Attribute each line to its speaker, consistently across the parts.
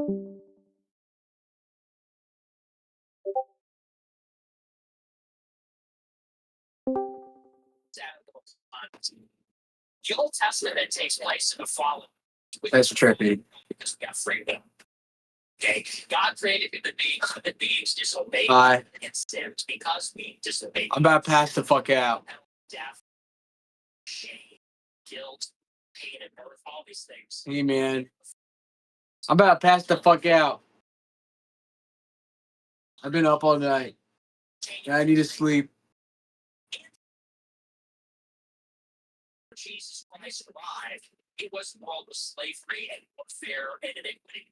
Speaker 1: The Old Testament takes place in the fallen.
Speaker 2: That's trippy.
Speaker 1: Because we got free will. Okay, God created human beings disobeyed
Speaker 2: Bye.
Speaker 1: and sinned because we disobeyed.
Speaker 2: I'm about to pass the fuck out.
Speaker 1: Death, shame, guilt, pain, and birth, all these things.
Speaker 2: Hey, man. I'm about to pass the fuck out. I've been up all night. And I need to sleep.
Speaker 1: Jesus Christ arrived. It was the world of slavery and warfare and iniquity.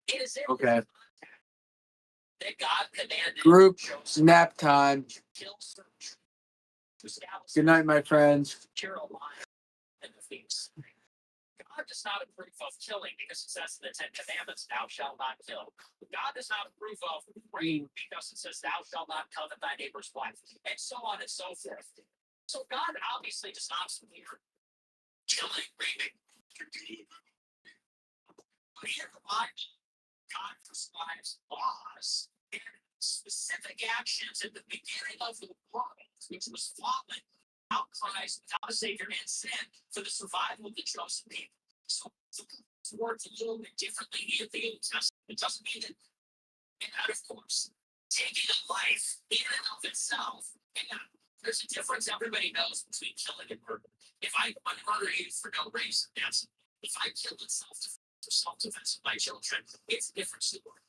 Speaker 1: It is
Speaker 2: Okay.
Speaker 1: that God commanded
Speaker 2: Group
Speaker 1: Joseph
Speaker 2: nap time.
Speaker 1: to kill search.
Speaker 2: Good night, my friends.
Speaker 1: Jeremiah and the thieves. God does not approve of killing because it says in the Ten Commandments, thou shalt not kill. God does not approve of rape because it says, thou shalt not covet thy neighbor's wife, and so on and so forth. So God obviously does not support killing, raping. But here the Bible, God prescribes laws and specific actions at the beginning of the world, which was fallen, without Christ, without a Savior, and sin for the survival of the chosen people. So it works a little bit differently in the Old Testament. It doesn't mean that, and of course, taking a life in and of itself, and there's a difference everybody knows between killing and murder. If I murder you for no reason, that's if I kill itself for self-defense of my children, it's a different story.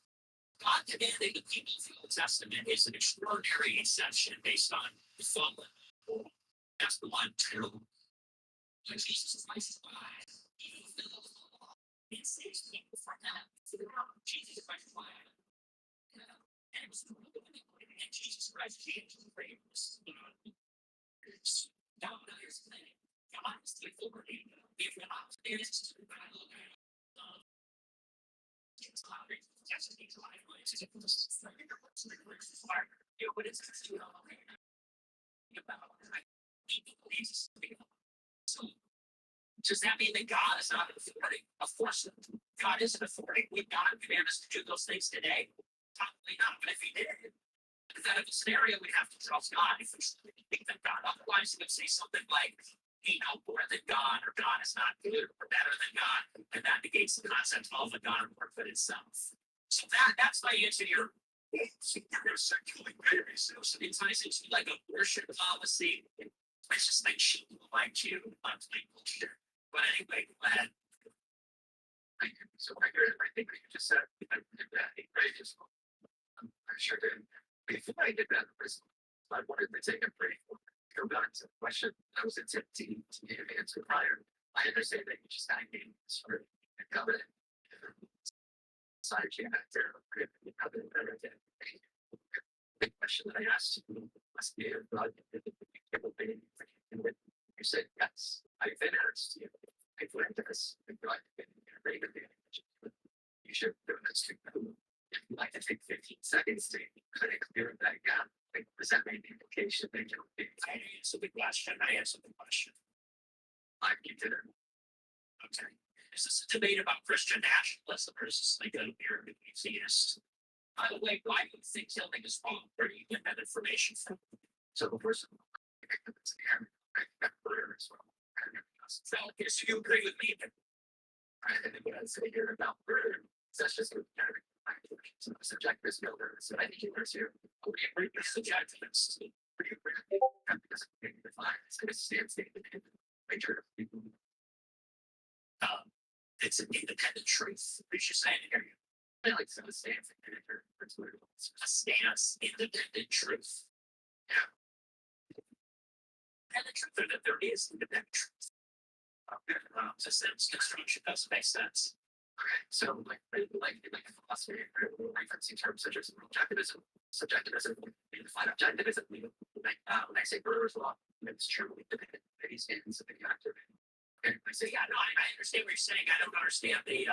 Speaker 1: God commanding the people of the Old Testament is an extraordinary exception based on the fallen world. That's the one, two. When Jesus Christ died, he fulfilled the law. It saves people from that. Jesus Christ died. And it was the rule of iniquity. And Jesus Christ changed the frameworks. Now, here's the thing. God is the authority. If you're not, it is just a battle. So does that mean that God is not an authority? Of course, God is an authority. Would God command us to do those things today? Probably not. But if He did, in that scenario, we'd have to trust God. If we think that God, otherwise, He would say something like, "He know more than God," or "God is not good or better than God," and that negates the concept of a God or for itself. So that's my answer to your secular prayers. So it ties into like a worship policy. It's just like she like you, not like bullshit. But anyway, go ahead. So I think we just said I did that in grade school. I sure did. Before I did that in prison, I wanted to take a break. Go back to the question I was attempting to answer prior. I understand that you just had a game for a covenant. Side chain after the covenant that I did. The question that I asked you must be about you said yes. I've been asked you. I've learned this. I've been great advantage. You should do this too. If you like to take 15 seconds to kind of clear that gap, like, does that make the implication that you I answered the question. You did it. Okay. Is this a debate about Christian nationalism or is this like a American atheist? By the way, why do you think killing is wrong? Where do you get that information from? So the person it's the prayer as well. So you agree with me that when I say here about prayer, that's just a subjectivist builder. So I think you were here. We agree with subjectivists. We agree because it's a stance independent nature. It's an independent truth. We should say it here. I like to say it's a stance, independent truth. Yeah. And the truth is that there is independent truth. Systems construction doesn't make sense. Okay, so like philosophy, referencing terms such as objectivism, subjectivism, we define objectivism. When I say Brewer's law, it's true independent stands of the actor. Okay, I say, yeah, no, I understand what you're saying. I don't understand the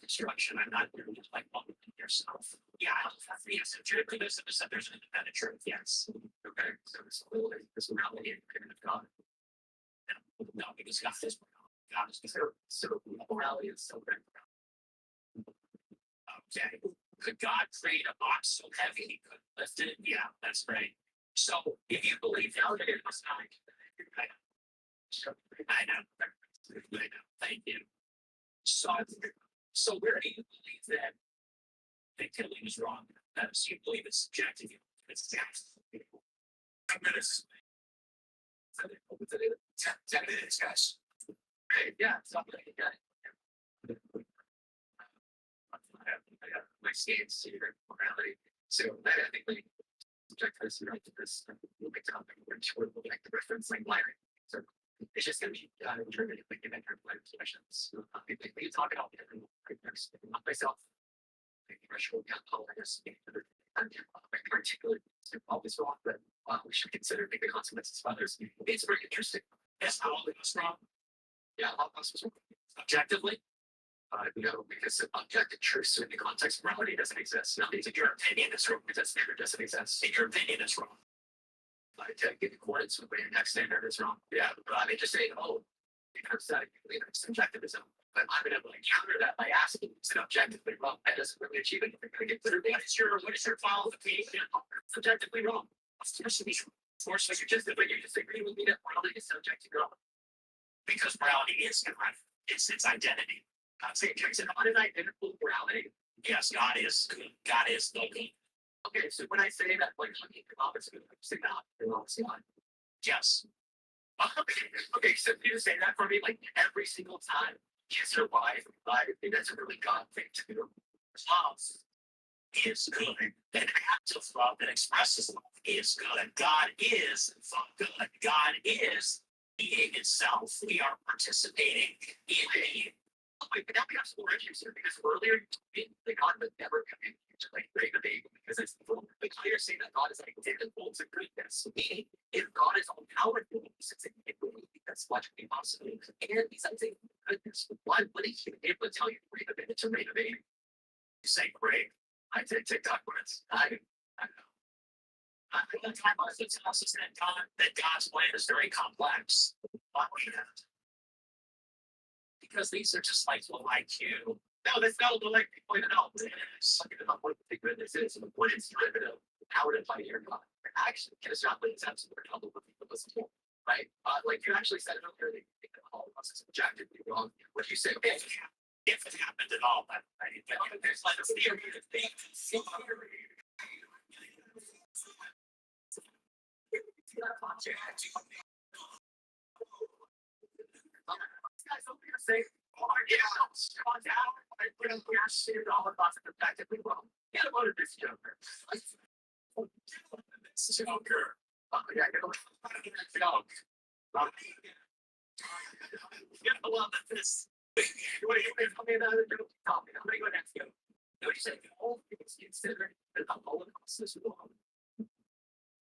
Speaker 1: construction. I'm not really like yourself. Yeah, yes, objectivism is that there's an independent truth. Yes. Okay, so this morality independent of God. No, because God is morality. God is so morality is so great. Okay. Could God create a box so heavy he couldn't lift it? Yeah, that's right. So if you believe that, it was not. I know. I know. Thank you. So, so where do you believe that victiming is wrong? So you believe it's subjective? It's I'm gonna say 10 minutes, guys. Yeah, something like that. My stance here, morality. So I think we subject this right to this topic, which would look like the reference like Larry. So it's just going to be determined like in different questions. We can talk about different myself. I guess particularly always wrong, but we should consider the consequences of others. It's very interesting. That's how all of us wrong. Yeah, all of us was wrong. Objectively, because objective truth in the context of morality doesn't exist. Now, in your opinion is wrong because that standard doesn't exist. In your opinion is wrong. I take in accordance with your next standard is wrong. Yeah, but I mean, just saying, oh, because that it's subjectivism. But I'm going to counter that by asking, is it objectively wrong? That doesn't really achieve anything. What is your qualification? Subjectively wrong. Of course, you're just agreeing with me that morality is subjectively wrong. Because morality is God. It's identity. God saying, God is identical morality. Yes, God is good. God is local. Okay, so when I say that, like, God is good, I'm saying God. Yes. Okay, so you say that for me like every single time. Yes or why? I think that's a really God thing to do. Love is good. An act of love that expresses love is good. God is good. God is being itself. We are participating in a. Wait, but that be absolutely right here because earlier the God would never commit you to like break the baby because it's like you're saying that God is like identical to goodness. Meaning, if God is all powerful, since that's logically possible, and he's saying goodness, why would he be able to tell you to break a baby to break a baby? You say, great. I take TikTok words. I know. I think the time also tells us that God's plan is very complex. Why we have because these are just like low IQ. No, that's not what like they pointed out. It's about what the goodness is and what it's derivative, how it applies to your God. Actually, catastrophically, it's absolutely trouble with people listen to. Right? Like you actually said it earlier, they think that all of us is objectively wrong. What you say, okay, if it happened at all, but there's like a theory of things. Guys over here say, oh, yeah, come on down. I put up here, shit, all the thoughts are effectively wrong. Get a load of this joker. This joker. Oh, yeah, get a load of this joke. Get a load of this. What are you going to tell me about it? Tell me. I'm going to go next. You know, you said all things considered that the Holocaust is wrong.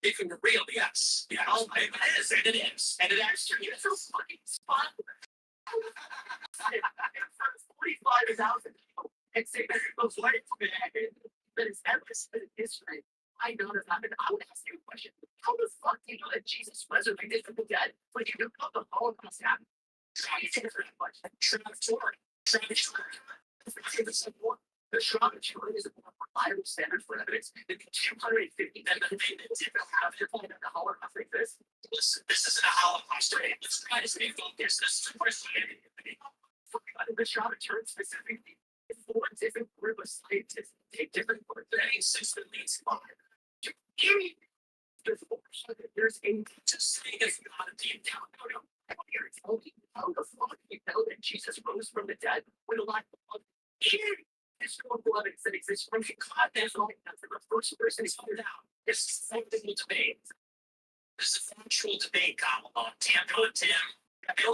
Speaker 1: If it were real, yes. Yeah, it is, and it is. And it actually is a fucking spot. 45,000 people and say that it goes right from it. That it's ever in history. I know that happened. I would ask you a question. How the fuck do you know that Jesus resurrected from the dead when you know the Holocaust happened? Try to answer that question. The Shroud of Turin is a more reliable standard for evidence than the 250 that the have to find out the Holocaust like this. Listen, this isn't a Holocaust today. Let's try to stay focused. This is Christianity. The Shroud of Turin specifically, four different group of scientists take different words that any system needs to there's a just saying it's not a deep down. No. How the fuck do you know that Jesus rose from the dead when a lot of historical evidence that exists from God that's only the first person is found out. This is something debate. This is a factual debate, Colin. Go to Tim.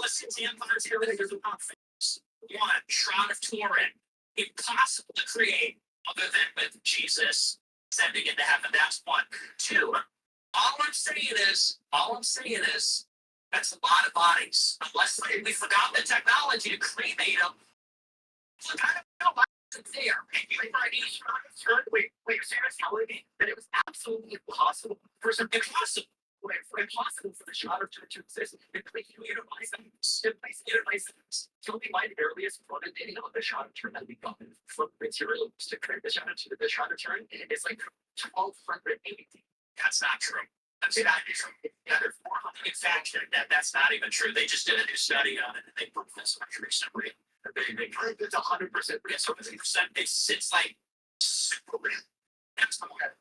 Speaker 1: Listen, Tim finds everything there's about things. One, Shroud of Turin. Impossible to create other than with Jesus sending into heaven. That's one. Two, all I'm saying is, that's a lot of bodies. Unless we forgot the technology to cremate them. Look, I don't know. There. Wait, you're serious telling me that it was absolutely impossible for some impossible. impossible for the shroud of Turin to exist. It please utilize them. It please utilize them. Tell me why the earliest modern dating of the shroud of Turin that we got from materials to create the shroud of Turin. The shroud of Turin is like 1200 AD. That's not true. That's not true. Yeah, there's 400. In fact, that's not even true. They just did a new study on it and they proved this recently. They proved it's 100% real. So it's like super real. That's the one.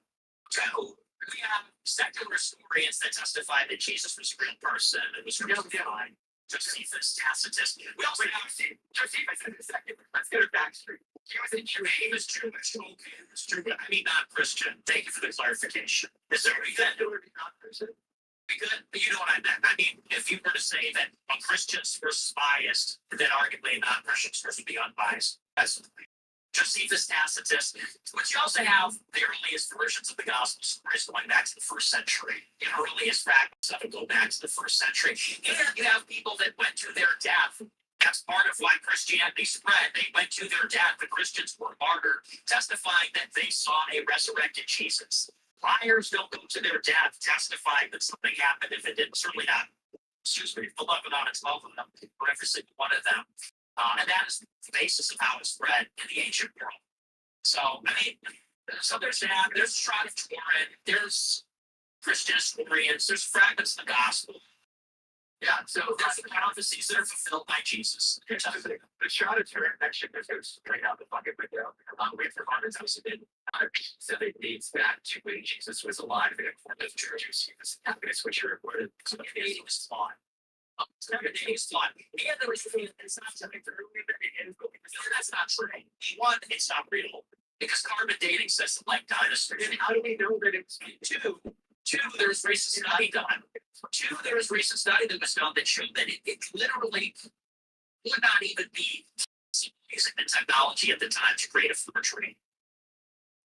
Speaker 1: So we have secular historians that testify that Jesus was a real person and was real divine. Josephus, Tacitus. We also have Josephus in the secular. Let's get it back straight. He was a Jew. He was Jewish. Okay, it was true. I mean, not Christian. Thank you for the clarification. Is there any that or not Christian? Because you know what I meant. I mean, if you were to say that a Christians were biased, then arguably non-Christians were to be unbiased. That's Josephus, Tacitus. But you also have the earliest versions of the gospel stories going back to the first century. The earliest fragments of it go back to the first century. And you have people that went to their death. That's part of why Christianity spread. They went to their death. The Christians were martyred, testifying that they saw a resurrected Jesus. Liars don't go to their death testifying that something happened if it didn't. Certainly not, the Lebanon and 12 of them, or every single one of them. And that is the basis of how it spread in the ancient world. So, I mean, so there's that, there's Shroud of Turin, there's Christian historians, there's fragments of the gospel. Yeah, so there's the prophecies that are fulfilled by Jesus. The Shroud of Turin actually goes straight out the fucking window. We have Harmon's house in so it dates back to when Jesus was alive and informed of churches. Which are reported. So the dating was flawed. It's not a dating slot. And there was it's not something for that's not true. One, it's not real. Because carbon dating says like dinosaurs. And how do we know that it's two, there's recent study done. Two, there was recent study that was done that showed that it literally would not even be using the technology at the time to create a fruit tree.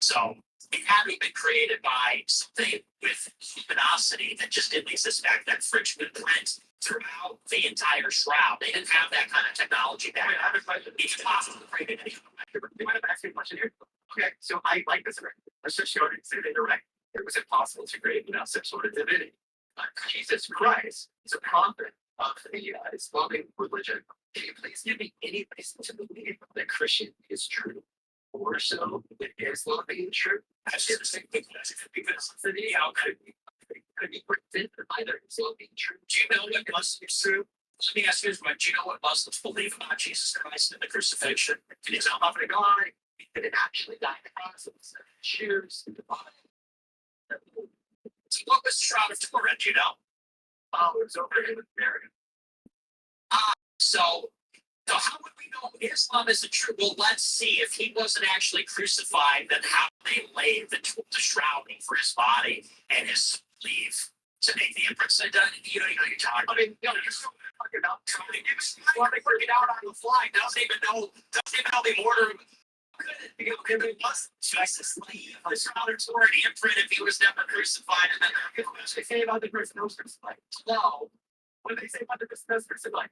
Speaker 1: So it hadn't been created by something with luminosity that just didn't exist back then. Fridge would print throughout the entire shroud. They didn't have that kind of technology back then. It's possible to create it. You might have asked me a question here. Okay, so I like this. Let's just show it. Say they direct. It was impossible to create without some sort of divinity. Jesus Christ is a prophet of the Islamic religion. Can you please give me any reason to believe that Christian is true? Or so that Islam being true? That's just because the video could be written either Islam being true. Do you know what Muslims true? Let me ask you this: do you know what Muslims believe about Jesus Christ and the crucifixion? Did he tell them to die? Did it actually die in the process? Choose the body. So what was Shroud of Turin, you know? Oh, it was over in America. So how would we know Islam isn't true? Well, let's see. If he wasn't actually crucified, then how they laid the shroud over his body and his sleeve to make the imprint. You don't even know you're talking about. I mean, you're still talking about Tony. They work it out on the fly. Doesn't even know the order. Jesus sleeve. The shroud of Turin imprint if he was never crucified. And then what do they say about the person who was crucified? No. What do they say about the person who was crucified?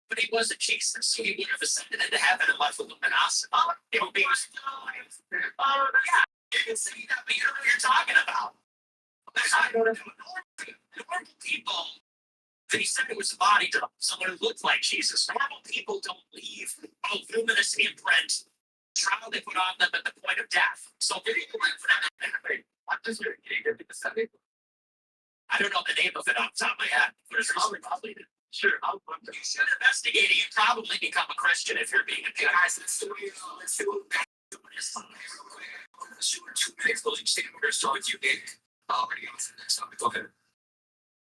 Speaker 1: But he wasn't Jesus, so he would have ascended into heaven and left the luminosity. It would be yeah, you can see that, but you know what you're talking about. Normal people, they said it was a body double, someone who looked like Jesus. Normal people don't leave a luminous imprint shroud they put on them at the point of death. So I'm just going to get into the study. I don't know the name of it off the top of my head. There's probably sure. You should investigate it. You probably become a Christian if you're being a guys. Let's do it. Let's do it. Two minutes closing statement. We're so unique. Already on to the next topic. Go ahead.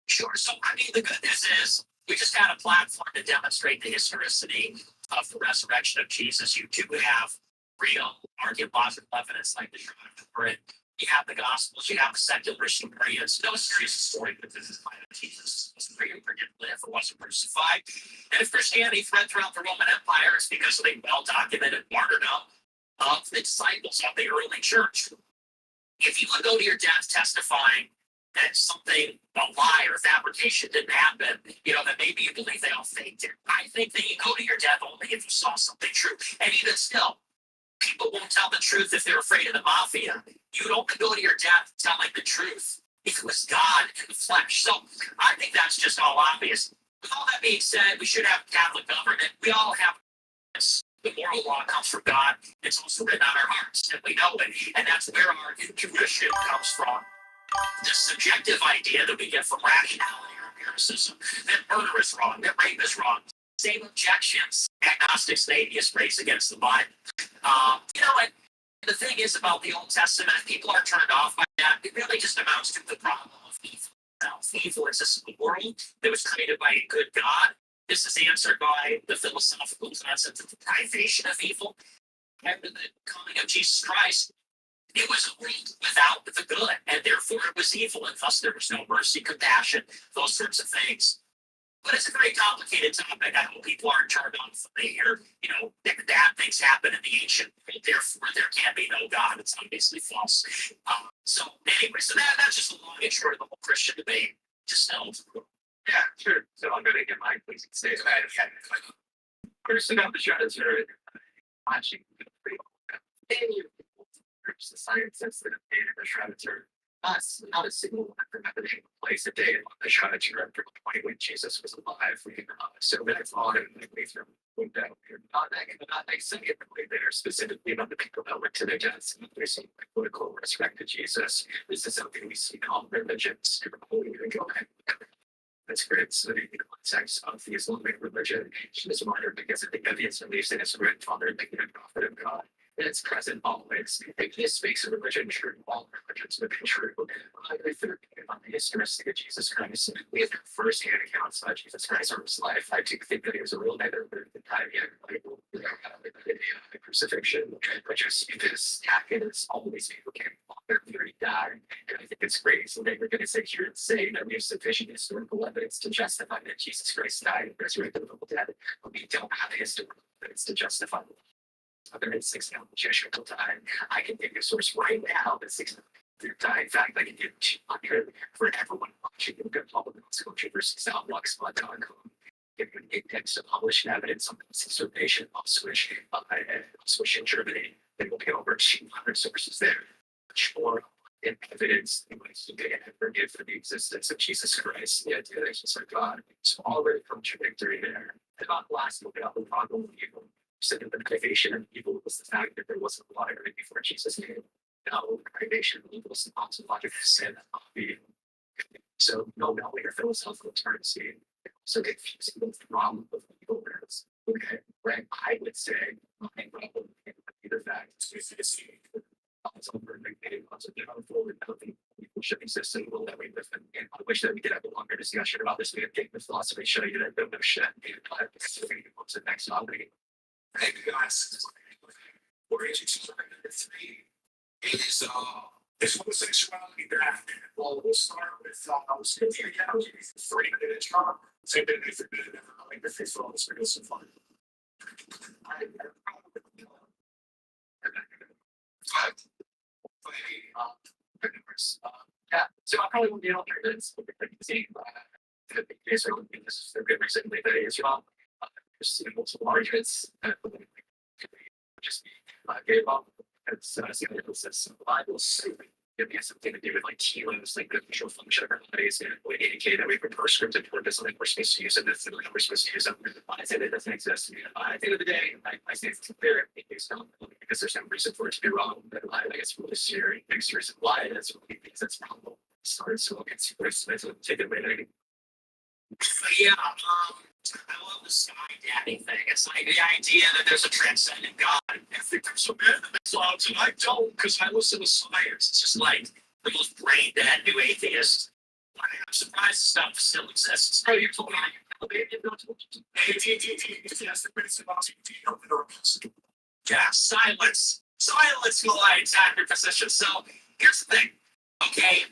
Speaker 1: Sure. So I mean, the good news is we just got a platform to demonstrate the historicity of the resurrection of Jesus. You do have real archaeological evidence like the Shroud of Turin. You have the Gospels, you have the secular historians. No serious story, but this is why Jesus was real or didn't live or wasn't crucified. And if Christianity spread throughout the Roman Empire, it's because of the well-documented martyrdom of the disciples of the early church. If you would go to your death testifying that something, a lie or fabrication didn't happen, then maybe you believe they all faked it. I think that you go to your death only if you saw something true. And even still, people won't tell the truth if they're afraid of the mafia. You would only go to your death telling the truth if it was God in the flesh. So I think that's just all obvious. With all that being said, we should have Catholic government. We all have this. The moral law comes from God. It's also written on our hearts, and we know it. And that's where our intuition comes from. This subjective idea that we get from rationality or empiricism, that murder is wrong, that rape is wrong. Same objections agnostics and atheists raise against the Bible. And the thing is about the Old Testament, people are turned off by that. It really just amounts to the problem of evil. Evil exists in the world that was created by a good God. This is answered by the philosophical concept of the privation of evil. After the coming of Jesus Christ, it was a world without the good, and therefore it was evil, and thus there was no mercy, compassion, those sorts of things. But it's a very complicated topic. I hope people aren't turned off when they hear, bad things happen in the ancient world. Therefore, there can be no God. It's obviously false. So that's just a long and short of the whole Christian debate. Just know. Yeah, sure. So I'm going to get my pleasing statement. First about the Shredder, watching the science that's the data the Shredder. Us, not a single one remember taking place a day on the Shredder for the point when Jesus was alive. So that's on and we through window. Not significantly there, specifically about the people that went to their deaths and there's some political resurrected Jesus. This is something we see in all religions. That's great. So the context of the Islamic religion, she was martyred because of the evidence believes in his grandfather making a prophet of God. And it's present always. This makes a religion true. All religions would be true. The third on the historicity of Jesus Christ. We have first-hand accounts of Jesus Christ or his life. I do think that he was a real nigger at the time. The crucifixion. But you see this happiness, all these people came after he died. And I think it's great. So they were going to say you're insane that we have sufficient historical evidence to justify that Jesus Christ died and resurrected from the dead. But we don't have historical evidence to justify it. Other than 6 Jesuit time, I can give you a source right now that 6 time. In fact, I can give 200 for everyone watching the good public sculpture versus outluxspot.com. Give you an index of published evidence on the conservation of Swiss in Germany. There will be over 200 sources there. Much more in evidence than what you can ever give for the existence of Jesus Christ, the idea that he's our God. So already contradictory there. And not last, look at the problem of evil. So the privation of evil was the fact that there wasn't a liar before Jesus came. Now, privation of evil is the ontological sin of evil. So, no your philosophical terms here. So confusing with the problem of evil words. Okay, right? I would say my problem would be the fact that people should exist in the world that we live in. And I wish that we could have a longer discussion about this. We could take the philosophy, show you that no shit. What's the next topic? Hey guys, we're introducing number 3 is homosexuality draft. Well, we'll start with 3 minutes long. Same thing if you're never like the face all this is so fun. Yeah, so I probably won't be able to do this. See, this is a good reason that it is wrong. There's multiple arguments that just gave up. It's the Bible it has something to do with like kilos, like the visual function of our bodies, and it would indicate that we have a prescriptive purpose, like we're supposed to use it, that's we're supposed to use it. I say that doesn't exist. At the end of the day, I say it's clear it's not because there's no reason for it to be wrong. But I guess really serious next reason why that's what he thinks that's wrong. So it's take it away. Yeah, I love the sky daddy thing. It's like the idea that there's a transcendent God. I think there's a man in the clouds, and I don't because I listen to science. It's just like the most brain dead new atheist. I'm surprised the stuff still exists. Oh, you're talking about yeah, silence. Silence lies after position. So here's the thing. Okay.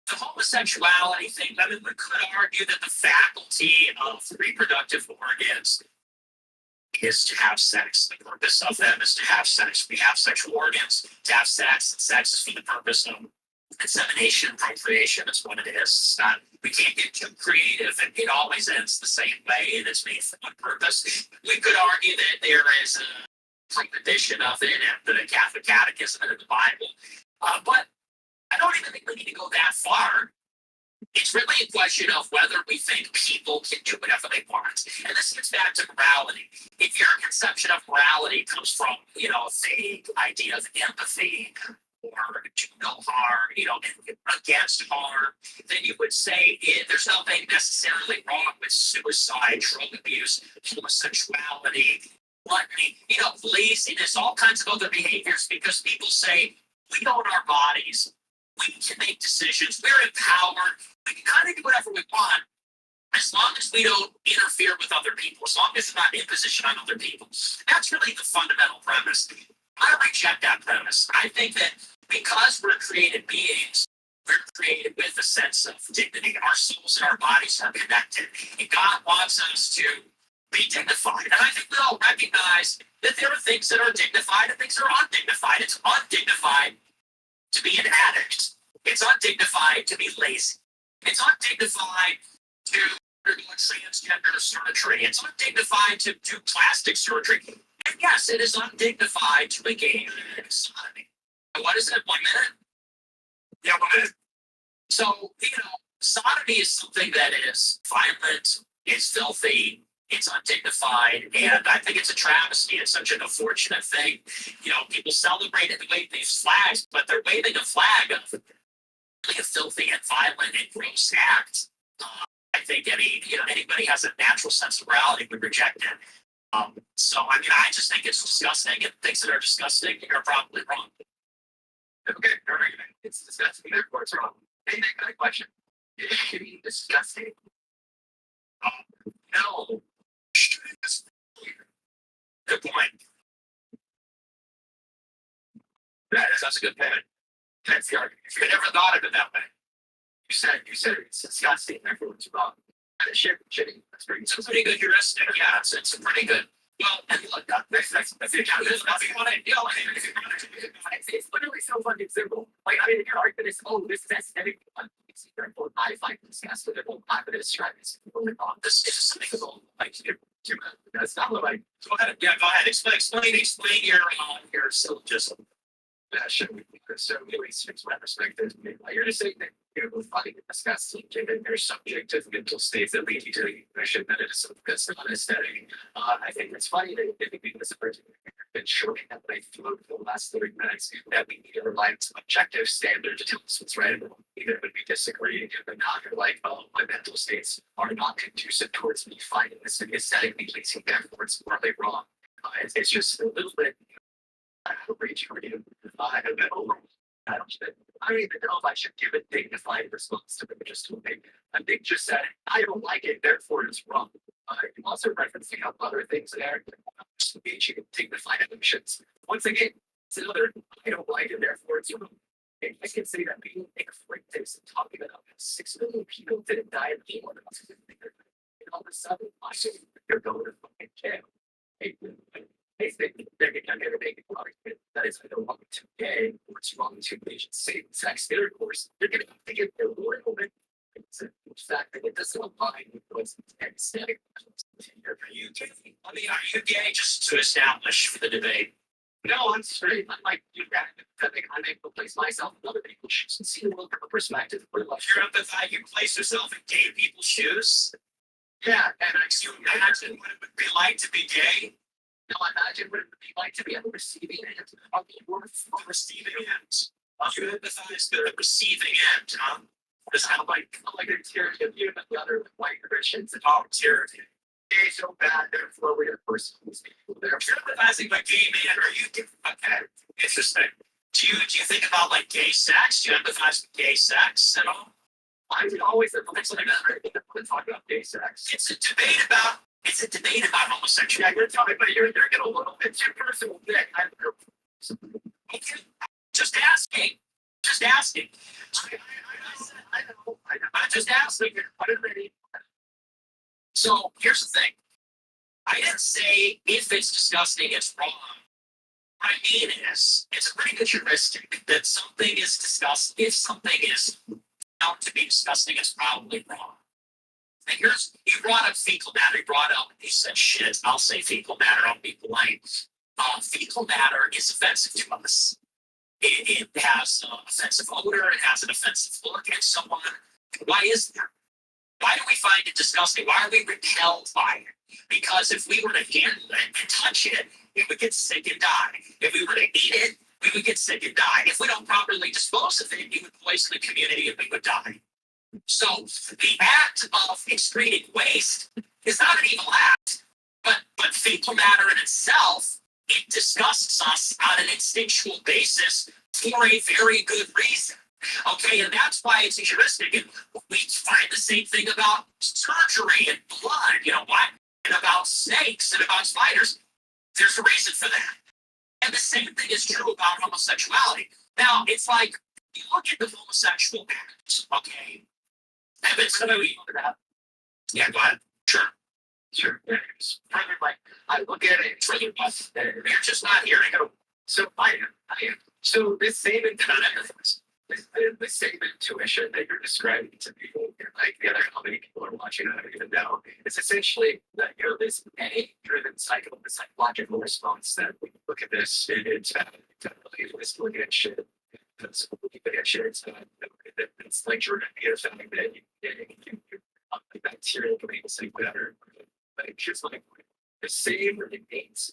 Speaker 1: The homosexuality thing, I mean, we could argue that the faculty of reproductive organs is to have sex. The purpose of them is to have sex. We have sexual organs to have sex, and sex is for the purpose of insemination and procreation. Is what it is. It's not, we can't get too creative, and it always ends the same way, and it's made for one purpose. We could argue that there is from the edition of it and the Catholic Catechism and the Bible. But I don't even think we need to go that far. It's really a question of whether we think people can do whatever they want. And this gets back to morality. If your conception of morality comes from, a vague idea of empathy or do no harm, against harm, then you would say there's nothing necessarily wrong with suicide, drug abuse, homosexuality, gluttony, laziness, all kinds of other behaviors, because people say we own our bodies. We can make decisions. We're empowered. We can kind of do whatever we want as long as we don't interfere with other people, as long as it's not imposition on other people. That's really the fundamental premise. I reject that premise. I think that because we're created beings, we're created with a sense of dignity. Our souls and our bodies are connected. And God wants us to be dignified. And I think we all recognize that there are things that are dignified and things that are undignified. It's undignified to be an addict. It's undignified to be lazy. It's undignified to undergo transgender surgery. It's undignified to do plastic surgery. And yes, it is undignified to engage in sodomy. And what is it? 1 minute? Yeah, 1 minute. So, sodomy is something that is violent, it's filthy, it's undignified, and I think it's a travesty. It's such an unfortunate thing. People celebrate it the way these flags, but they're waving a flag of really a filthy and violent and gross act. I think anybody has a natural sense of morality would reject it. I just think it's disgusting, and things that are disgusting are probably wrong. Okay, all right. It's disgusting, therefore it's wrong. Hey, got a question? Should be disgusting? No. Good point. That's a good point. That's the argument. If you never thought of it that way, you said it's disgusting, therefore it's wrong. Shitty. That's pretty good heuristic. Yeah, it's a pretty good. Well, and look, there's nothing on it. It's literally so fucking simple. Your argument is, this is aesthetic. I find disgusting. I'm going to describe this. This is something that's not what go ahead. Yeah, go ahead. Explain your syllogism. So really, since my perspective, you're just saying that you're finding it disgusting, given your subjective mental states that lead you to the impression that it is something that's not aesthetic. I think it's funny that maybe this person been showing that way through the last 30 minutes that we need to rely on some objective standard to tell us what's right and wrong. Even when we disagree, but not you're like, my mental states are not conducive towards me finding this aesthetically pleasing, therefore it's morally wrong. It's just a little bit. I don't reach for you. I don't even know if I should give a dignified response to it. Just to make I think just said I don't like it, therefore it's wrong. I'm also referencing out other things there. You can dignify emotions. Once again, it's another I don't like it, therefore it's wrong. I can say that being afraid this and talking about 6 million people didn't die of war. And all of a sudden, I say you're going to fucking jail. They're going to make a argument that is either wrong to gay or it's wrong to same sex intercourse. You're going to have to get their lawyer over it. It's a fact that it doesn't align with what's aesthetic. Are you gay just to establish for the debate? No, I'm straight. I'm like, I make replace myself in other people's shoes and see the world from a perspective. You're empathize, you place yourself in gay people's shoes? Yeah, and you imagine what it would be like to be gay? No, imagine what it would be like to be on the receiving end of your receiving end. You empathize with the receiving end, huh? It's kind of like a tyranny of you and the other white Christians and all tyranny. Gay so bad, therefore we are person who's people there. If you're empathizing with gay man, are you okay? Interesting. Do you think about like gay sex? Do you empathize with gay sex at all? I would always empathize like that. We're talking about gay sex. It's a debate about homosexuality. You're talking about you're getting a little bit too personal. Okay. Just asking. I know. I'm just asking. So here's the thing. I didn't say if it's disgusting, it's wrong. What I mean is, it's a pretty good heuristic that something is disgusting. If something is found to be disgusting, it's probably wrong. And you brought up fecal matter. You said shit. I'll say fecal matter. I'll be polite. fecal matter is offensive to us. It has an offensive odor, it has an offensive look, and so on. Why is that? Why do we find it disgusting? Why are we repelled by it? Because if we were to handle it and touch it, we would get sick and die. If we were to eat it, we would get sick and die. If we don't properly dispose of it, it would poison the community and we would die. So the act of excreting waste is not an evil act, but fecal matter in itself, it disgusts us on an instinctual basis for a very good reason. Okay, and that's why it's a heuristic. And we find the same thing about surgery and blood, you know what? And about snakes and about spiders. There's a reason for that. And the same thing is true about homosexuality. Now, it's like you look at the homosexual act, okay? And it's gonna be yeah, go ahead. Sure. Sure. Yeah, it's kind of like I look at it, it's really rough. You're just not hearing it. So I am. So this same the same intuition that you're describing to people, like the other how many people are watching, I don't even know. It's essentially that you're this A-driven cycle, the psychological response that when you look at this, it's just looking at shit. It's looking at shit. It's like you're something that you bacteria can make say whatever. But it's just like the same innate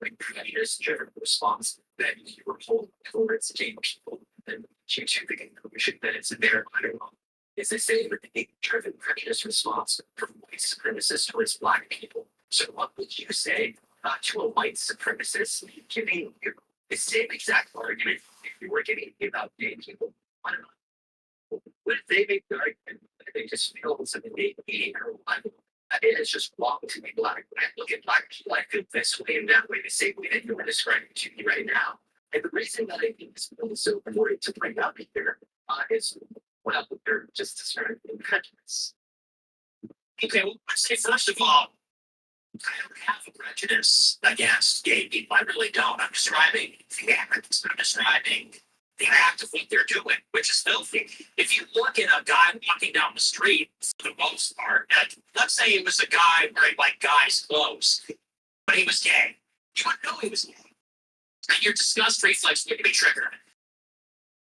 Speaker 1: like prejudice driven response that you were holding towards gay people and you to the conclusion that it's their I don't know. It's the same innate driven prejudice response from white supremacists towards black people. So what would you say to a white supremacist giving you the same exact argument if you were giving about gay people? I don't know. What if they make the argument that they just feel some innate being or what? It is just wrong to be black. When I look at black people, I feel this way and that way, the same way that you are describing to me right now. And the reason that I think this is so important to bring up here is, well, they're just describing prejudice. Okay, well, let's say first of all, I don't have a prejudice against gay people. I really don't. I'm describing the act. I'm describing the act of what they're doing, which is filthy. If you look at a guy walking down the street, for the most part, and let's say it was a guy wearing like guys' clothes, but he was gay, you would know he was gay. And your disgust reflex would be triggered.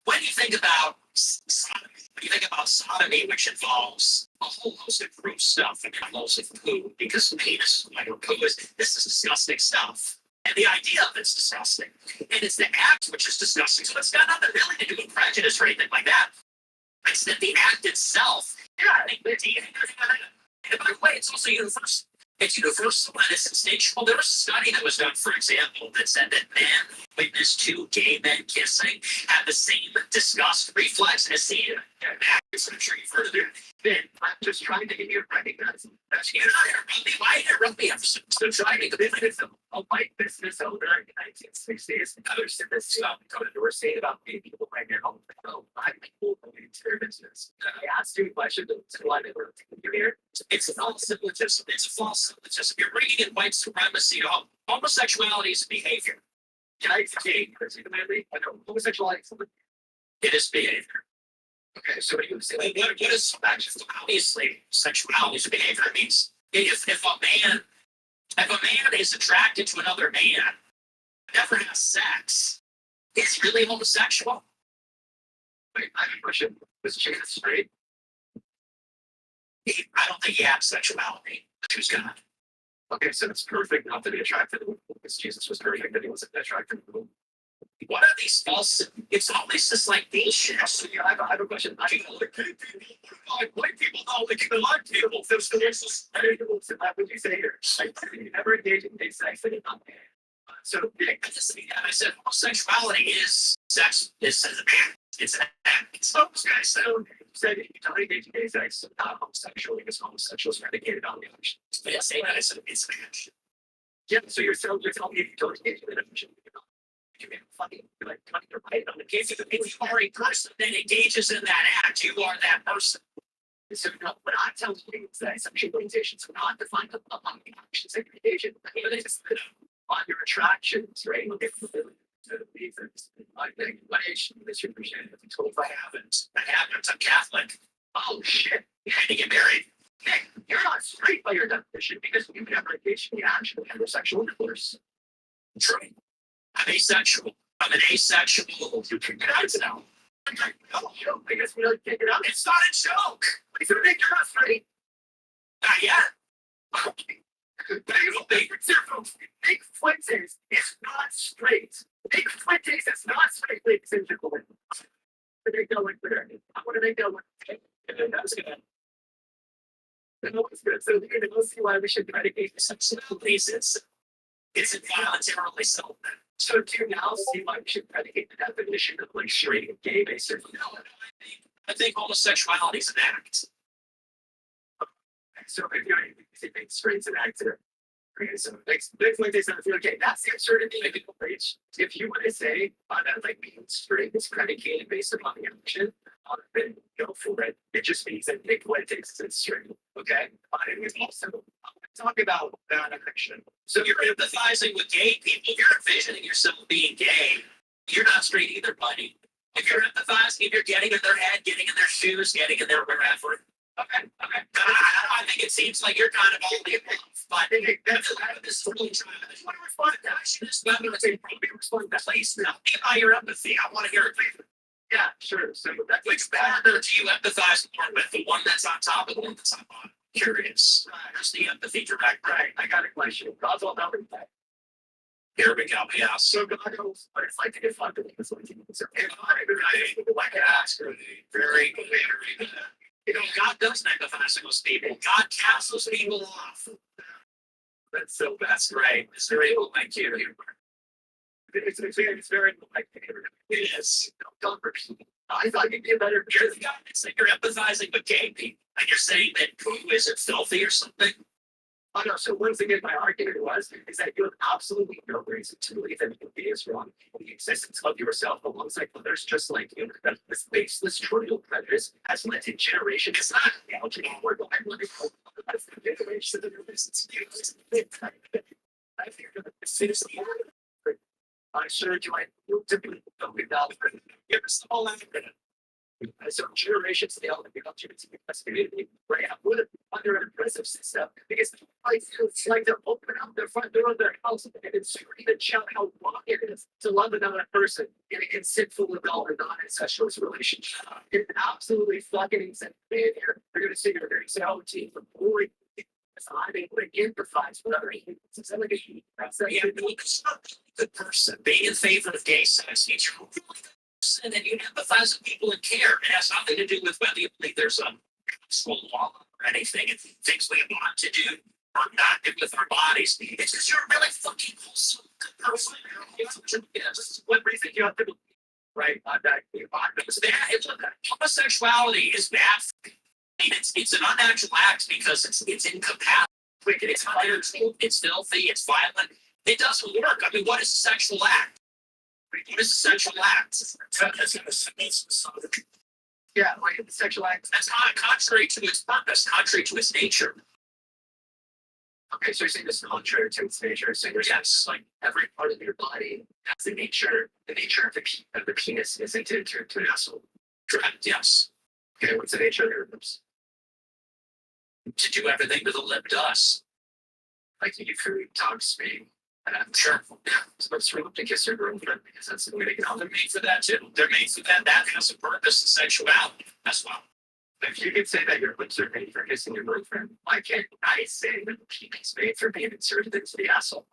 Speaker 1: When you think about sodomy, which involves a whole host of gross stuff and loads of poo, because penis, like poo is, this is disgusting stuff. And the idea of it's disgusting. And it's the act which is disgusting. So it's got nothing really to do with prejudice or anything like that. It's that the act itself, yeah, and by the way, it's also universal. It's universal and it's instinctual. There was a study that was done, for example, that said that men witness two gay men kissing have the same disgust reflex as seeing an actress. I'm sure you've heard of it. Then I'm just trying to get you to recognize that's you know, why interrupt me? I'm still trying to convince them. A white business owner in the 1960s posted this go to door saying about gay people right now. Oh, black people going into their business. I asked you a question to why they were here. It's a false syllogism. It's a false syllogism. You're bringing in white supremacy. Homosexuality is a behavior. Can I say particularly? I know homosexuality it is behavior. Okay, so what is obviously sexuality is a behavior. It means if a man is attracted to another man, never has sex, is he really homosexual? Wait, I have a question. Was Jesus straight? I don't think he had sexuality. He was God. Okay, so it's perfect not to be attracted to him because Jesus was perfect that he wasn't attracted to him. What are these false? It's always just like these shit. So yeah, I have a question. I know like white people know like the black people. There's what would you say here? You never engage in gay sex. So I said homosexuality is sex. It's an act. It's an act. It's guys. So said you don't engage in gay sex, so not homosexual because homosexuals are predicated on the action. But I say that it's an action. Yeah. So you're telling me if you don't engage in an action. You can fucking like you're right on the case. If you are a person that engages in that act, you are that person. So what I'm telling you is that sexual orientations are not defined upon the actions of engaging. It's on your attractions, right? I think what age is your percent? If I haven't, I'm Catholic. Oh shit, you had to get married. Hey, you're not straight by your definition because you never engaged in the action of heterosexual intercourse. True. I'm asexual. I'm an asexual. You can get out now. No, you don't think it's really figured out. It's not a joke. If you think you're not straight, not yet. Nick Fuentes is not straight. Nick Fuentes is not straight, ladies and gentlemen. Where they going there? What are they going? That's good. So you're going to go see why we should predicate sexualities. It's involuntarily so. So do you now see why we should predicate the definition of like straight and gay based on I think homosexuality is an act. So if you're straight an act, okay, so next Wednesday, so okay, that's the absurdity of the page. If you want to say that like being straight is predicated based upon the action, then go for it. It just means that Nick Fuentes is straight. Okay, and we also talk about that action. So you're empathizing with gay people. If you're envisioning yourself being gay, you're not straight either, buddy. If you're empathizing, if you're getting in their head, getting in their shoes, getting in their wherever. Okay. I think it seems like you're kind of all the above. But I think that's this is really trying. I just want to respond to that. I should just probably respond to that place now. By your empathy, I want to hear it. Yeah, sure. So that which partner do you empathize more with? The one that's on top or the one that's on bottom? Curious. There's the empathy direct. Right. I got a question. God's all about that. Here we go. Yeah. So God knows what it's like to get fucked. It's like to ask. Very. You know, God doesn't empathize with those people. God casts those people off. That's right. It's very like you. It's very like it is. Don't repeat. I thought you'd be a better. You're the guy that's like you're empathizing with gay people, and you're saying that poo isn't filthy or something. Oh no, so once again, my argument is that you have absolutely no reason to believe that you is wrong in the existence of yourself alongside others just like you. That this baseless trivial prejudice has led to generations. It's not algebra or the that's the generation of your business. I figured that the citizen I sure do I to be without give us the whole evidence. So generations they all become community right under an oppressive system because it's like to open up the front door of their house and scream and shout how wrong it is to love another person in a consensual adult or non-incestual relationship. It's absolutely fucking insane. You're gonna sit here and say, "Oh, gee, for boring." I'm able to empathize with other humans. It's like a good person. Being in favor of gay sex means you're a really good person and you empathize with people and care. It has nothing to do with whether you believe there's a law or anything. It's things we want to do or not do with our bodies. It's because you're a really fucking wholesome good person. Yes. What reason you have to believe, right? Homosexuality is bad. It's an unnatural act because it's incompatible. It's unnatural. It's filthy. It's violent. It doesn't work. I mean, what is a sexual act? What is a sexual act? Yeah, like a sexual act. That's not contrary to its purpose, contrary to its nature. Okay, so you're saying this is contrary to its nature. So yes, like every part of your body has the nature of the penis is to an asshole. Correct. Yes. Okay, what's the nature of your lips? To do everything that the lip does. Like you food, talk, speak. And I'm sure supposed to to kiss your girlfriend because that's the way they get on. They're made for that too. They're made for that. That has a purpose, the sexuality as well. If you could say that your lips are made for kissing your girlfriend, why can't I say that the penis made for being inserted into the asshole?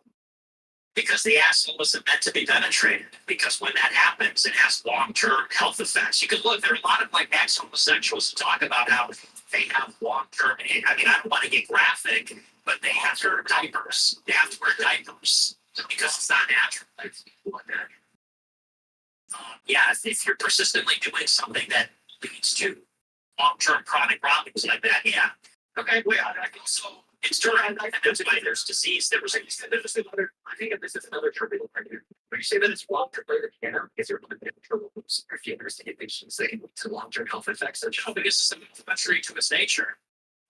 Speaker 1: Because the asshole wasn't meant to be penetrated. Because when that happens, it has long-term health effects. You can look, there are a lot of like ex-homosexuals who talk about how they have long-term, I mean, I don't want to get graphic, but they have to wear diapers. They have to wear diapers because it's not natural. Yeah, if you're persistently doing something that leads to long-term chronic problems like that, yeah. Okay, wait, I also it's during that's why there's disease. There's another. I think this is another terminal pregnant. When you say that it's long-term cancer, is there or if you understand patients saying to long-term health effects such as because it's contrary to its nature.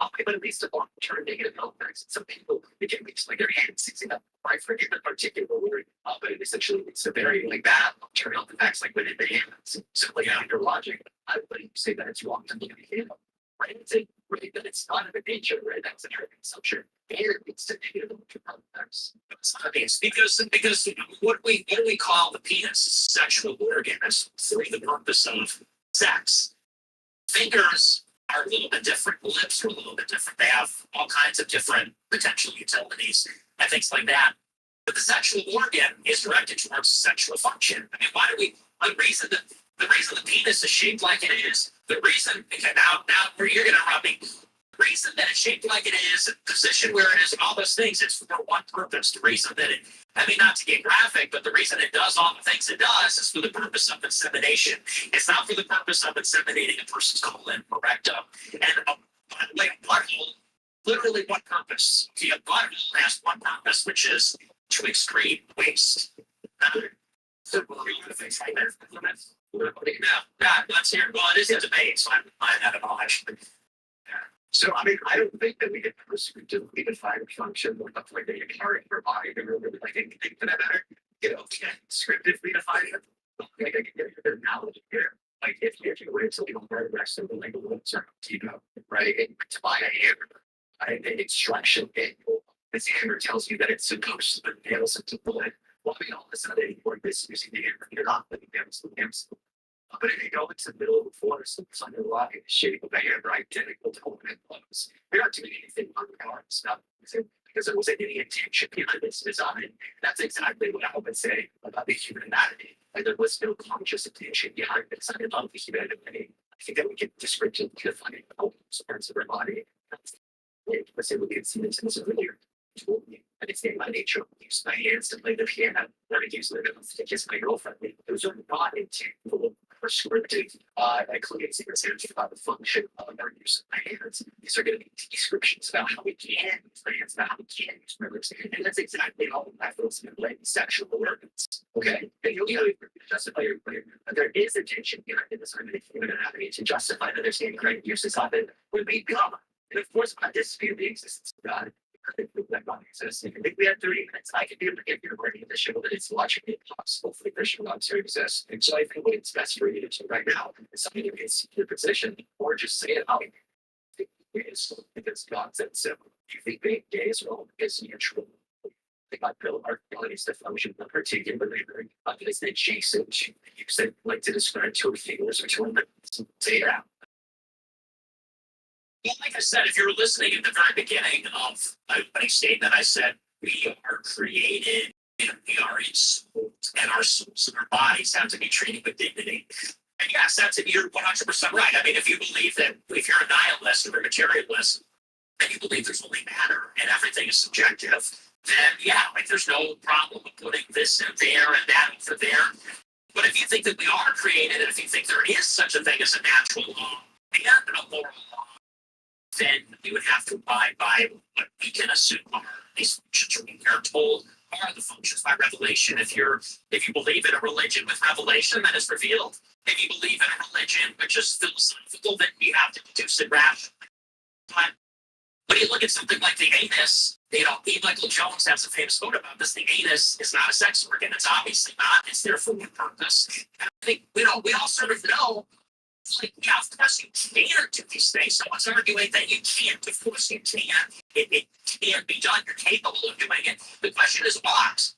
Speaker 1: Okay, but at least a long-term negative health effects. Some people it can reach like their hands seizing up. I forget the particular word, but it essentially it's a very like bad long-term health effects, like when they have simply under logic. I would say that it's wrong to look at it. Right? It's right that it's not in the nature, right? That's a consumption. It's a negative context. It's not it's because what do we call the penis? Sexual organ. That's for the purpose of sex. Fingers are a little bit different. Lips are a little bit different. They have all kinds of different potential utilities and things like that. But the sexual organ is directed towards sexual function. I mean, why do we? The reason the penis is shaped like it is, the reason now where you're gonna rub me, the reason that it's shaped like it is, the position where it is, and all those things, it's for one purpose. The reason that it, I mean, not to get graphic, but the reason it does all the things it does is for the purpose of insemination. It's not for the purpose of inseminating a person's colon or rectum. And like a butthole, literally one purpose. See, a butthole has one purpose, which is to excrete waste. So, well, you want to fix right there. Let's hear. Well, it is a debate, so I'm not at all actually. So, I mean, I don't think that we can prescriptively define function or the way they carry our body. They're really like anything for that matter. You know, can't descriptively define it. Like I can get your analogy here. Like if you wait till you don't wear the rest of the language, you know, right? To buy a hammer, an instruction manual. This hammer tells you that it's supposed to be nails into wood. Well, I mean, all of a sudden, anymore, this using the hammer, you're not putting nails to nails. But if you go into the middle of the forest and it's underlying the shape of a hammer identical to what it was, you're not doing anything on the car stuff because there wasn't any intention behind this design. That's exactly what I would say about the human anatomy. Like there was no conscious intention behind this. I love the human anatomy. I think that we can descriptively define all parts of our body. Let's say we can see this as a really tool. And it's in my nature. I use my hands to play the piano. Let me use it to kiss my girlfriend. Those are not intended prescriptive, including secrets about the function of our use of my hands. These are going to be descriptions about how we can use my hands, about how we can use my lips. And that's exactly all of that feels like sexual organs. Okay. And you'll justify your prayer. But there is a tension behind this. I'm going to to justify that there's any great uses of it when we come. And of course, I dispute the existence of God. I think that God exists. If we had 30 minutes, I could be able to give you a rating of the show that it's logically impossible for the Christian God to exist. And so I think what it's best for you to do right now is something you can see your position or just say it out. I think it is because God said so. Do you think being gay is wrong because you're true? I think I feel our abilities to function in particular is adjacent to use it like to describe two fingers or two limbs. Say it out. Well, like I said, if you're listening at the very beginning of my opening statement, I said we are created and we are in souls, and our souls and our bodies have to be treated with dignity. And yes, you're 100% right. I mean, if you believe that if you're a nihilist or a materialist, and you believe there's only matter and everything is subjective, then yeah, like there's no problem with putting this in there and that over there. But if you think that we are created, and if you think there is such a thing as a natural law and a moral law, then we would have to abide by what we can assume are these functions. We are told are the functions by revelation. If you believe in a religion with revelation that is revealed, if you believe in a religion which is philosophical, then we have to deduce it rationally. But when you look at something like the anus, E. Michael Jones has a famous quote about this. The anus is not a sex organ. It's obviously not. It's there for one purpose. And I think we all sort of know. Like, yeah, of course you can do these things. Someone's arguing that you can't. Of course you can. It can be done. You're capable of doing it. The question is what?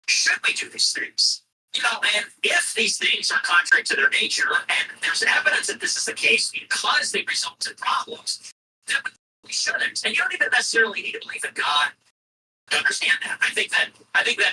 Speaker 1: Should we do these things? You know, and if these things are contrary to their nature, and there's evidence that this is the case because they result in problems, then we shouldn't. And you don't even necessarily need to believe in God to understand that. I think that,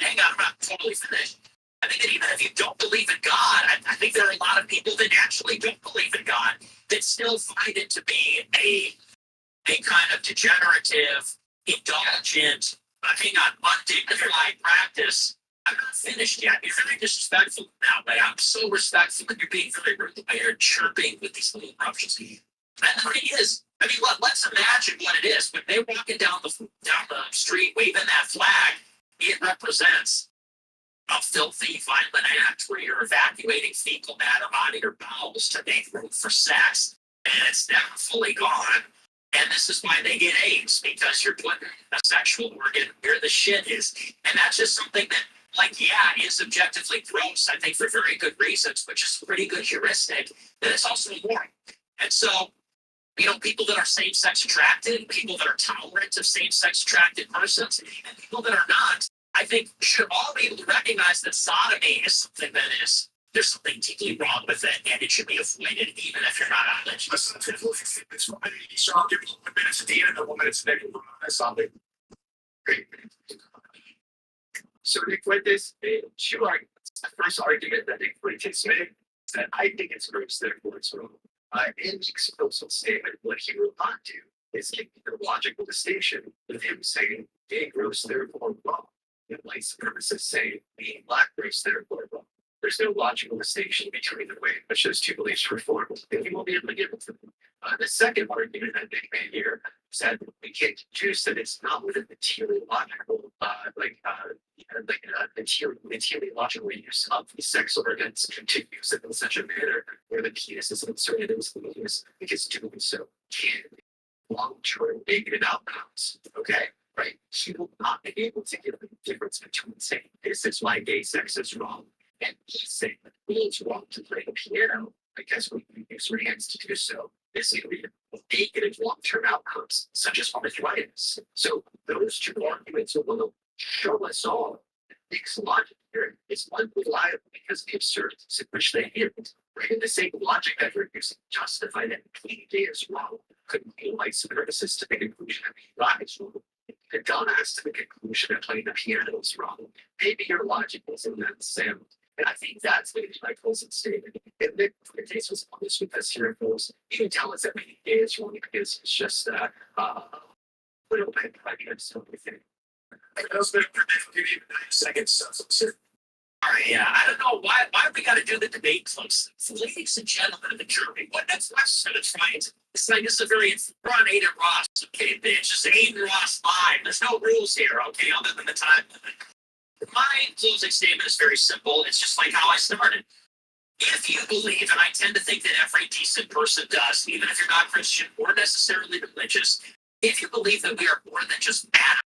Speaker 1: hang on, I'm not totally finished. I think that even if you don't believe in God, I think there are a lot of people that actually don't believe in God that still find it to be a kind of degenerative, indulgent, undignified practice. I'm not finished yet. You're very disrespectful now, but I'm so respectful that you're being very rude. The way you're chirping with these little eruptions. And the thing is, I mean, let's imagine what it is. When they're walking down the street waving that flag, it represents a filthy, violent act where you're evacuating fecal matter out of your bowels to make room for sex, and it's never fully gone. And this is why they get AIDS, because you're putting a sexual organ where the shit is. And that's just something that, like, yeah, is objectively gross, I think, for very good reasons, which is a pretty good heuristic, that it's also moral. And so People that are same-sex attracted, people that are tolerant of same-sex attracted persons, and people that are not, I think should all be able to recognize that sodomy is something that is, there's something deeply wrong with it, and it should be avoided even if you're not on it.
Speaker 3: Listen, it's 1 minute each, so I'll give you 1 minute to the end and 1 minute to Nick. That's something. Great. So Nick Fuentes, she argued, the first argument that Nick Fuentes made is that I think it's gross, therefore it's wrong. In Nick's proposal statement, what he will not do is make the logical distinction with him saying being gross, therefore wrong, and white supremacists saying being black race, therefore wrong. There's no logical distinction between the way in which those two beliefs were formed, and he won't be able to give it to them. The second argument that Nick made here is that we can't deduce that it's not within the teleological, teleological use of the sex organs continues in such a manner where the penis is inserted into the penis, because doing so can long-term negative outcomes. Okay, right? She will not be able to give the difference between saying this is why gay sex is wrong and saying that it's wrong to play the piano because we use our hands to do so. This is negative long-term outcomes, such as arthritis. So those two arguments will show us all that Nick's logic here is unreliable because the absurdities in which they hint. Right in the same logic that we're using to justify that pleading gay is wrong couldn't be white supremacists to the conclusion that being black is wrong. The dumbass to the conclusion that playing the piano is wrong. Maybe your logic isn't that sound. And I think that's maybe my closing statement. And Nick Fuentes was honest with us here, folks. You can tell us that maybe gay is wrong because it's just a little bit so we think. I was going to give you 9 seconds. So,
Speaker 1: All right, yeah, I don't know why we got to do the debate close. Ladies and gentlemen of the jury, what that's going to try and it's like this is a very we're on Aiden Ross, okay, bitch. It's Aiden Ross live. There's no rules here, okay, other than the time limit. My closing statement is very simple. It's just like how I started. If you believe, and I tend to think that every decent person does, even if you're not Christian or necessarily religious, if you believe that we are more than just matter,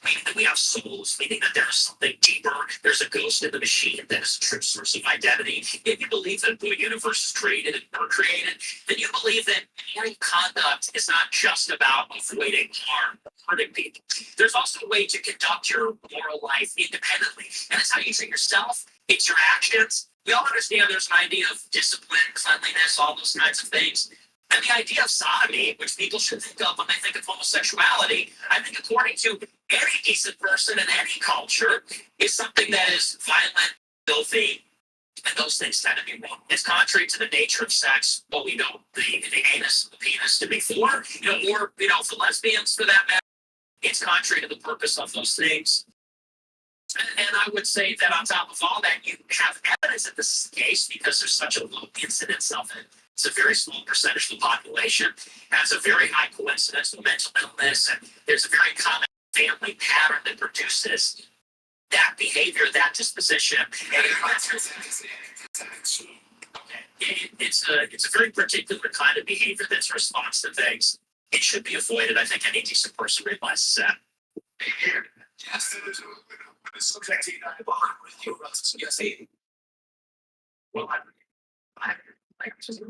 Speaker 1: meaning that we have souls, meaning that there's something deeper, there's a ghost in the machine that is a true source of identity. If you believe that the universe is created and we're created, then you believe that moral conduct is not just about avoiding harm, hurting people. There's also a way to conduct your moral life independently, and it's how you treat yourself, it's your actions. We all understand there's an idea of discipline, cleanliness, all those kinds of things. And the idea of sodomy, which people should think of when they think of homosexuality, I think according to any decent person in any culture, is something that is violent, filthy, and those things tend to be wrong. It's contrary to the nature of sex, what we know the anus, the penis to be for, or for lesbians for that matter. It's contrary to the purpose of those things. And I would say that on top of all that, you have evidence that this is the case because there's such a low incidence of it. It's a very small percentage of the population, has a very high coincidence with mental illness, and there's a very common family pattern that produces that behavior, that disposition. It's a very particular kind of behavior that's response to things. It should be avoided. I think any decent person realizes that.
Speaker 3: yes, there's a subject with you. Yes,
Speaker 1: Well, I just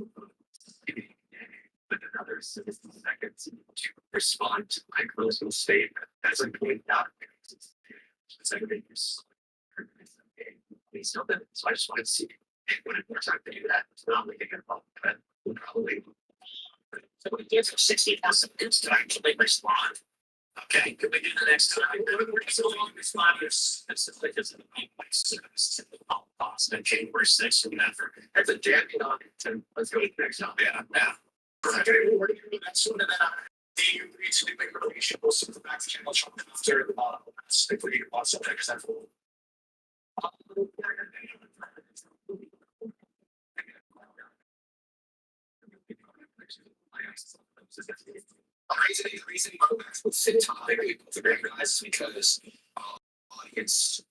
Speaker 1: but another 60 seconds to respond to my closing statement as I pointed out. Please know that. So I just wanted to see when it works out to do that. It's not like I about that. We'll probably so we get 60 seconds to actually respond. Okay, could we do the next time? We're just going to respond as simply as in Boston, January 6th, or whatever. That's a jamming on it. And let's go to the next time. Yeah.
Speaker 3: Okay, we're going to do that soon. And then the recently make a relation also to the back channel after the bottom. If we want something example. The reason with sit time to recognize because audience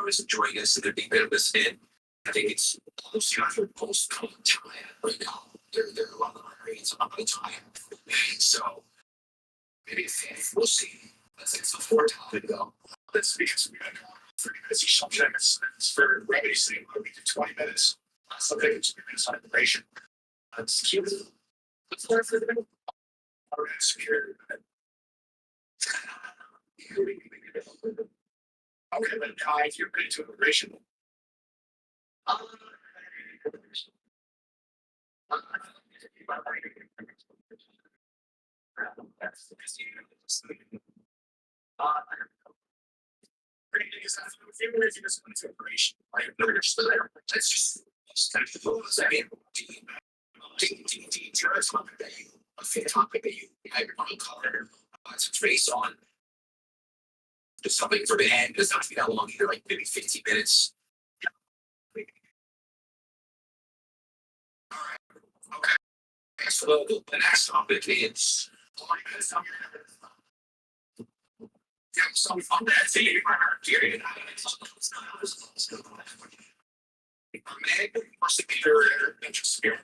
Speaker 3: is enjoying this and they're being able to listen. I think it's almost post time right now. They're a lot of rates on the time. So maybe if we'll see. Let's say it's a 4 time ago. That's because we got 30 minutes each subject. It's for revenue sake, we do 20 minutes. Subject is 2 minutes on duration. It's cute. Okay, but if you're going to immigration. I have no interest in that. That's just kind of the rules. I mean, a fair topic that you have your own color, it's based on just something for the end. It doesn't have to be that long either, like maybe 15 minutes. Okay, so the next topic is yeah, some fun that see period. Persecutor and just spirit.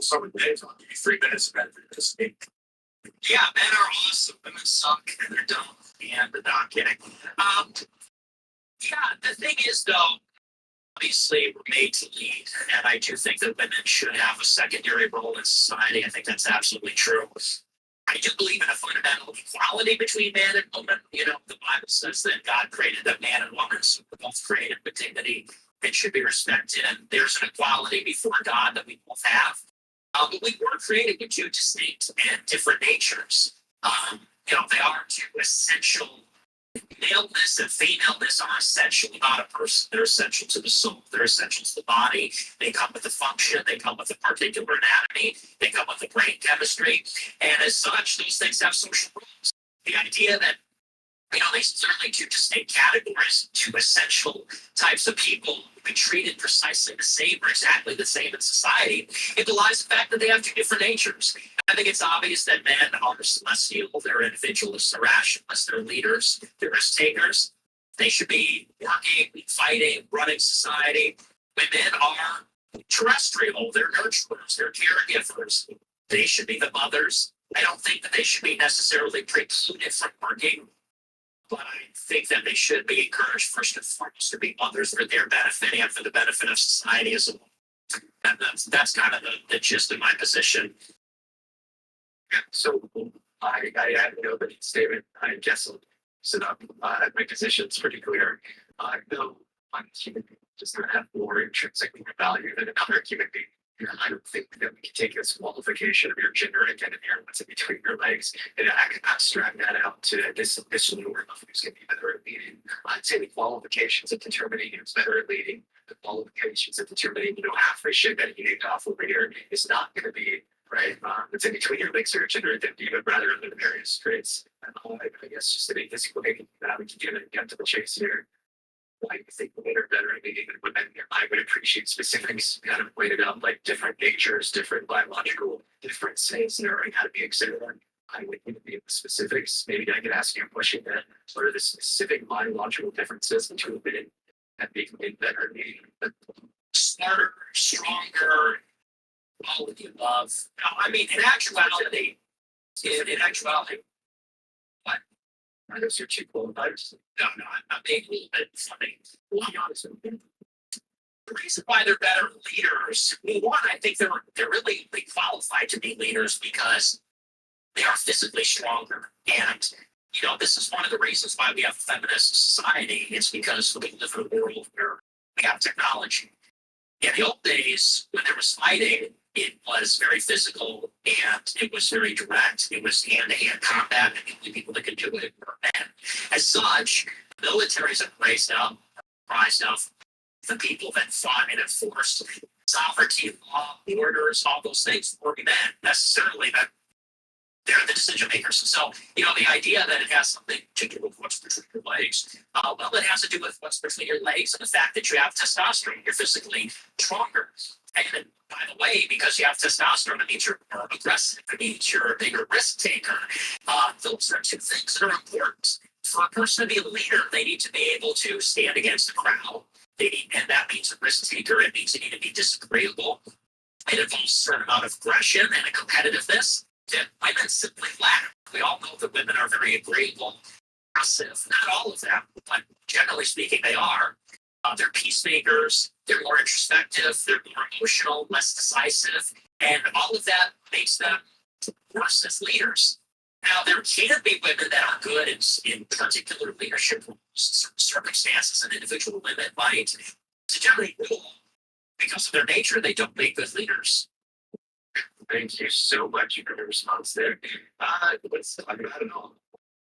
Speaker 3: Some days I'll give you 3 minutes of just yeah, men are awesome. Women suck and they're dumb. And they're not kidding. Yeah, the thing is though, obviously we're made to lead, and I do think that women should have a secondary role in society. I think that's absolutely true. I do believe in a fundamental equality between man and woman. You know, the Bible says that God created that man and woman, so we're both created with dignity and should be respected. And there's an equality before God that we both have. But we were created with two distinct and different natures. You know, they are two essential. Maleness and femaleness are essential about a person. They're essential to the soul. They're essential to the body. They come with a function. They come with a particular anatomy. They come with a brain chemistry. And as such, those things have social rules. The idea that, you know, these certainly two distinct categories, two essential types of people who be treated precisely the same or exactly the same in society, it belies the fact that they have two different natures. I think it's obvious that men are celestial, they're individualists, they're rationalists, they're leaders, they're risk takers. They should be working, fighting, running society. Women are terrestrial, they're nurturers, they're caregivers. They should be the mothers. I don't think that they should be necessarily precluded from working, but I think that they should be encouraged first and foremost to be mothers for their benefit and for the benefit of society as a whole. And that's kind of the gist of my position. So I have no opening statement. I guess I'll sit up. My position's pretty clear. No, one human being does not have more intrinsic value than another human being. I don't think that we can take this qualification of your gender and get in here what's in between your legs and I can abstract that out to this lower level who's going to be better at leading. I'd say the qualifications of determining who's better at leading, the qualifications of determining, you know, half the shit that you named off over here is not going to be right. It's in between your legs or gender identity, but rather under the various traits. I guess just to make this quick, we can get to the chase here. I think women are better at leading than women. I would appreciate specifics, kind of weighted up like different natures, different biological differences that are how to be exhibited. I would need to be in the specifics. Maybe I could ask you a question that what are the specific biological differences between women and being better at leading? Smarter, stronger, all of the above. I mean, in actuality, what? Are those your two qualifiers? No, I'm not being a little bit funny. Well, I'm honest with you. The reason why they're better leaders, well, one, I think they're really qualified to be leaders because they are physically stronger. And, you know, this is one of the reasons why we have a feminist society. It's because we live in a world where we have technology. In the old days, when there was fighting, it was very physical and it was very direct. It was hand-to-hand combat, and the only people that could do it were men. As such, the militaries have raised up, prized up the people that fought and enforced sovereignty, law, orders, all those things were men necessarily that they're the decision makers. And so, you know, the idea that it has something to do with what's between your legs, well, it has to do with what's between your legs and the fact that you have testosterone. You're physically stronger. And by the way, because you have testosterone, it means you're more aggressive. It means you're a bigger risk taker. Those are two things that are important. For a person to be a leader, they need to be able to stand against the crowd. And that means a risk taker. It means they need to be disagreeable. It involves a certain amount of aggression and a competitiveness that women simply lack. We all know that women are very agreeable, aggressive. Not all of them, but generally speaking, they are.
Speaker 1: They're peacemakers. They're more introspective. They're more emotional, less decisive, and all of that makes them worse as leaders. Now, there can be women that are good in particular leadership circumstances, and individual women might, to generally rule, because of their nature, they don't make good leaders.
Speaker 3: Thank you so much for your response there. Let's talk about it all.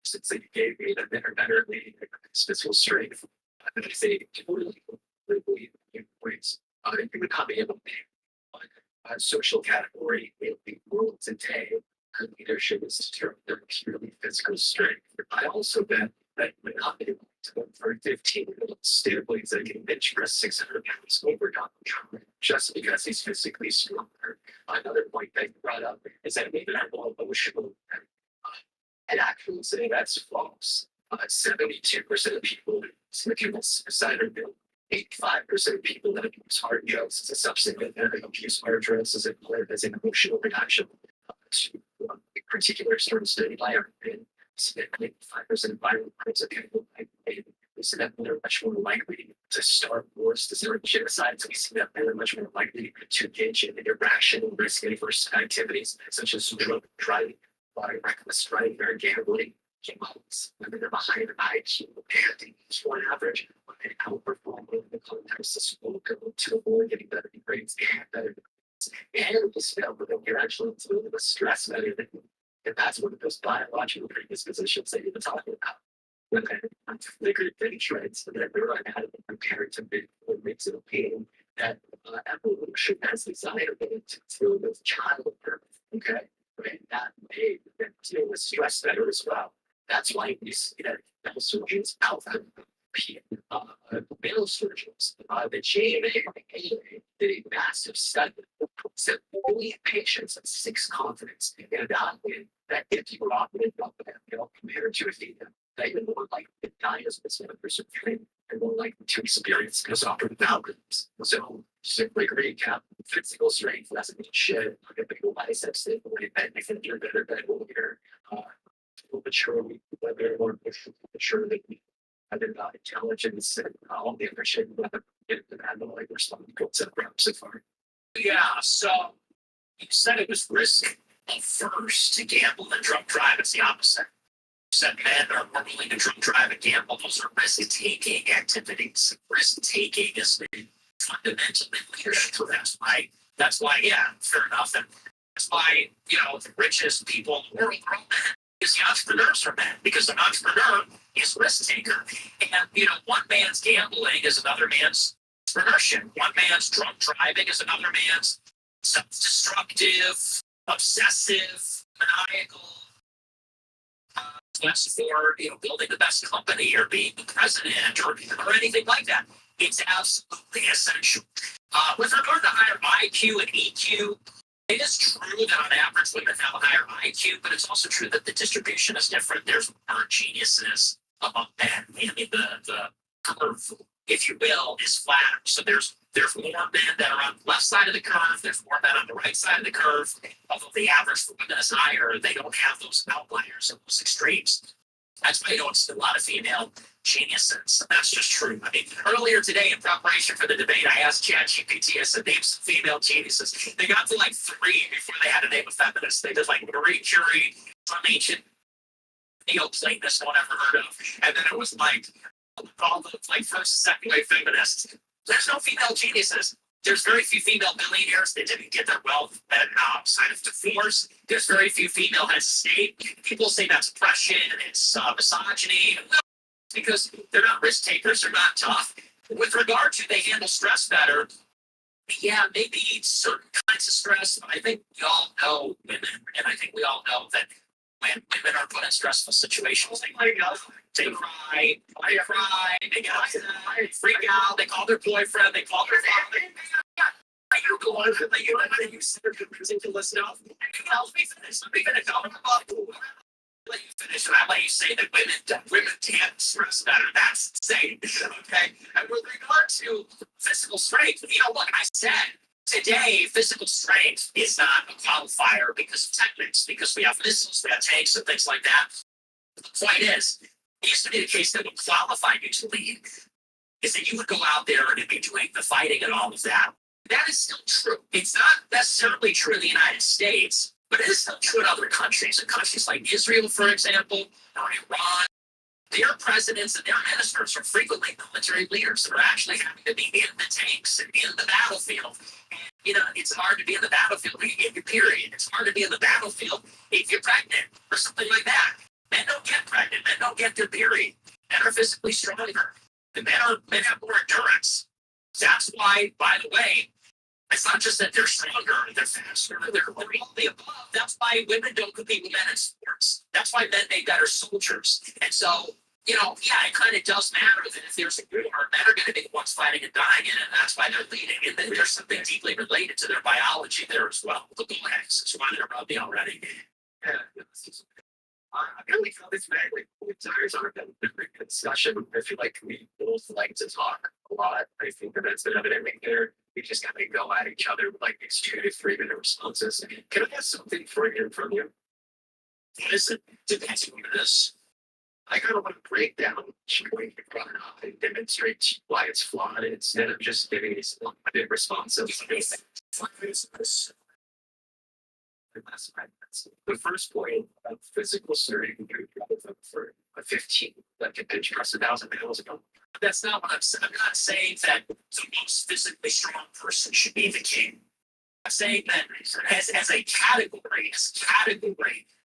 Speaker 3: Since you gave me the better leading physical strength, I say totally points. You would not be able to name one social category in the world today. Leadership is determined by purely physical strength. I also bet that you would not be able to vote for a 15-year-old state of plays that can bench press 600 pounds over Donald Trump just because he's physically stronger. Another point that you brought up is that maybe I'm more emotional. And actually say that's false. 72% of people who commit suicide are guilty. 85% of people that abuse hard drugs as a substance and abuse hard drugs as an emotional reaction to a particular sort of study by our 5% of violent crimes of people we see that they're much more likely to start wars, to start genocides. We see that they're much more likely to engage in irrational, risk-averse activities such as drug driving, reckless driving, or gambling. Women are behind an IQ and on average, when they outperform in the context of school to avoid getting better grades and better grades. And discover that you're actually dealing with stress better than you. And that's one of those biological predispositions that you've been talking about. When bigger than traits that are automatically compared to makes it pain that evolution has desired to deal with childbirth. Okay. And that may deal with stress better as well. That's why we see that male surgeons outcome male surgeons. The JMA did a massive study that only patients at 6 continents and evaluated that if you were operated on a male compared to a female, they were more likely to die as a surgery and more likely to experience postoperative outcomes. So, simply recap, physical strength doesn't mean shit. Typical biceps, they think you're better, you're maturely, whether or mature that we have intelligence and all the other shit, whether it handle like responding to set so far.
Speaker 1: Yeah, so you said it was risk first to gamble and drunk drive. It's the opposite. You said men are more willing to drunk drive and gamble. Those are risk-taking activities. Risk-taking is fundamentally leadership. So that's why, yeah, fair enough. And that's why, the richest people in the world are all men. Because the entrepreneurs are men. Because an entrepreneur is risk taker. And, one man's gambling is another man's entrepreneurship. One man's drunk driving is another man's self-destructive, obsessive, maniacal quest for building the best company or being the president or anything like that. It's absolutely essential. With regard to higher IQ and EQ, it is true that on average women have a higher IQ, but it's also true that the distribution is different. There's more geniuses among men. I mean, the curve, if you will, is flatter. So there's more men that are on the left side of the curve. There's more men on the right side of the curve. Although the average for women is higher, they don't have those outliers and those extremes. That's why you don't see a lot of female geniuses. And that's just true. I mean, earlier today in preparation for the debate, I asked ChatGPT, I said, name some female geniuses. They got to like 3 before they had to name a feminist. They did like Marie Curie, some ancient Neoplatonist no one ever heard of. And then it was like all the first, second wave feminists. There's no female geniuses. There's very few female billionaires that didn't get their wealth outside of divorce. There's very few female heads of state. People say that's oppression and it's misogyny. No, because they're not risk takers. They're not tough. With regard to they handle stress better, yeah, maybe certain kinds of stress. I think we all know women, and I think we all know that when women are put in stressful situations, they cry, they get upset, freak out, they call their boyfriend, they call their family. You go on, you sit there ridiculous stuff. Let me finish. Let me finish. Let you finish, and I let you say that women can't stress better. That's insane. Okay. And with regard to physical strength, look, I said today physical strength is not a qualifier because of techniques, because we have missiles, we have tanks, and things like that. The point is, it used to be the case that would qualify you to lead. is that you would go out there and be doing the fighting and all of that. That is still true. It's not necessarily true in the United States, but it is still true in other countries. In countries like Israel, for example, or Iran, their presidents and their ministers are frequently military leaders that are actually having to be in the tanks and in the battlefield. You know, it's hard to be in the battlefield when you get your period. It's hard to be in the battlefield if you're pregnant or something like that. Men don't get pregnant. Men don't get their period. Men are physically stronger. Men have more endurance. That's why, by the way, it's not just that they're stronger, they're faster, they're all the above. That's why women don't compete with men in sports. That's why men make better soldiers. And so, you know, yeah, it kind of does matter that if there's a war, men are going to be the ones fighting and dying in it, and that's why they're leading. And then there's something deeply related to their biology there as well. But go ahead, since why they're probably already.
Speaker 3: Yeah, I really feel this way. Like, the tires aren't a different discussion. I feel like we both like to talk a lot. I think that that's been evident right there. We just kind of go at each other with like these 2 to 3 minute responses. Can I ask something from you?
Speaker 1: Listen, depends on this.
Speaker 3: I kind of want to break down each point you brought up and demonstrate why it's flawed instead of just giving these big responses. The first point of physical strength for a 15 that can bench press 1,000 pounds ago.
Speaker 1: That's not what I'm saying. I'm not saying that the most physically strong person should be the king. I'm saying that as a category,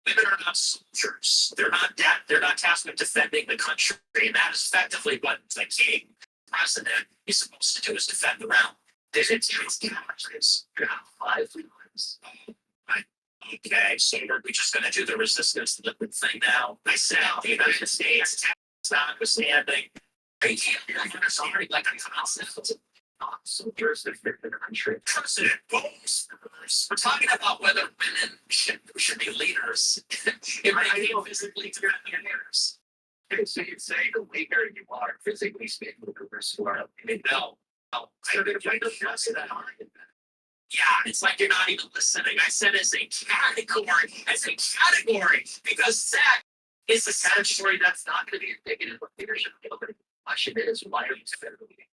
Speaker 1: women are not soldiers. They're not tasked with defending the country. And that is effectively what the king, president, is supposed to do, is defend the realm. It's 5 times. Okay, so are we just going to do the resistance liquid thing now? I said the United States, notwithstanding, they can't be like, I'm sorry, like a concept.
Speaker 3: Soldiers that fit the country.
Speaker 1: President goals. We're talking about whether women should be leaders. If they feel physically to be leaders.
Speaker 3: And so you'd say the weaker you are, physically speaking, the worse you are.
Speaker 1: No, I don't think I say that hard. Yeah, it's like you're not even listening. I said as a category, because that is a category that's not going to be indicative of leadership. The question is, why are you federally?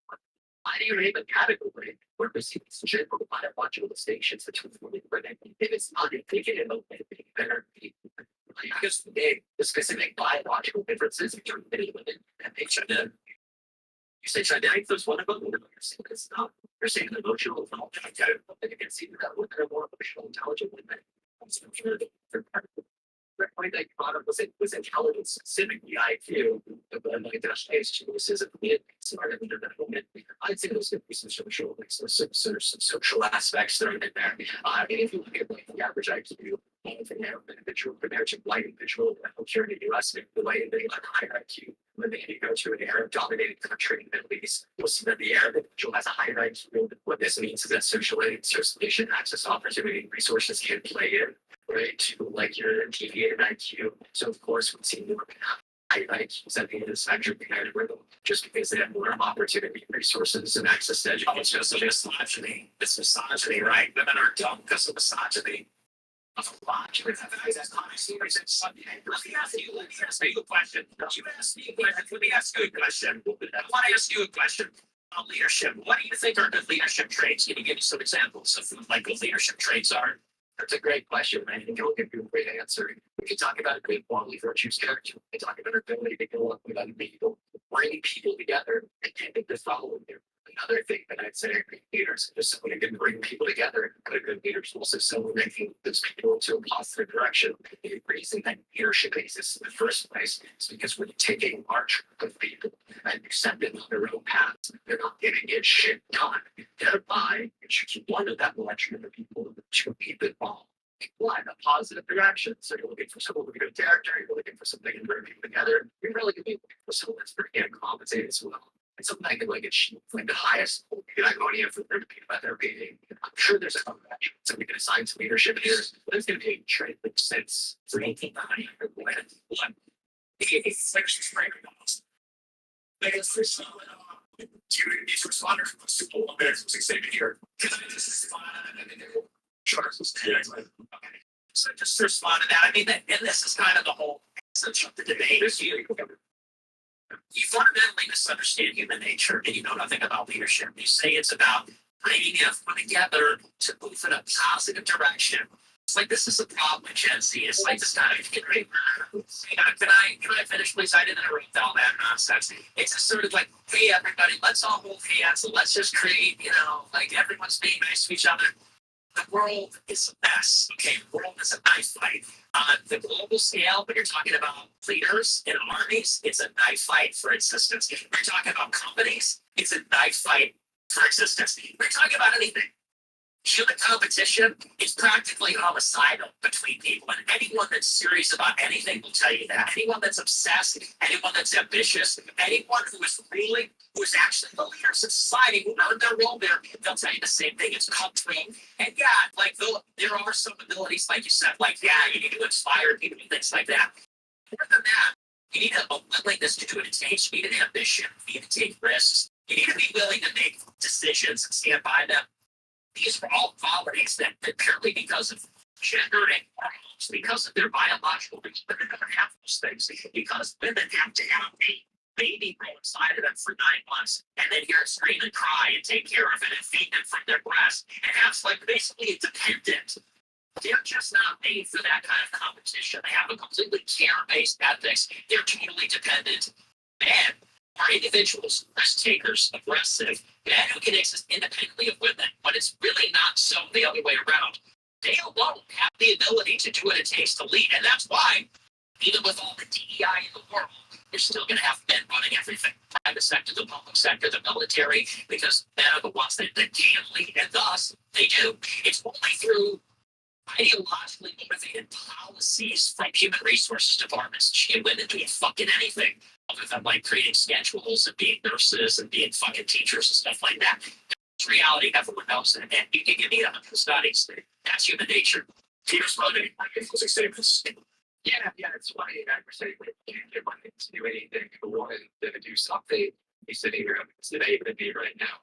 Speaker 1: Why do you name a category where we see this general biological distinctions between women and women? If it's not indicative of anything better, because the specific biological differences between men and women, and they try to, you say genetic, there's one of them, you're saying it's not. You're saying emotional intelligence. You can see that women are more emotional intelligent women. The point that you brought up was intelligence, specifically IQ. But like that's isn't smarter than women. I'd say there's going to be some social, like some social aspects that are in there. I mean, if you look at like the average IQ of an Arab individual compared to white individual, here in the US, the white individual has a higher IQ. When you go to an Arab-dominated country in the Middle East, you'll see that the Arab individual has a higher IQ. What this means is that socialization, access, opportunity, resources can play in, right, to like your deviated IQ. So of course, we've seen more higher IQs at the end of the spectrum compared to them, just because they have more opportunity, resources, and access to education. It's just a misogyny. It's misogyny, right? Women are dumb because of misogyny. Let me ask you a question. Let me ask you a question. I want to ask you a question on leadership. What do you think are good leadership traits? Can you give me some examples of like good leadership traits are?
Speaker 3: That's a great question. I think I'll give you a great answer. We can talk about a great quality virtues character. We can talk about our ability to go up with other people, bringing people together and tending to follow them. Another thing that I'd say are great leaders is someone who can bring people together. But a good leader is also someone that can those people into a positive direction. The reason that leadership exists in the first place is because when you take a large group of people and you send them on their own paths, they're not getting it shit done. Thereby, you choose one of that large group of people to be the ball. In a positive direction. So you're looking for someone with a good character, you're looking for something to bring people together, you're really going to be looking for someone that's pretty compensated as well. And something I can like achieve like the highest idea for them to be about their being. I'm sure there's a combination. So we can assign some leadership here, but it's going to be a trade that sense for 1890 when it's like she's right almost. Like it's for some these responders from Super Bowl Bears was excited here. Because this is fun and then Charles was okay. So just respond to that. I mean, and this is kind of the whole essence of the debate.
Speaker 1: You fundamentally misunderstand human nature and you know nothing about leadership. You say it's about bringing everyone together to move in a positive direction. It's like this is a problem with Gen Z. It's like this kind of can I finish, please? I didn't interrupt all that nonsense. It's just sort of like, hey everybody, let's all hold hands and let's just create, like everyone's being nice to each other. The world is a mess. Okay, the world is a knife fight. On the global scale, when you're talking about leaders and armies, it's a knife fight for existence. When you're talking about companies, it's a knife fight for existence. We're talking about anything. Human competition is practically homicidal between people, and anyone that's serious about anything will tell you that. Anyone that's obsessed, anyone that's ambitious, anyone who is ruling, who is actually the leaders of society, who earned their role there, they'll tell you the same thing. It's cultural. And yeah, like there are some abilities, like you said, like, yeah, you need to inspire people and things like that. More than that, you need a willingness to do what it takes. You need an ambition. You need to take risks. You need to be willing to make decisions and stand by them. These are all qualities that purely because of gender and hormones, because of their biological reasons, women don't have those things. Because women have to have a baby grow inside of them for 9 months and then hear it scream and cry and take care of it and feed them from their breast and have like basically a dependent. They're just not made for that kind of competition. They have a completely care-based ethics. They're totally dependent. Men are individuals, risk takers, aggressive, men who can exist independently of women, but it's really not so the other way around. They alone have the ability to do what it takes to lead, and that's why, even with all the DEI in the world, you're still going to have men running everything. Private sector, the public sector, the military, because men are the ones that can lead, and thus they do. It's only through ideologically motivated policies from human resources departments that women doing fucking anything other than like creating schedules and being nurses and being fucking teachers and stuff like that. It's reality, everyone knows it. And you can give me that in the studies. That's human nature. Here's what I closing statements. Yeah, it's funny. I was saying we can't get money to do anything. Who wanted to do something? He's sitting here today with me right now.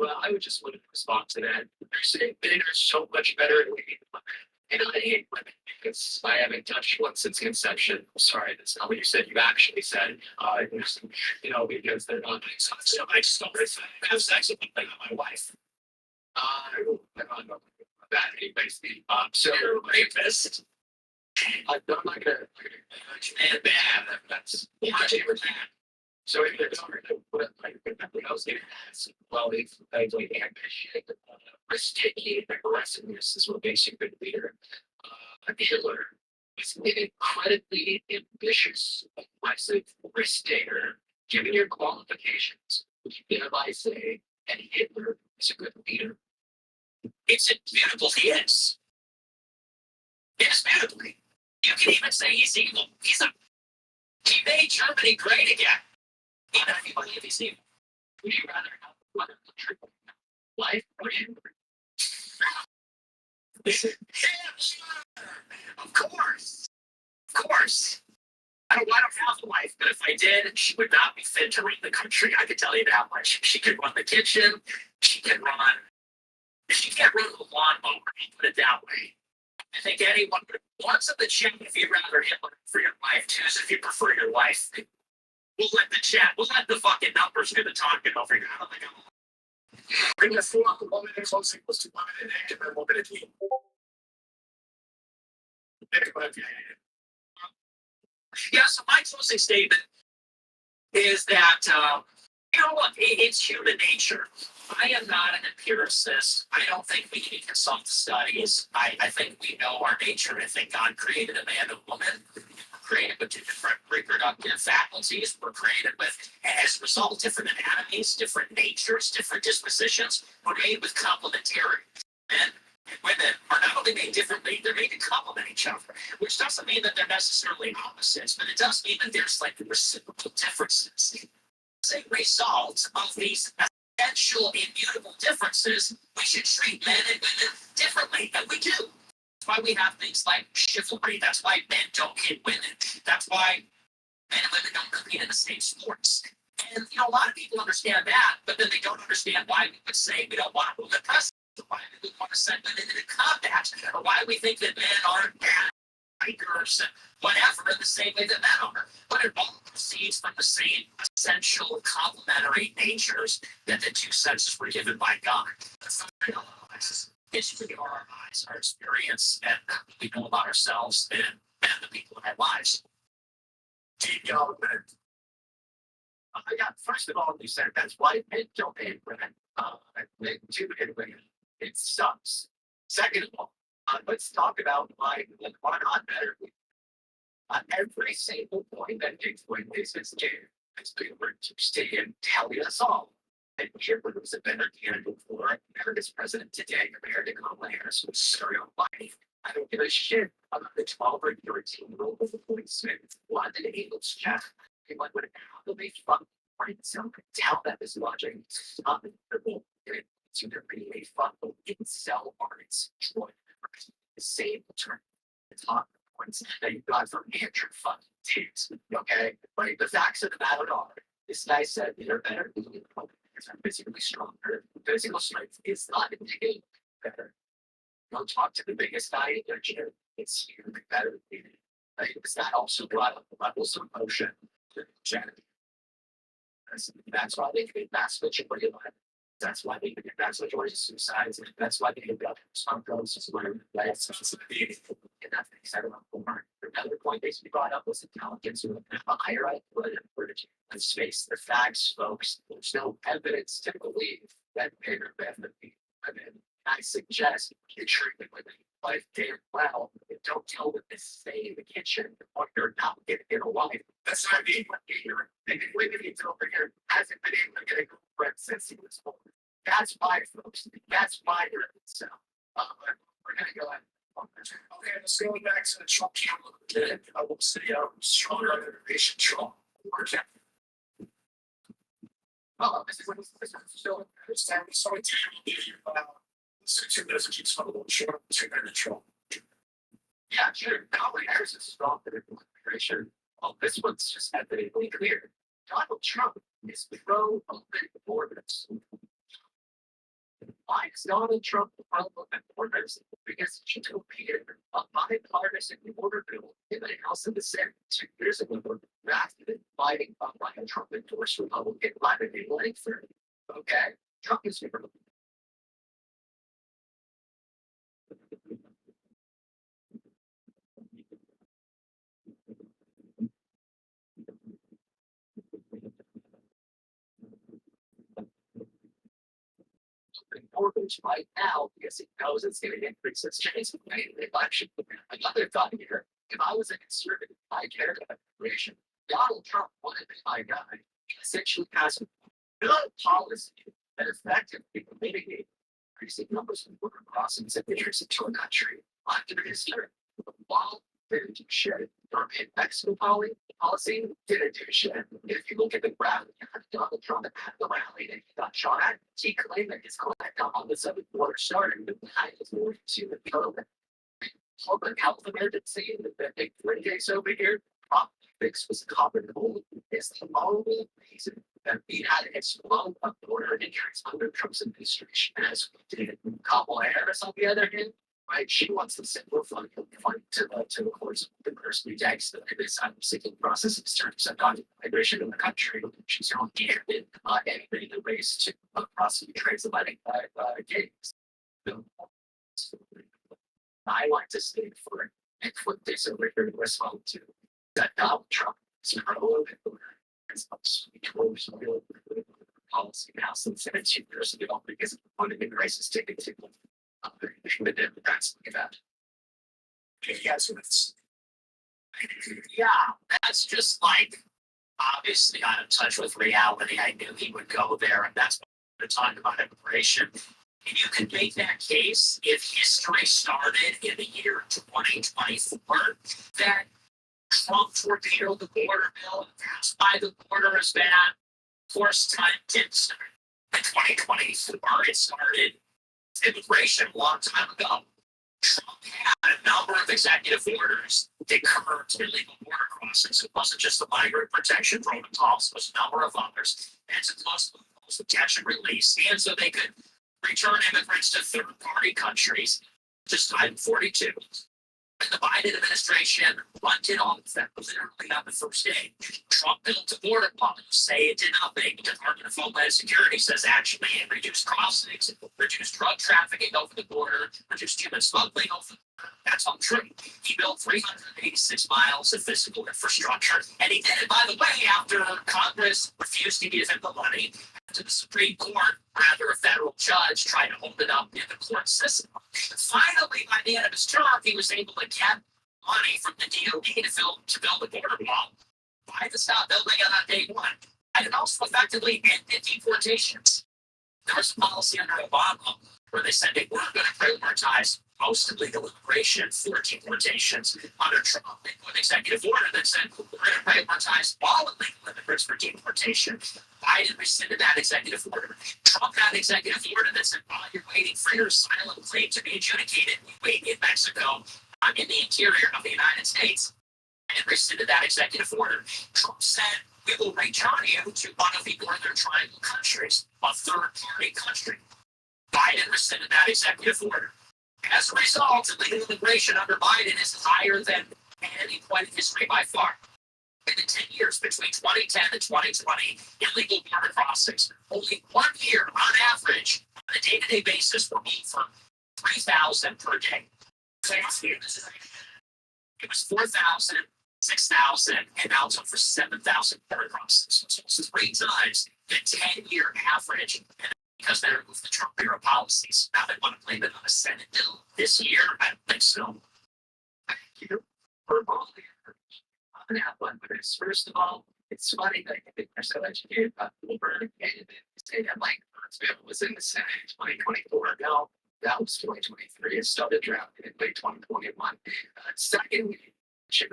Speaker 1: Well, I would just want to respond to that. They're saying men are so much better at leading women. And I hate women because I haven't touched one since conception. I'm sorry, that's not what you said. You actually said, because they're not. So I just don't have sex with my wife. I don't know that anyways. So you're a rapist. I'm not gonna man bad. That's much ever that. So if they're talking about like I was gonna ask, well, if like ambition, risk taking, aggressiveness is what makes you a good leader. Hitler was an incredibly ambitious, aggressive risk taker. Given your qualifications, would you thereby say that Hitler is a good leader? It's beautiful. He is. Indisputably. You can even say he's evil. He made Germany great again. Even if you believe he's evil. Would you rather have whether the truth life or him? Of course. Of course. I don't have a wife, but if I did, she would not be fit to run the country. I can tell you that much. She could run the kitchen. She can't run the lawnmower. Put it that way. I think anyone would. Once in the chat, if you'd rather Hitler for your wife, choose if you prefer your wife. We'll let the fucking numbers do the talking over here. I don't think I'm. Bring the 4 up 1 minute close equals to 1 minute active and 1 minute team. Yeah, so my closing statement is that, look, it's human nature. I am not an empiricist. I don't think we need to consult the studies. I think we know our nature. I think God created a man and woman. We're created with different reproductive faculties. We're created with, as a result, different anatomies, different natures, different dispositions. We're made with complementary. Men and women are not only made differently, they're made to complement each other, which doesn't mean that they're necessarily opposites, but it does mean that there's like reciprocal differences. As a result of these essential immutable differences, we should treat men and women differently, and we do. That's why we have things like chivalry. That's why men don't hit women. That's why men and women don't compete in the same sports. And a lot of people understand that, but then they don't understand why we would say we don't want women president, why we would want to send women into combat, or why we think that men aren't bad. hikers and whatever in the same way that men are. But it all proceeds from the same essential complementary natures that the two senses were given by God. That's not realized. History are our eyes, our experience, and what we know about ourselves and the people in our lives. Yeah, first of all, you said that's why men don't hate women. Men do hate women. It sucks. Second of all, let's talk about why not better. Every single point that takes place is due. It's been to stay and tell us all. And here was a better candidate for America's president today compared to Kamala Harris with serial life. I don't give a shit about the 12 or 13-year-old with the policeman. London Eagles check. Like, what how they fucking right? So tell that this logic is not incredible. It's either be a fucking incel or it's destroyed. The same term. The top points that you got from Andrew fucking Tate. Okay? But the facts of the matter are, this guy said they're better than the Republicans are physically stronger. Physical strength is not indicating better. Don't talk to the biggest guy in their gym. It's usually better than you. Like, it's not also brought up the levels of emotion to Janet. That's why they commit mass majority of it. That's why they commit mass majority of suicides. That's why they end up some drugs as well. That's sensitivity. And that makes everyone more. Another point they brought up was intelligence with a higher IQ and space. The facts, folks. There's no evidence to believe that men are better than women. I suggest you treat them with life damn well. And don't tell them to stay in the kitchen or you're not getting in a wife. That's not me. And women over here hasn't been able to get a girlfriend since he was born. That's why, folks. That's why you're in so. We're gonna go ahead. Okay, let's go back to the Trump camp. I will say stronger innovation Trump. Well, this is still understand. Sorry to so 2 minutes of keeps a little short, 2 minutes short. Yeah, sure. Kamala Harris is strong for the immigration. Well, this one's just evidently clear. Donald Trump is pro-open borders. Why is Donald Trump pro-open borders? Because he torpedoed a bipartisan border bill in the House of the Senate 2 years ago, drafted and fighting by a Trump endorsed Republican Lyman Langford. Okay, Trump is here. Importance right now because he knows it's going to increase its chance of winning the election. Another thought here: if I was a conservative, I cared about immigration. Donald Trump wanted to be my guy. He essentially has a good policy that effectively mitigate increasing numbers of border crossings and entries into a country under his term. While they do shit, European Mexico policy didn't do shit. If you look at the graph, Donald Trump at the rally that he got shot at, he claimed that his collect on the southern border started with the highest moving to the COVID. Public health emergency, the big 3 days over here, Prop fix was covered gold. It's the only reason that we had an explode of border injuries under Trump's administration, as we did. Kamala Harris, on the other hand, right? She wants to simplify to the course of the person who takes the asylum seeking process in terms of migration in the country. She's on candidate and the race to prosecute transatlantic gays. I like to state for and put this over here in response to that Donald Trump is pro-open as much towards real policy now since 17 years ago because one of the crisis taken to the Democrats look at that. Yeah, that's just like obviously I'm in touch with reality. I knew he would go there, and that's what we're talking about immigration. And you can make that case if history started in the year 2024 that Trump torpedoed the border bill and passed by the border as bad. First time did start in 2024. It started immigration a long time ago. Trump had a number of executive orders that curbed illegal border crossings. It wasn't just the migrant protection protocols, it was a number of others. And to close the detention release, and so they could return immigrants to third-party countries, just Title 42. And the Biden administration blunted off that literally on the first day. Trump built a border wall. Say it did nothing. The Department of Homeland Security says actually it reduced crossings, it reduced drug trafficking over the border, reduced human smuggling over the border. That's untrue. He built 386 miles of physical infrastructure. And he did it, by the way, after Congress refused to give him the money, to the Supreme Court, rather a federal judge tried to hold it up in the court system. Finally, by the end of his term, he was able to get money from the DOD to build the border wall. Why to stop building it on day one? And it also effectively ended deportations. There was a policy under Obama where they said they weren't going to prioritize most illegal immigration for deportations. Under Trump, they put an executive order that said we're going to prioritize all illegal immigrants for deportation. Biden rescinded that executive order. Trump had an executive order that said, while you're waiting for your asylum claim to be adjudicated, you wait in Mexico, I'm in the interior of the United States, and rescinded that executive order. Trump said, we will reach on you to one of the Northern Triangle countries, a third-party country. Biden rescinded that executive order. As a result, illegal immigration under Biden is higher than any point in history by far. In the 10 years between 2010 and 2020, illegal border crossings, only 1 year on average, on a day-to-day basis, were over 3,000 per day. It was 4,000, 6,000, and now it's over 7,000 border crossings. So it's 3 times the 10-year average. And because they removed the Trump era policies, now they want to blame it on a Senate bill this year. I don't think so. Thank you for all the First of all, it's funny that I think they're so educated about Bloomberg and say that Mike Huntsville was in the Senate in 2024. No, that was 2023. It started drafting in late 2021. Secondly,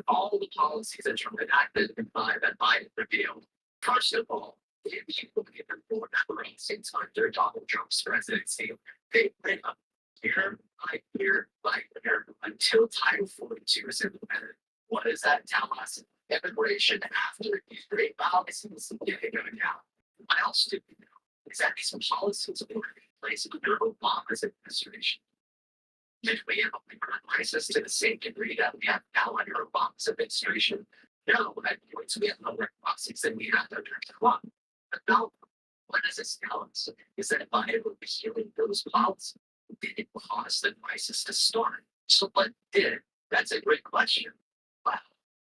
Speaker 1: all the policies that Trump enacted and that Biden revealed. First of all, if you look at the board since under Donald Trump's presidency, they went up year by year by year until Title 42 is implemented. What does that tell us? Immigration after these great policies getting going down. What else do we know? Is that these policies were in place under Obama's administration? Did we have a border crisis to the same degree that we have now under Obama's administration? No, at points we have lower crossings than we had under Trump. But no, what does this tell us? Is that Biden would be healing those policies? Did it cause the crisis to start? So what did? That's a great question. Wow.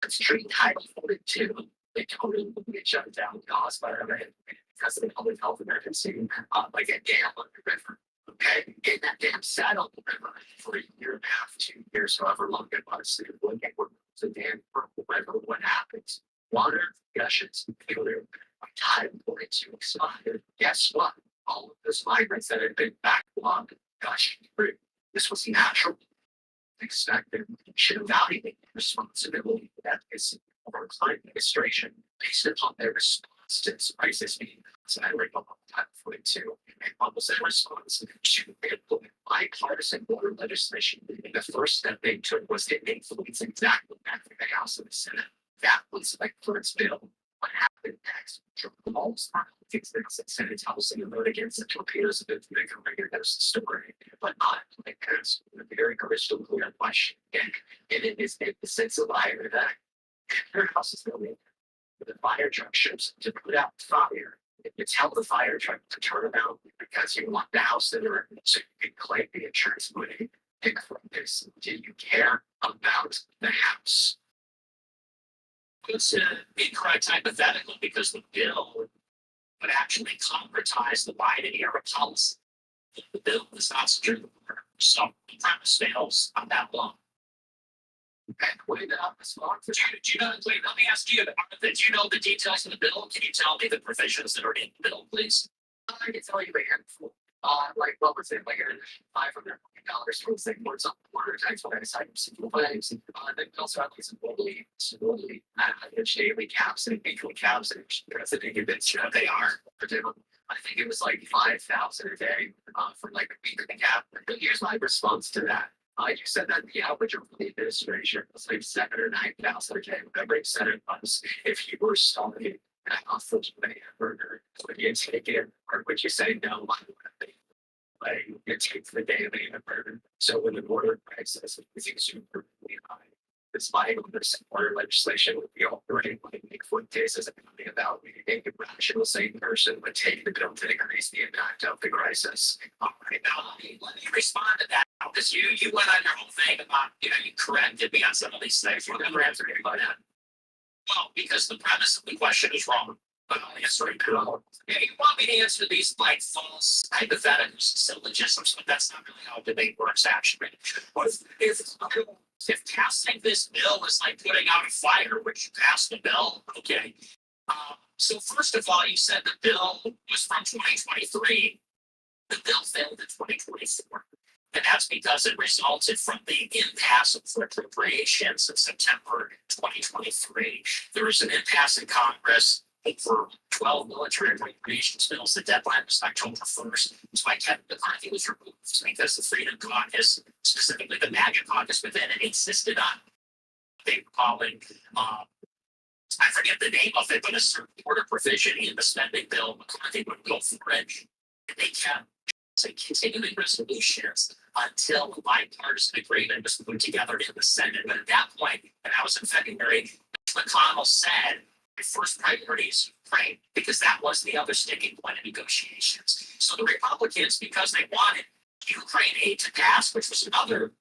Speaker 1: Let's treat Title 42. They totally get shut down caused by because of the public health emergency, like a dam on the river. Okay, and that dam sat on the river for a year and a half, 2 years, however long it was. When they were the dam for the river, what happens? Water gushes failure. Title 42 expired. Guess what? All of those migrants that had been backlogged gushing through. This was natural. Expected should evaluate the responsibility of advocacy of our current administration based upon their response to this crisis being considered on Title 42 and almost their response to implement bipartisan border legislation. And the first step they took was to influence exactly that in the House and the Senate. That was like Flint's bill. What happened next? Almost politics that Senate House and vote against the torpedoes of the regular story, but not like that's a very crystal clear question. And it is in the sense of fire that their house is building. The fire truck shows to put out the fire. You tell the fire truck to turn around because you want the house that are so you can claim the insurance money. Pick from this. Do you care about the house? It's an incorrect hypothetical because the bill would actually concretize the Biden era policy. The bill is not secure. So the premise fails on that one. And way that up as long. Do you know, wait, let me ask you, did you know the details of the bill? Can you tell me the provisions that are in the bill, please? I can tell you a handful. Like what was it, like $500 million for the thing where it's on the border tax when I decided to simple things. They also have these stability, daily caps and weekly caps and president convinced they are. I think it was like 5,000 a day for like a weekly cap. But here's my response to that. You said that the average of the administration was like 7,000 or 9,000 a day, whatever it said it was. If you were starting at a burger, would you take it or would you say no? Like you take the daily in a burger. So when the border crisis is extremely
Speaker 3: Despite their support legislation would be already make foot cases about a rational sane person would take the bill to decrease the impact of the crisis.
Speaker 1: All right, now let me respond to that. Because you went on your whole thing about, you corrected me on some of these things. We're going to answer you about that. Well, because the premise of the question is wrong. But I'll answer it. Yeah, you want me to answer these like false hypotheticals, syllogisms, but that's not really how debate works, actually. But if passing this bill is like putting out a fire, which you passed the bill, okay. So first of all, you said the bill was from 2023. The bill failed in 2024. And that's because it resulted from the impasse of appropriations in September 2023. There was an impasse in Congress for 12 military appropriations bills. The deadline was October 1st. So Kevin McCarthy was removed because the Freedom Caucus, specifically the MAGA caucus within it, insisted on they were calling, I forget the name of it, but a certain border provision in the spending bill. McCarthy would go for it. And they kept continuing resolutions until the bipartisan agreement was put together in the Senate. But at that point, and that was in February, McConnell said, my first priority is Ukraine, because that was the other sticking point of negotiations. So the Republicans, because they wanted Ukraine aid to pass, which was another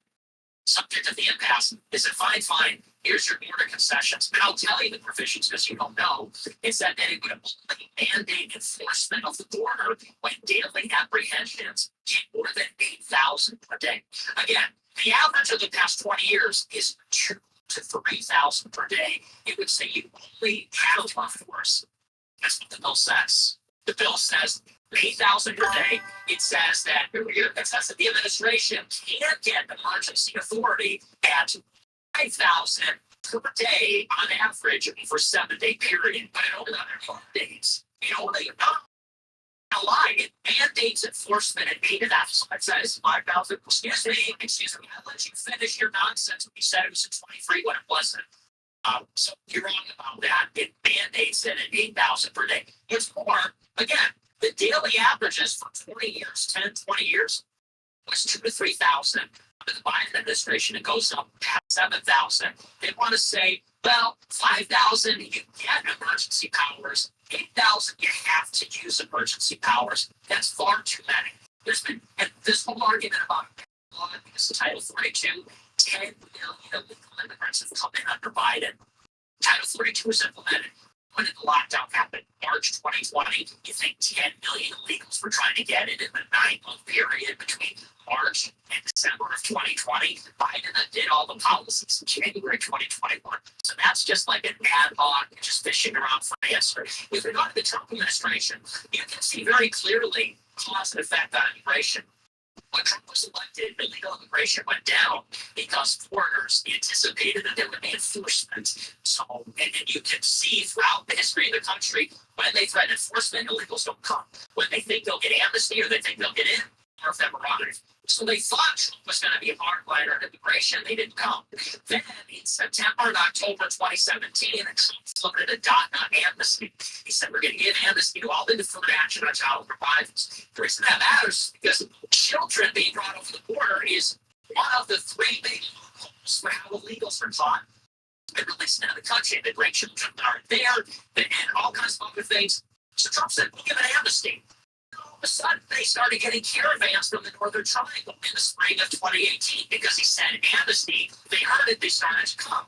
Speaker 1: subject of the impasse, they said, fine, here's your border concessions. And I'll tell you the provisions, because you don't know, is that they would only mandate enforcement of the border when daily apprehensions get more than 8,000 per day. Again, the average of the past 20 years is 2 to 3,000 per day. It would say you only have a force. That's what the bill says. The bill says 8,000 per day. It says that the administration can't get emergency authority at 5,000 per day on average for 7-day period, but it only on days. It only it mandates enforcement at 8.5. So it says 5,000. Excuse me. I'll let you finish your nonsense. We said it was at 23 when it wasn't. So you're wrong about that. It mandates it at 8,000 per day. It's more. Again, the daily averages for 20 years, 10, 20 years was 2 to 3,000. With the Biden administration, it goes up past 7,000. They want to say, well, 5,000, you get emergency powers. 8,000, you have to use emergency powers. That's far too many. There's been this whole argument about because Title 42, 10 million illegal immigrants have come in under Biden. Title 42 was implemented. When did the lockdown happen? March 2020. You think 10 million illegals were trying to get it in the 9-month period between March and December of 2020? Biden did all the policies in January 2021. So that's just like an ad hoc, just fishing around for an answer. With regard to the Trump administration, you can see very clearly cause and effect on immigration. When Trump was elected, illegal immigration went down because foreigners anticipated that there would be enforcement. So, and you can see throughout the history of the country, when they threaten enforcement, illegals don't come. When they think they'll get amnesty or they think they'll get in, or if they're arrived. So they thought Trump was going to be a hardliner on immigration. They didn't come. Then in September and October 2017, Trump floated a dot on amnesty. He said, we're going to give amnesty to all the deferred action on child survivors. The reason that matters is because children being brought over the border is one of the 3 big loopholes for how illegals are taught. And released into the country. They bring children that aren't there and all kinds of other things. So Trump said, we'll give an amnesty. All of a sudden, they started getting caravans from the Northern Triangle in the spring of 2018 because he said amnesty. They heard it, they started to come.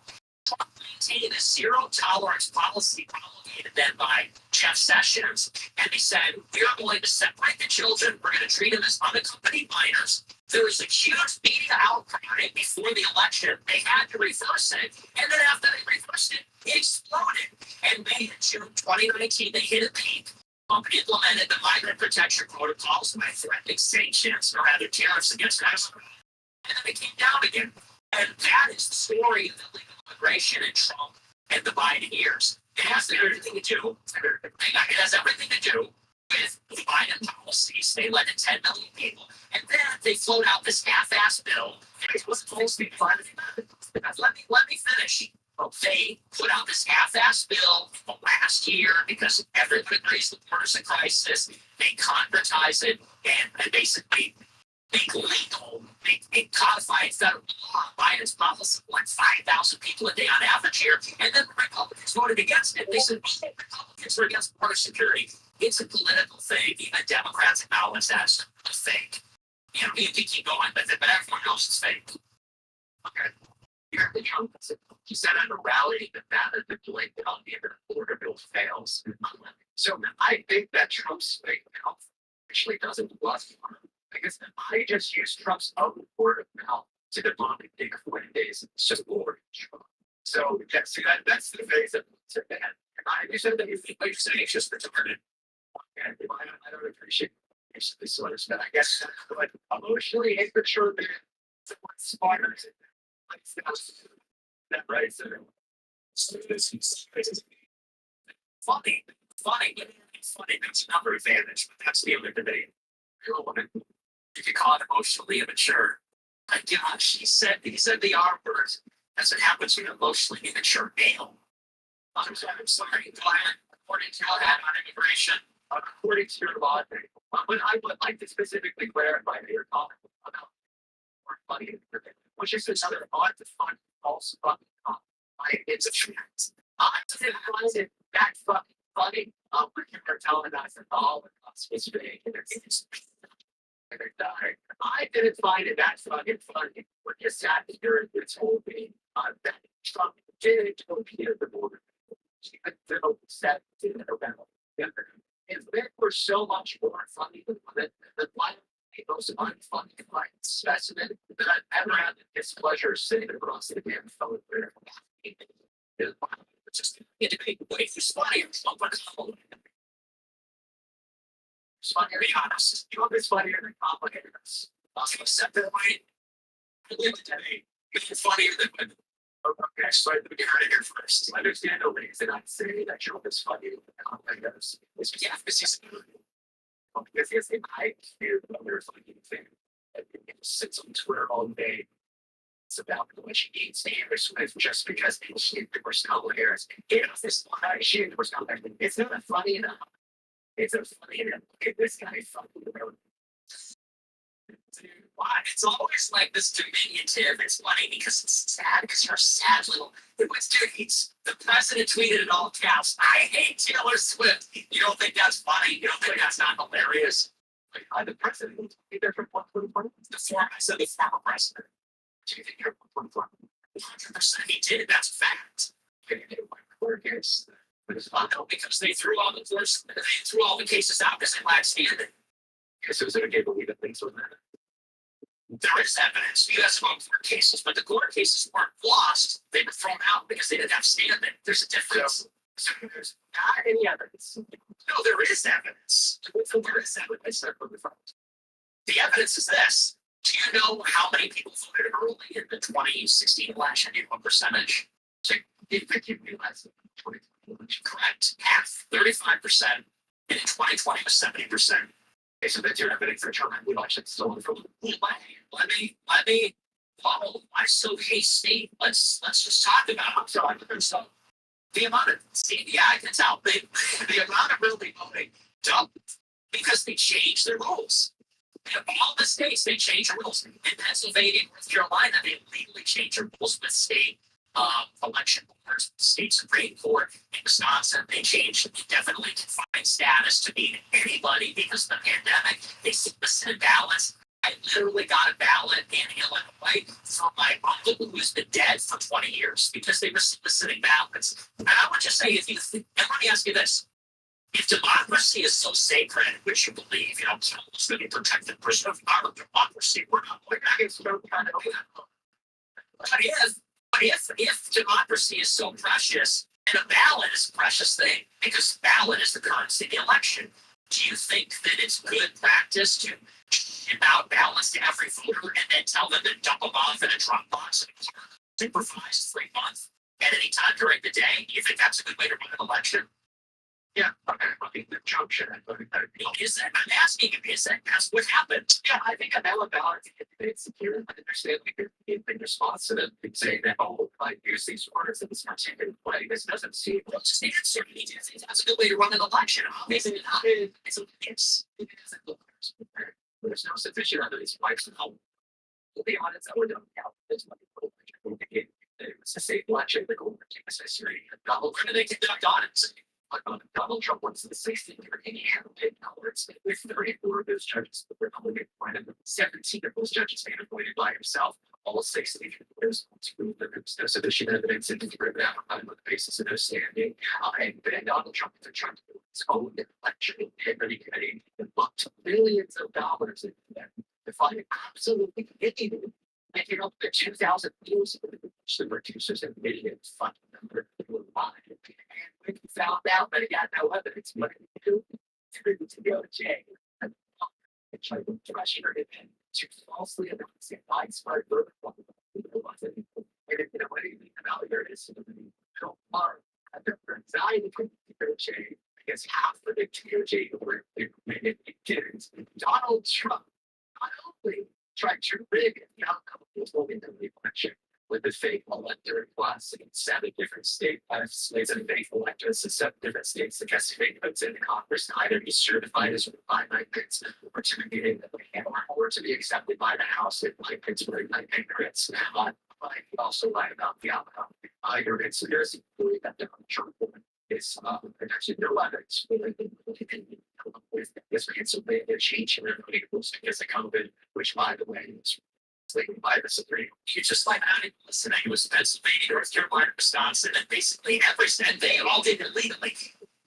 Speaker 1: Trump maintained a zero tolerance policy promulgated then by Jeff Sessions. And they said, we're going to separate the children. We're going to treat them as unaccompanied minors. There was a huge media outcry before the election. They had to reverse it. And then after they reversed it, it exploded. And May and June 2019, they hit a peak. Trump implemented the migrant protection protocols by threatening sanctions or rather tariffs against Mexico. And then it came down again. And that is the story of illegal immigration and Trump and the Biden years. It has everything to do. It has everything to do with the Biden policies. They let in 10 million people. And then they float out this half-ass bill. It was supposed to be fun. Let me finish. They put out this half-ass bill last year because everybody agrees the border's a crisis. They concretize it and basically make legal, make a codified federal law. Biden's policy went 5,000 people a day on average here, and then the Republicans voted against it. They said, oh, Republicans were against border security. It's a political thing. Even Democrats acknowledge that's a fake. You know, you can keep going with it, but everyone knows it's fake. Okay. Here the Trump he said at a rally that the blanket on the border bill fails. So I think that Trump's fake mouth actually doesn't bluff. Because I just use Trump's own word of mouth to debunk Nick Fuentes support. So that's the phase of it. You said that you think you're saying it's just retarded. And I don't appreciate this sort of stuff. I guess, but emotionally immature man, smarter. That right? So it's funny, but it's funny. That's another advantage, but that's the other debate. You could call it emotionally immature. My gosh, he said the R word. That's what happens when you're emotionally immature male. I'm sorry, go ahead. According to that on immigration, according to your law, but I would like to specifically clarify that you're talking about money, which is another odd to fund false fucking it's a fact. It that fucking funny. We're telling us that all of us was fake. I didn't find it that fucking funny. We're just sat here and told me that Trump did appear the border. Set to November. If it were so much more funny than the most unfunny specimen that I've ever had the displeasure of sitting across the damn phone with. It's just way too funny. It's not it's funny to be honest. You know it's funnier than complicated. Also accept that way. Today, it's funnier than when okay, so at the beginning here first. I understand the reason I say that Trump is funnier than complicated. It's because he's because he's an IQ other fucking thing. He sits on Twitter all day. It's about the way she eats Taylor Swift just because she was Kamala Harris. This she was Kamala Harris. It's not funny enough. It's a funny enough. Look at this guy fucking around. Why? It's always like this diminutive. It's funny because it's sad because you're a sad little. It was dude. The president tweeted in all caps. I hate Taylor Swift. You don't think that's funny? You don't think that's not hilarious? Like, the president would be there from 1 the former. I said the former president. Do you think you're 100%? He did. That's a fact. Because they threw all the cases out because they lacked standing. Because it was okay to believe that things were that. There is evidence. U.S. court cases, but the court cases weren't lost. They were thrown out because they didn't have standing. There's a difference. So there's not any evidence. No, there is evidence. There is evidence. The evidence is this. Do you know how many people voted early in the 2016 election? You know what percentage? So you think you realize the 2020 election? Correct. Half, 35%. And in 2020 was 70%. Okay, so that's your evidence for Trump election stolen from let me follow. I so hate state. Let's just talk about it. So the amount of yeah, I can tell the amount of early voting dumped because they changed their rules. In all the states, they changed rules. In Pennsylvania, North Carolina, they legally changed their rules with state election boards, state Supreme Court. In Wisconsin, they changed indefinitely confined status to mean anybody because of the pandemic. They solicited ballots. I literally got a ballot in Illinois from my uncle who has been dead for 20 years because they were soliciting ballots. And I would just say, and let me ask you this. If democracy is so sacred, which you believe, it's going to be protected, preserved our democracy, we're not going against no kind of But if democracy is so precious, and a ballot is a precious thing, because ballot is the currency of the election, do you think that it's good practice to ship out ballots to every voter and then tell them to dump them off in a drop box and supervised 3 months at any time during the day? Do you think that's a good way to run an election? Yeah, I think the junction. Is that? I'm asking you. Is that's what happened? Yeah, I think a ballot it's secure. I understand you've been response to them saying that I use these words in this particular way. This doesn't seem well. Just answer me. That's a good way to run an election. Obviously not. There's no sufficient evidence. Why
Speaker 3: To be honest, I would have doubt this money. It was a safe election, the goal of necessary. Donald Trump, they conduct audits. Donald Trump wants the 16th and he had paid dollars with 34 of those judges, the Republican appointed 17 of those judges being appointed by himself. All 16 was to prove that there was no sufficient evidence and to prove that on the basis of their standing. And then Donald Trump is trying to do his own election integrity committee and booked millions of dollars into that to find absolutely anything. Making up the 2,000 views which the producers and media fucking number to lie. And when he found out that he got no evidence, what did he do? To go to jail. And tried to pressure him to falsely announce a widespread verdict on the wasn't. And if you know anything about here, it's don't mark at the anxiety from the DOJ. I guess half of the DOJ were didn't. Donald Trump not only tried to rig the outcome of the election with the fake electorate class in 7 different states, slates of fake electors in 7 different states that gets fake votes in Congress, to either be certified as by Pence or to be or to be accepted by the House if by Pittsburgh by ignorance. He also lied about the outcome. Ignorance. So there's really that Donald Trump is actually no evidence with this Pennsylvania change in their rules because of COVID, which by the way is by the Supreme. You just like I didn't listen. It was Pennsylvania, North Carolina, Wisconsin, and basically every state they all did it legally.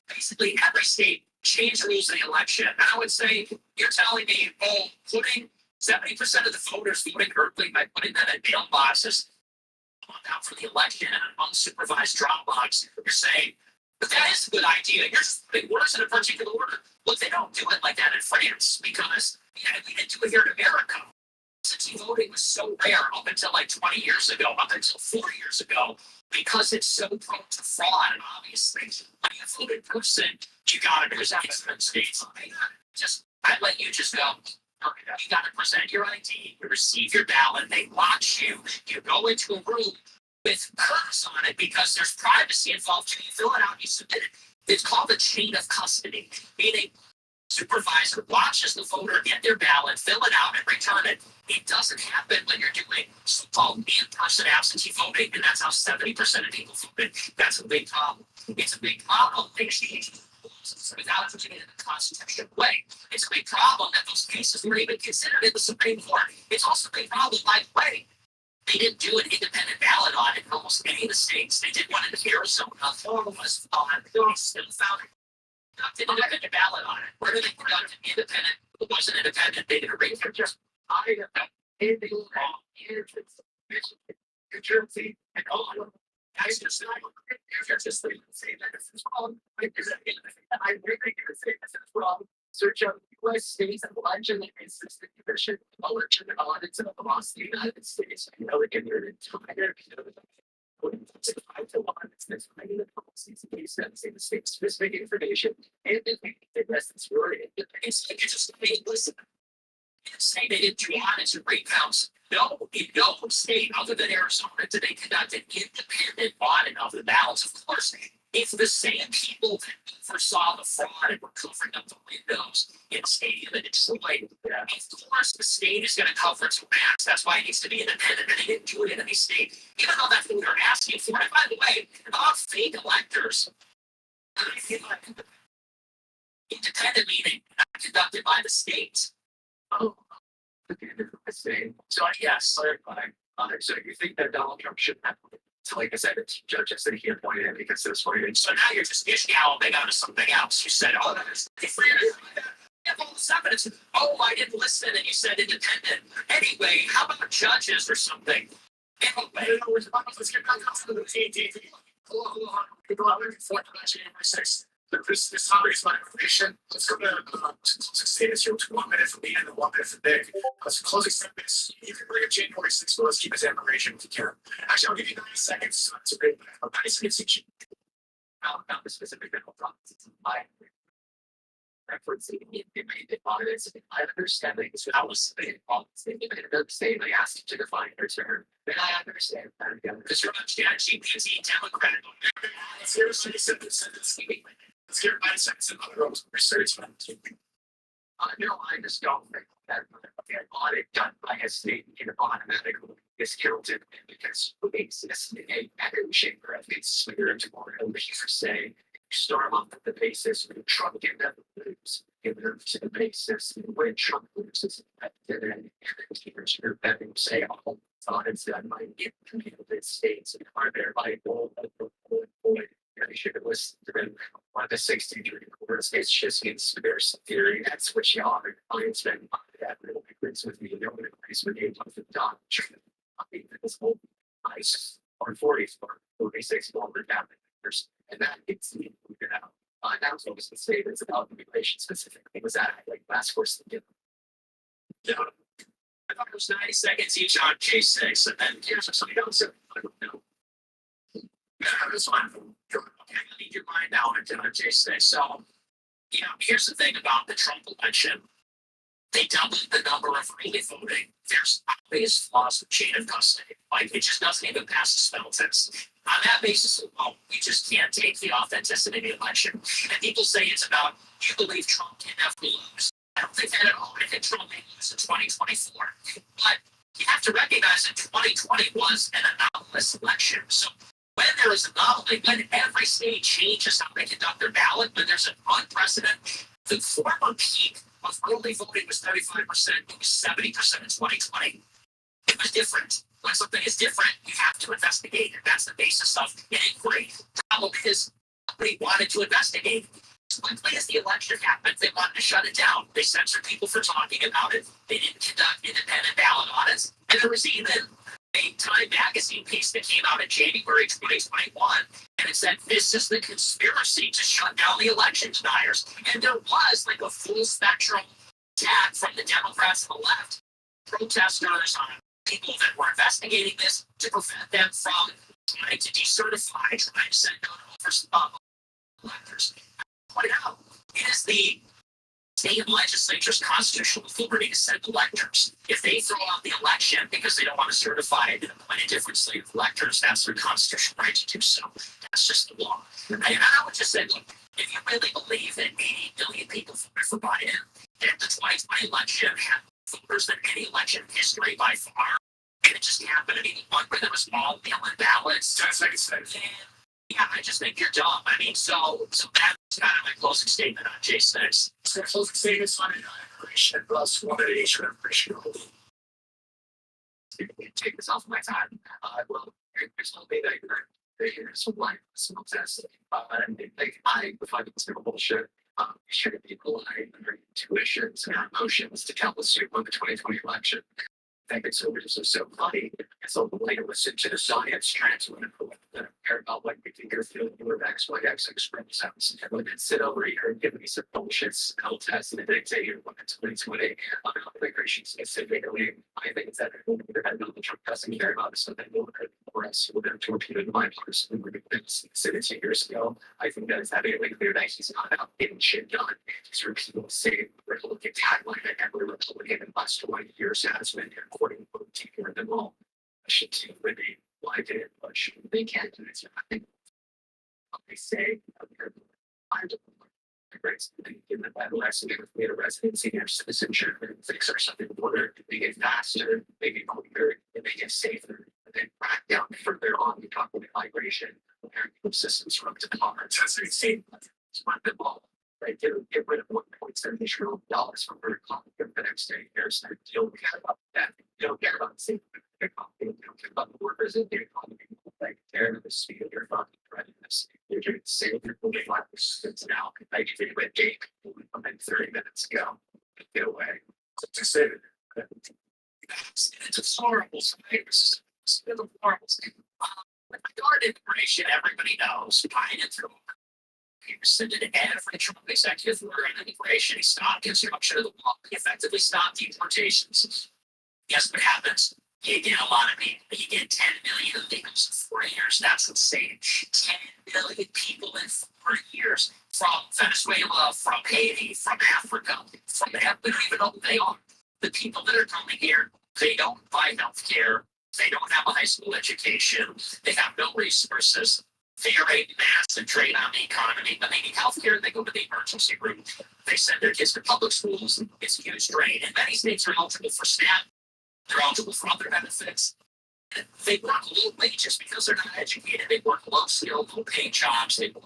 Speaker 3: Basically every state changed rules in the election. And I would say you're telling me, oh, putting 70% of the voters voting early by putting them in mailboxes out for the election in an unsupervised drop box. You're saying, but that is a good idea. You're just putting words in a particular order. Look, they don't do it like that in France because we didn't do it here in America. Absentee voting was so rare up until like 20 years ago, up until 4 years ago, because it's so prone to fraud. And obviously, when you vote in person, you got to present it states. I let you just go. You got to present your ID, you receive your ballot, they watch you, you go into a room with curves on it because there's privacy involved. You fill it out, you submit it. It's called a chain of custody, meaning supervisor watches the voter get their ballot, fill it out, and return it. It doesn't happen when you're doing so-called in-person absentee voting, and that's how 70% of people voted. That's a big problem. It's a big problem. They change without doing it in a constitutional way. It's a big problem that those cases were even considered in the Supreme Court. It's also a big problem, by the way. They didn't do an independent ballot audit in almost any of the states. They did one in Arizona. Florida was on. They still found it. Conducted an independent ballot audit. Where did they conduct an independent? It wasn't independent. They did a regular just anything wrong. New Jersey and all of them. Guys just just say that this is wrong. I really say this is wrong. Search out U.S. states and election and consistent commission election audits of the laws of the United States. You know, again, you're entire 5 to 1. It's this kind of policies based on the state specific information and the rest is really it's like it's just listen. Say they didn't do audits and breakdowns. No, in no state other than Arizona did they conduct an independent audit of the ballots. Of course, if the same people that foresaw the fraud and were covering up the windows in stadium and Detroit, of course the state is going to cover its backs. That's why it needs to be independent. And they didn't do it in any state, even though that's what they're asking for. And by the way, about fake electors, independent meeting conducted by the state. Oh, so yes, so you think that Donald Trump shouldn't have, like I said, it's judges that he appointed because this way. So now you're just galloping out of something else. You said, oh, that's all this evidence. Oh, I didn't listen, and you said independent. Anyway, how about judges or something? Anyway, let's get back to the TNT. This summary is my information. Let's go to closing statements here with 1 minute from me and 1 minute from Nick. Closing statements. You can bring up January 6th, but let's keep his information if you can. Actually, I'll give you 90 seconds. It's a great 90 seconds each. About the specific medical problems. I referencing the audits. I understand things without listening. They asked you to define your term. And I understand that again. Because you're not GPT Democrat. Seriously, let's get 90 seconds in other research. No, I just don't think that an audit done by a state can automatically discounted because who exists in a echo chamber of conspiratorial hearsay. Start off with the basis when Trump can never lose. You move to the basis when Trump loses, and then here's your betting say all thoughts that might get the United States and are thereby all of the I should have listened to them on the 63 courts. It's just conspiracy theory. That's what y'all are. It's been that little agrees with me. No one agrees with you. Of the doctrine. I mean, this whole ISIS or 46 longer down years, and that gets me figured out. That was almost the statements about immigration specifically. Was that like last course? Yeah. I thought it was 90 seconds each on J6, and then here's something else. I don't know. This one, okay, I need your mind out into J6. So, here's the thing about the Trump election. They doubled the number of early voting. There's obvious flaws with chain of custody. Like, it just doesn't even pass the spell test. On that basis alone, we just can't take the authenticity of the election. And people say it's about, you believe Trump can never lose. I don't think that at all. I think Trump may lose in 2024. But you have to recognize that 2020 was an anomalous election. So when there is an anomaly, when every state changes how they conduct their ballot, when there's an unprecedented, the former peak of early voting was 35%, it was 70% in 2020. It was different. When something is different, you have to investigate it. That's the basis of an inquiry. The problem is nobody wanted to investigate. As quickly as the election happened, they wanted to shut it down. They censored people for talking about it. They didn't conduct independent ballot audits. And there was even a Time magazine piece that came out in January 2021, and it said this is the conspiracy to shut down the election deniers. And there was like a full spectrum attack from the Democrats and the left, protesters, people that were investigating this to prevent them from trying to decertify, trying to send out electors. Point out, it is the state legislature's constitutional authority to send electors. If they throw out the election because they don't want to certify and appoint a different slate of electors, that's their constitutional right to do so. That's just the law. And I would just say, look, if you really believe that 80 million people voted for Biden, that the 2020 election had more voters than any election in history by far, and it just happened to be the one where there was all mail-in ballots. That's like I said. Yeah, I just think you're dumb. I mean, so that's kind of my closing statement on J6. So closing statements on immigration, plus one of the issue of immigration. Take this off my time. Well, there's no way that there's one small test. Like, if I consider bullshit, should people rely on their intuitions and emotions to tell us who won the 2020 election. I think it's so funny. It's a way to listen to the science translate that care about what we think you're feeling your X express sounds. And we can sit over here and give me some bullshit spell test and dictate your what it's 2020 on immigration specifically. I think it's that either had the Trump doesn't care about something or else we're going to torpedo the mind person who we've been 17 years ago. I think that is having a clear that he's not out getting shit done. These are people saying Republican tagline that every Republican in the last 20 years has been according to taking them all. I should see really why did it, but they can't do it. I think what they say, I don't given that bad lesson, if we had a residency or citizenship and fix our southern border, they get faster, they get quicker, and they get safer. And then back down further on, we talk about migration, American systems from the commerce. That's the same. It's one bit ball. Right, get rid of $1.7 trillion from very complicated the next 10 years. You don't care about that. You don't care about the safety of the economy. You don't care about the workers in the economy. Like, they're the speed of your fucking readiness. You're doing the same for 45% now. Like, if you went deep, come in 30 minutes ago, get away. So to say that it's a horrible thing. It's a horrible thing. With regard to immigration, everybody knows Biden threw he rescinded every Trump executive order on immigration. He stopped construction of the wall. He effectively stopped deportations. Guess what happens? You get a lot of people. You get 10 million illegals in 4 years. That's insane. 10 million people in 4 years from Venezuela, from Haiti, from Africa, from we don't even know who they are. The people that are coming here, they don't buy health care. They don't have a high school education. They have no resources.
Speaker 1: theory, massive drain on the economy. But they need healthcare, they go to the emergency room. They send their kids to public schools. It's a huge drain. And many states are eligible for SNAP. They're eligible for other benefits. They work low wages because they're not educated. They work low skill, low paid jobs. They work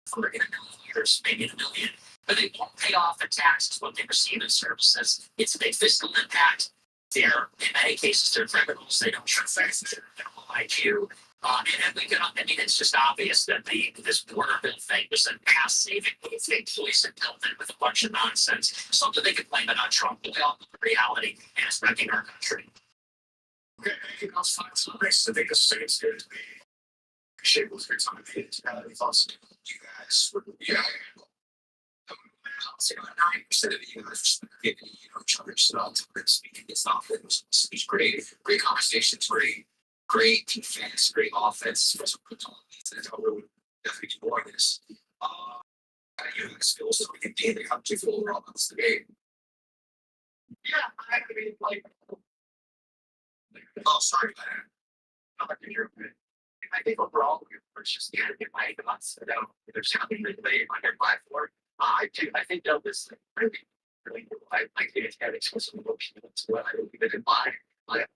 Speaker 1: for in a million years, maybe in a million, but they won't pay off the taxes what they receive in services. It's a big fiscal impact. They're, in many cases, they're criminals. They don't show face. They don't like you. And we can, I mean, it's just obvious that this border bill thing was a mass saving move. They poisoned built it with a bunch of nonsense. Something they could blame it on Trump, but we all know the reality, and it's wrecking our country.
Speaker 3: Okay, anything else on this race? I think the state's good to be. Appreciate what's good time to be. Any thoughts? You guys, yeah. 90% of you guys are giving, each other stuff to speaking. It's not that it's great conversations, great defense, great offense. For some good that's how we would definitely do more of this. You know, skills that we can daily have to feel around us the game. Yeah, I mean, like, oh, sorry, man. I'm not here. I think overall, we're just get my thoughts. There's something that they on their platform. I do. I think that was really cool. I did have exclusive opinions. Well, I don't even buy.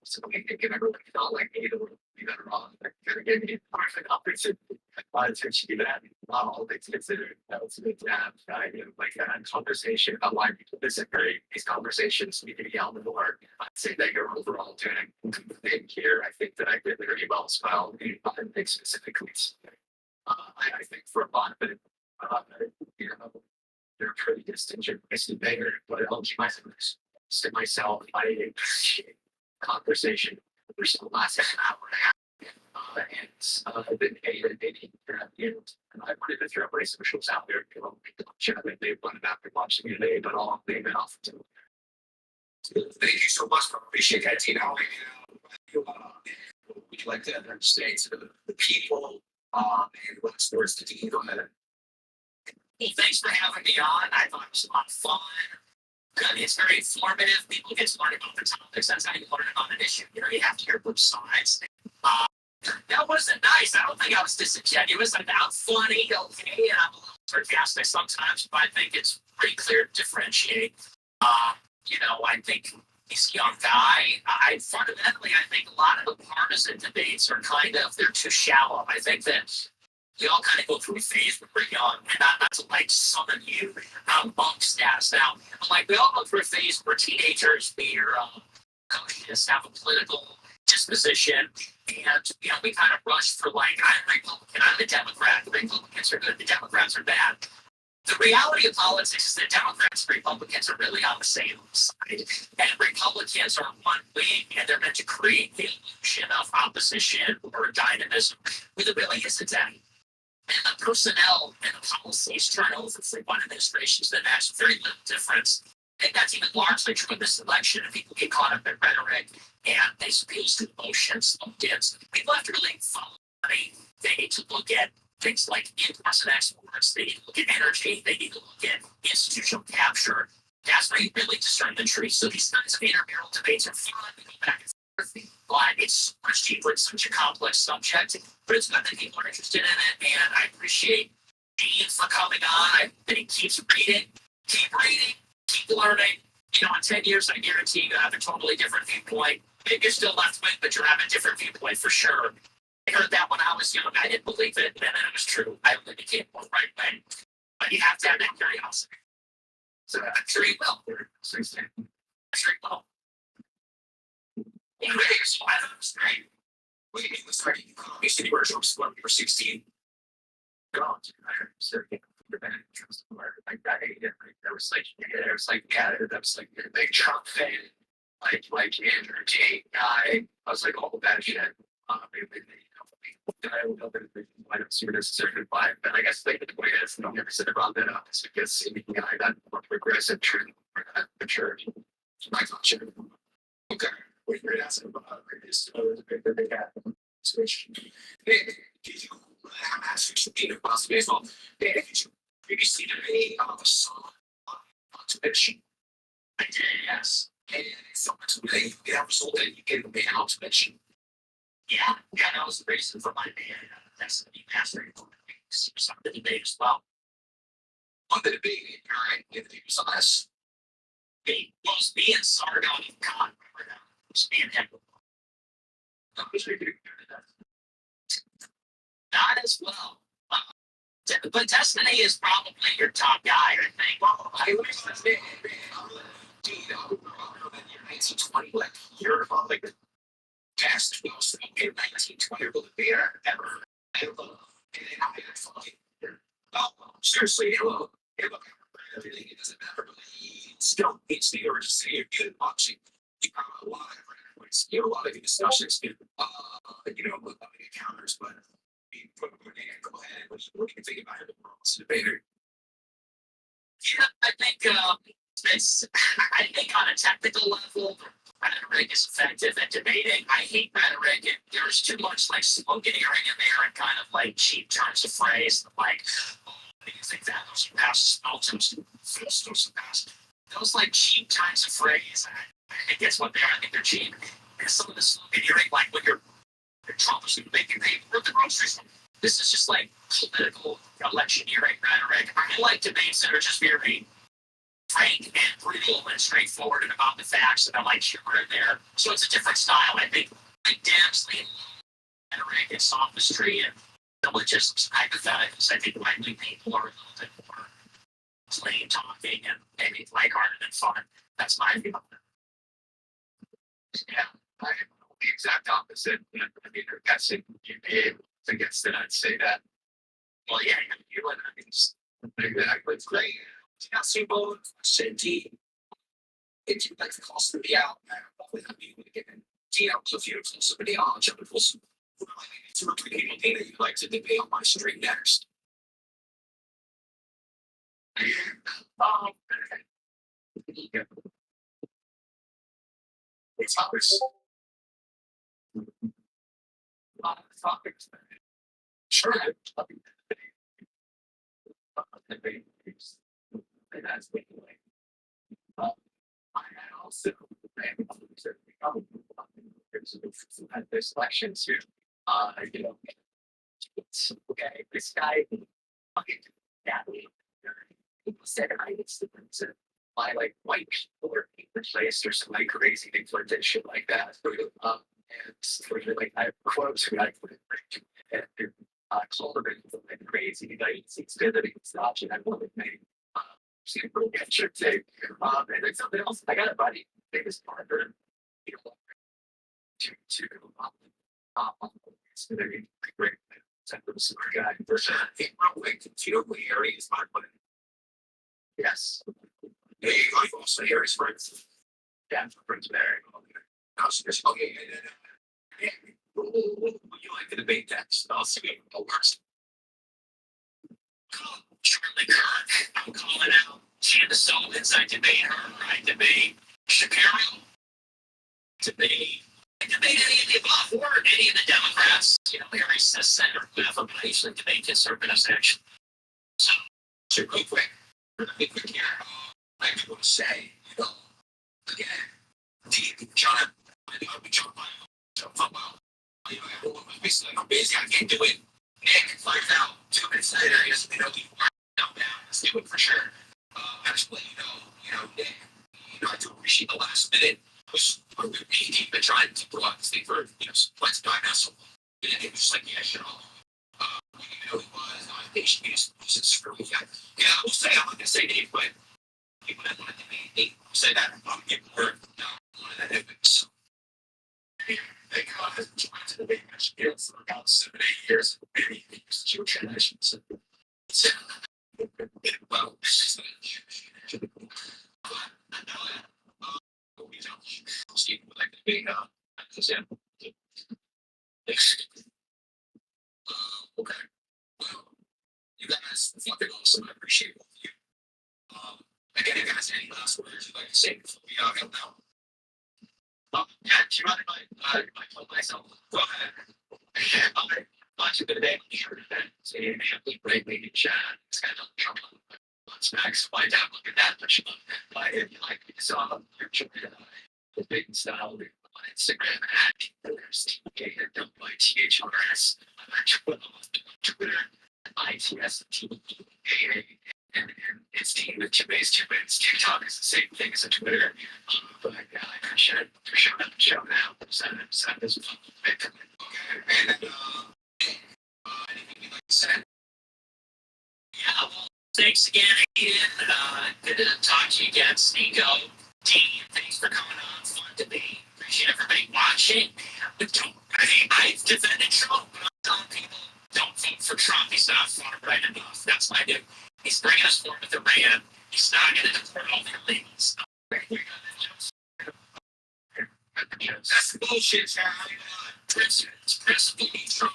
Speaker 3: So we can give everyone felt like me to be better off. Kind of give me a perfect opportunity. To do that. Not all things considered. That was a good to have. I do like that conversation about why people disagree. These conversations need to be held in the work. I'd say that you're overall doing a good thing here. I think that I did very well as well. I think specifically. I think for a lot of it, you know, they're pretty distinct. It's bigger, but I'll keep myself. I appreciate conversation for the last hour and a half. I've been hated and I wanted to throw away some shows out there. I think they've done after watching it today, but all they've been off to. Thank you so much. Appreciate that, Tina. Would you like to understand sort of the people and what stories to do? Go ahead.
Speaker 1: Well, thanks for having me on. I thought it was a lot of fun. It's very informative. People get to learn about the topics. That's how you learn about an issue. You have to hear both sides. That wasn't nice. I don't think I was disingenuous. I'm not funny, okay, and I'm a little sarcastic sometimes, but I think it's pretty clear to differentiate. I think he's a young guy. I think a lot of the partisan debates are they're too shallow. I think that we all kind of go through a phase when we're young, and not to like summon you monk status now, but we all go through a phase where teenagers, we're conscious, have a political disposition, and we kind of rush for I'm Republican, I'm a Democrat, the Republicans are good, the Democrats are bad. The reality of politics is that Democrats and Republicans are really on the same side, and Republicans are one wing, and they're meant to create the illusion of opposition or dynamism, where there really isn't any. And the personnel and the policies turn over for one administrations that makes very little difference. And that's even largely true in this election. And people get caught up in rhetoric and they appeals to emotions, slow-dance. People have to really follow money. They need to look at things like imports and exports. They need to look at energy. They need to look at institutional capture. That's where you really discern the truth. So these kinds of intramural debates are fun. We go back and forth. But it's much cheaper. It's such a complex subject. But it's good that people are interested in it. And I appreciate Dean for coming on. I think he keeps reading. Keep reading. Keep learning. In 10 years, I guarantee you have a totally different viewpoint. Maybe you're still left wing, but you have a different viewpoint for sure. I heard that when I was young. I didn't believe it, and then it was true. I only became more right wing. But you have to have that curiosity. So I'm sure you will. I'm sure you will. Yeah, so I thought it was great. What do you mean was starting economy city workshops when we were 16? God, I heard certain like that. There was a big Trump fan, like Andrew Tate guy. I was like, all that shit. I don't know that I don't see it necessarily vibe, but I guess the way it is, I don't never said about that up is because the guy that more progressive true mature. My thoughts. Okay, what you're asking about is the big switch. Did you? I'm asking you about baseball. Did you see any song on Twitch? I did, yes. And so much that resulted in you getting the band on Twitch. Yeah, that was the reason for my band. that's the master something debate as well.
Speaker 3: On the debate, all right, the debate was on us.
Speaker 1: It was me and Sargon of God. Remember that? It was me and him. Not as well. But Destiny is probably your top guy, I think.
Speaker 3: Well, I was saying, you know, in 1920, like, you're like the best most in 1920 beer ever. I love, and I fucking, oh, seriously, look, everything, it doesn't matter, but he still needs the urgency of good boxing. You have a lot of discussions, you know, with encounters, but go ahead, what do you think about it? It's a debater.
Speaker 1: Yeah, I think I think on a technical level, rhetoric is effective at debating. I hate rhetoric. There's too much like sloganeering in there and kind of like cheap turns of phrase. Like, oh, do you think that those are past those past? Those like cheap turns of phrase. I guess what they are. I think they're cheap. And some of the sloganeering, like when you're Trump is going to make you pay for the groceries. This is just like political electioneering rhetoric. I like debates that are just very frank and brutal and straightforward and about the facts and I like humor in there. So it's a different style. I think like Damsley rhetoric and sophistry and syllogisms and hypotheticals. I think rightly people are a little bit more plain talking and maybe lighthearted and fun. That's my view of it.
Speaker 3: Yeah, I am the exact opposite. I mean, you're guessing you'd be able to guess that I'd say that.
Speaker 1: Well, yeah,
Speaker 3: You know, I mean, exactly. It's great. Yeah, Simple, Cindy. If you'd like to call somebody out, I mean, we get out if you call somebody out, I'll jump in full. Two or three people that you'd like to debate on my stream next. It's obvious. Topics. Sure. And that's what like. I also had this election too. You know, it's okay. This guy, fucking badly. People said I used to my like white people are being replaced or some like crazy things like that, shit like that. And sort of like I have quotes who I put it and called her like crazy. Like it's good that it's the option. I love it, maybe. Get your take. And then something else. I got a buddy, biggest partner, you know, to it's very great. Type of super guy. For sure. Hey, real quick, do you know who Harry is? My buddy. Yes. There you go. You also Harry's friends. Yeah, friends Mary. Okay, yeah. Would you like to debate that? I'll see what works. Charlie Kirk, I'm calling out Candace Sullivan's. I debate her. I debate Shapiro. I debate any of the above or any of the Democrats. You know, Harry says Senator whoever, but I usually debate conservatives actually. So real quick here. I just want to say, you know, again, John, John, you know, everyone was basically like, I'm busy, I can't do it. Nick finds out 2 minutes later, he doesn't know who you are. Now, let's do it for sure. I just let you know, Nick, you know, I do appreciate the last minute. I was really deep and trying to blow out this thing for, you know, let's die now. So, and it was just like, yeah, sure. You know, he was, I think she just screw me. Yeah, I will say, I'm not going to say Dave, but people that wanted to be Dave will say that. I'm getting word. No, one of that anyway. So, thank God has been trying to debate my skills for about 7, 8 years. Maybe Jewish traditions. Well, see, like the big, okay. Well, you guys fucking awesome. I appreciate both of you. Again, you guys, any last words you'd like to say before we go now? Yeah, do you mind if I tell myself? Go ahead. Okay. Much of the day, sure that saying happily bravely in chat. It's kind of trouble. Let's max find out. Look at that. But if you like, saw your the big style on Instagram at there's TK and don't by THRS. Twitter, ITS, and its team with two ways, two ways. TikTok is the same thing as a Twitter. But yeah, I should show up, show now. Send this. Okay, and anything you'd like to say?
Speaker 1: Yeah, well, thanks again, Aiden. Good to talk to you again, Sneeko. Dean, thanks for coming on. Fun to be. Appreciate everybody watching. But don't, I've defended Trump, but I'm telling people, don't vote for Trump. He's not far right enough. That's my dude. He's bringing us forward with Iran. He's not going to deport all the illegals. That's the bullshit, Charlie. Principle Trump.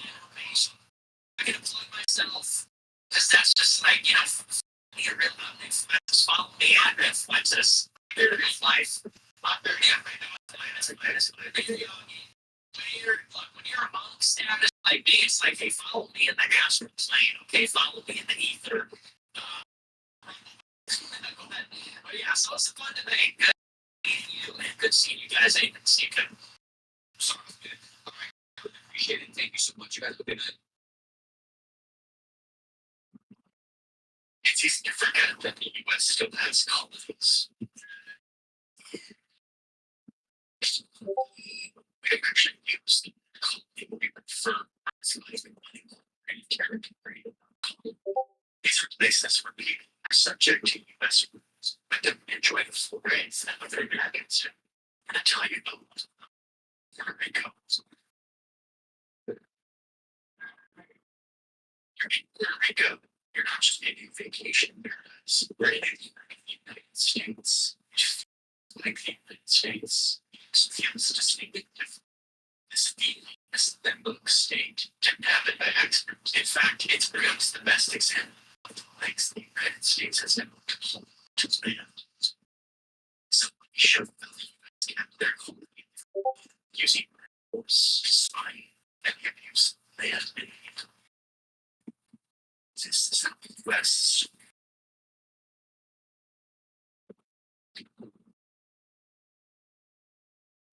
Speaker 1: I can plug myself. Because that's just like, your real influences follow me on influences. Your life. When you're among status like me, it's like, hey, follow me in the astral plane, okay? Follow me in the ether. But yeah, so it's a fun debate. Good meeting you, and good seeing you guys. I didn't see you.
Speaker 3: Sounds good. All right. Appreciate it. Thank you so much. You guys have a good night. It's easy to forget that the US still has colonies. We actually use the colony movement for civilizing money territory. These are places where people are subject to US rules, but don't enjoy the full rights that other Americans do. And I tell you about Puerto Rico. You're in Puerto Rico. You're not just making vacation paradise. We're in the United States. Just like the United States. It feels distinctly different. This feeling is the limbo state to inhabit by experts. In fact, it's perhaps the best example of the likes the United States has ever deployed to its band. So we show the US kept their colony using force, spying, and abuse they have been able. This is how the US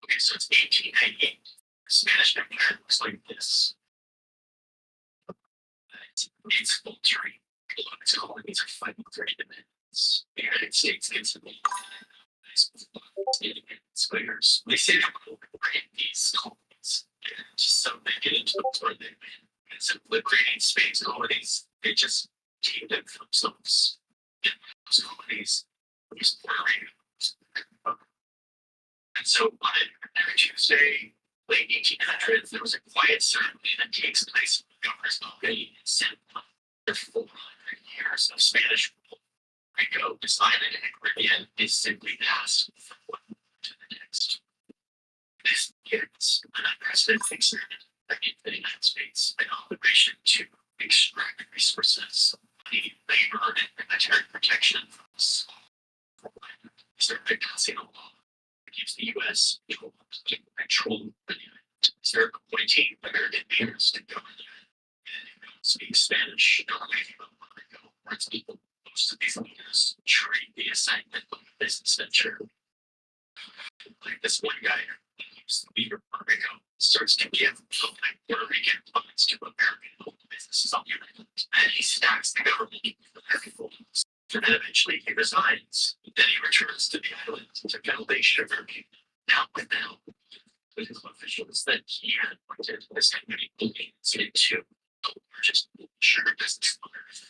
Speaker 3: okay, so it's 1898. The Spanish Empire looks like this. It's full terrain. Its colonies are fighting for independence. The United States gets involved. Squares. They say they're going to liberate these colonies. And just so they get into the war they win. Instead of liberating Spain's colonies, they just teamed up for themselves. And those colonies was Puerto Rico. And so on every Tuesday, late 1800s, there was a quiet ceremony that takes place in the governor's balcony in San Juan. For 400 years of Spanish rule, Rico decided in the Caribbean is simply passed from one to the next. This begins an unprecedented experiment against the United States, an operation to extract resources, money, labor, and military protection from us. Started passing a law that gives the U.S. control the island. Start appointing American leaders to govern the island. Speak Spanish, where its people, most of these leaders treat the assignment of a business venture. Like this one guy, who's the leader of Puerto Rico, starts to give Puerto Rican funds to American local businesses on the island, and he stacks the government with American loans. And then eventually he resigns. Then he returns to the island to build a sugar cane. Now with the help of political officials that he had appointed, this company believes into the largest sugar business on earth.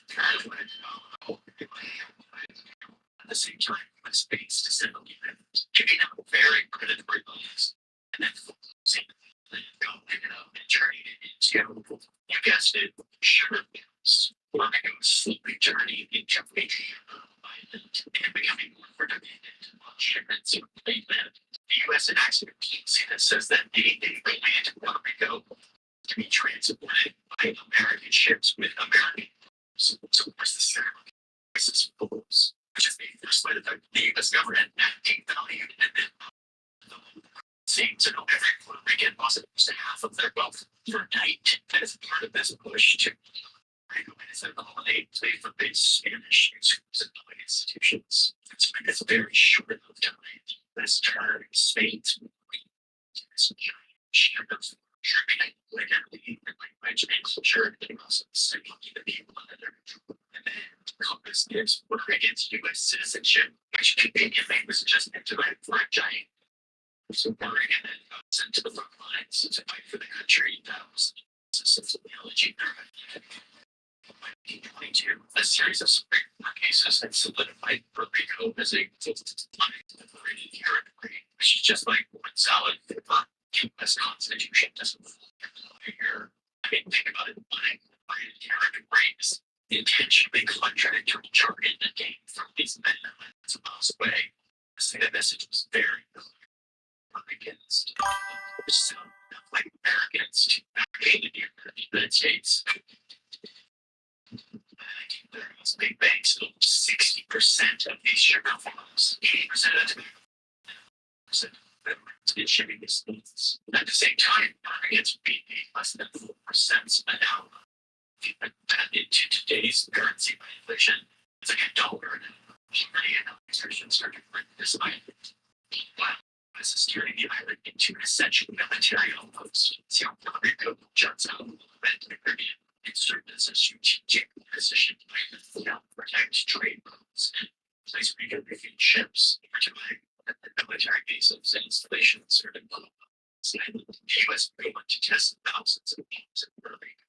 Speaker 3: At the same time, he was based to send the island, giving out very predatory loans, and then closing the land, and turning it into, you guessed it, sugar mills. Puerto slowly turning into a island and becoming more dependent on shipments from mainland. The U.S. enacts a policy that says that any land in Puerto Rico to be transported by American ships with American so where's the ceremony? Crisis rules, which is made first by the U.S. government devalued and then seems to know every Puerto Rican was supposed to half of their wealth overnight as part of this push to is an holiday play for big Spanish schools and public institutions. It's very short of time. This term, Spain's giant share of Sure, like language and culture, and also signaling the people under their control. And then Congress gives Puerto Ricans U.S. citizenship, which Canadian was just implemented for a giant. So Puerto Rican then got sent to the front lines to fight for the country. That was the sociology. 1922, a series of Supreme Court cases that solidified Puerto Rico as a liberated territory, which is just like one solid U.S. Constitution doesn't apply here. I mean, think about it. Liberated territory is intentionally contradictory jargon that came from these men hundreds of miles away. So the message was very clear. Against some like Americans to advocate in the United States. There's big banks own 60% of these sugar farms, 80% of the shipping business. At the same time, it's being paid less than 4% an hour. If you put that into today's currency by inflation, it's like $1. And exertion started with this island. Wow. This is turning the island into an essential military outpost. See how Puerto Rico juts out a little bit to the Caribbean. It served as a strategic position to help protect trade routes and place reconfigured ships, particularly at the military bases and installations certain the U.S. went to test thousands of bombs in Puerto Rico.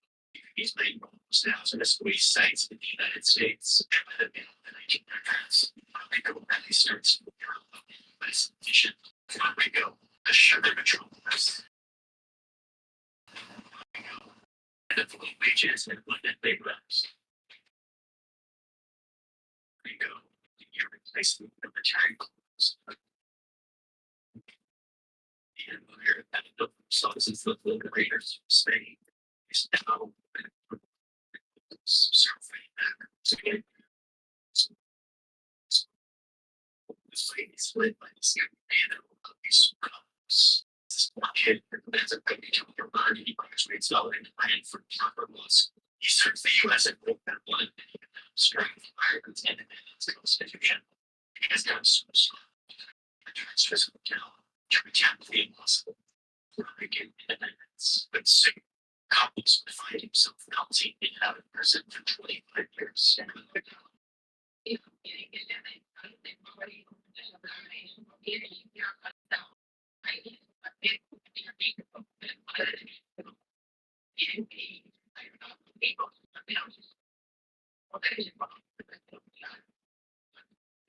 Speaker 3: These main bombs now hazardous waste sites in the United States and by the middle of the 1900s. Puerto Rico really starts to develop U.S. mission. Puerto Rico, a sugar metropolis. And the low wages and abundant labor hours. There you go. You're replacing military clothes. The empire that built themselves as the liberators of Spain is now surfing back again. This fight is led by this young man of these problems. This poor kid has a good to learn. He graduates out and ran for proper law school. He serves the U.S. and broke that blood and he strength Ireland's independence constitution. He has done so strong. Returns to his hotel to attempt the impossible. Puerto Rican independence. But soon, couples would find himself melting in and out of prison for 25 years.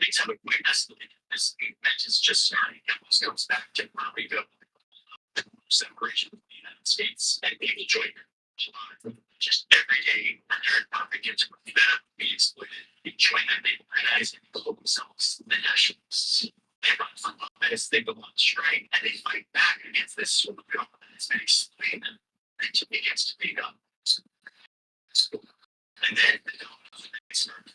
Speaker 3: Things have a quite escalated. This event is just starting. It almost comes back to Puerto Rico. Separation of the United States and people join just every day when they're Puerto Ricans were being exploited. They join them, they organize and call themselves the nationalists. They run for office, they go on strike, and they fight back against this sort of government that's been exploiting them until it gets to big up. And then they start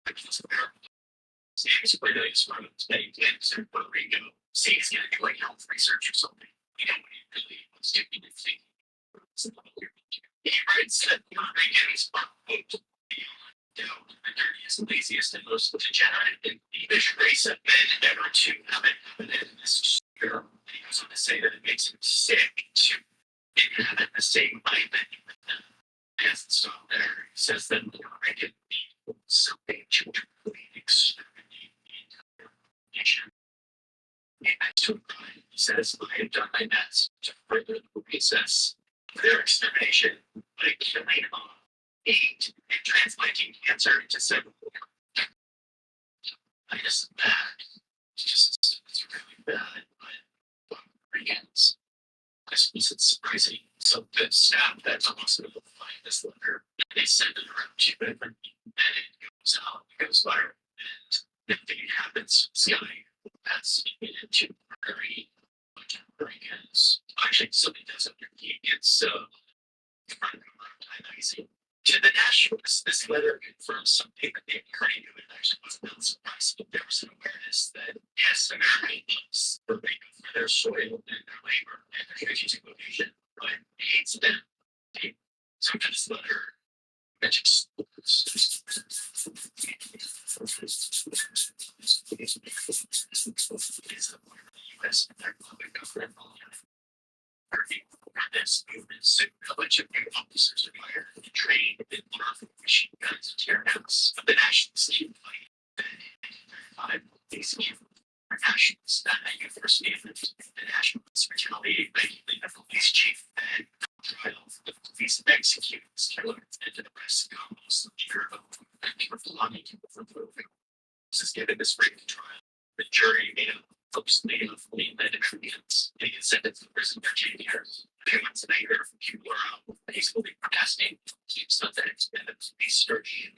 Speaker 3: exploiting from many things in Puerto Rico. Say he's gonna do like health research or something. You know what he really wants to do anything. He writes that Puerto Ricans are the dirtiest, laziest, and most degenerate and thievish race of men ever to have it. And then this year, he goes on to say that it makes him sick to inhabit the same life that he hasn't stopped there. He says that Puerto Rican people something to truly exterminate the entire nation. He says, I have done my best to further the process of their extermination by killing off 8 and transplanting cancer into several. I guess bad. It's really bad, but Ricans. I suppose it's surprising. Some good staff that's almost able to find this letter. They send it around to everyone, and it goes out, it goes viral, and nothing happens. Sky that's into very Ricans. Actually, something does underneath. It's to the nationalists, this letter confirms something that they already knew. It actually wasn't that surprising. There was an awareness that yes, Americans were making for their soil and their labor and their strategic location, but hates them. So this letter mentions is the U.S. and their public government this movement soon a bunch of new officers were hired and trained in powerful machine guns to tear house of the nationalist team fight. Five these nationalists at the University of the nationalists retaliated by killing the police chief and trial for the police executed this killer and the rest of almost a year ago. People belonging to the moving was given this rape trial. The jury made a mostly of led Koreans and he sentenced to prison for 10 years. A few months later, people were out peacefully protesting against the and the police search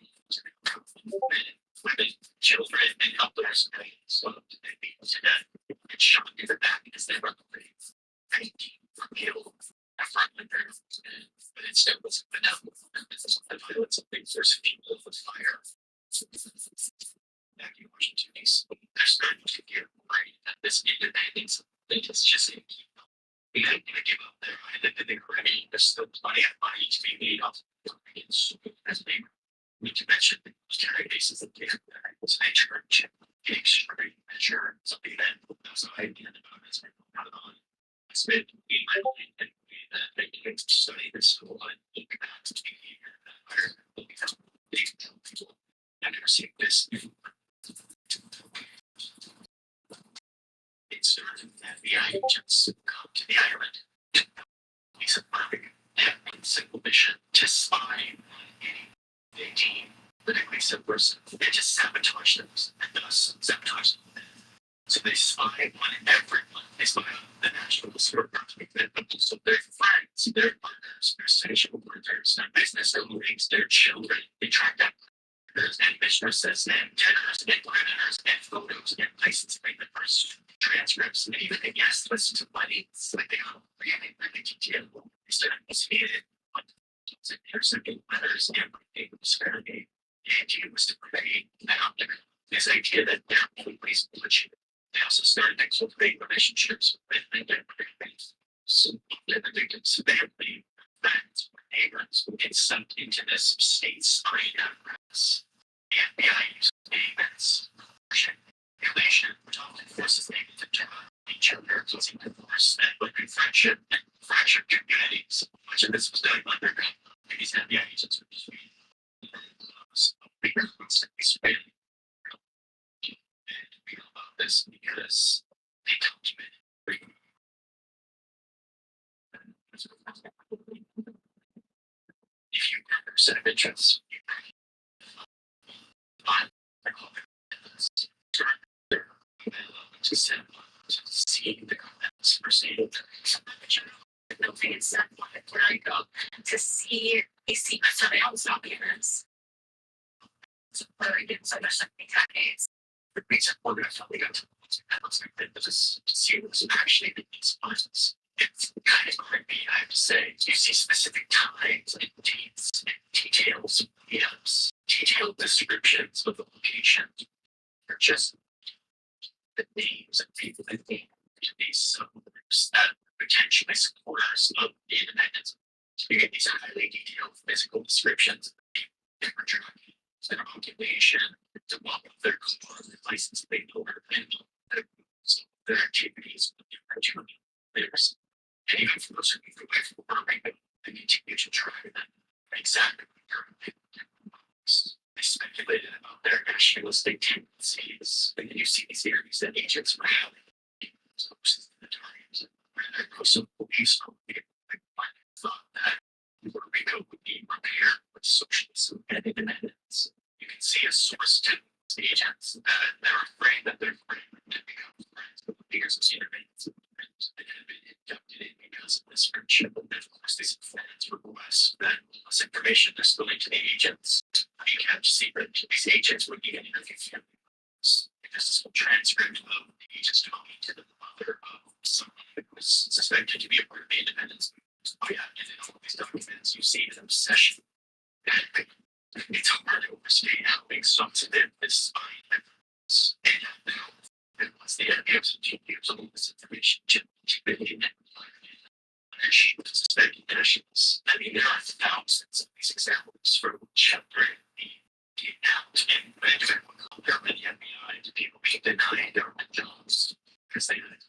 Speaker 3: women, children, and others so they beat to death and shot in the back as they run away. 19 were killed. But instead was the violence of things there's people with fire. Back in Washington, D.C., they're starting to get worried that this independence thing is just going to keep up. We ain't going to give up their independent remedy. There's still plenty of money to be made off of Koreans as they need to mention the military bases that they have there. So they charge an extreme measure, something that was a high end about as not on. It's been in my mind and that they can study this whole lot of capacity where they tell people I've never seen this before. It started with FBI agents come to the island. It's a perfect and simple mission to spy on any team, politically subversive, and just sabotage them and thus sabotage them. So they spy on everyone. They spy on the nationalists who are but also their friends, their partners, their sexual partners, their business colleagues, their children. They track them. And mistresses and tenors and predators and photos and license plate numbers, transcripts, and even a guest list of weddings. Like they all really detail. They started investigating intercepting letters and everything was fairly. The idea was to create this idea that they're always watching. They also started to cultivate relationships with victims. So the victims' family, friends, neighbors who get sucked into this state spying apparatus. The FBI uses payments, relation, which often forces them to turn on each other, causing divorce and broken friendship and fractured communities. Much of this was done underground. These FBI agents were just constantly spreading. And we know about this because they documented. If you have a set of interests, to send to see the comments for saying nothing is said where I go to see a secret surveillance documents. So where I get so much like decades. The reason why I felt like I was to see what's actually in these files. It's kind of creepy, I have to say. You see specific times and dates and details of meetups, detailed descriptions of the locations, or just the names of people that need to be subgroups that are potentially supporters of the independence. So you get these highly detailed physical descriptions of the temperature, their occupation, the model of their car, their license plate number, and their activities with different players. And even for those who move away from work, they continue to try them exactly what they speculated about their nationalistic tendencies. And you see these theories that agents were having the times where their Kosovo police thought that Puerto Rico would be repaired with socialism and independence. You can see a source to these agents that they're afraid that their friend would become friends with the leaders of independence. They had been inducted in because of this friendship, and of course, these informants request that this information is spilling to the agents. You can't secret. These agents would be getting a few because this is a transcript of the agents talking to the mother of someone who was suspected to be a part of the independence. Oh yeah, and in all these documents, you see an obsession. It's hard to overstate how exhaustive this spine is. And once the evidence to use all this information to really she was suspected nationalists. I mean, there are thousands of these examples from chapter the announcement by everyone government, the FBI, to people being denied government jobs because they had.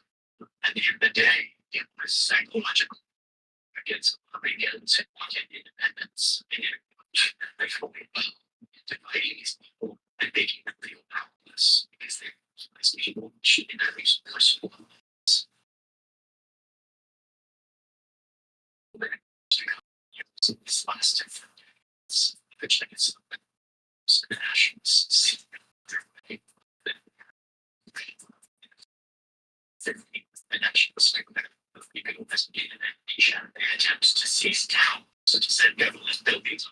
Speaker 3: At the end of the day, it was psychological. against Americans and wanted independence. And they fully dividing these people and making them feel powerless because they're these people should introduce personal lives. This last difference, which I guess the nationals see their way. The nationals of people investigated an nation and attempts to seize town, such as said government buildings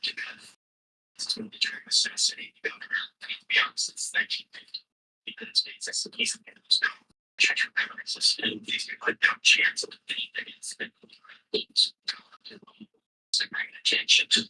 Speaker 3: to the military necessity to go around beyond since 1950. The United States has easily used treasure memories and these people had no chance of anything incident. Bring attention to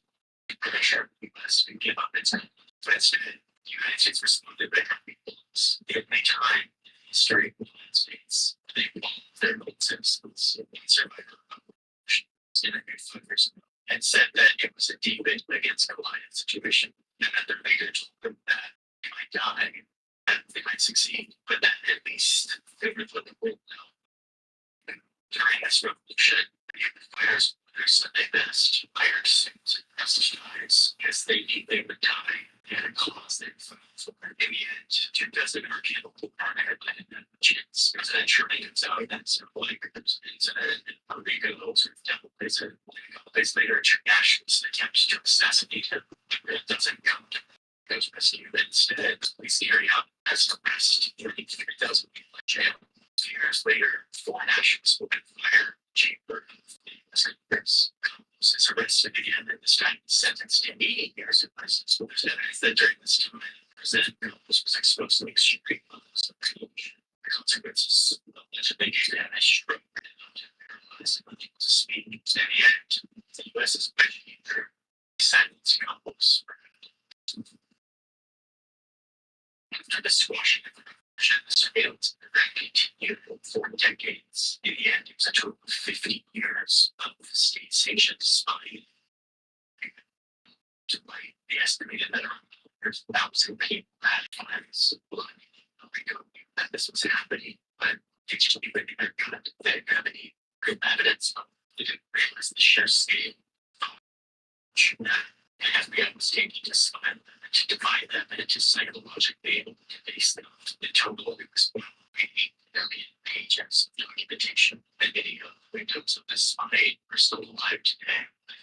Speaker 3: the pressure the U.S. can give up its instead. The United States responded by having bullets. The only time in history of the United States they involved their own citizens in survival revolutions in a new fighters and said that it was a demon against a Goliath situation and that their leader told them that they might die and they might succeed, but that at least they would let the world know. During this revolution, the fighters their Sunday best, iron suits, and rusty ties, because they knew they would die and cause their foes. In the end, 2 dozen are killed, and had led a chance. President Truman comes out of that symbolic incident, and Rico also devil plays it. A couple days later, Ashes attempts to assassinate him. It doesn't come to goes rescue instead. Police area has to arrest 3,000 people in jail. 2 years later, 4 nationals open fire chamber Chris is arrested again and this time sentenced to 80 years in prison. So that during this time, President Campos was exposed to extreme levels of coach. The consequences of allegedly damage from paralyzed and unable to speak. And yet, the U.S. is begging for silence Campos. After the squashing of the revolution, the surveillance continued for decades. In the end, it was a total of 50 years of state-sanctioned spying. The estimated that there's 1,000 people had fires blood. Rico knew that this was happening, but they just knew that they didn't have any real evidence. They didn't realize the sheer scale. The FBI was taking to summon them and to divide them and to psychologically able to base them the total of was 80 million pages of documentation and video. Victims of this spy are still alive today. I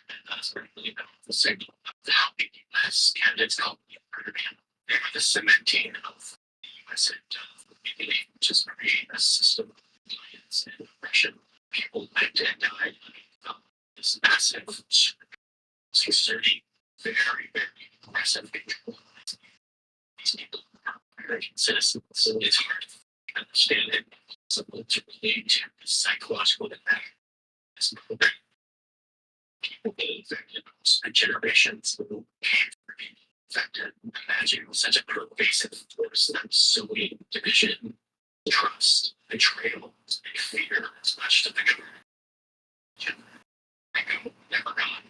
Speaker 3: think that's really about the signal of how the U.S. candidates help the American. They were the cementing of the U.S. and which is creating a system of compliance and oppression. People lived and died of this massive 630 very, very aggressive control. These people are American citizens. It's hard to understand it. It's simple to relate to the psychological impact of this program. People being affected, generations who came from being affected. Imagine such a pervasive force that's sowing division, trust, betrayal, and fear as much to the government. Never gone.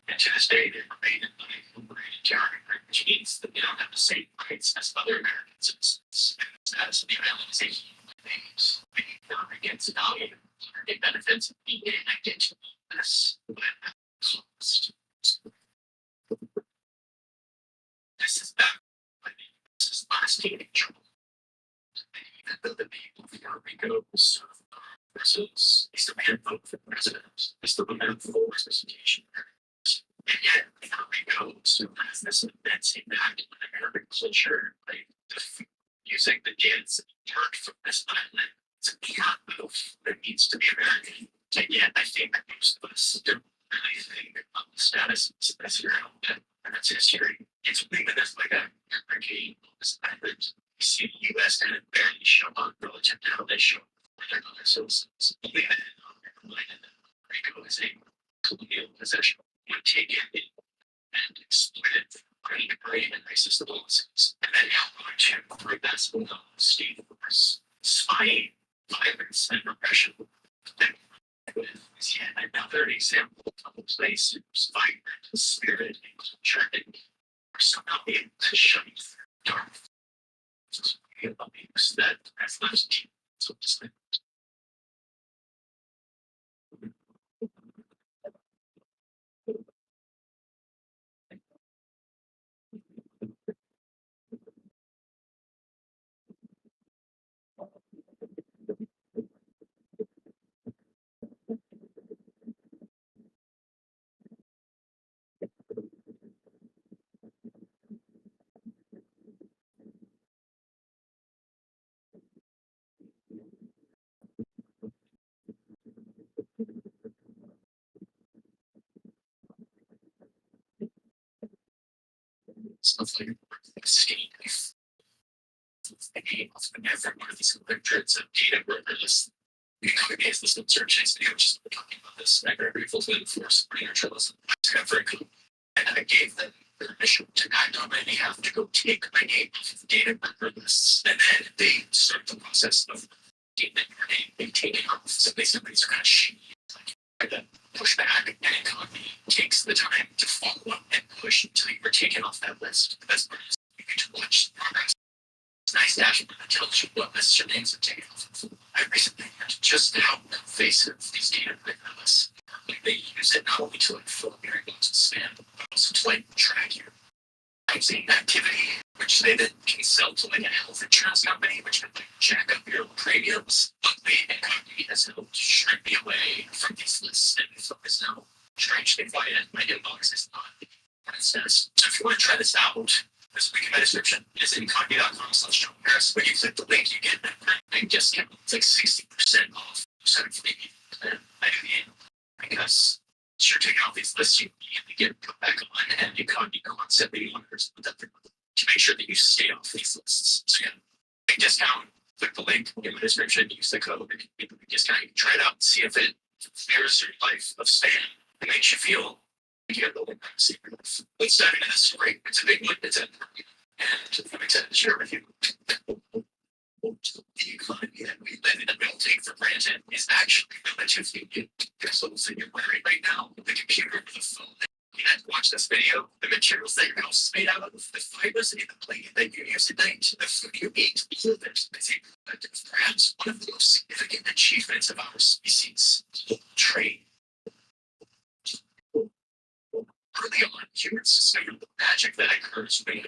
Speaker 3: And to this day, they remain in liberated territory, which means that they don't have the same rights as other American citizens. As the realization of things, they are against value, it benefits of being connected to this. Cost. This is back when this is lasting control. Even though the people of Puerto Rico serve versus they still can't vote for the president, they still don't have full representation. And yet, Puerto Rico still has this immense impact on American culture, like using the dance and art from this island. It's a beyond move that needs to be American. And yet, I think that most of us don't really think of the status of this around and its history. It's really been like a hurricane on this island. You see the U.S. kind of barely show up relative to how they show up for their other citizens. Believe it or not, they're reminded that Puerto Rico is a colonial possession. You take it and exploit it for great brain and racist policies. And then help to bring that state force, spying, violence, and repression. Is yet another example of a place whose vibrant spirit and culture are somehow able to shine through dark. That has left so just like like state thinking of every one of these hundreds of data workers. We could get this search engine video, which is talking about this. I'm very grateful to enforce journalism. Very cool. And I gave them permission to act on my behalf to go take my name off of data worker lists. And then they start the process of getting your name and taking it off. So basically, it's kind of shitty. Like, the pushback and economy takes the time to follow up and push until you're taken off that list. The best part is you get to watch the progress. It's a nice dashboard that tells you what lists your names are taken off. I recently learned just how pervasive these data lists are. Like, they use it not only to like fill your inbox and spam, but also to like track your housing activity, which they then can sell to like a health insurance company, which can like jack up your premiums. But the economy has helped shrink me away from these lists and focus now strangely quiet. My inbox is not. What it says. So if you want to try this out, this link in my description is incognito.com/Harris. When you click the link, you get a big discount. It's like 60% off. So if you because you're taking all these lists, you get put back on and incognito on 71% to make sure that you stay off these lists. So yeah, big discount. Click the link in my description. Use the code. Get the discount. You can try it out and see if it spares your life of spam. It makes you feel like you have the whole secret. Let's dive into this story. It's a big one. It's a and I'm excited to share with you. The economy that we live in and we all take for granted is actually relatively new. There's little thing you're wearing right now, the computer, the phone. You had to watch this video, the materials that your house is made out of, the fibers in the plate that you use at night, the food you eat, all of it. I think that is perhaps one of the most significant achievements of our species, trade. Early on, humans discovered the magic that occurs when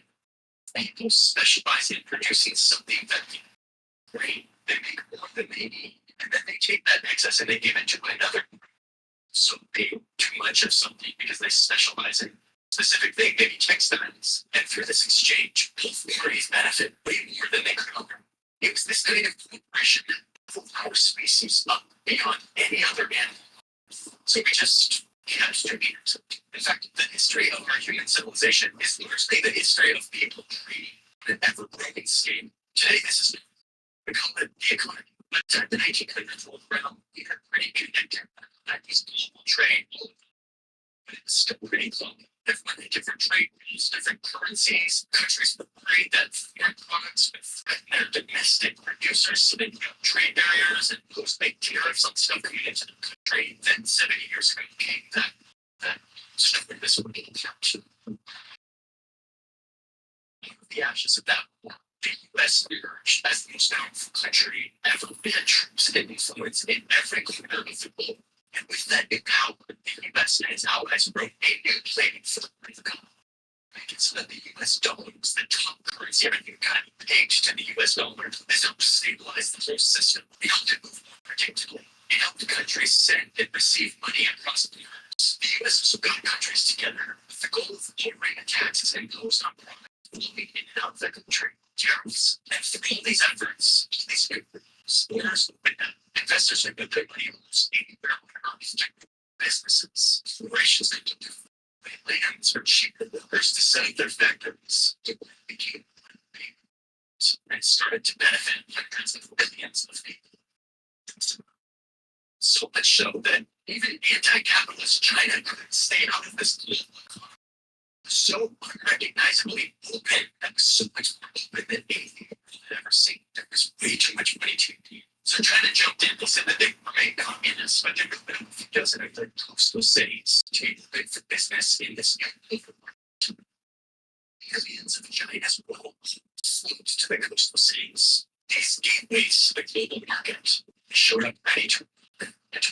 Speaker 3: people specialize in producing something that they make more than they need, and then they take that excess and they give it to another. So they do too much of something because they specialize in a specific thing, maybe textiles. And through this exchange, both parties benefit way more than they could own. It was this kind of cooperation that pulled our species up beyond any other animal. So we just kept doing it. In fact, the history of our human civilization is largely the history of people trading on an ever-growing scale. Today, this is we call it the economy. But the 1900s rolled around, we had pretty connected these global trade, but it's still pretty global. Everyone had different trade rules, different currencies. Countries would agree that foreign products would threaten their domestic producers, so they put up trade barriers and impose big tariffs on stuff coming into the country. Then 70 years ago came that started this world count. The ashes of that war, the U.S. emerged as the most powerful country ever. We had troops and influence in every corner of the world. And with that power, the U.S. and its allies wrote a new playing field for the economy. So that the U.S. dollar was the top currency, everything kind of pegged to the U.S. dollar. This helped stabilize the whole system. It helped it move more predictably. It helped the countries send and receive money across the borders. The U.S. also got countries together with the goal of lowering the taxes imposed on products flowing in and out of the country. Tariffs. And through all these efforts, these new borders opened up. Investors have been putting money almost anywhere on earth. Businesses, corporations that can do lands or cheaper workers to set up their factories. It became and started to benefit hundreds of millions of people. So much so that even anti-capitalist China couldn't stay out of this global economy. So unrecognizably open and so much more open than anything I've ever seen. There was way too much money to be. So China jumped in. They said that they remain communist, but they're open up a few dozen of their coastal cities to be open for business in this new world. Millions of China's wealth flowed to the coastal cities. These gateways to the global market showed up ready to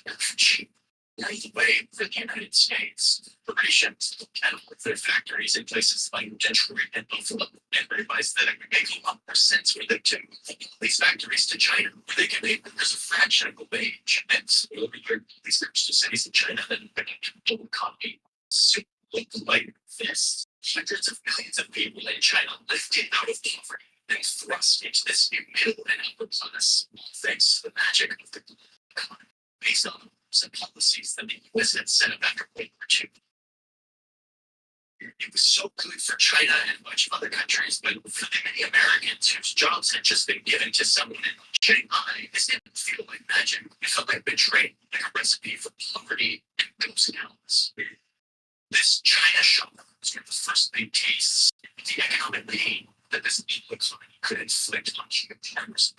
Speaker 3: work for cheap. Right away for the United States, corporations looked with their factories in places like Detroit and Buffalo and realized that it would make a lot more sense for them to move these factories to China, where they can make workers a fraction of the wage. And so over here, these coastal cities in China that have been a global economy super like this. Hundreds of millions of people in China lifted out of poverty and thrust into this new middle and upper class, thanks to the magic of the global economy, based on and policies that the U.S. had set up after World War II. It was so good for China and a bunch of other countries, but for the many Americans whose jobs had just been given to someone in Shanghai, this didn't feel like magic. It felt like betrayal, like a recipe for poverty and ghost towns. This China shock was one of the first big tastes of the economic pain that this new economy could inflict on human farmers.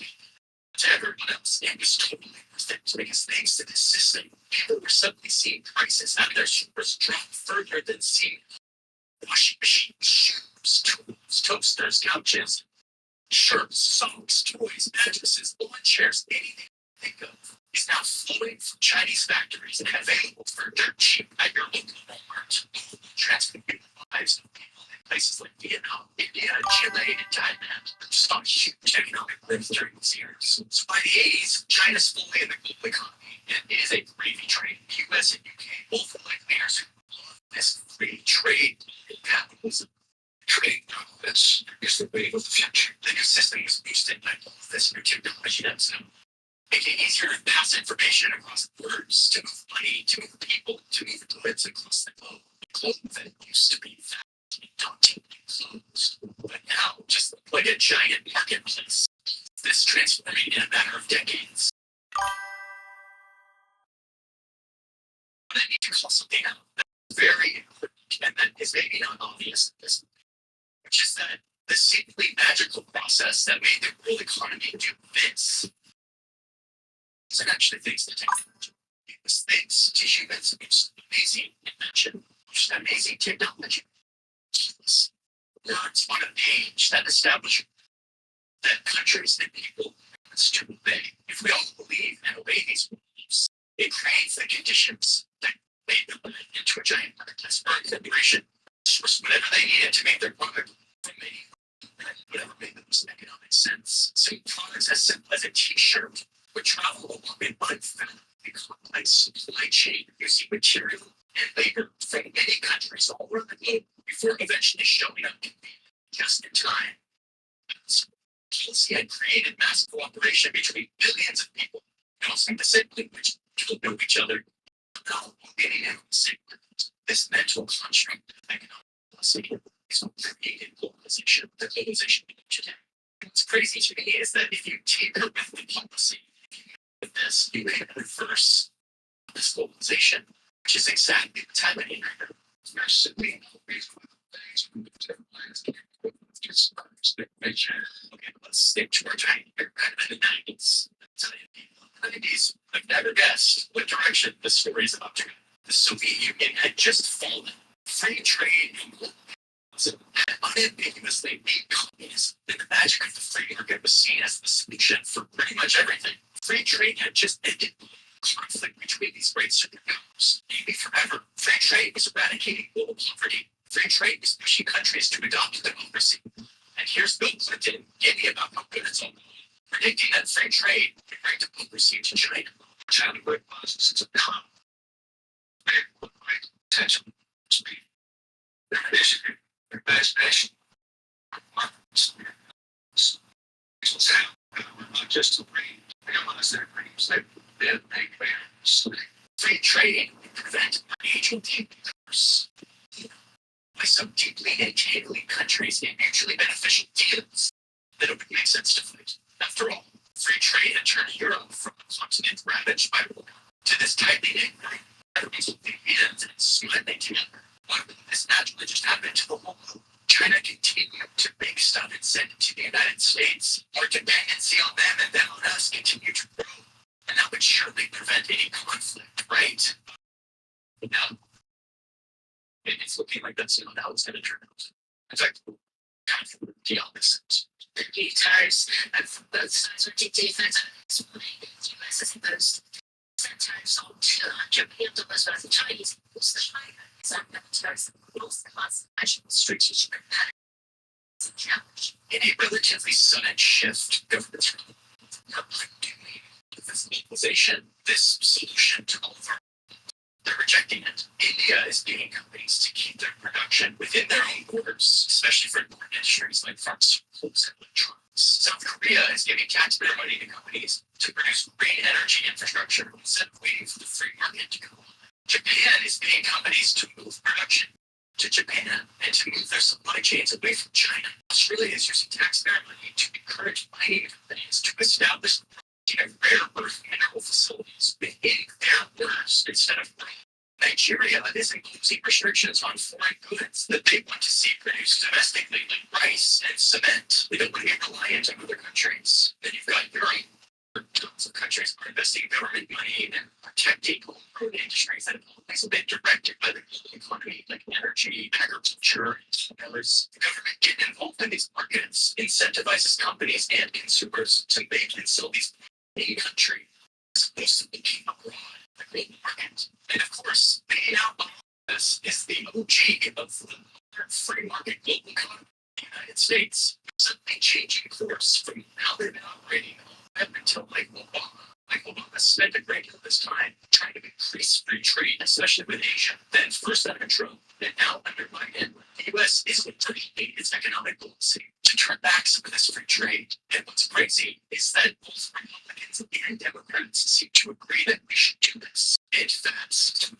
Speaker 3: To everyone else, it was totally worth it because thanks to this system, people were suddenly seeing prices at their stores drop further than seeing washing machines, shoes, tools, toasters, couches, shirts, socks, toys, mattresses, lawn chairs, anything you think of is now flowing from Chinese factories and available for dirt cheap at your local Walmart. Transforming the lives of people in places like Vietnam, India, Chile, and Thailand saw huge economic lift during these years. So by the 80s, China's fully in the global economy and it is a gravy train. The US and UK both are like leaders who love this free trade capitalism. Trade profits is the wave of the future. The new system is boosted by all this new technology that's now making it easier to pass information across borders, to move money, to move people, to move goods across the globe. The globe that used to be vast and dauntingly closed, but now just like a giant marketplace. This transforming in a matter of decades. But I need to call something out that's very important and that is maybe not obvious at this point, which is that the seemingly magical process that made the world economy do this isn't actually thanks to technology. It was thanks to humans' most amazing invention, which is amazing technology. Words on a page that establish that countries and people must to obey. If we all believe and obey these rules, it creates the conditions that made them into a giant marketplace for immigration, source whatever they needed to make their product from whatever made the most economic sense. So products as simple as a t-shirt would travel along an unfathomably complex supply chain using material and labor from many countries all around the globe before eventually showing up just in time. Policy had created massive cooperation between billions of people who don't speak the same language, don't know each other, not getting in the same language. This mental construct of economic policy is what created globalization, the globalization we know today. What's crazy to me is that if you tinker with the policy, with this, you can reverse this globalization, which is exactly what's happening right now. There's simply no reason why things move to different lines. Okay, let's stick to our time here. In the 90s, the 90s, I've never guessed what direction the story is about to go. The Soviet Union had just fallen. Free trade was unambiguously being communist, and the magic of the free market was seen as the solution for pretty much everything. Free trade had just ended conflict between these great superpowers, maybe forever. Free trade was eradicating global poverty. Free trade was pushing countries to adopt democracy. And here's Bill Clinton giving about how good it's all going, predicting that free trade would bring democracy to China. China would since a calm, potential speed, their initiative, their imagination, not just the brain, realize their dreams, they make plans. Free trading would prevent aging commerce by some deeply entangling countries in mutually beneficial deals that it would make sense to fight. After all, free trade had turned Europe from a continent ravaged by war to this tightly knit group that was holding hands and smiling together. Why would this naturally just happen to the whole world? China continued to make stuff and send it to the United States. Our dependency on them and them on us continued to grow. And that would surely prevent any conflict, right? But now, it's looking like that's not how it's going to turn out. In fact, kind of the opposite. The guitars and from both sides are dictated. So the US is supposed to sometimes on $200 billion worth of Chinese imports to China. Some militaries rules the constitutional strategic competitiveness and challenge. In a relatively sudden shift, governments are not undoing this legalization, this solution to all of our. They're rejecting it. India is getting companies to keep their production within their own borders, especially for important industries like pharmaceuticals and electronics. South Korea is giving taxpayer money to companies to produce green energy infrastructure instead of waiting for the free market to go on. Japan is paying companies to move production to Japan and to move their supply chains away from China. Australia is using taxpayer money to encourage mining companies to establish rare earth mineral facilities within their borders instead of Nigeria is imposing restrictions on foreign goods that they want to see produced domestically, like rice and cement. They don't want to be reliant on other countries. Then you've got Europe, where tons of countries are investing government money in protecting homegrown industries that have always been directed by the global economy, like energy, agriculture, and others. The government getting involved in these markets incentivizes companies and consumers to make and sell these in country as opposed to looking abroad. The global market. And of course, paying out on this is the OG of the free market global economy in the United States. Suddenly changing course from how they've been operating up until like Obama. Like Obama spent a great deal of his time trying to increase free trade, especially with Asia. Then first under Trump, and now under Biden, the U.S. is implementing its economic policy to turn back some of this free trade. And what's crazy is that both Republicans and Democrats seem to agree that we should do this. And that's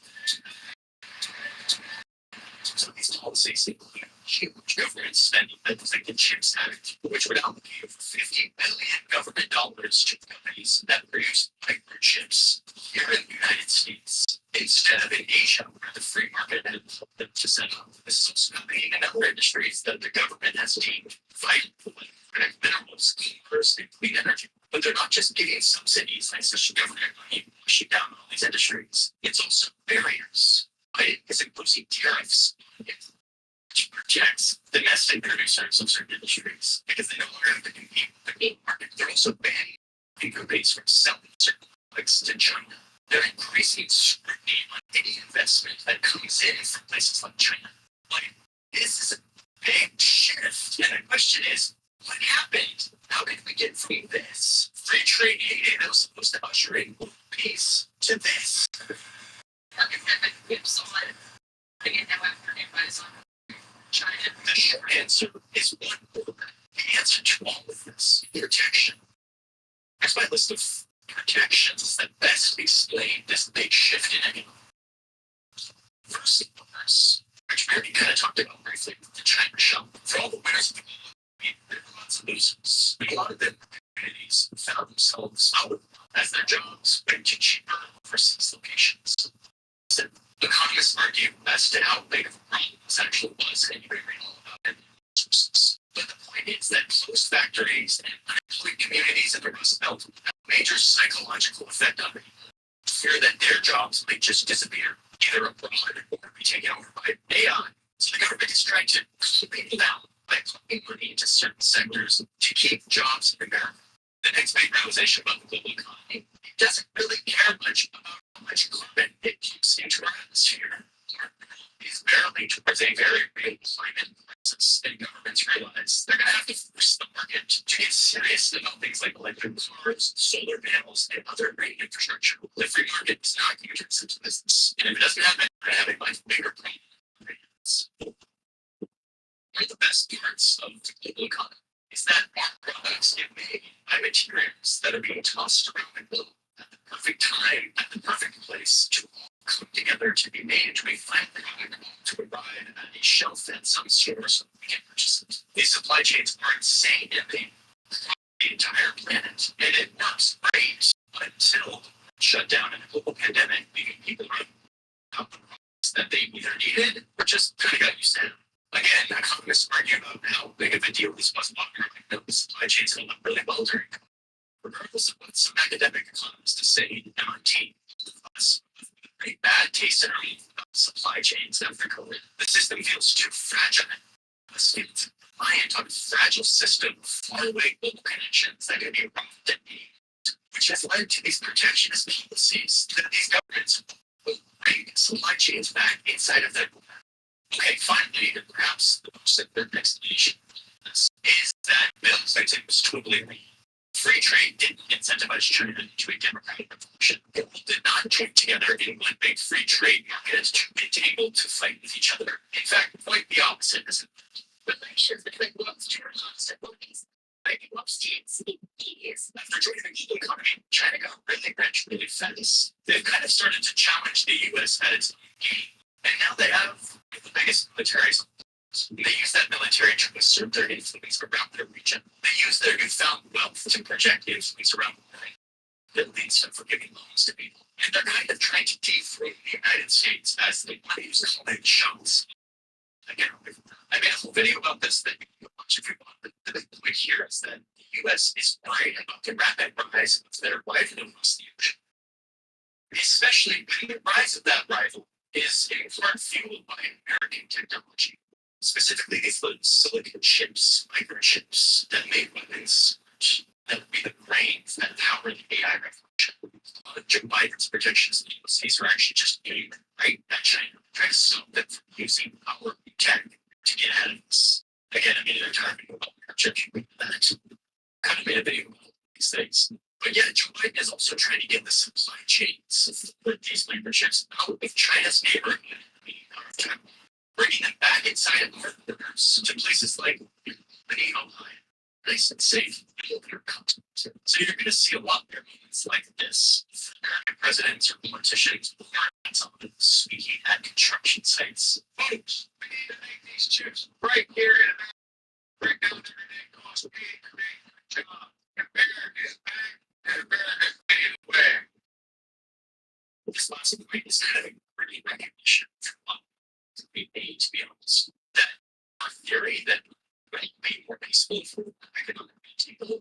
Speaker 3: so these policies include huge government spending that like the CHIPS Act, which would allocate over $50 billion government dollars to companies that produce microchips here in the United States instead of in Asia, where the free market had helped them to set up. This is company and other industries that the government has deemed vital, like minerals, commerce, and clean energy. But they're not just giving subsidies like social government money pushing down all these industries. It's also barriers. It is imposing tariffs which protects domestic producers of certain industries because they no longer have to compete with the global market. They're also banning companies from selling certain products to China. They're increasing scrutiny on any investment that comes in from places like China. Like, this is a big shift. And the question is, what happened? How did we get from this free trade aid that was supposed to usher in peace to this? China. The short answer is one word. The answer to all of this: protection. Here's my list of protections that best explain this big shift in economics. First, of course, which we already kind of talked about briefly, the China shell. For all the winners of the world, there are lots of losers. A lot of them communities found themselves out as their jobs went to cheaper overseas locations. So, economists argue as to how big of a problem this actually was, and you can read all about it in the sources. But the point is that closed factories and unemployed communities in the Rust Belt have a major psychological effect on people. Fear that their jobs might just disappear, either abroad or be taken over by AI. So the government is trying to keep people down by pumping money into certain sectors to keep jobs in America. The next big realization about the global economy, it doesn't really care much about how much carbon it keeps into our atmosphere. It's barely towards a very real climate crisis, and governments realize they're going to have to force the market to get serious about things like electric cars, solar panels, and other green infrastructure. The free market is not going to turn into business, and if it doesn't happen, we're going to have a much bigger problem. One of the best parts of the global economy is that our products get made by materials that are being tossed around the globe at the perfect time, at the perfect place to all come together to be made into a final product to arrive at a shelf at some store so we can purchase it. These supply chains are insane and they cross the entire planet, and it works great until shut down in a global pandemic, leaving people out the products that they either needed or just kind of got used to. Again, economists argue about how big of a deal this was about the supply chains held up really well during COVID. Regardless of what some academic economists say, MIT us with a pretty bad taste in our mouth about supply chains after COVID. The system feels too fragile. It's reliant on a fragile system of faraway global connections that can be roughed and needed, which has led to these protectionist policies that these governments will bring supply chains back inside of their. Okay, finally, and perhaps the most important explanation for this is that Bill Clinton was totally wrong. Free trade didn't incentivize China into a democratic revolution. People did not join together in one big free trade market to be able to fight with each other. In fact, quite the opposite, isn't it? Relations between world's two constant bodies. After joining the global economy, China got really rich really fast. They've kind of started to challenge the US at its own game. And now they have the biggest militaries. They use that military to assert their influence around their region. They use their newfound wealth to project influence around the world. That leads to forgiving loans to people. And they're kind of trying to deframe the United States as they want to use college shots. Again, I made a whole video about this that you can watch if you want. The big point here is that the US is worried about the rapid rise of their rival across the ocean. Especially when the rise of that rival is in part fueled by American technology. Specifically, these little silicon chips, microchips that make weapons that would be the brains that power the AI revolution. Joe Biden's projections in the States are actually just aimed right at China, trying to stop them from using our tech to get ahead of us. Again, I mean, they're talking about microchips, that kind of made a video about these things. But yeah, Joe Biden is also trying to get the supply chains for these microchips out of China's neighborhood, out of Taiwan, bringing them back inside of our borders to places like Ohio, nice and safe. So you're going to see a lot more moments like this. American presidents or politicians speaking at construction sites. Folks, we need to make these chips right here in America. Right now, everything costs me to make a job. America is back, and America is fading away. This last point is kind of a pretty recognition from we need to be honest. That our theory that will be more peaceful for economic people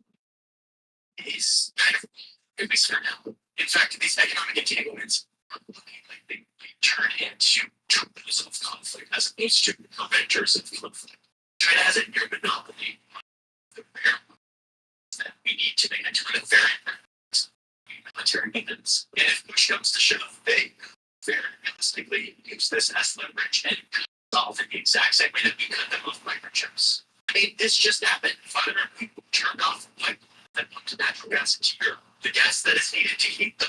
Speaker 3: is kind of, at least for now. In fact, these economic entanglements are looking like they turn into tools of conflict as opposed to preventers of conflict. China has a near monopoly on the rare that we need to make a ton of very military maintenance. And if push comes to shove, they very realistically use this as leverage and solve in the exact same way that we cut them off microchips. I mean, this just happened. 500 people turned off the pipeline that pumped natural gas into Europe. The gas that is needed to heat the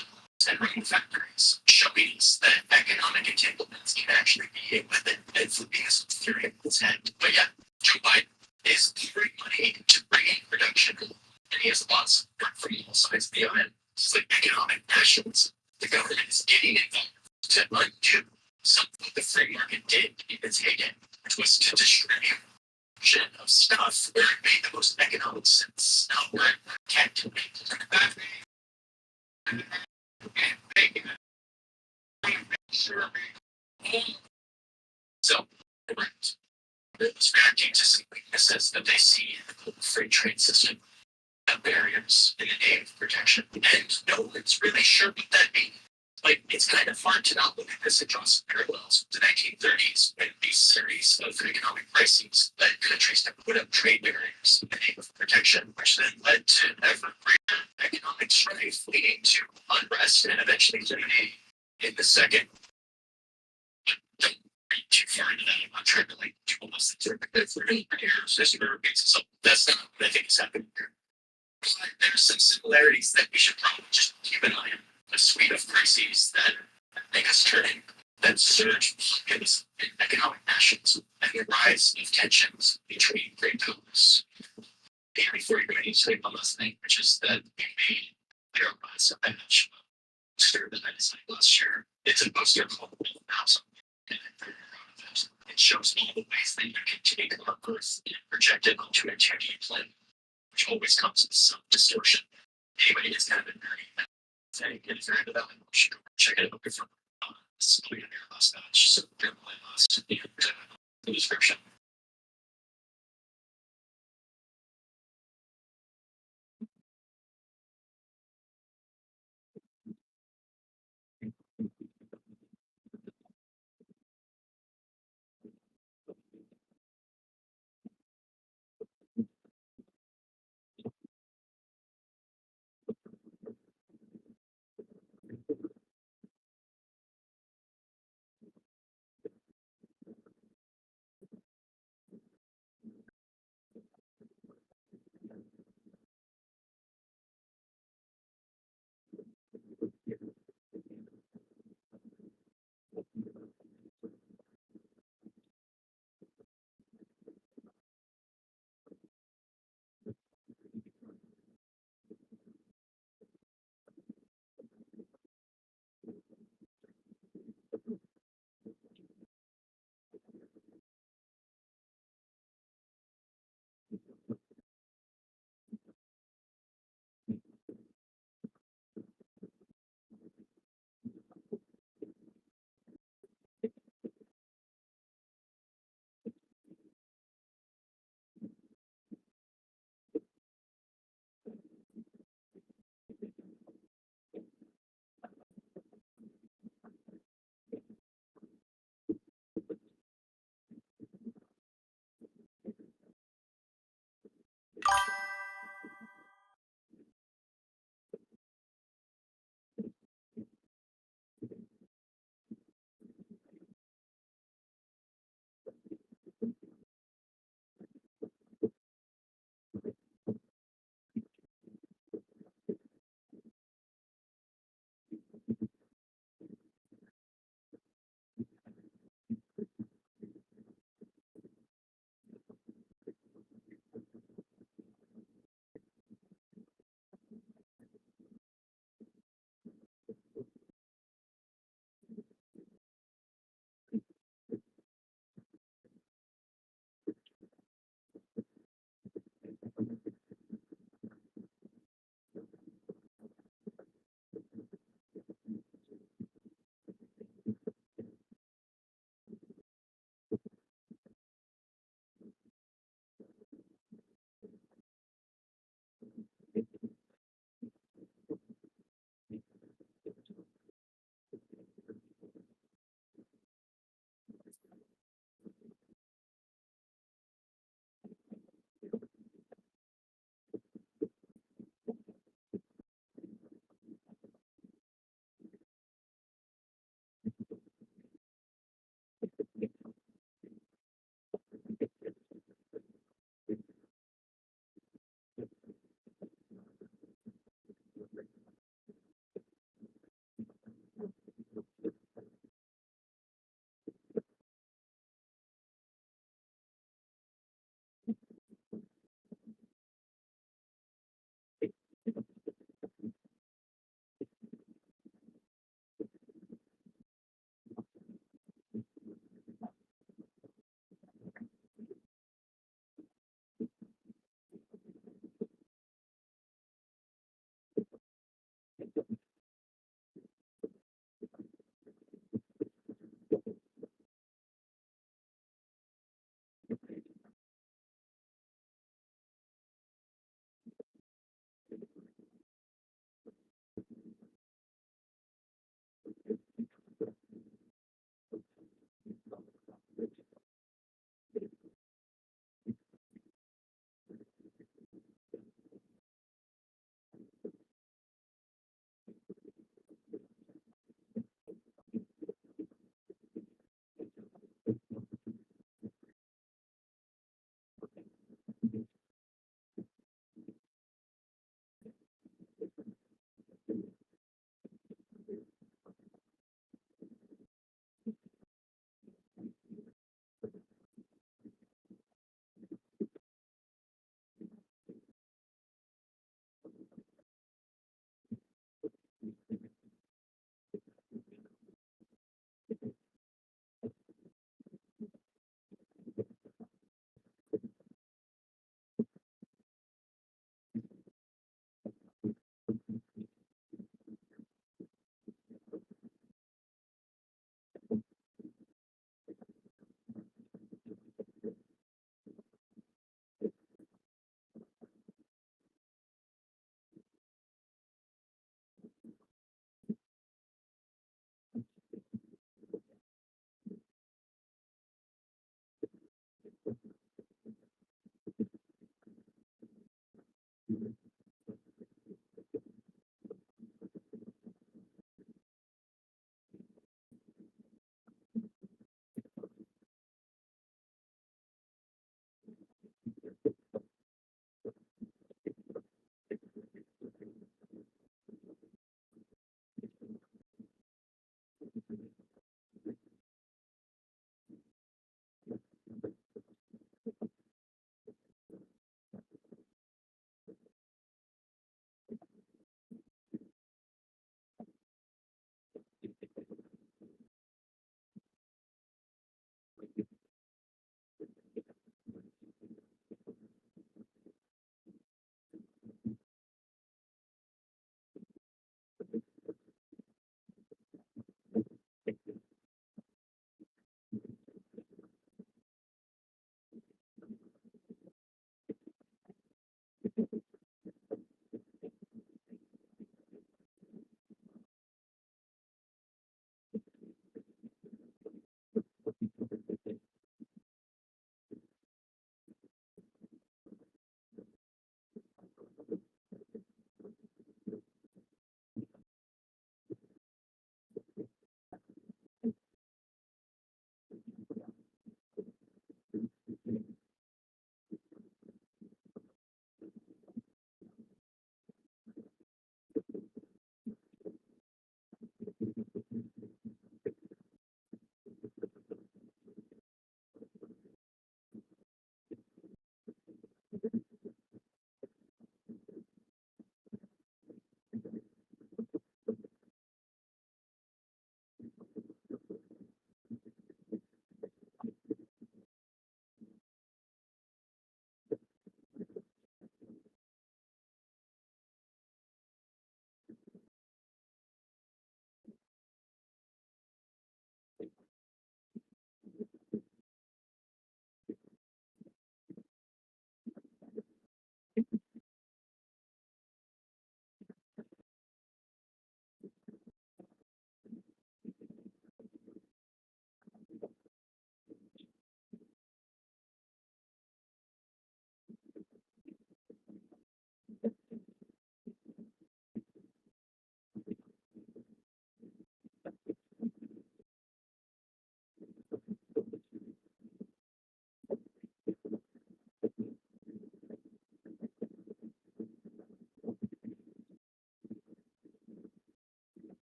Speaker 3: and running factories, showing us that economic entanglements can actually be a weapon and flipping this theory on its head. But yeah, Joe Biden is pouring money to bring in production, and he has lots of work from all sides of the aisle. It's like economic passions. The government is getting involved to undo something the free market did in its heyday, which was to distribute of stuff where it made the most economic sense, not where it can't do it. So, correct. It's reacting to some weaknesses that they see in the global free trade system, barriers in the name of protection, and no one's really sure what that means. Like, it's kind of hard to not look at this and draw some parallels with the 1930s when these series of economic crises led countries to put up trade barriers in the name of protection, which then led to ever greater economic strife, leading to unrest and eventually unity in the second. Don't read too far into that. I'm not trying to like do almost interpret for years. This so that's not what I think is happening here. But there's some similarities that we should probably just keep an eye on. A suite of crises that make us turn in, that surge in economic nationalism and the rise of tensions between great powers. And before you go any say one last thing, which is that we made their rise of image poster that I designed last year. It's a poster called Little Mouse. And I'm very proud of it. It shows all the ways that you can take our Earth and project it onto a 2D plane, which always comes with some distortion. Anybody that's kind of been nerdy saying if you're into that, you should go check it out before this is last batch. So they're last in the description.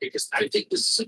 Speaker 3: because I think this is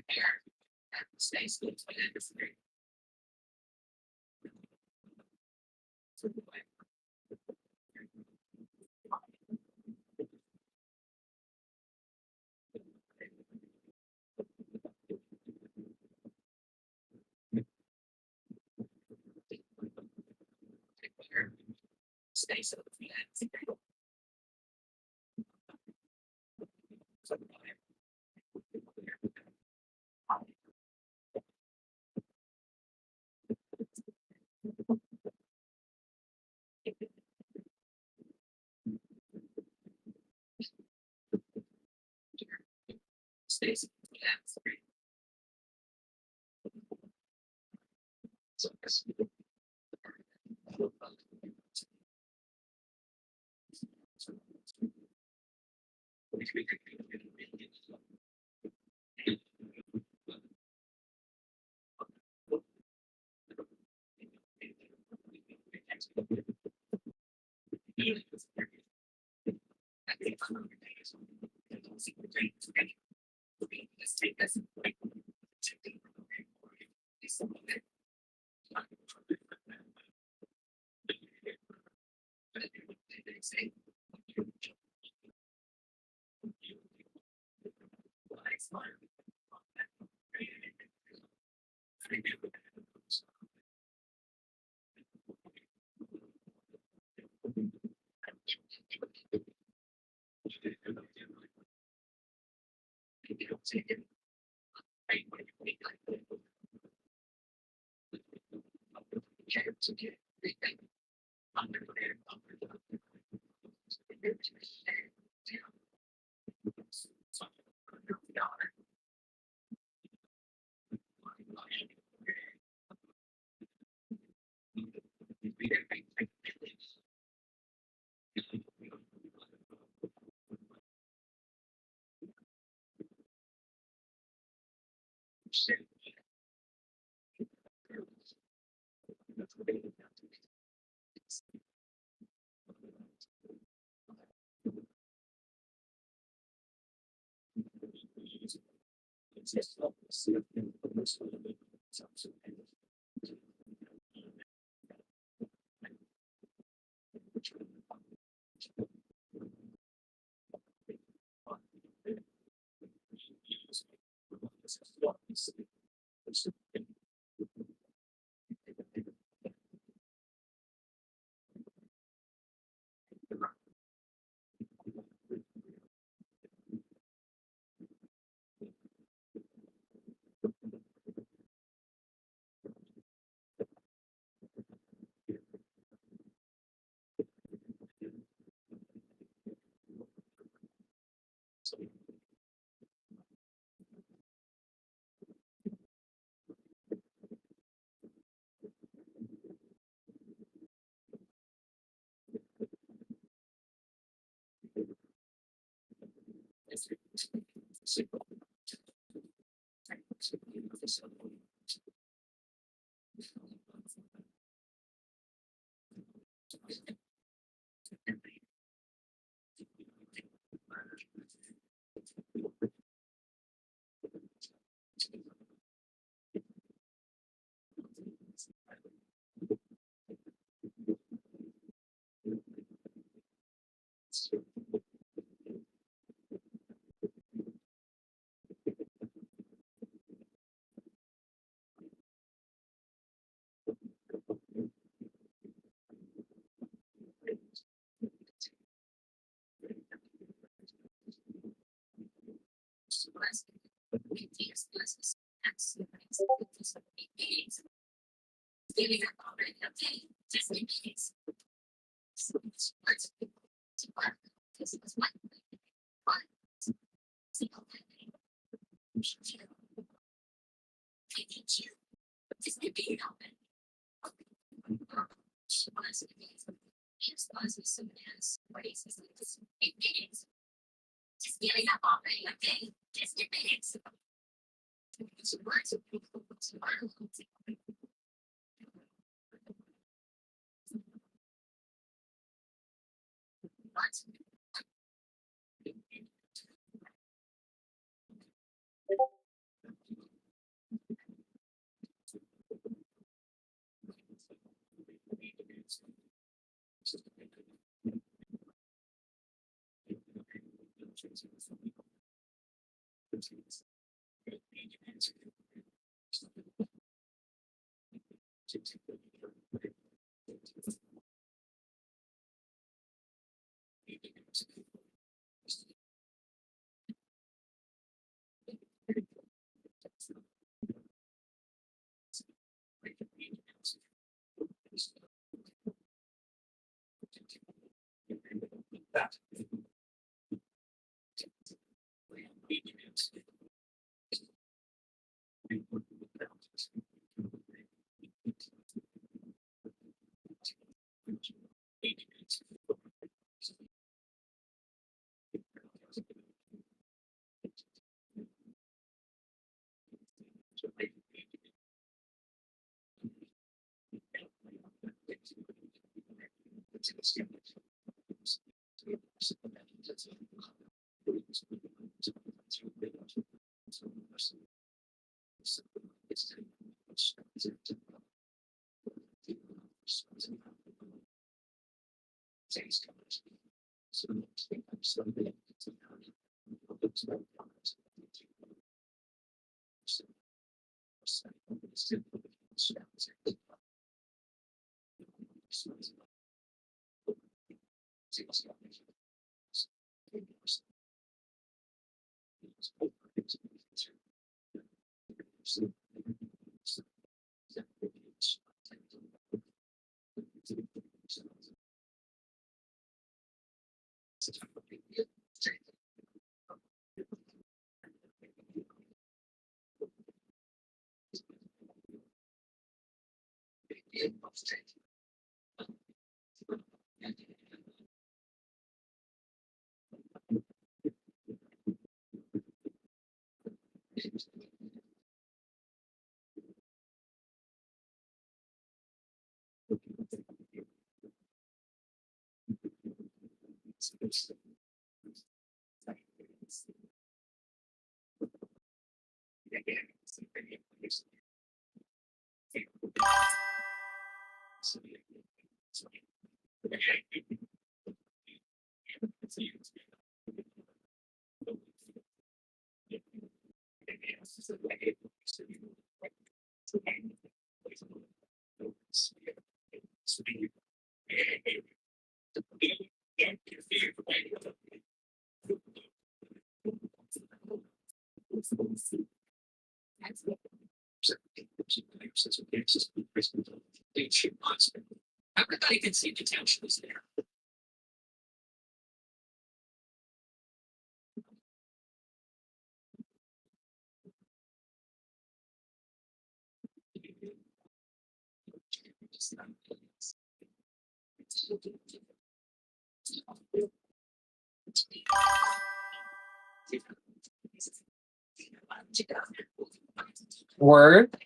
Speaker 3: here. And stays good. Stay so stays. That.
Speaker 1: Everybody can see potential is there.
Speaker 2: Word.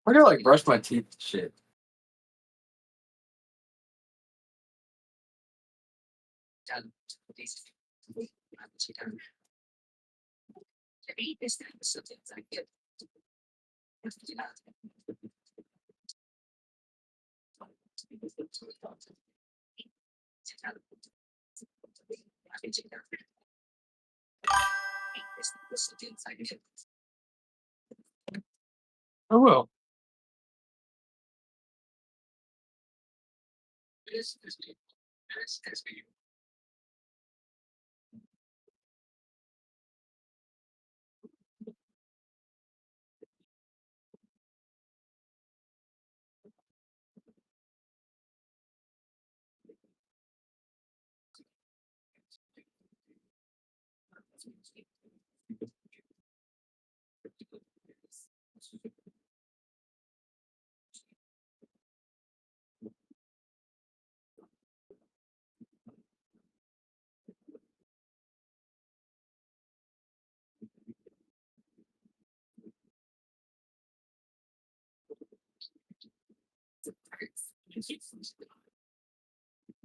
Speaker 2: I gotta like brush my teeth and shit.
Speaker 4: I will.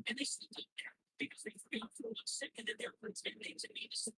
Speaker 1: And they sleep up there because they forgot to sick and then they're names and need to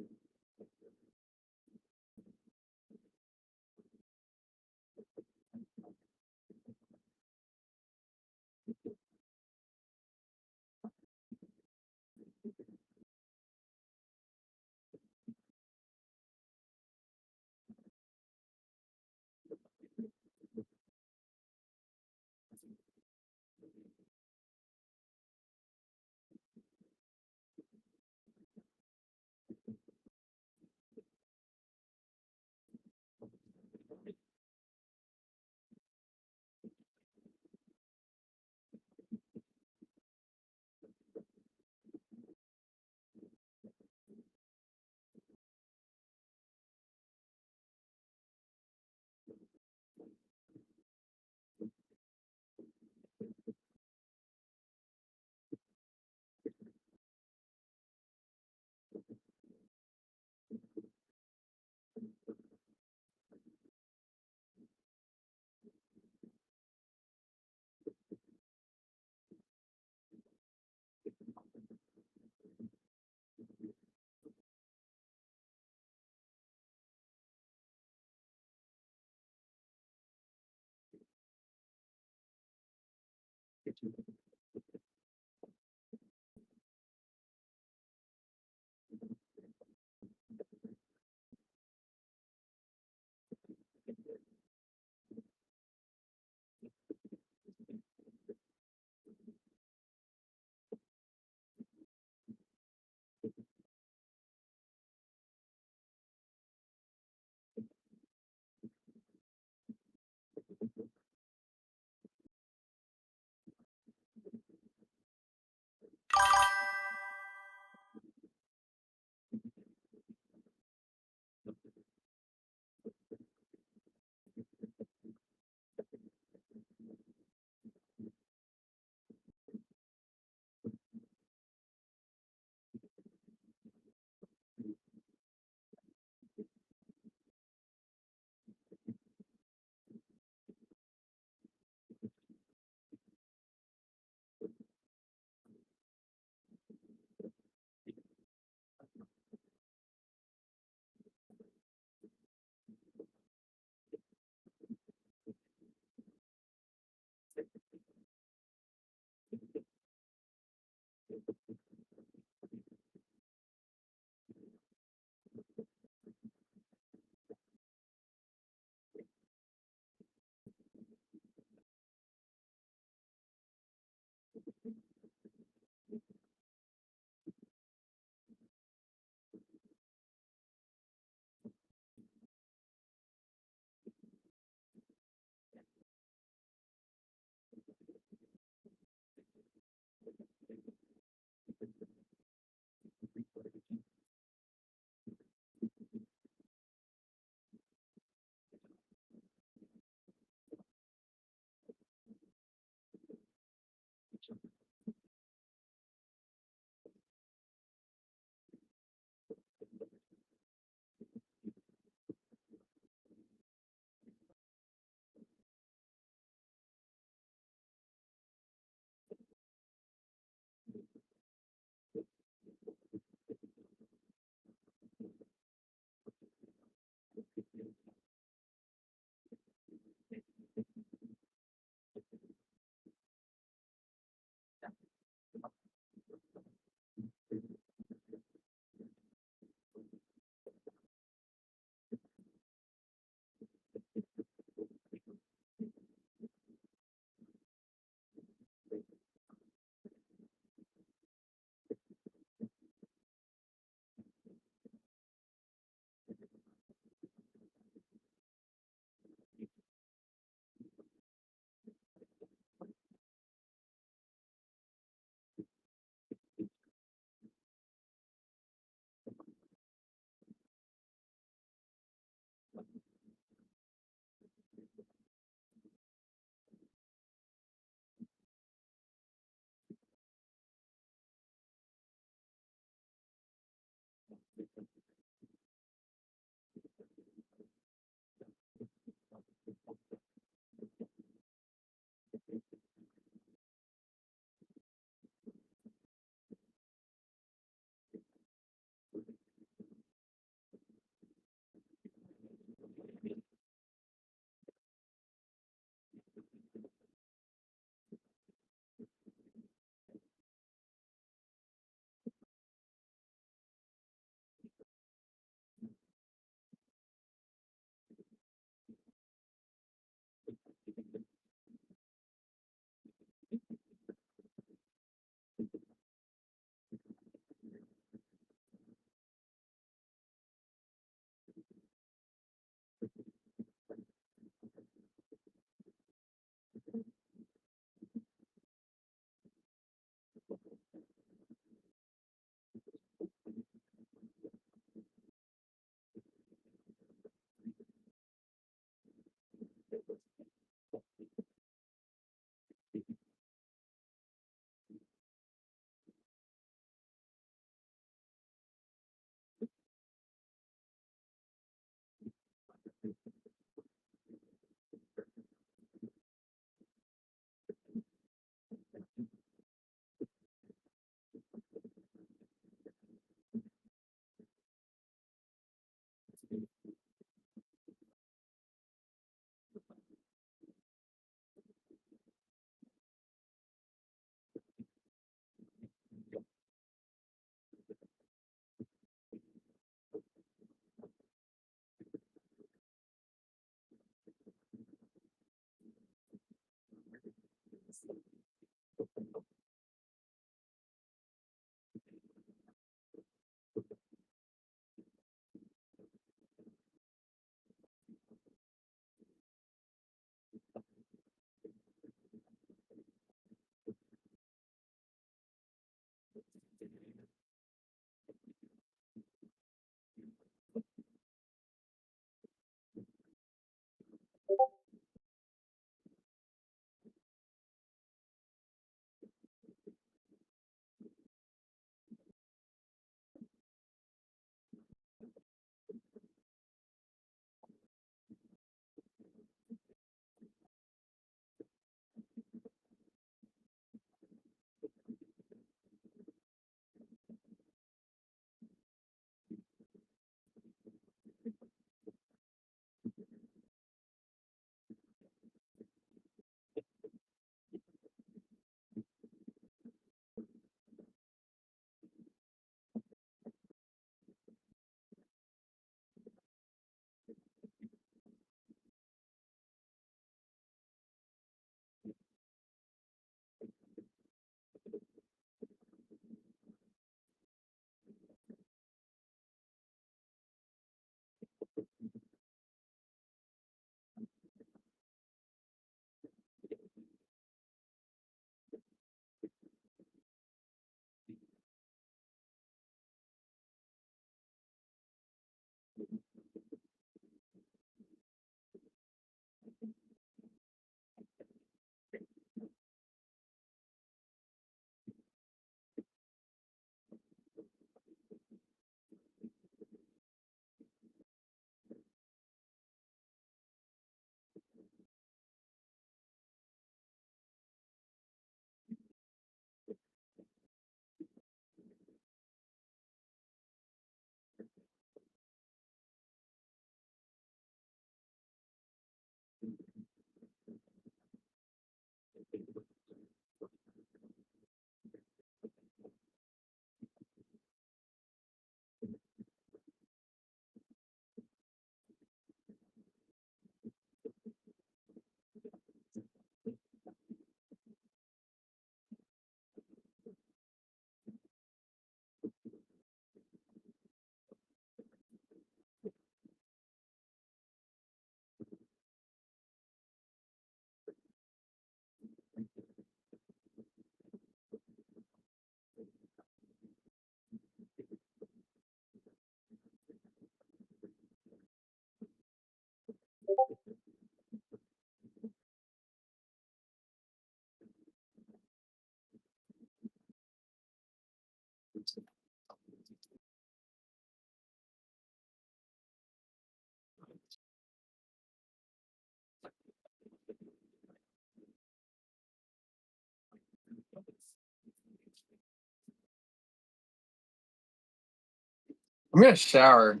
Speaker 2: I'm gonna shower.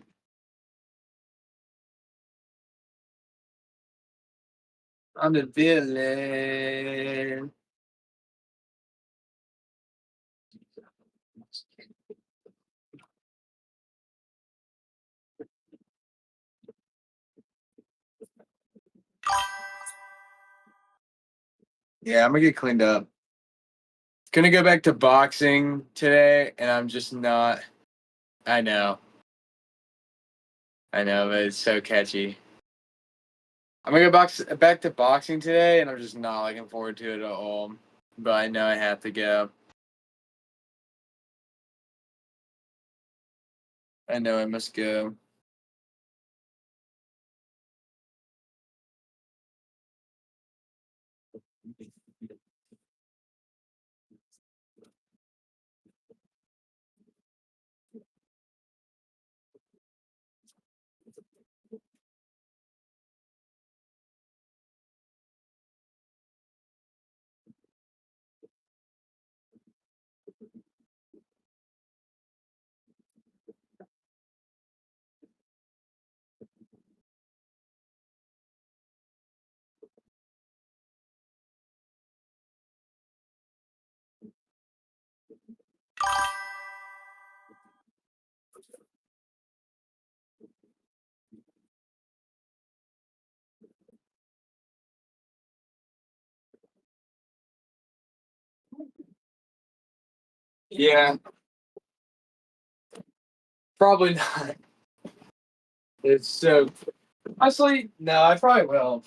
Speaker 2: I'm the villain. Yeah, I'm gonna get cleaned up. Gonna go back to boxing today, and I'm just not. I know. I know, but it's so catchy. I'm gonna go back to boxing today, and I'm just not looking forward to it at all. But I know I have to go. I know I must go. Yeah, probably not. It's so. Honestly, no, I probably will.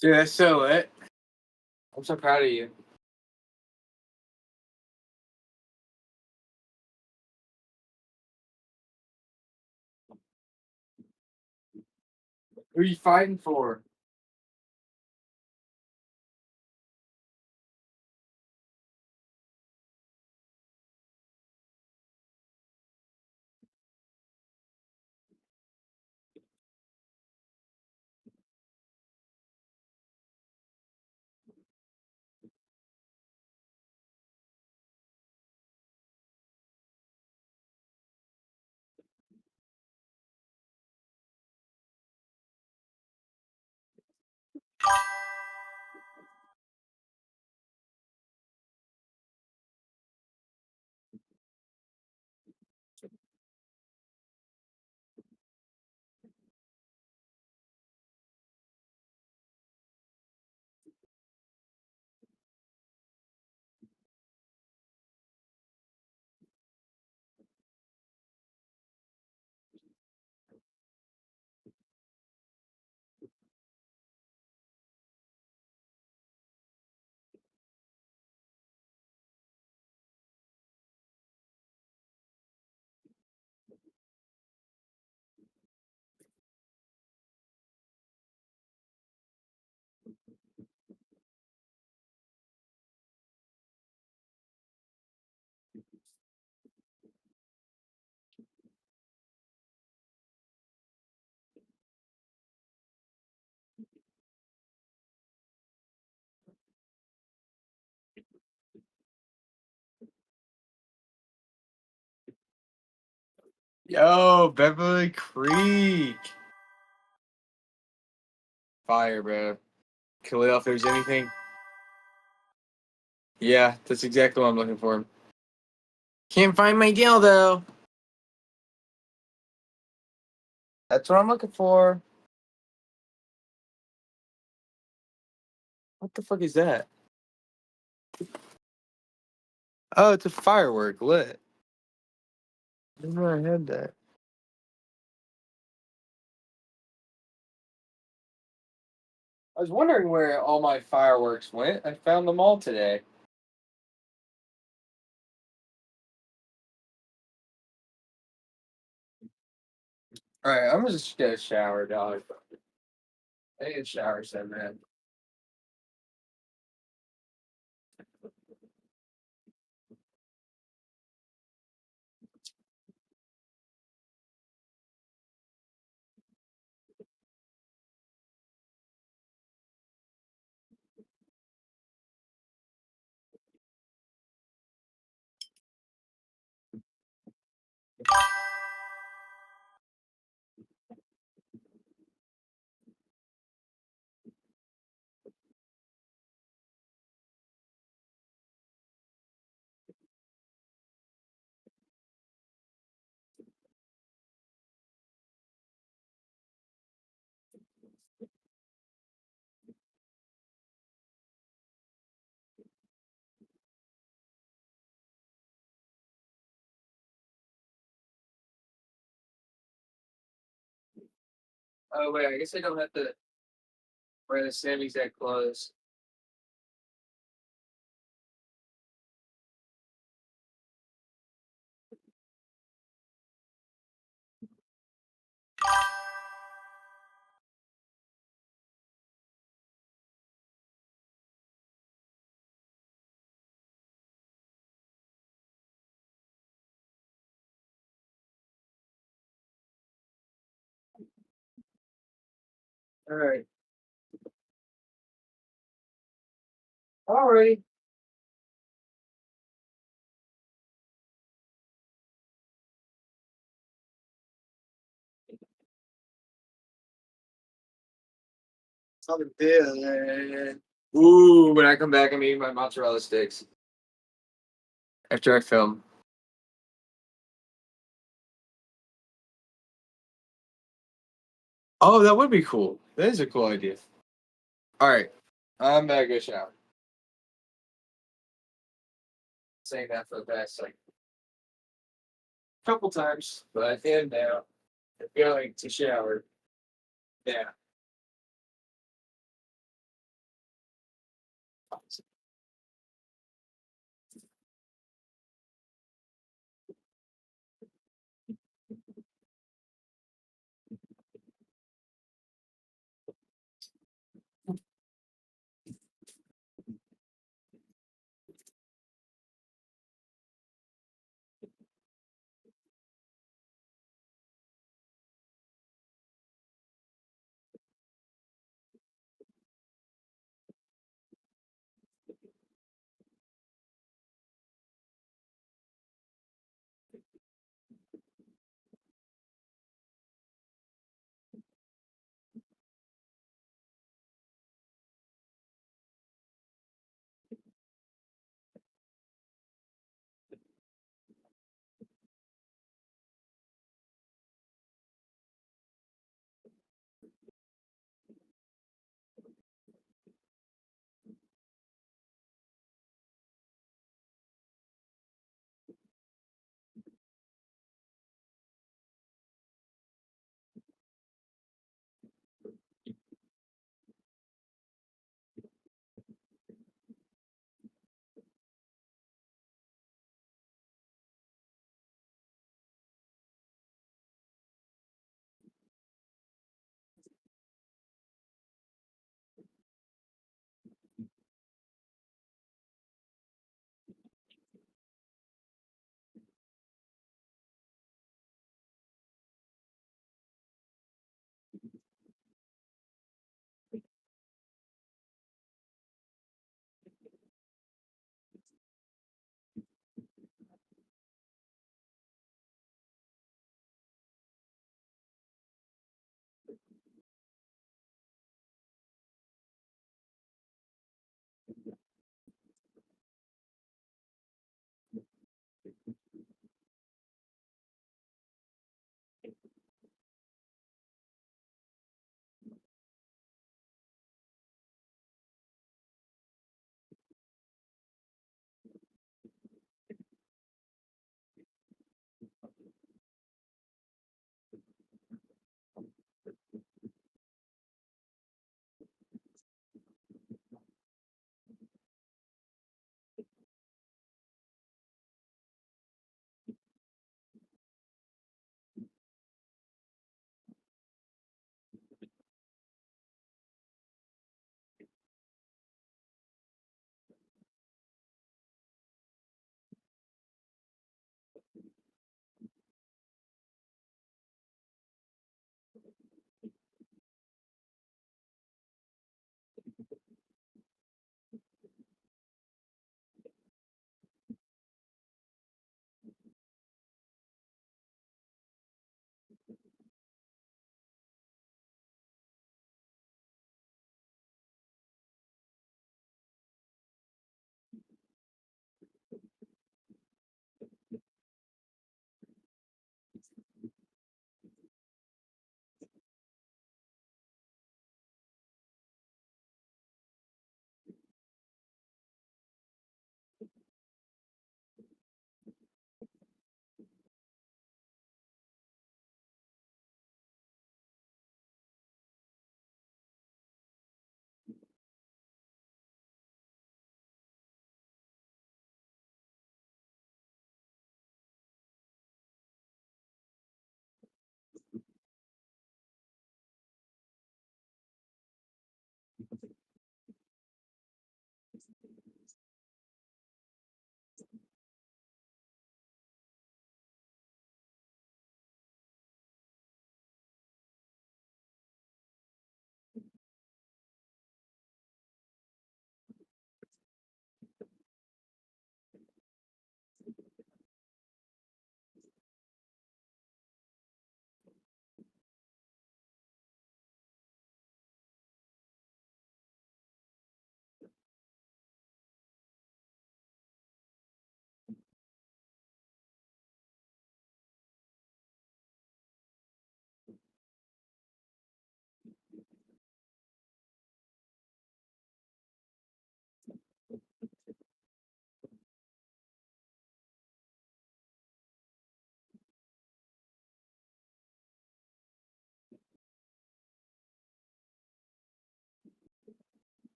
Speaker 2: Dude, that's so lit. I'm so proud of you. Who are you fighting for? Yo, Beverly Creek. Fire, bro. Khalil, if there's anything. Yeah, that's exactly what I'm looking for. Can't find my deal, though. That's what I'm looking for. What the fuck is that? Oh, it's a firework lit. I didn't know I had that. I was wondering where all my fireworks went. I found them all today. All right, I'm just gonna shower, dog. I need a shower so man. Oh wait, I guess I don't have to wear the same exact clothes. All right. All right. Something good. Ooh, when I come back, I'm eating my mozzarella sticks after I film. Oh, that would be cool. That is a cool idea. All right, I'm back. Go shower. Saying that for the past like couple times, but I am now. I'm going to shower. Yeah.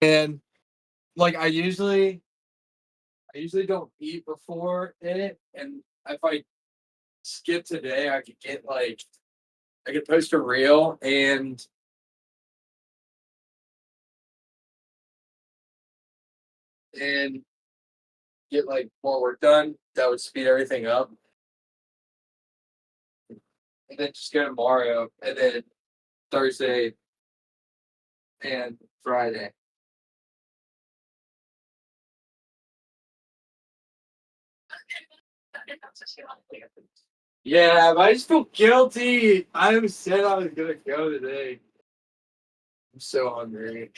Speaker 2: And like I usually don't eat before it, and if I skip today, I could post a reel and get like more work done. That would speed everything up, and then just go tomorrow, and then Thursday and Friday. Yeah, but I just feel guilty. I said I was gonna go today. I'm so hungry.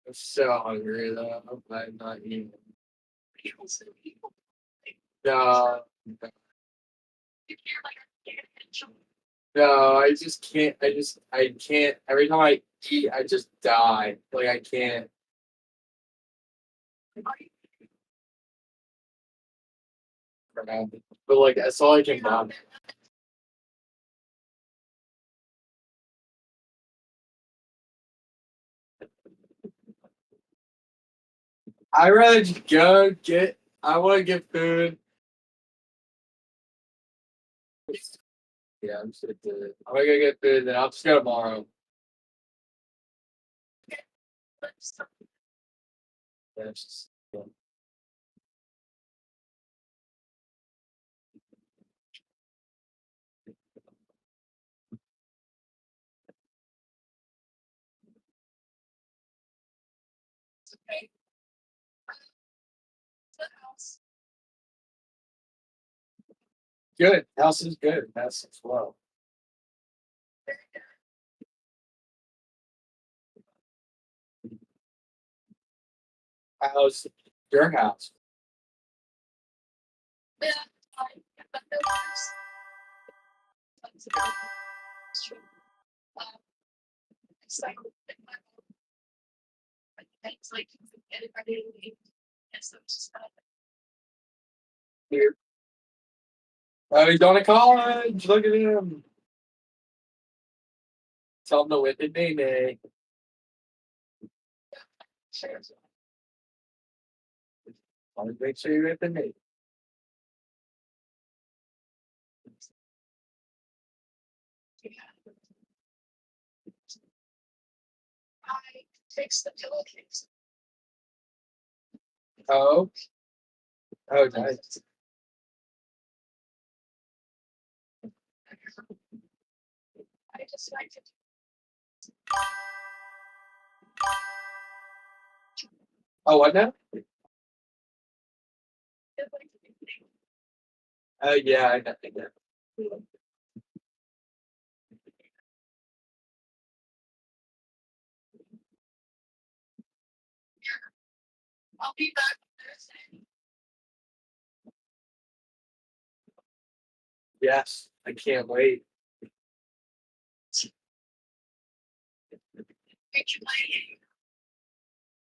Speaker 2: I'm so hungry though. I'm not eating. No, no, I just can't. I can't. Every time I eat, I just die. Like I can't. But like that's all I can do. I rather just go get. I want to get food. Yeah, I'm just gonna do it. I'm gonna go get food, then I'll just go tomorrow. Yeah, it's just. Yeah. Good. House is good. House is well. How's your house? Here. Oh, he's going to college. Look at him. Tell him to whip it, baby. Always make sure you whip it, baby. Oh, oh, nice. Oh, what now? Oh, yeah, I got that. Yes, I can't wait.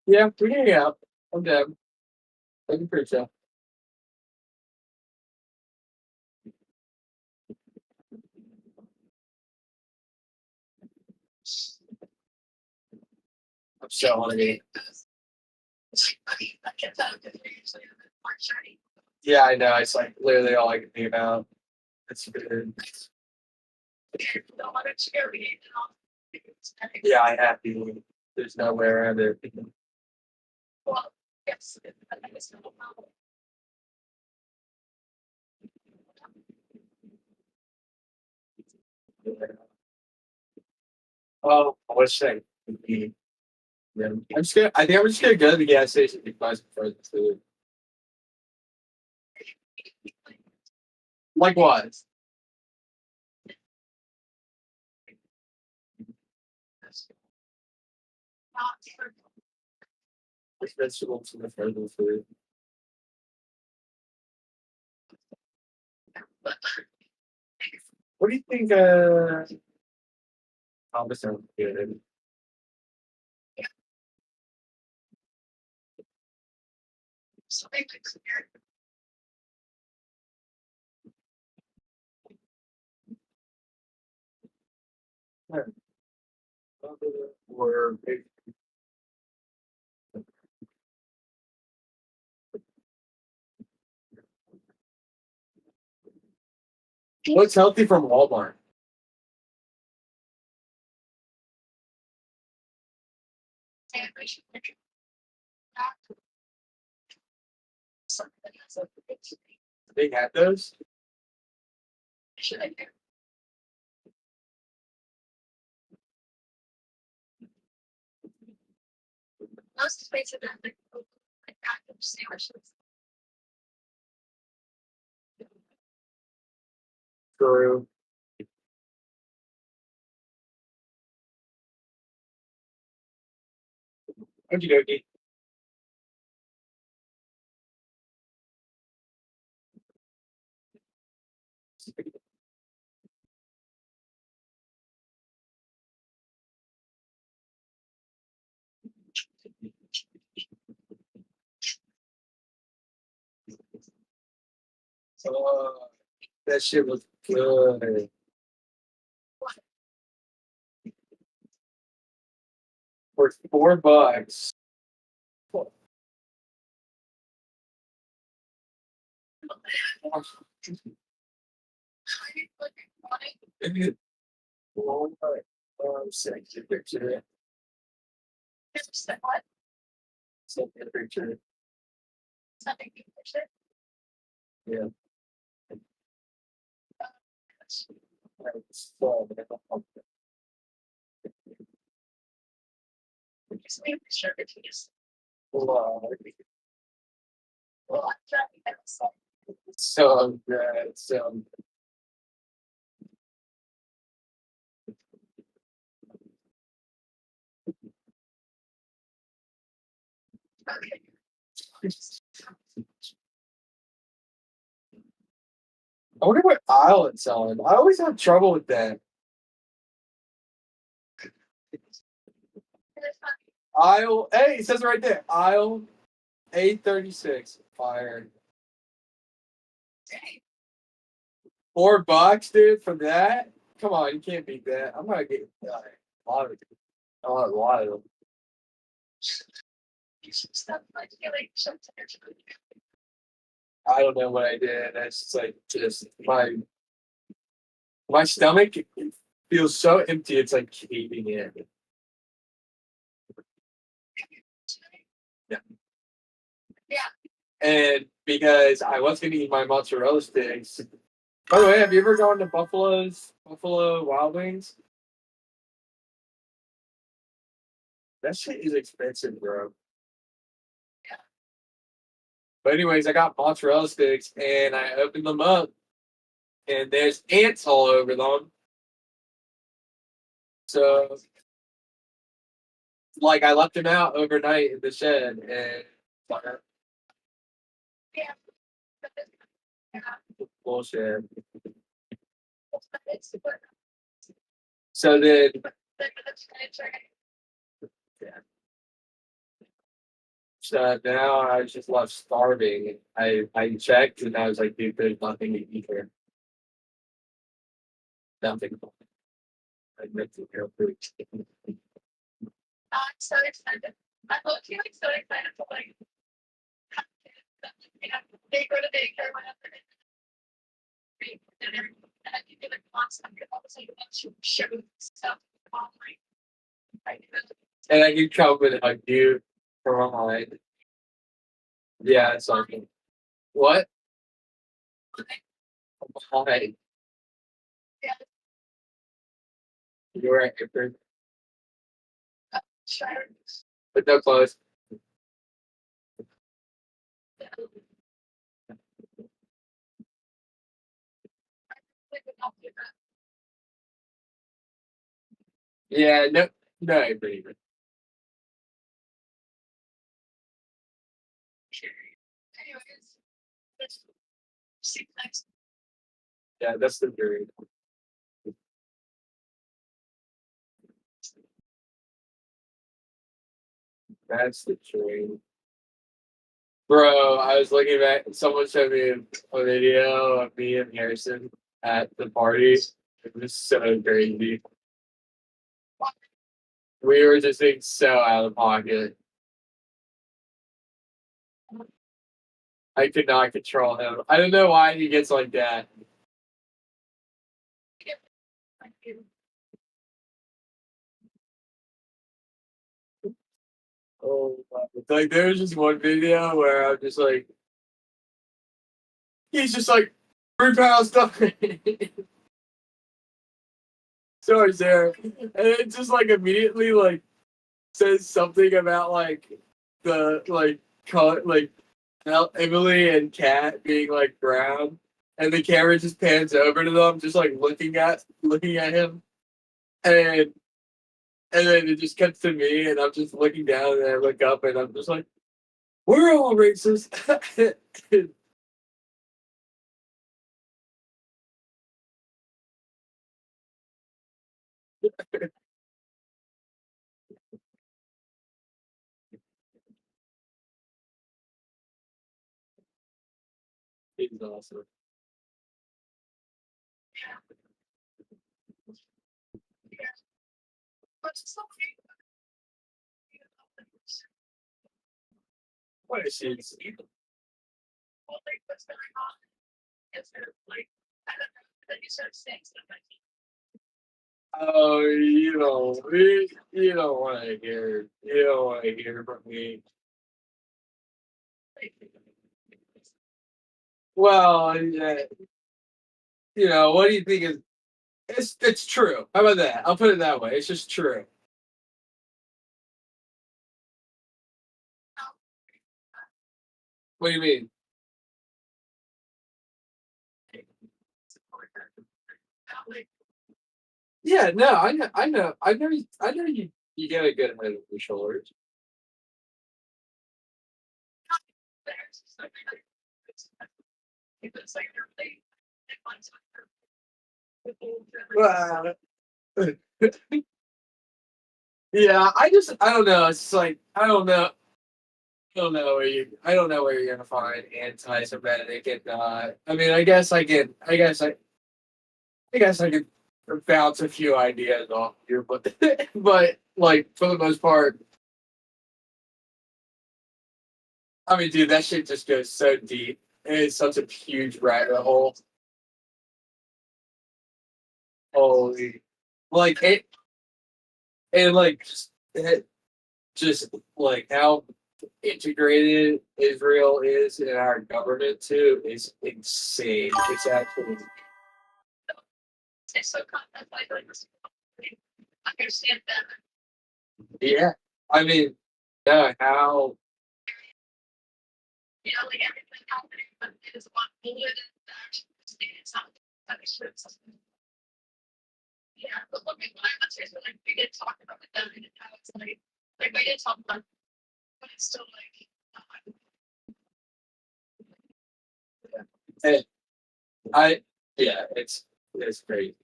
Speaker 2: Yeah, we can hang out. I'm down. Looking for yourself. I'm so hungry. Yeah, I know. It's like literally all I can think about. It's good. Yeah, I have to. There's no way around it. Oh, I was saying. Yeah. I think I'm just gonna go to the gas station and buy some frozen food. Like what? Like vegetables and the frozen food. What do you think? Thomas sounds good. Yeah. Or What's healthy from Walmart?
Speaker 1: Sandwich. Something else.
Speaker 2: They had those.
Speaker 1: Should I do? Most places have like active sandwiches.
Speaker 2: True. Okie dokie. Oh, that shit was good. For $4. Walmart. Send the picture.
Speaker 1: What?
Speaker 2: Send the picture.
Speaker 1: Something you picture?
Speaker 2: Yeah. It's fun.
Speaker 1: Just make sure that you just.
Speaker 2: Wow.
Speaker 1: Well, I'm trying to get some.
Speaker 2: So good. So
Speaker 1: Okay.
Speaker 2: I wonder what aisle it's on. I always have trouble with that. Aisle, hey, it says it right there. Aisle A36. Fire. $4, dude, for that? Come on, you can't beat that. I'm gonna get a lot of it. A lot of them.
Speaker 1: Stuff like feeling sometimes.
Speaker 2: I don't know what I did. That's just my stomach feels so empty. It's like caving in. Yeah.
Speaker 1: Yeah.
Speaker 2: And because I was gonna eat my mozzarella sticks. By the way, have you ever gone to Buffalo Wild Wings? That shit is expensive, bro.
Speaker 1: Yeah.
Speaker 2: But anyways, I got mozzarella sticks and I opened them up and there's ants all over them. So like I left them out overnight in the shed and
Speaker 1: Yeah. Yeah.
Speaker 2: bullshit.
Speaker 1: It's super.
Speaker 2: So then yeah. So now I was just left starving. I checked and I was like, dude, there's nothing to eat here. Nothing. I meant to hear food.
Speaker 1: I'm so excited. I'm looking like so excited to like you know, they go to daycare whenever and you do like constant all of a sudden you show stuff online.
Speaker 2: And I can come and hug you from behind. Yeah, it's something. What? Behind.
Speaker 1: Yeah.
Speaker 2: You're at Gifford.
Speaker 1: Sure.
Speaker 2: But no clothes. Yeah, no, I believe it.
Speaker 1: Anyways, let's see next.
Speaker 2: Yeah, that's the period. That's the train. Bro, I was looking back. Someone showed me a video of me and Harrison at the party. It was so crazy. We were just being so out of pocket. I could not control him. I don't know why he gets like that. Oh, it's like there was just one video where I'm just like, he's just like 3 pounds stuff. Sorry, Sarah, and it just like immediately like says something about like the like color like Emily and Kat being like brown, and the camera just pans over to them, just like looking at him, and then it just cuts to me, and I'm just looking down, and I look up, and I'm just like, we're all racist. He's awesome. What is she? Oh, you don't want to hear. You don't want to hear from me. Well, what do you think is? It's true. How about that? I'll put it that way. It's just true. What do you mean? Yeah, no, I know you get a good head of your shoulders. Well, yeah, I don't know. It's like I don't know where you're gonna find anti-Semitic and I mean I guess I can bounce a few ideas off here, but but like for the most part, I mean, dude, that shit just goes so deep. It's such a huge rabbit hole. Holy, like it, and like just like how integrated Israel is in our government too is insane. It's actually yeah. I mean, yeah, how and I yeah, it's crazy.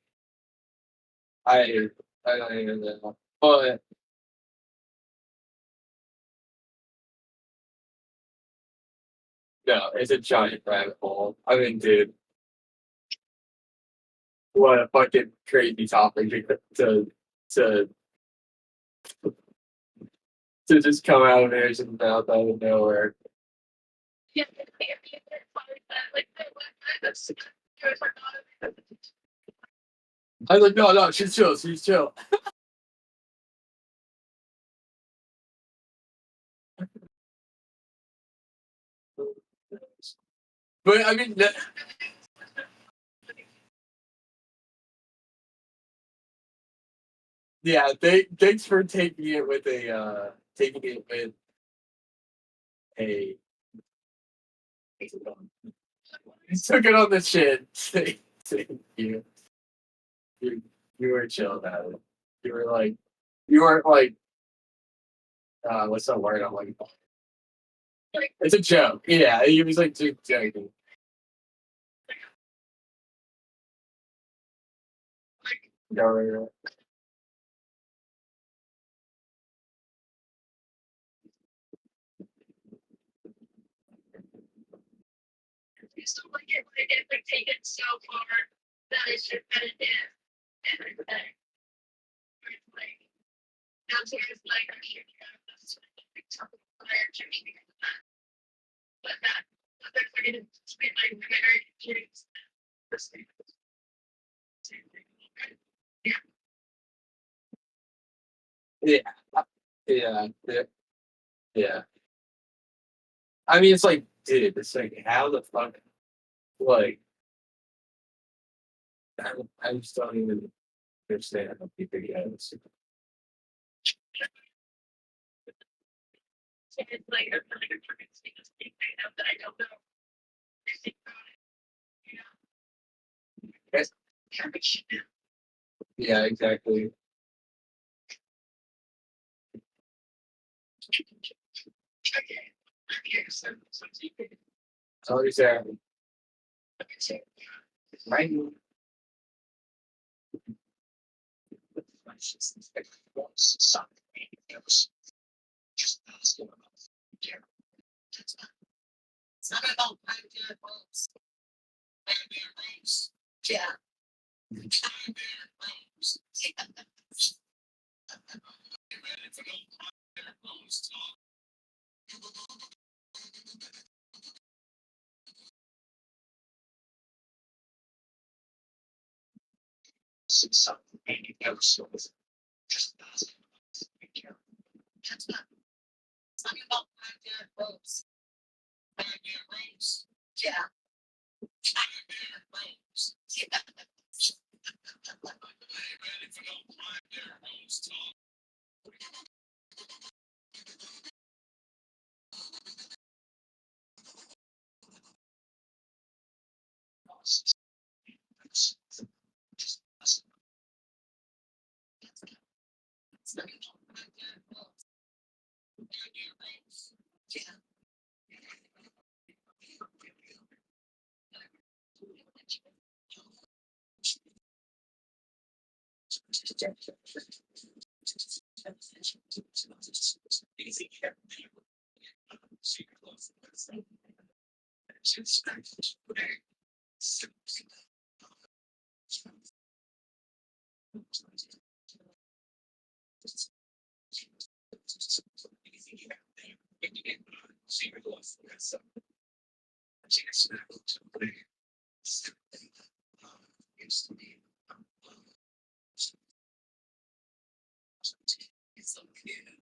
Speaker 2: I I don't even know, but no, it's a giant rabbit hole. I mean, dude, what a fucking crazy topic to to just come out of there and mouth out of nowhere. I was like, no, she's chill, she's chill. But I mean, yeah, thanks for taking it with a you took it on the chin. Thank you. You you were chill about it. You were like you weren't like what's that word I'm like it's a joke. Yeah, he was like just joking. Yeah, right, right. Yeah, yeah, yeah, yeah. I mean, it's like, dude, it's like, how the fuck, like, I just don't even understand how people get it.
Speaker 1: It's like a really good freaking thing that I don't know. I think about it, you know.
Speaker 2: Yes.
Speaker 1: Every shit.
Speaker 2: Yeah, exactly.
Speaker 1: Okay. Okay, so you can
Speaker 2: So he's there.
Speaker 1: say,
Speaker 2: Right.
Speaker 1: something else. Just ask him about care. That's not. It's not about backyard homes. Backyard homes. Yeah. Backyard homes. Yeah. Ready for those backyard homes. Something else. Just ask him about care. That's not. It's not about backyard homes. Backyard homes. Yeah. Backyard homes. Yeah. Ready for those backyard homes. Easy. Secret love. Secret love. It's okay.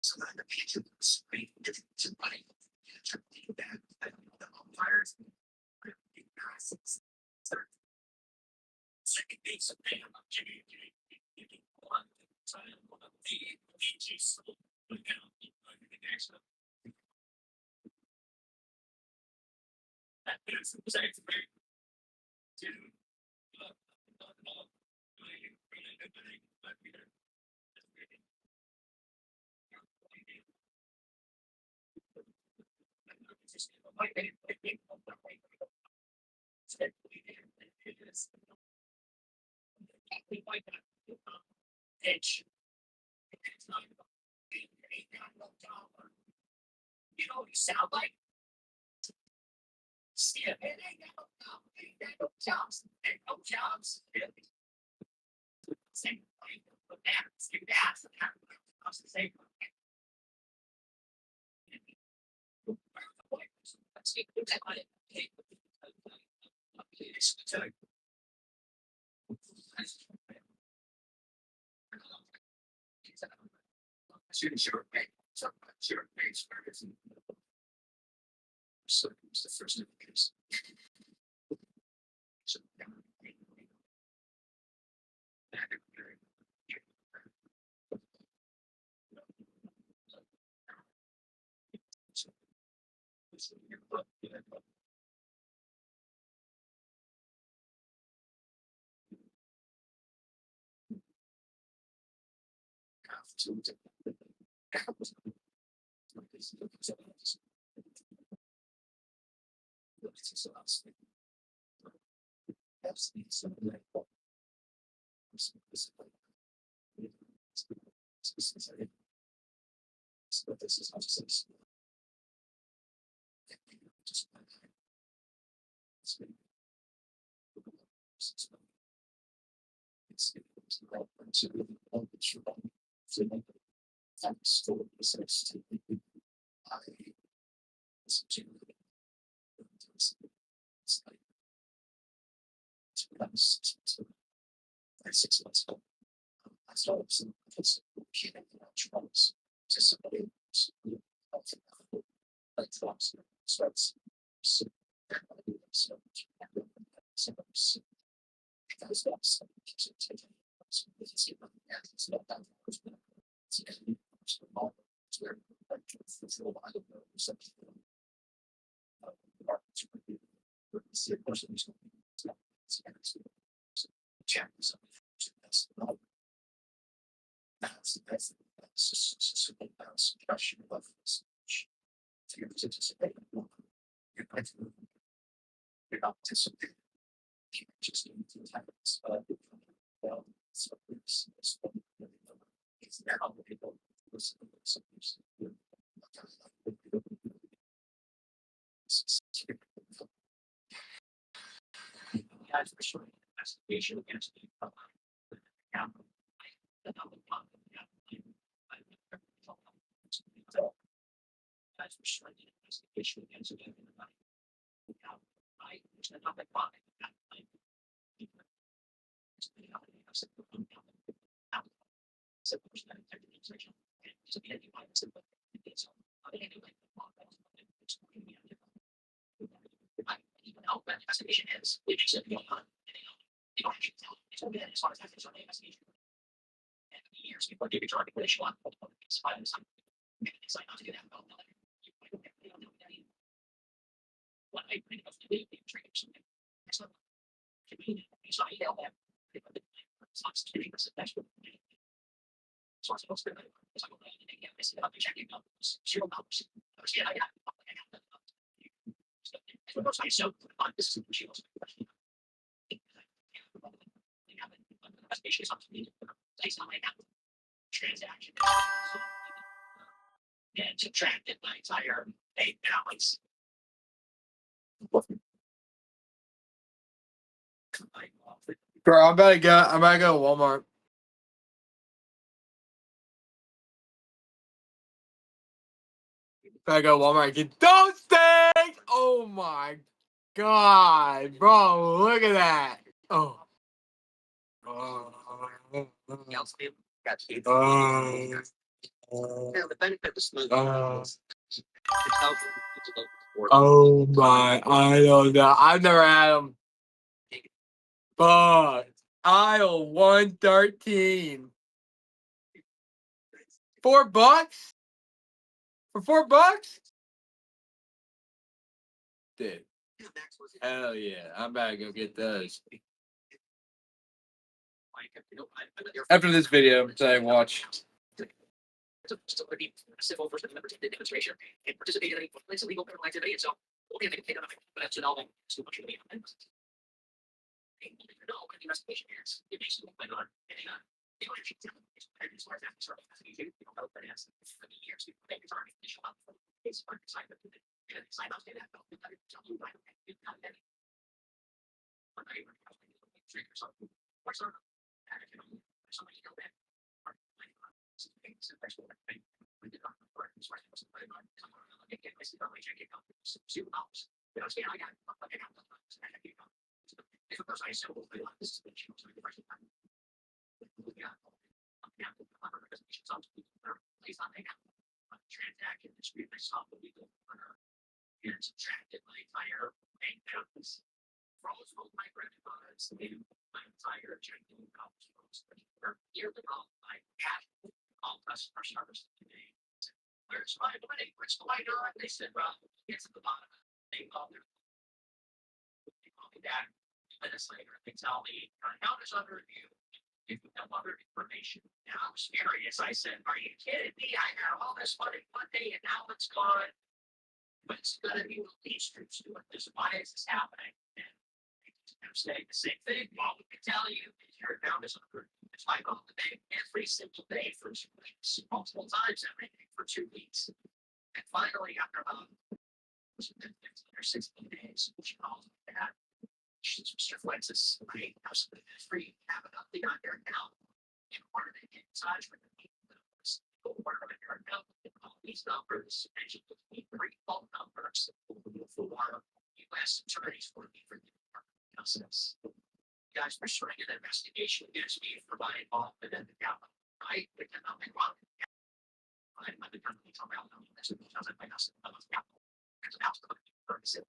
Speaker 1: So that the picture was great to money. Second base of man of Jimmy one time of the PG soul account the next one. That is very to Pitch. It's not about you know, you sound like Skip. It ain't no jobs. Ain't no jobs. Same thing. But that's do that. I was the same. Let's see. Sure. Sure. So it's the first case. So, Guys, for sure, investigation against the guys, for sure, investigation against the investigation is, which is going on. They don't actually tell. It's only as far as that's the investigation. And years before David Jordan, they show up. It's fine. It's like not to do that. What I bring up to do, they train something. It's not. So I yell at them. It's not security, but that's what so I'm supposed to be it's like, yeah, I see how they check it out. $0. Yeah, yeah. So this is she was investigation is up to me. Based on my transaction. And subtracted my entire bank balance.
Speaker 2: Bro, I'm about to go to Walmart. I go to Walmart and get those things. Oh my god, bro, look at that. Oh.
Speaker 1: The benefit of smoking
Speaker 2: Oh my, I don't know. I've never had them. But aisle 113. $4? For $4? Dude. Hell yeah. I'm about to go get those. After this video, I watch.
Speaker 1: Civil first amendment demonstration and participate in any illegal criminal activity, and so we'll be taken up, but that's all too much of the amendment. No, the investigation is it makes it like on and you know, it's sort of investigation, you know, but it's for the years people think it's already show up for case for assignment and sign up to that but tell you right it's not any or not even trick or something or sort of somebody know that or like things and that's what I think we did not for it's right was very much again I see early checking out super hours but I was I got if course I still will like this is the change the first time. Yeah. Based on a transaction dispute I saw the legal and subtracted my entire bank balance. Froze both my credit cards, and my entire checking account froze. For yearly my cash all customer service today. Where's my money? Where's the lighter? They said, well, it's at the bottom. They called me back. Minutes later, they tell me our account is under review. If you have other information. And I was furious. I said, "Are you kidding me? I got all this money one day and now it's gone." But it's gonna be released from doing this. Why is this happening? And I'm saying the same thing. Well, we can tell you if your account is under it's like on the day every single day for 2 weeks, multiple times every day for 2 weeks. And finally, after about 15 or 16 days, which calls that Mr. Francis, I have something that's free. Have nothing on your account in order to get in touch with the people that was order on your account. All these numbers, and you need 3 phone numbers for U.S. attorneys working for the process. You guys are starting an investigation against me for my involvement in the Capitol, right? We did nothing wrong. I'm the company talking about this. It doesn't make us about the Capitol. There's an house for the civil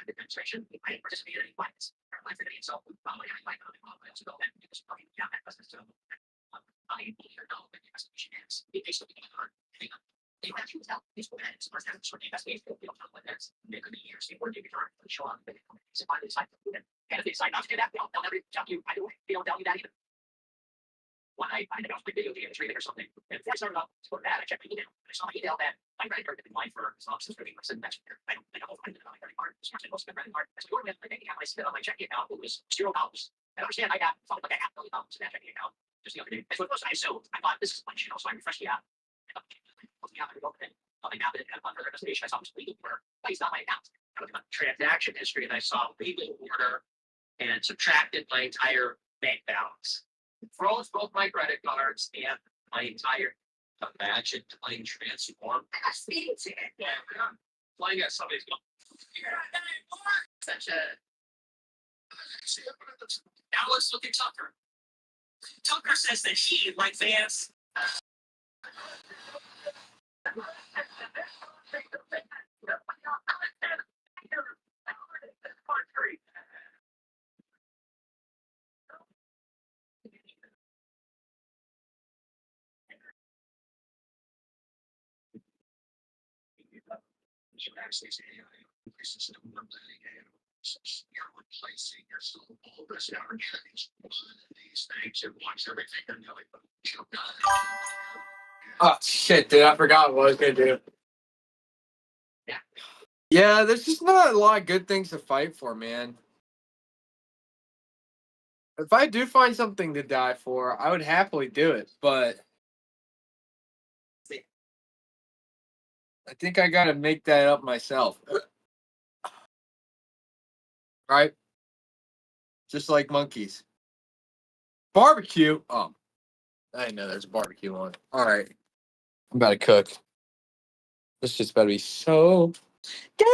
Speaker 1: administration. I participated in fights. My activity itself, following any fight, I also go and do this party. Yeah, that's the stuff. I believe or know that the investigation is. It takes something on. They have to tell these women it's first time sort of investigation. We don't know what that's. It could be years before they return to show up. They finally decide to do it. And if they decide not to do that, they'll never tell you either way. They don't tell you that either. One night, I think I was playing video games reading or something. And before I started up to that, I checked my email. I saw my email that my credit card had been declined for some subscription. I said, that's weird. I don't know if I did it on my credit card. It's most of my credit card. As your with my bank account, I spent on my checking account, it was $0. I understand I got something like $500,000 in that checking account just the other day. That's what it was. I assumed. I thought this is much, so I refreshed the app. Nothing happened. And upon further investigation, I saw this legal order placed on my account. I looked at my transaction history and I saw a legal order and subtracted my entire bank balance. Froze both my credit cards and my entire imagine playing transform. I speeding ticket. Yeah, playing at somebody's going. Such a. Now let's look at Tucker. Tucker says that he, like Vance. You're replacing yourself all this opportunities. These things and watch everything and know it.
Speaker 2: Oh shit, dude! I forgot what I was gonna do.
Speaker 1: Yeah.
Speaker 2: Yeah, there's just not a lot of good things to fight for, man. If I do find something to die for, I would happily do it, but I think I gotta make that up myself. Right? Just like monkeys. Barbecue. Oh, I didn't know there's a barbecue on. All right. I'm about to cook. This just better be so good.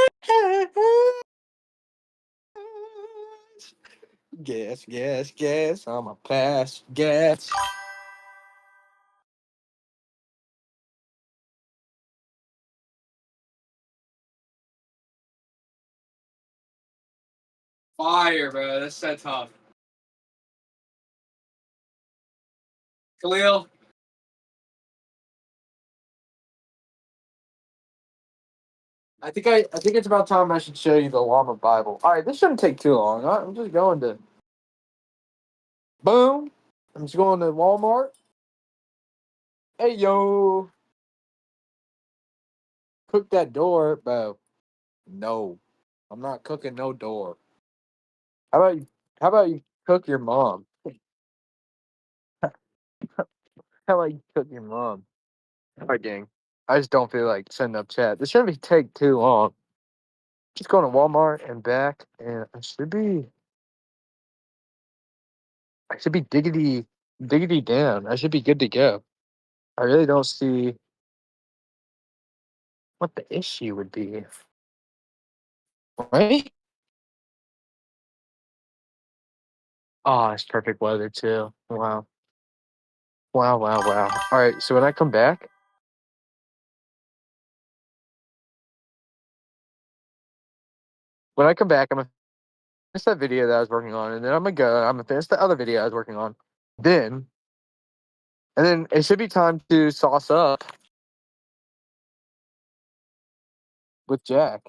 Speaker 2: Gas. I'm a pass. Gas. Fire, bro. That's so tough. Khalil. I think it's about time I should show you the Llama Bible. All right, this shouldn't take too long. I'm just going to boom. I'm just going to Walmart. Hey yo, cook that door, bro. No, I'm not cooking no door. How about you? How about you cook your mom? How about you cook your mom? All right, gang. I just don't feel like setting up chat. This shouldn't take too long. Just going to Walmart and back, and I should be diggity down. I should be good to go. I really don't see what the issue would be. Right? Oh, it's perfect weather too. Wow. Wow. All right, so when I come back, I'm gonna finish that video that I was working on, and then I'm gonna finish the other video I was working on. Then, and then it should be time to sauce up with Jack.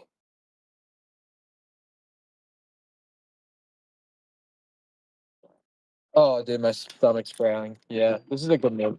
Speaker 2: Oh, dude, my stomach's growling. Yeah, this is a good move.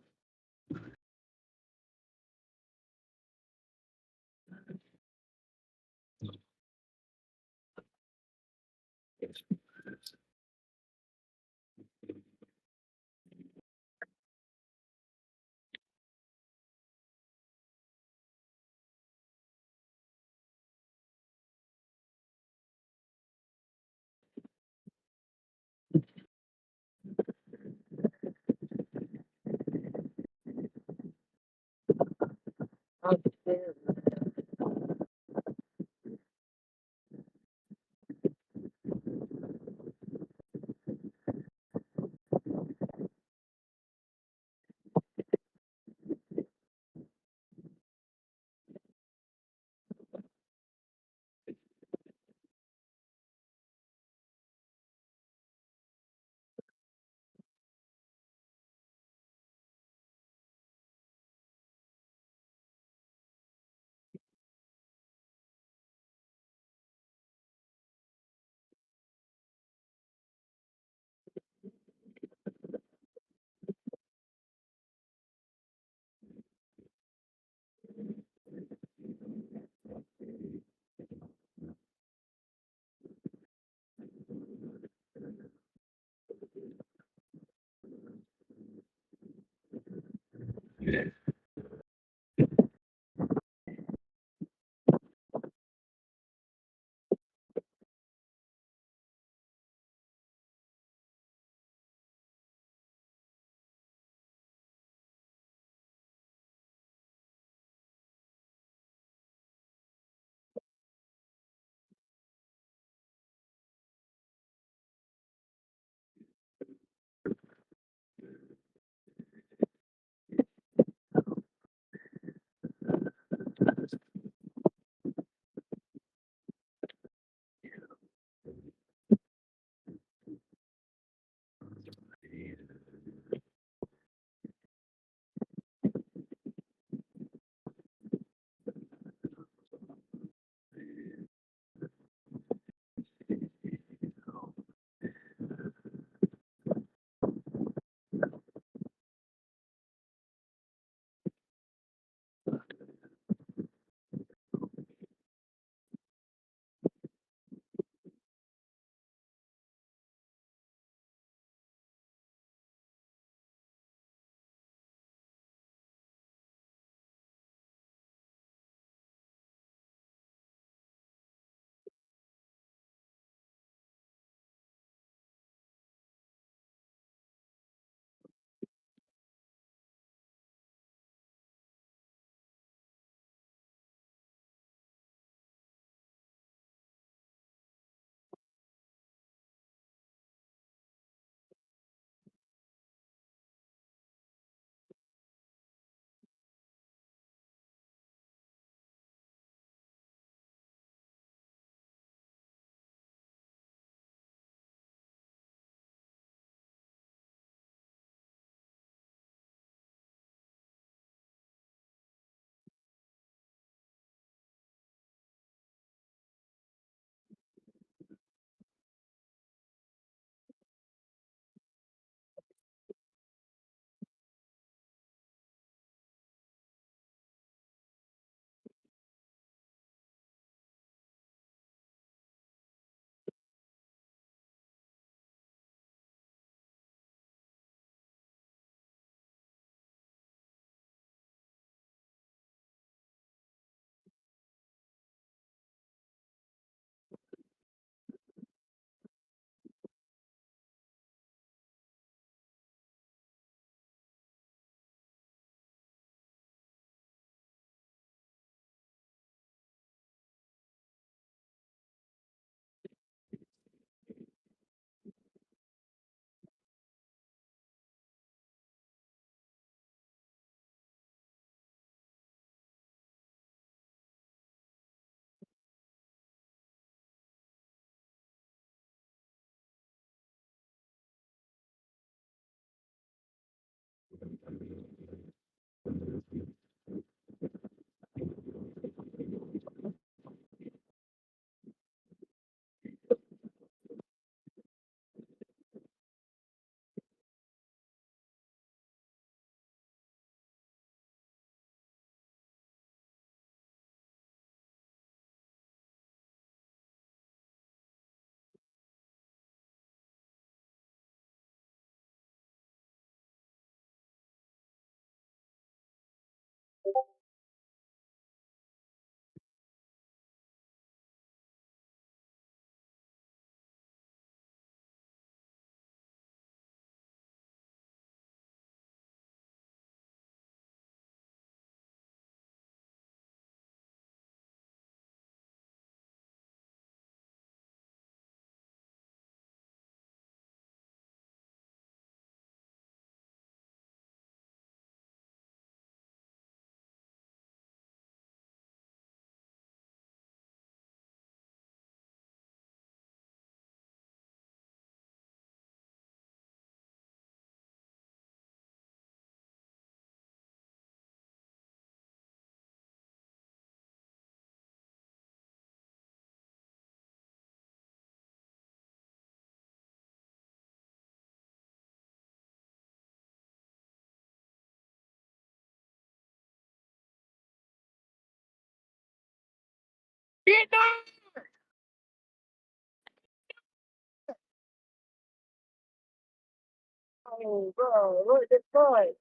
Speaker 2: Oh, bro, look at that.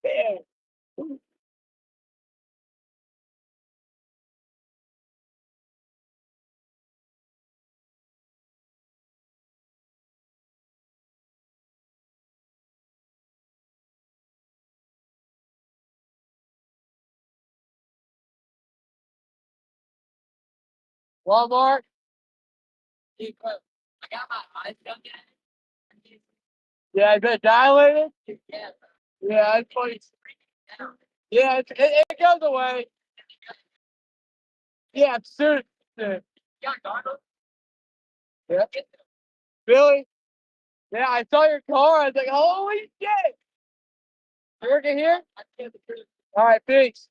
Speaker 2: Man. Walmart.
Speaker 1: I got my eyes done yet.
Speaker 2: Yeah, is it dilated?
Speaker 1: Yeah.
Speaker 2: Yeah, it's funny. Yeah, it goes away. Yeah, soon. Soon.
Speaker 1: Yeah, Darnold.
Speaker 2: Yeah. Billy? Yeah, I saw your car. I was like, holy shit. You working here? All right, thanks.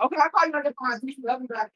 Speaker 4: Okay, I call you on the phone. Love you back.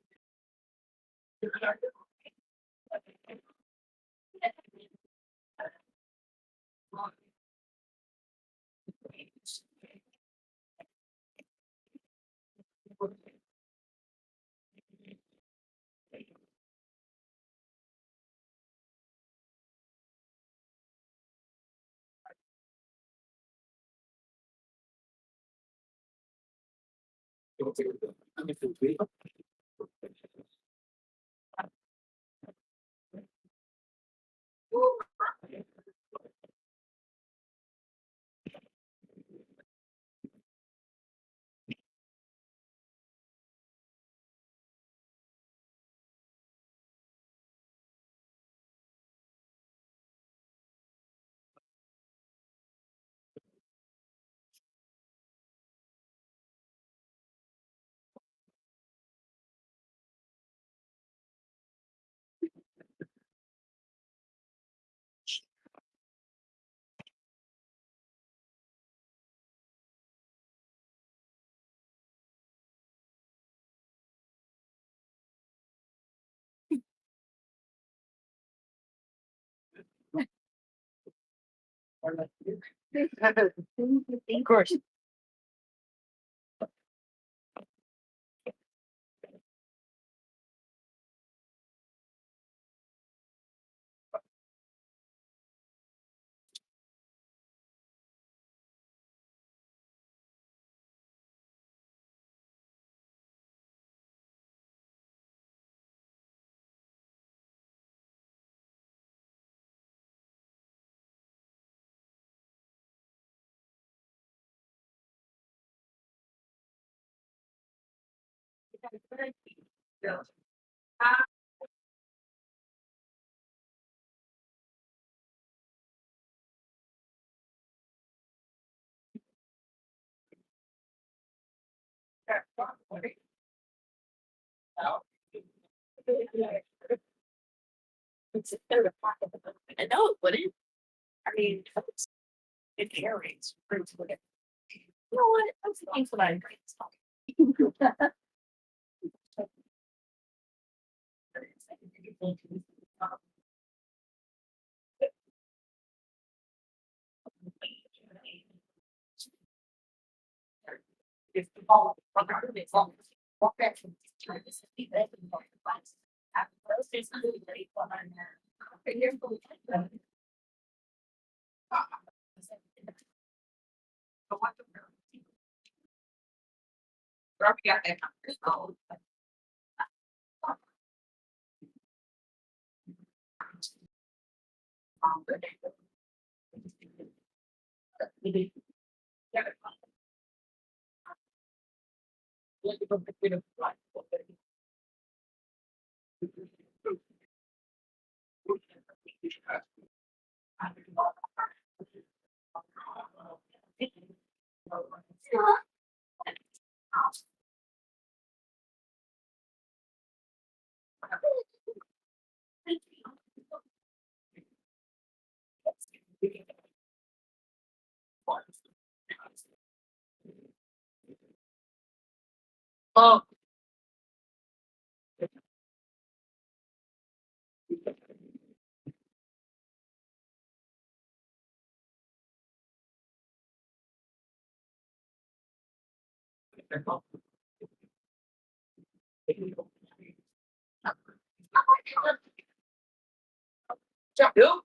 Speaker 4: Of course. I know it wouldn't. I mean, it carries. You know what? I'm thinking for that. If the ball, it's long. Walk back from this. Be back in the class. After those days, I'm really ready for my Probably got that. Oh. Who?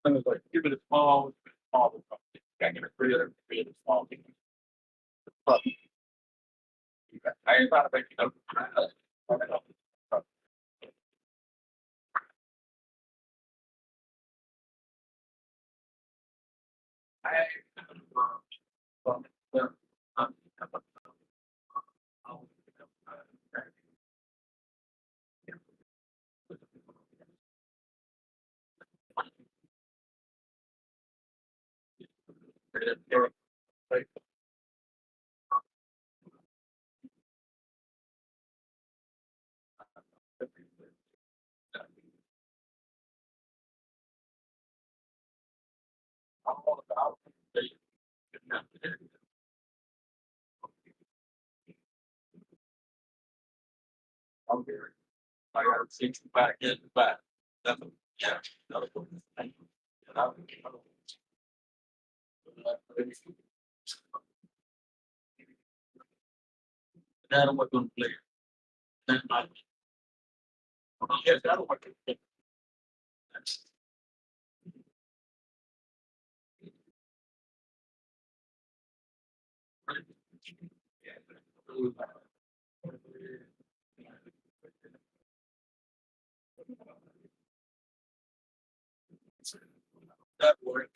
Speaker 3: I was like, give it a small, small. I give it three small things. But I thought about all about I'm here. I got to see you back in the back. Definitely. Yeah. Another one. Thank you. And I would keep it. That'll work on play. That might. Yes, that'll work. That work.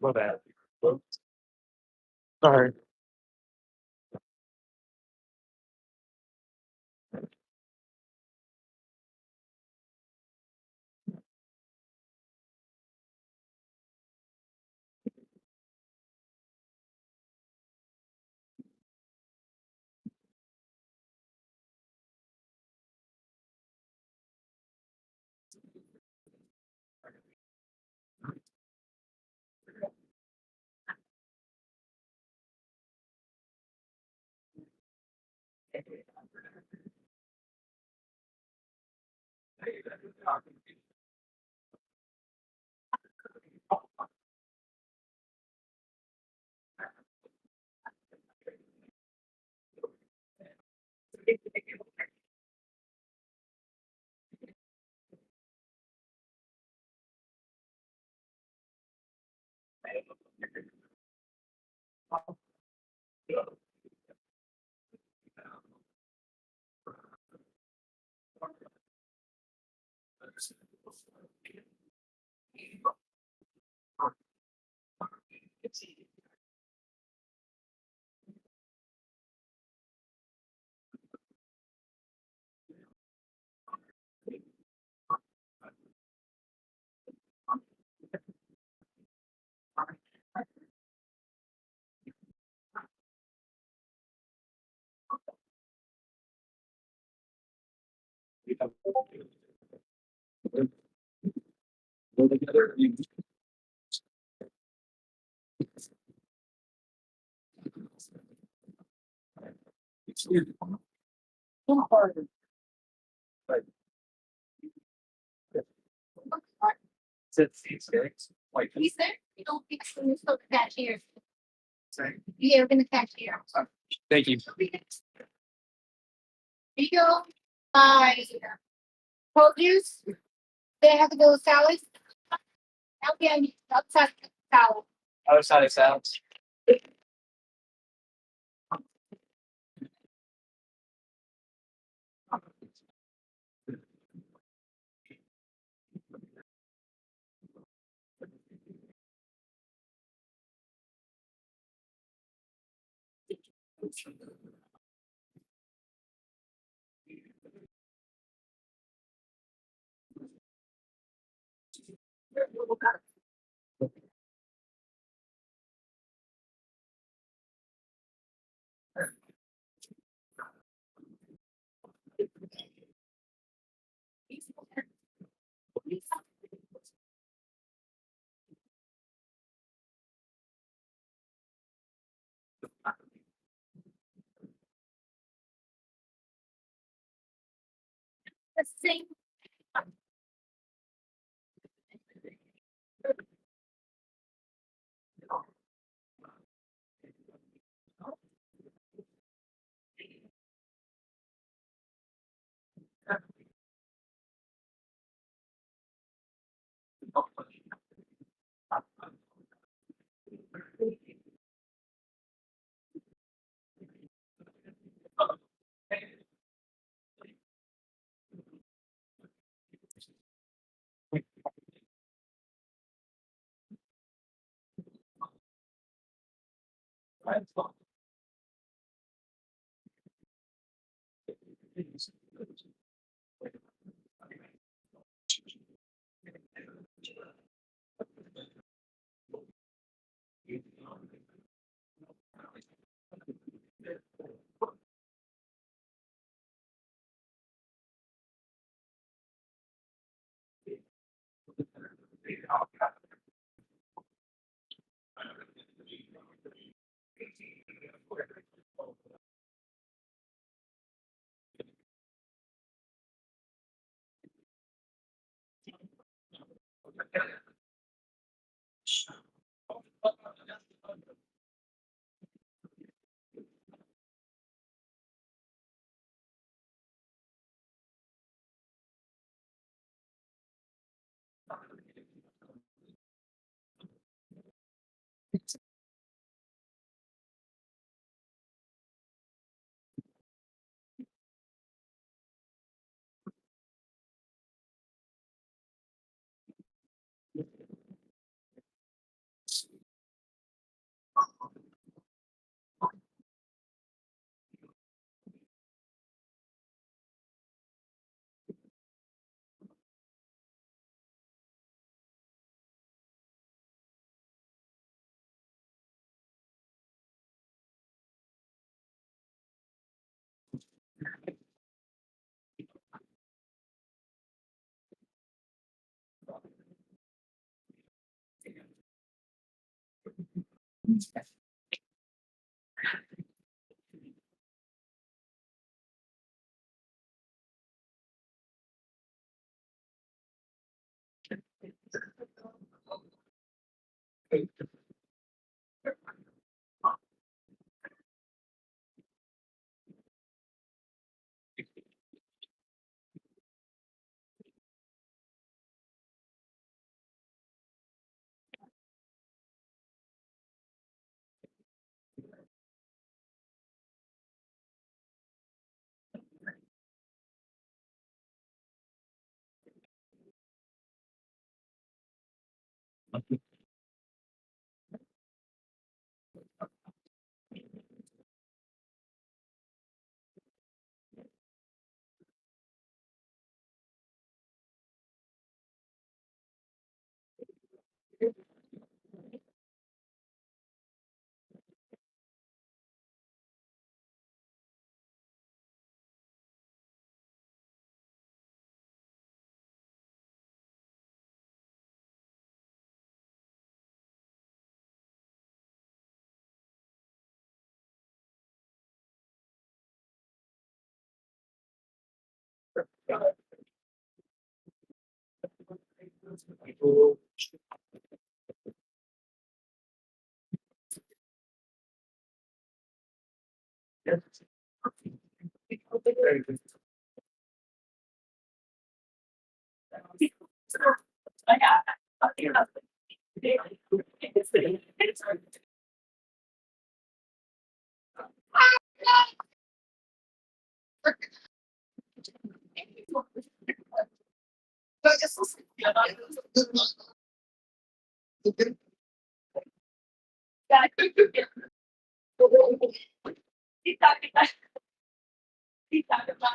Speaker 3: My bad. Sorry. Go together. It's weird. Like,
Speaker 5: He's there. You don't think he's still the cashier.
Speaker 3: Sorry.
Speaker 5: Yeah, we're gonna cashier.
Speaker 3: Thank you.
Speaker 5: Here you go. Produce. They have to go with salad. Okay, outside salad.
Speaker 3: Other side of salads.
Speaker 5: The same.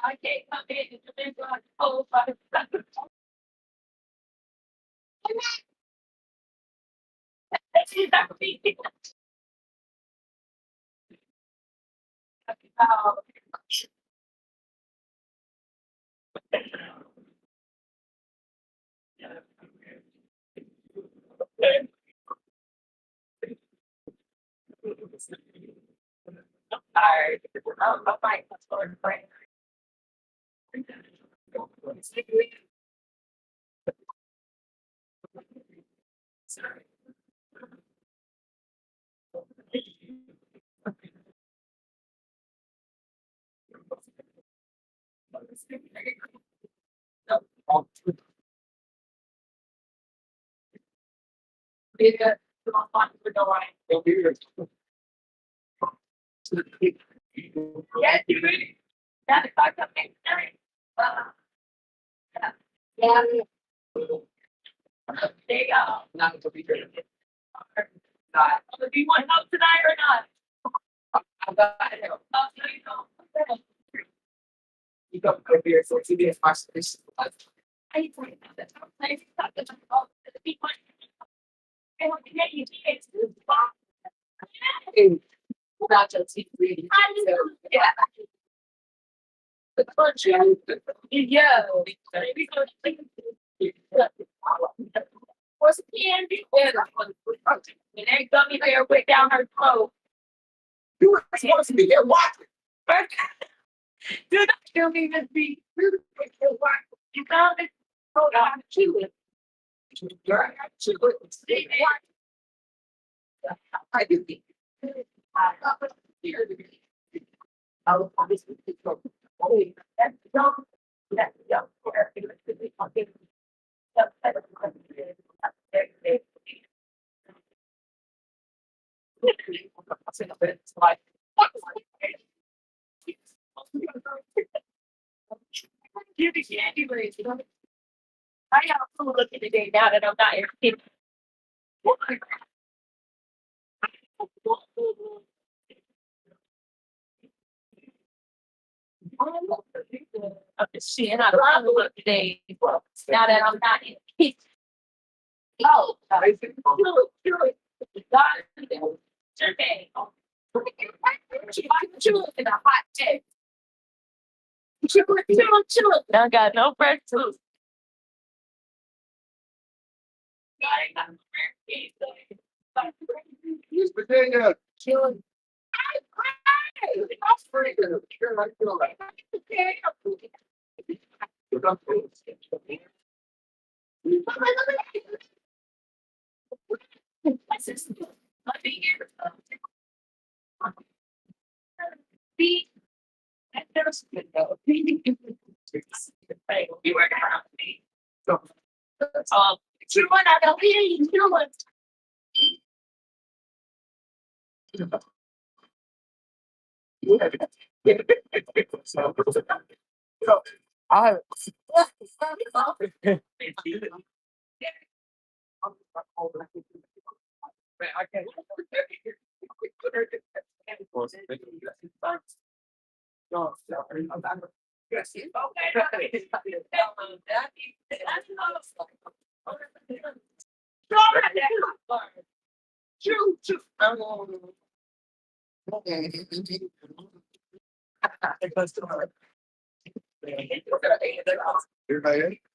Speaker 4: I can't come in and there's like, oh, my God. She's not me. Oh, I'm tired. I'm like, let's go to pray. Sorry. Yeah, I'm fine with the line. Yeah, you ready? That's like something. Yeah. They not to be good. Do you want help tonight or not? I'm glad I help. Oh, no, you don't. You got good beer, so it's easy my space. I ain't talking about that. I'm saying about the people. I want to get you kids. Not just reading. Yeah. The country. Yeah. What's the candy? And they gummy bear went down her throat. You were supposed to be here watching. Dude, I don't even be really you found it. Hold on, chew it. I do. I'll obviously pick up. That's young. That's young. You be candy raised. I have to look at the day now that I'm not here. I'm just seeing how I look today. Now that I'm not in. Oh, God, in a hot day. I got no breakfast.
Speaker 2: Use potato.
Speaker 4: Chilling. My sister, my finger. Feet. There's good though. You work around me. True one, I don't hear you. True one.
Speaker 2: I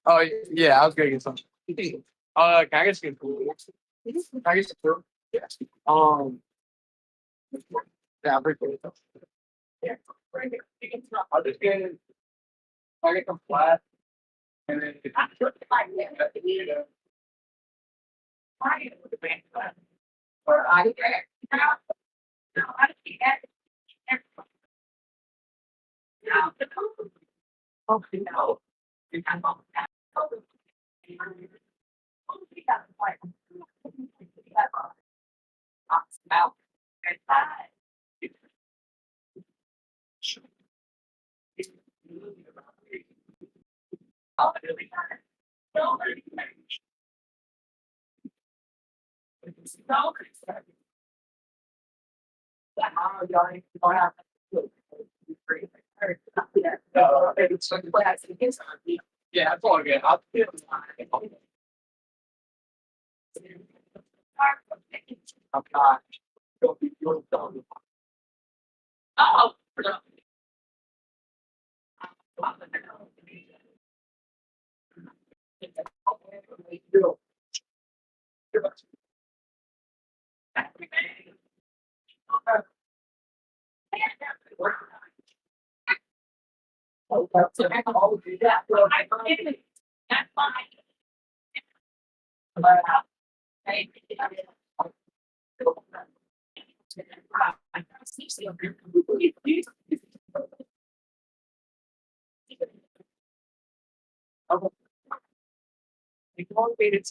Speaker 2: Oh yeah, I was gonna get some. Can I get some food? Can I get some food? Yes. Yeah, I'm pretty cool. Yeah. I'll just get
Speaker 4: I get them flat. And then. I put it like that. I get with the band. Or I get. No, I can't. No, the code. Oh, no. You can't go back. Oh, we got to play. Out. And five. Oh, really? No, yeah, that's all good. I'll feel I'm not. Don't be your dog. Oh, no. Oh, that's it. I'll do that. Well, that's fine. Motivated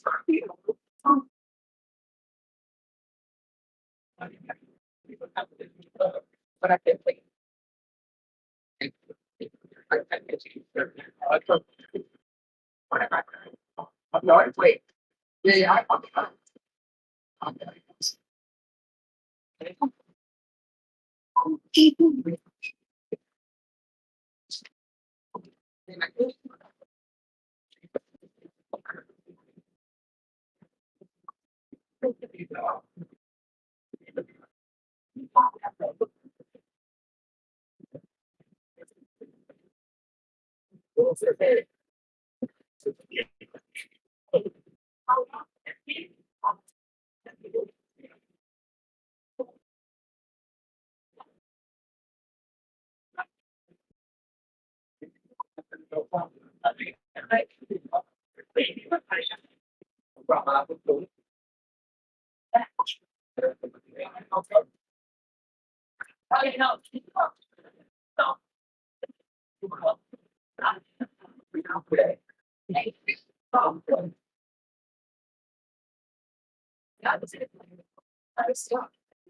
Speaker 4: but I can't wait. No, wait. Yeah,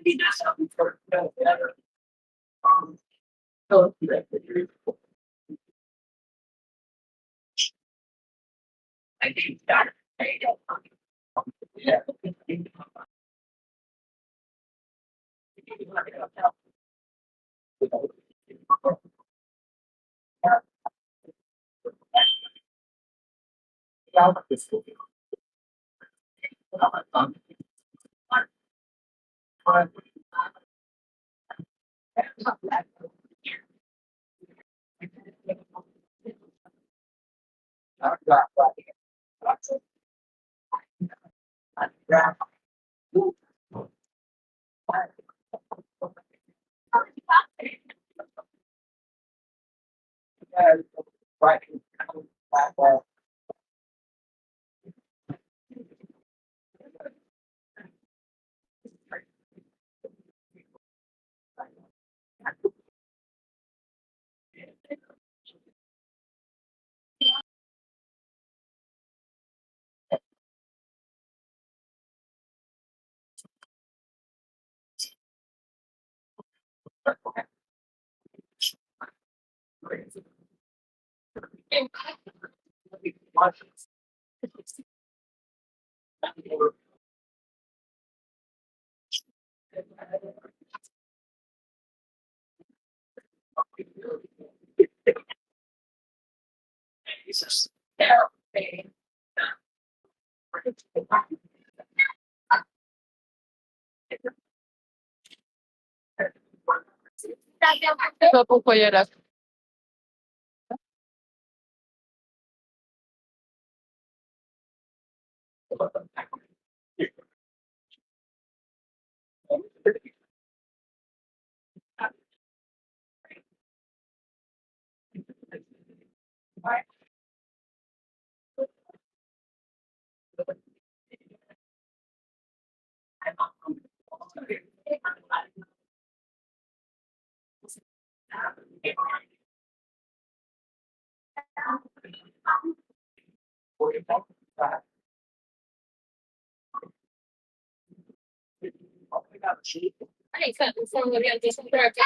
Speaker 4: He does something for better. I think that. Yeah. Jesus. Therapy. Companheira.
Speaker 5: Hey, so we're gonna do some therapy.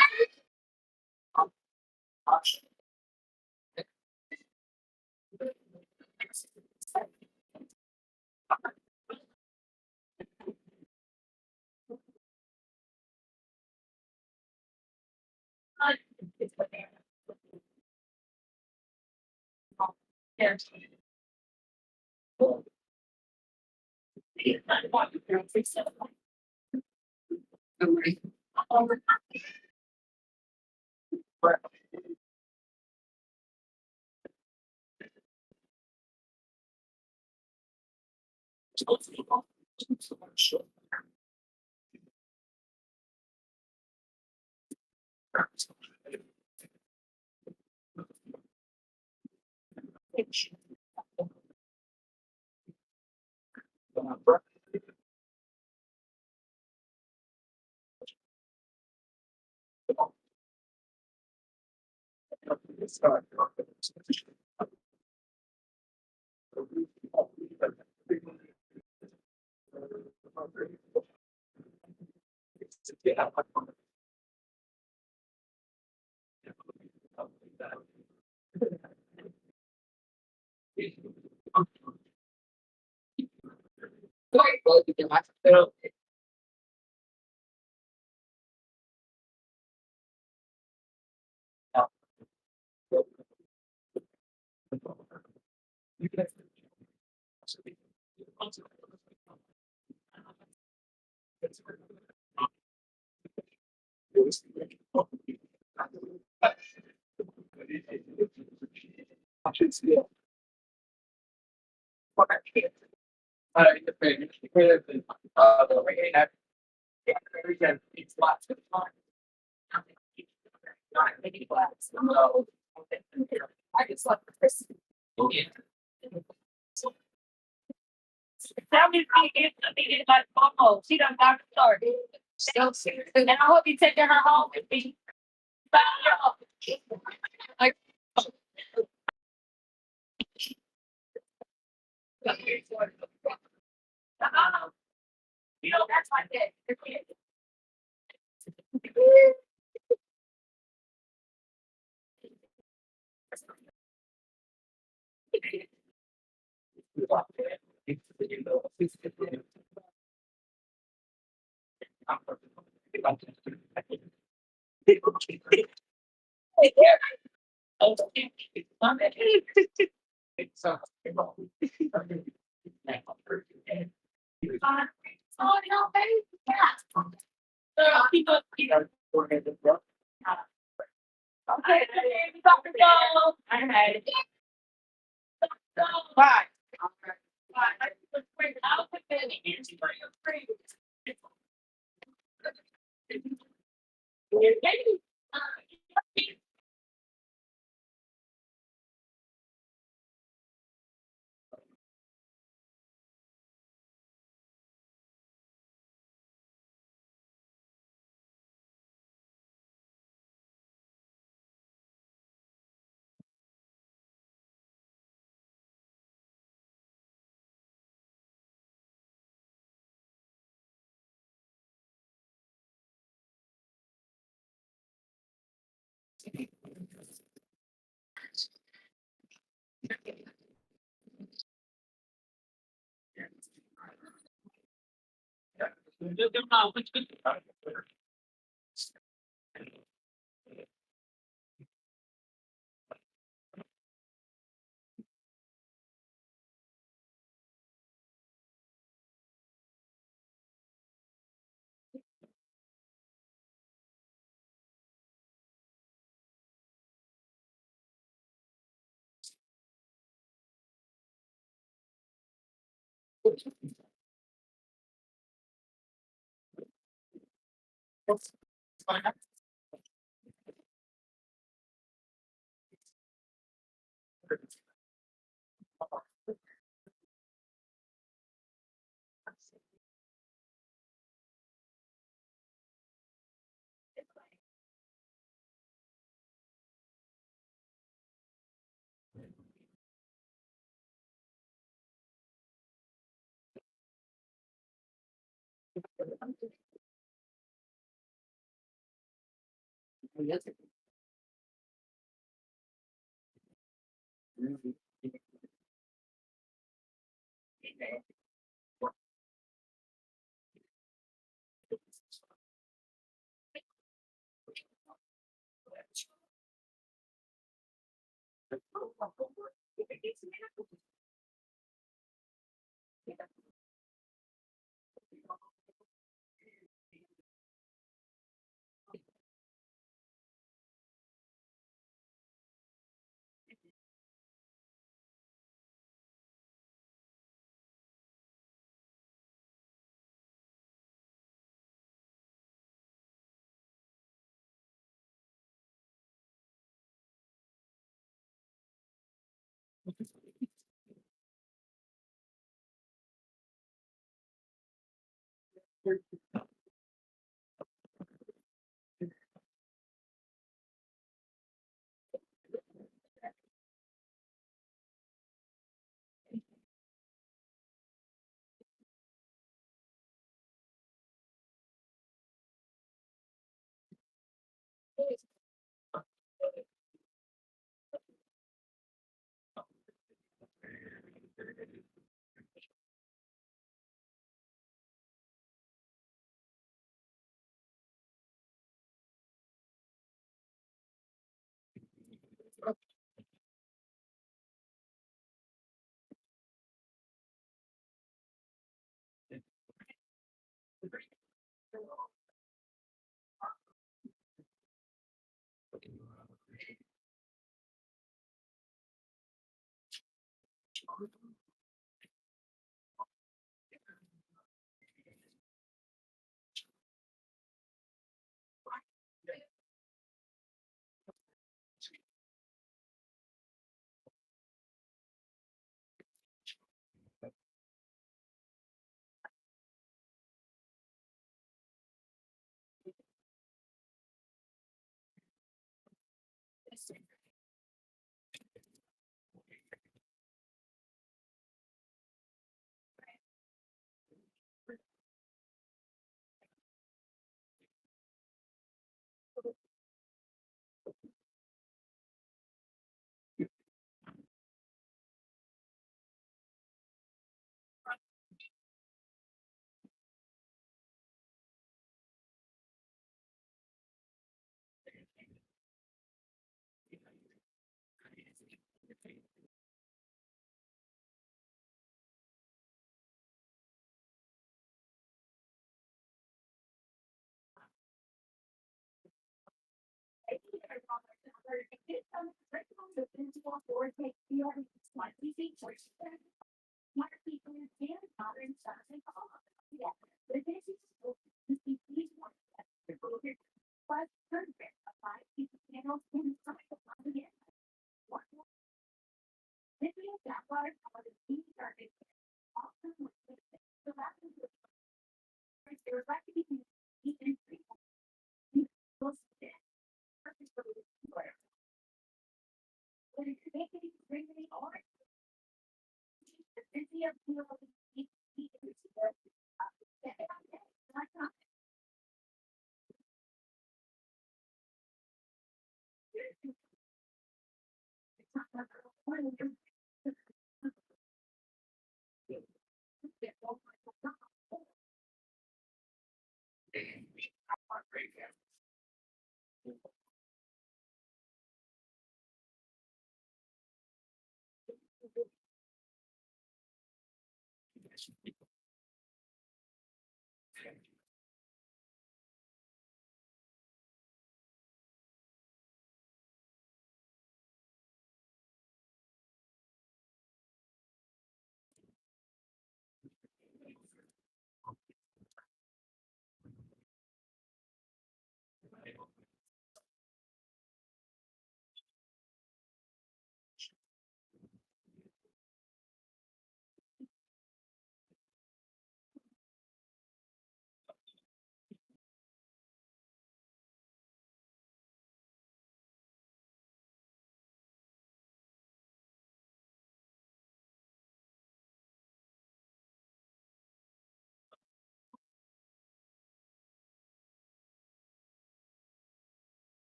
Speaker 5: She done got started. And I hope you taking her home with me. Like. You know, that's my dad. Oh, no, baby. Yeah. Okay, Dr. Jones. All right. Bye. I'll put that in here for your free.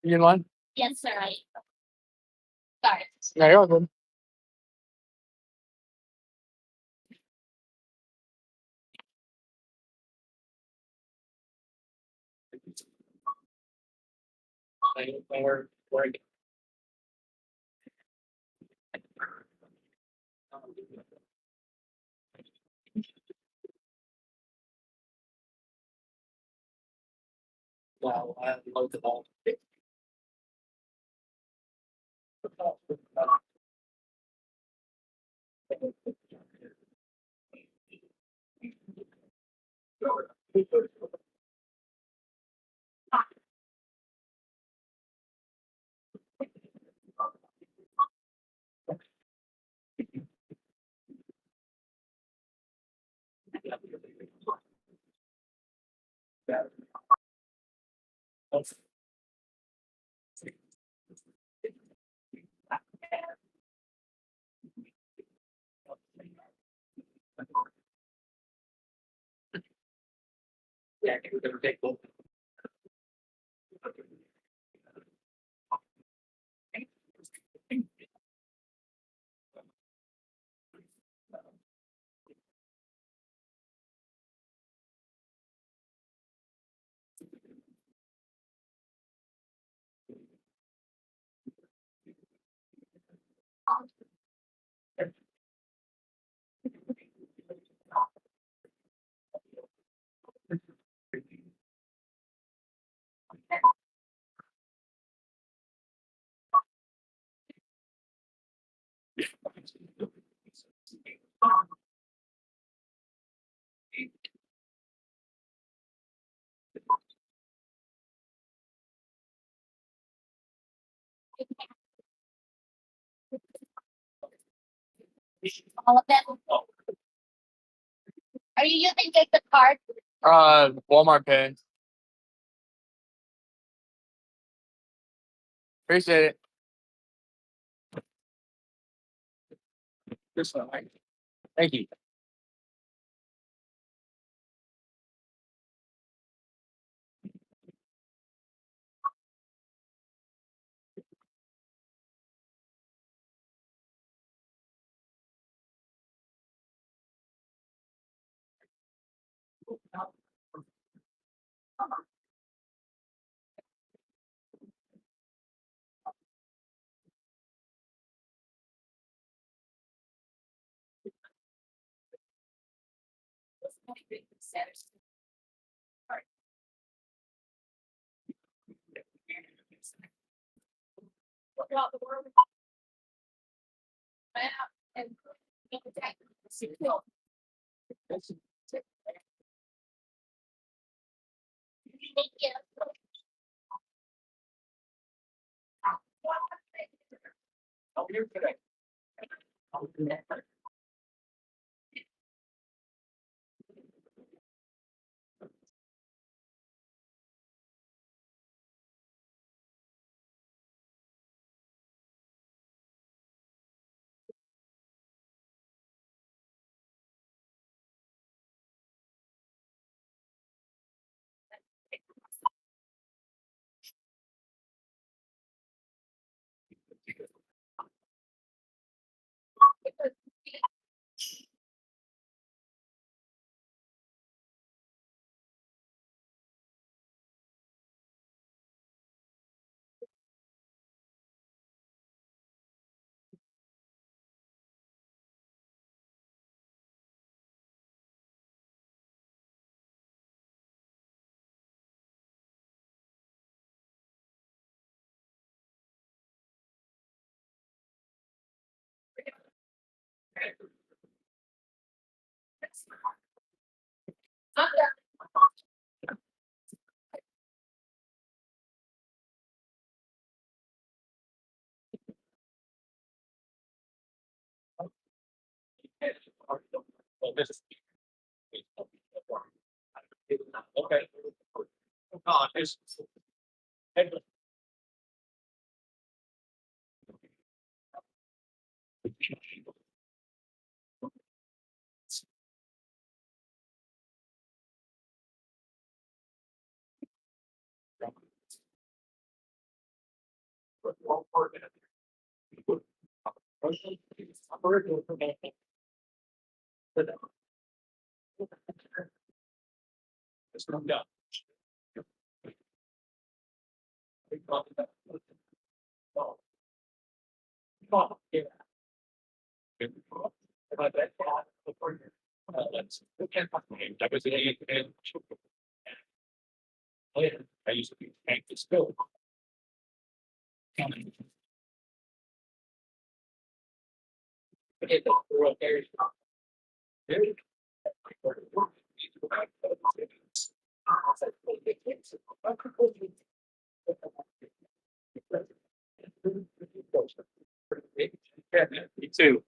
Speaker 2: You in line?
Speaker 5: Yes, sir. Sorry.
Speaker 2: No, you're all good.
Speaker 3: Wow, I love the ball. Yeah, I think we're gonna take both.
Speaker 5: All of them. Are you using just the card?
Speaker 2: Walmart Pay. Appreciate it. This one, right? Thank you.
Speaker 3: Okay. Oh, it's. It's from down. I used to be tank to spill. Me too.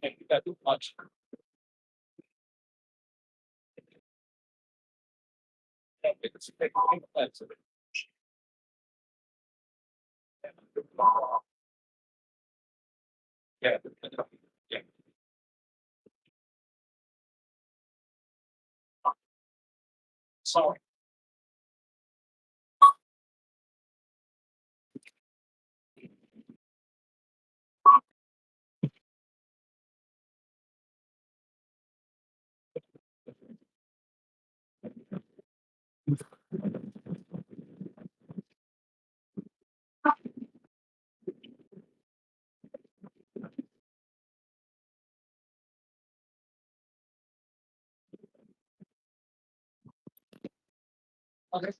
Speaker 3: Thank you that much. Yeah. Yeah. Sorry.
Speaker 4: Okay.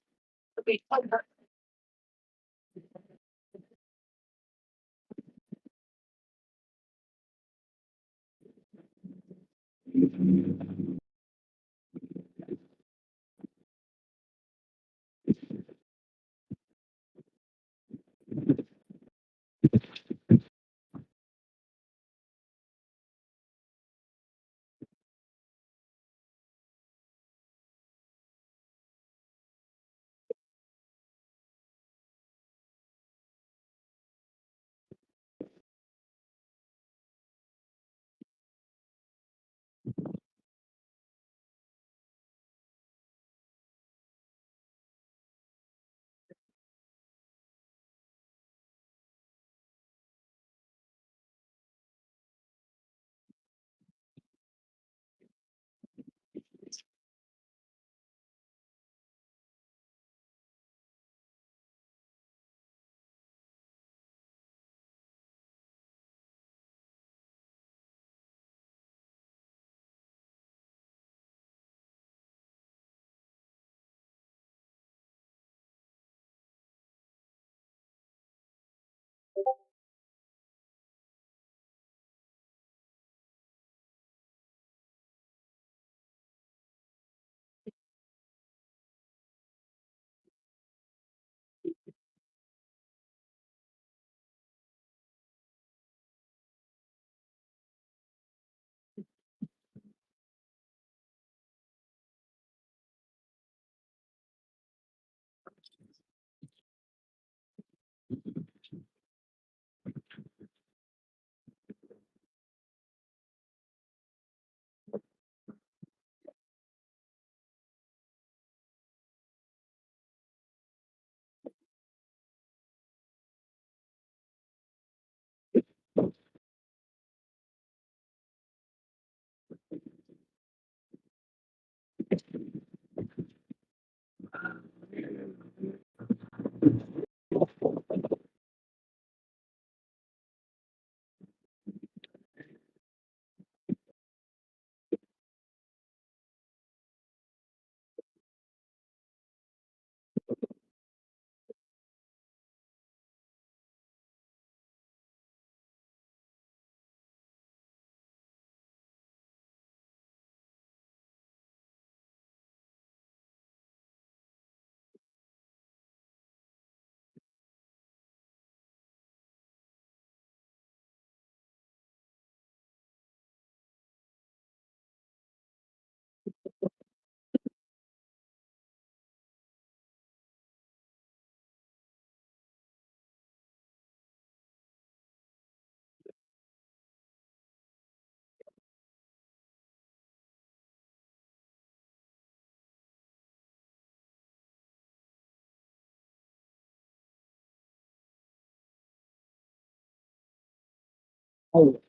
Speaker 2: Oh.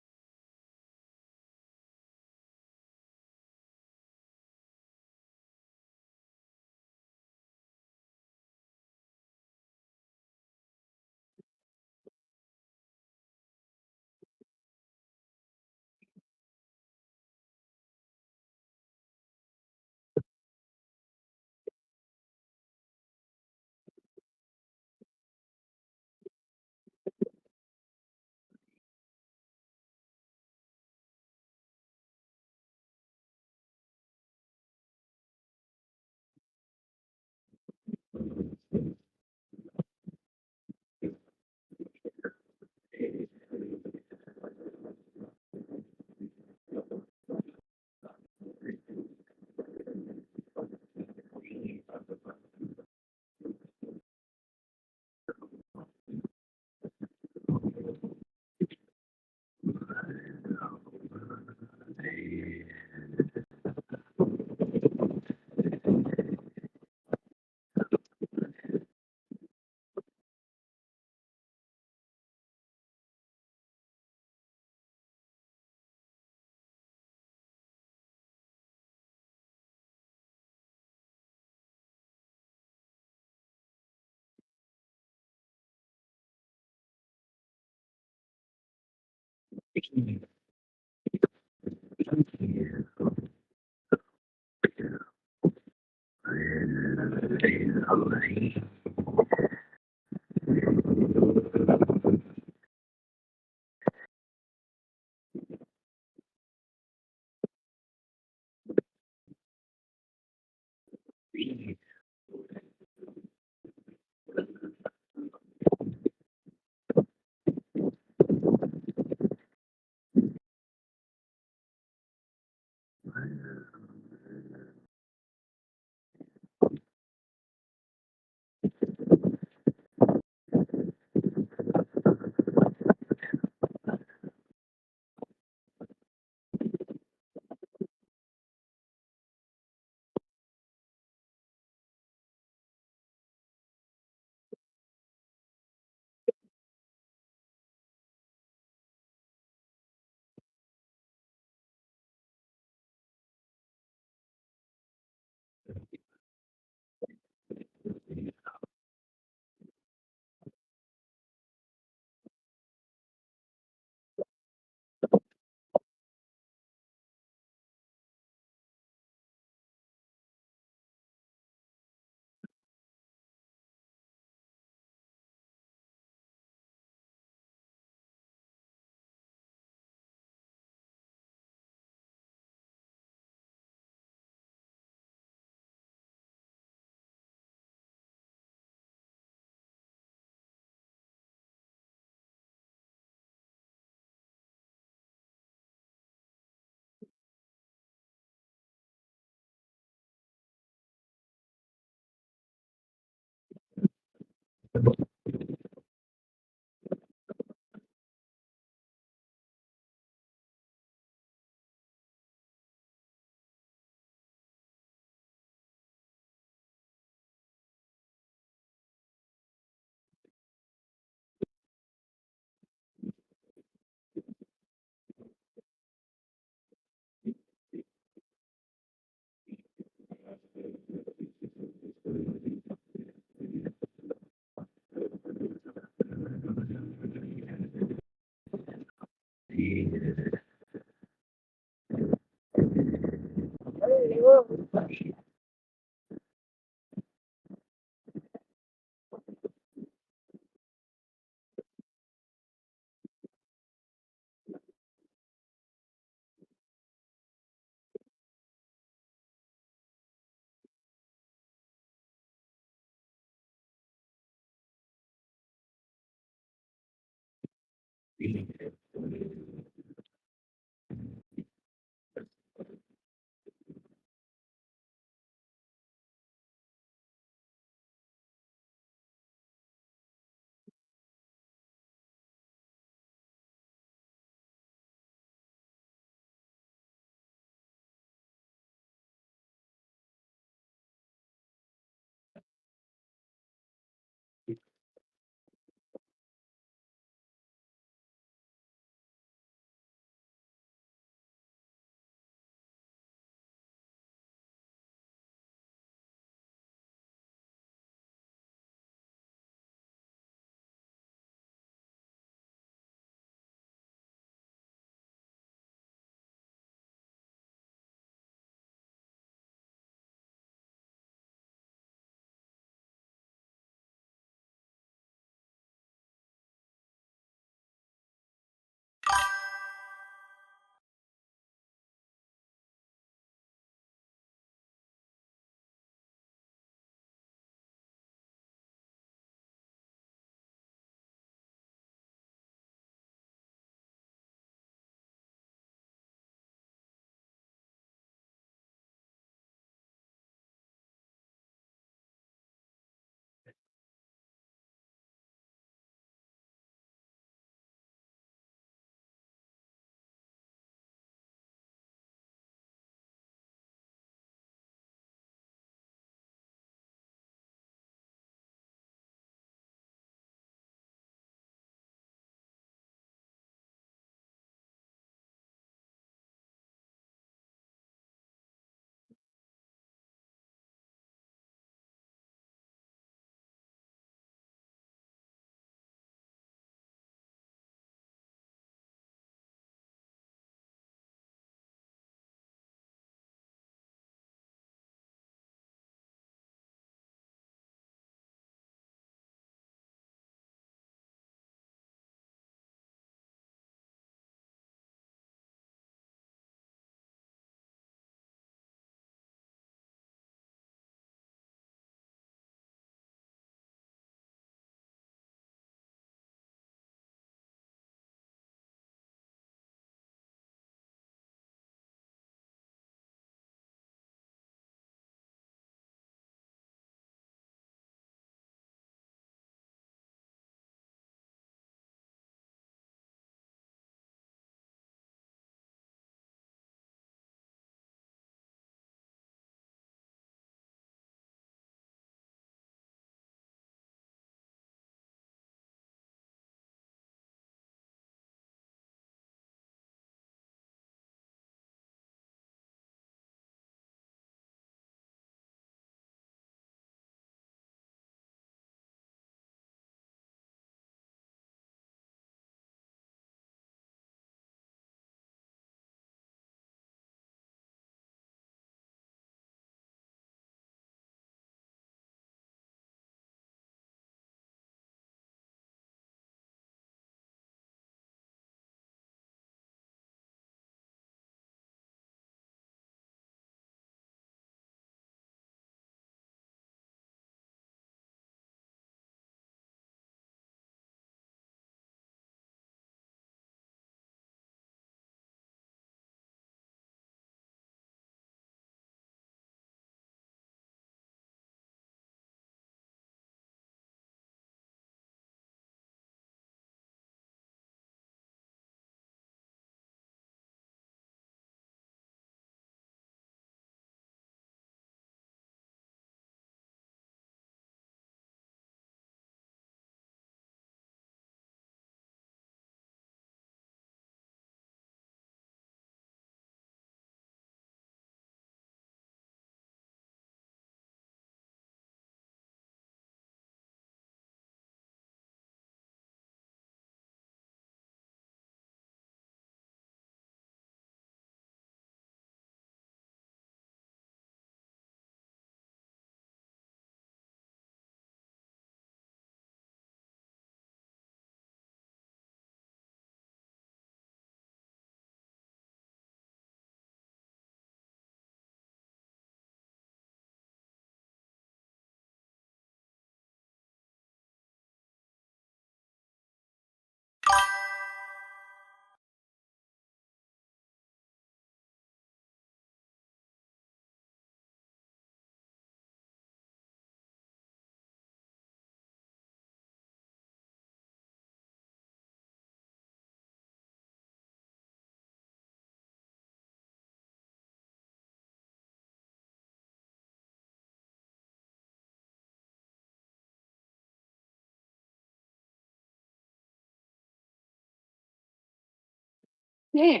Speaker 2: Yeah.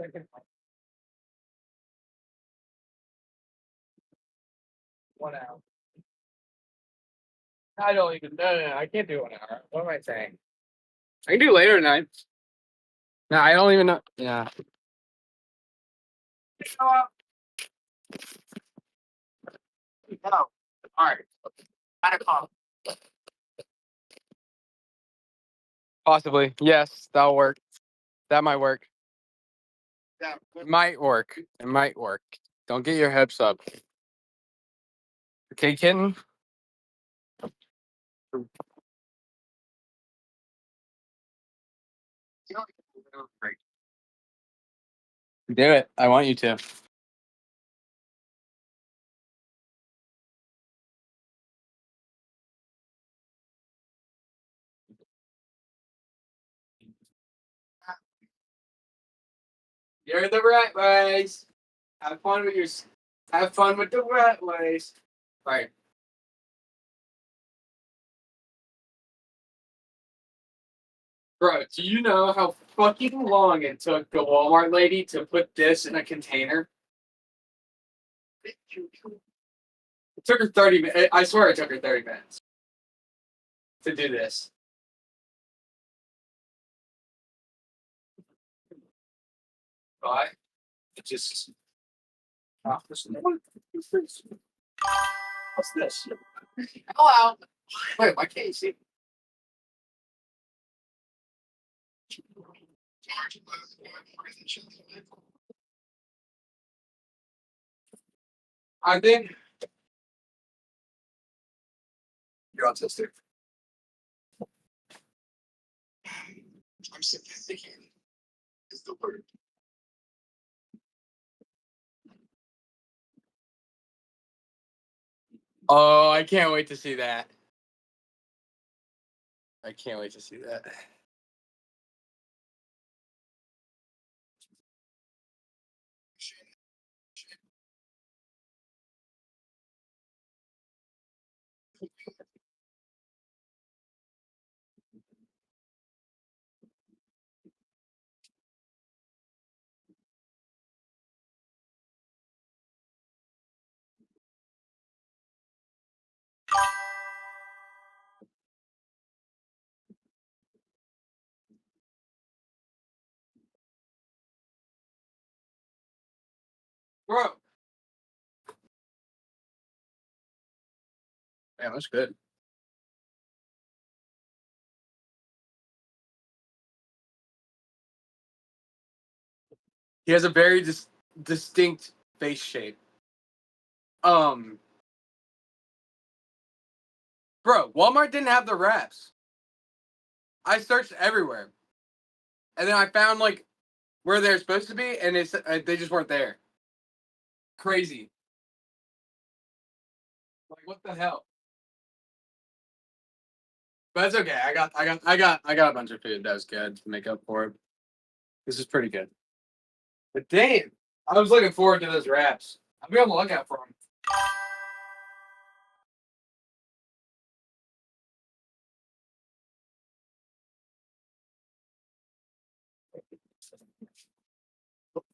Speaker 2: Second. 1 hour. I don't even. No, I can't do 1 hour. What am I saying? I can do later tonight. No, I don't even know. Yeah.
Speaker 1: No. All right. 9 o'clock.
Speaker 2: Possibly. Yes, that'll work. That might work.
Speaker 1: Yeah.
Speaker 2: It might work. It might work. Don't get your hopes up. Okay, kitten? Do it. I want you to. You're the rat race. Have fun with your. Have fun with the rat race. Right. Bro, do you know how fucking long it took the Walmart lady to put this in a container? It took her 30 minutes. I swear it took her 30 minutes to do this. Why? It just. What's this? Hello. Wait, why can't you see? I think you're autistic. I'm sophisticated. Is the word. Oh, I can't wait to see that. I can't wait to see that. Bro. Yeah, that's good. He has a very distinct face shape. Bro, Walmart didn't have the wraps. I searched everywhere, and then I found like where they're supposed to be, and they just weren't there. Crazy. Like what the hell? But it's okay. I got a bunch of food that was good to make up for it. This is pretty good. But damn, I was looking forward to those wraps. I'll be on the lookout for them.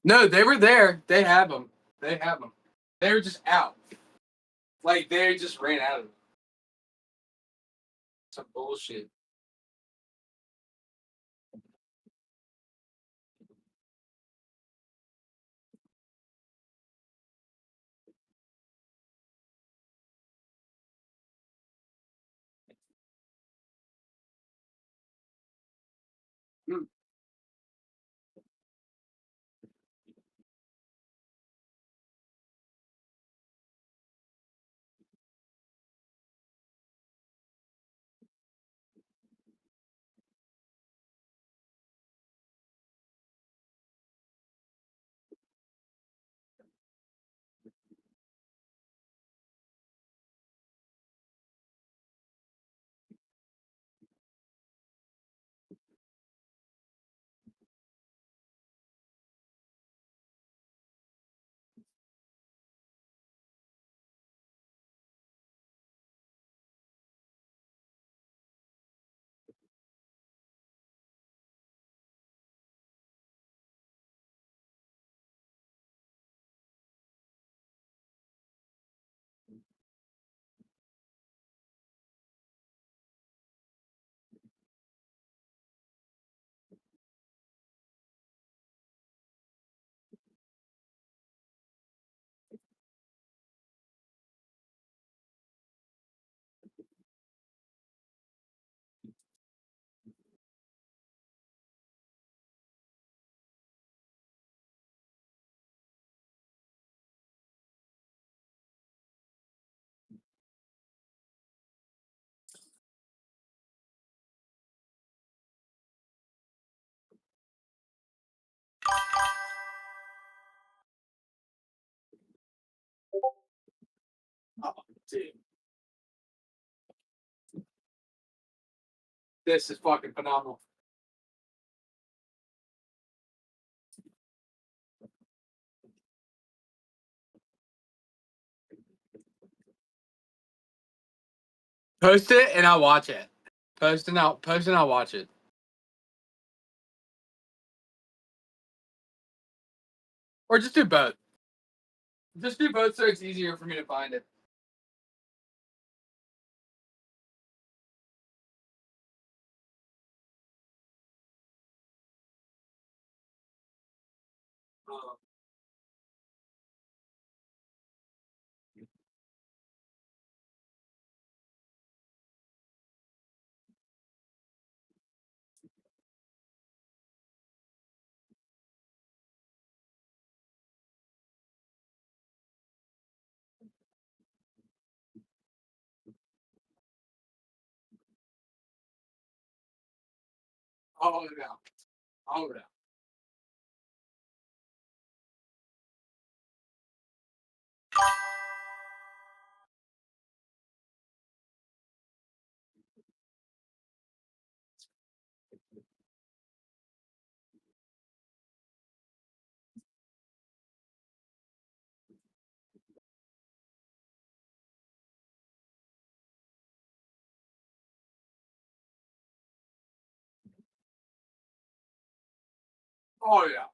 Speaker 2: No, they were there. They have them. They have them. They were just out. Like they just ran out of them. Some bullshit. Mm. Oh, dude. This is fucking phenomenal. Post it and I'll watch it. Post and I'll watch it. Or just do both. Just do both so it's easier for me to find it. All of it out. All of it out. Oh yeah.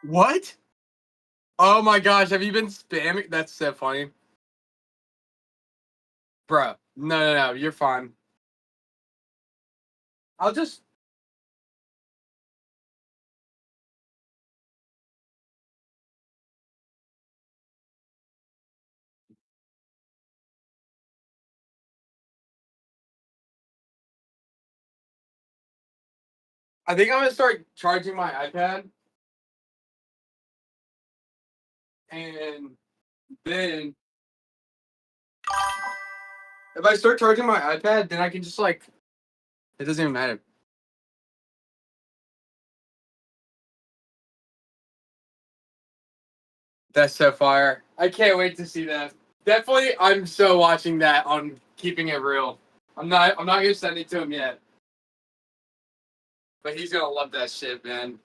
Speaker 2: What? Oh my gosh, have you been spamming? That's so funny. Bro, no, you're fine. I'll just. I think I'm gonna start charging my iPad, and then if I start charging my iPad, then I can just like. It doesn't even matter. That's so fire. I can't wait to see that. Definitely, I'm so watching that on Keeping It Real. I'm not gonna send it to him yet, but he's gonna love that shit, man.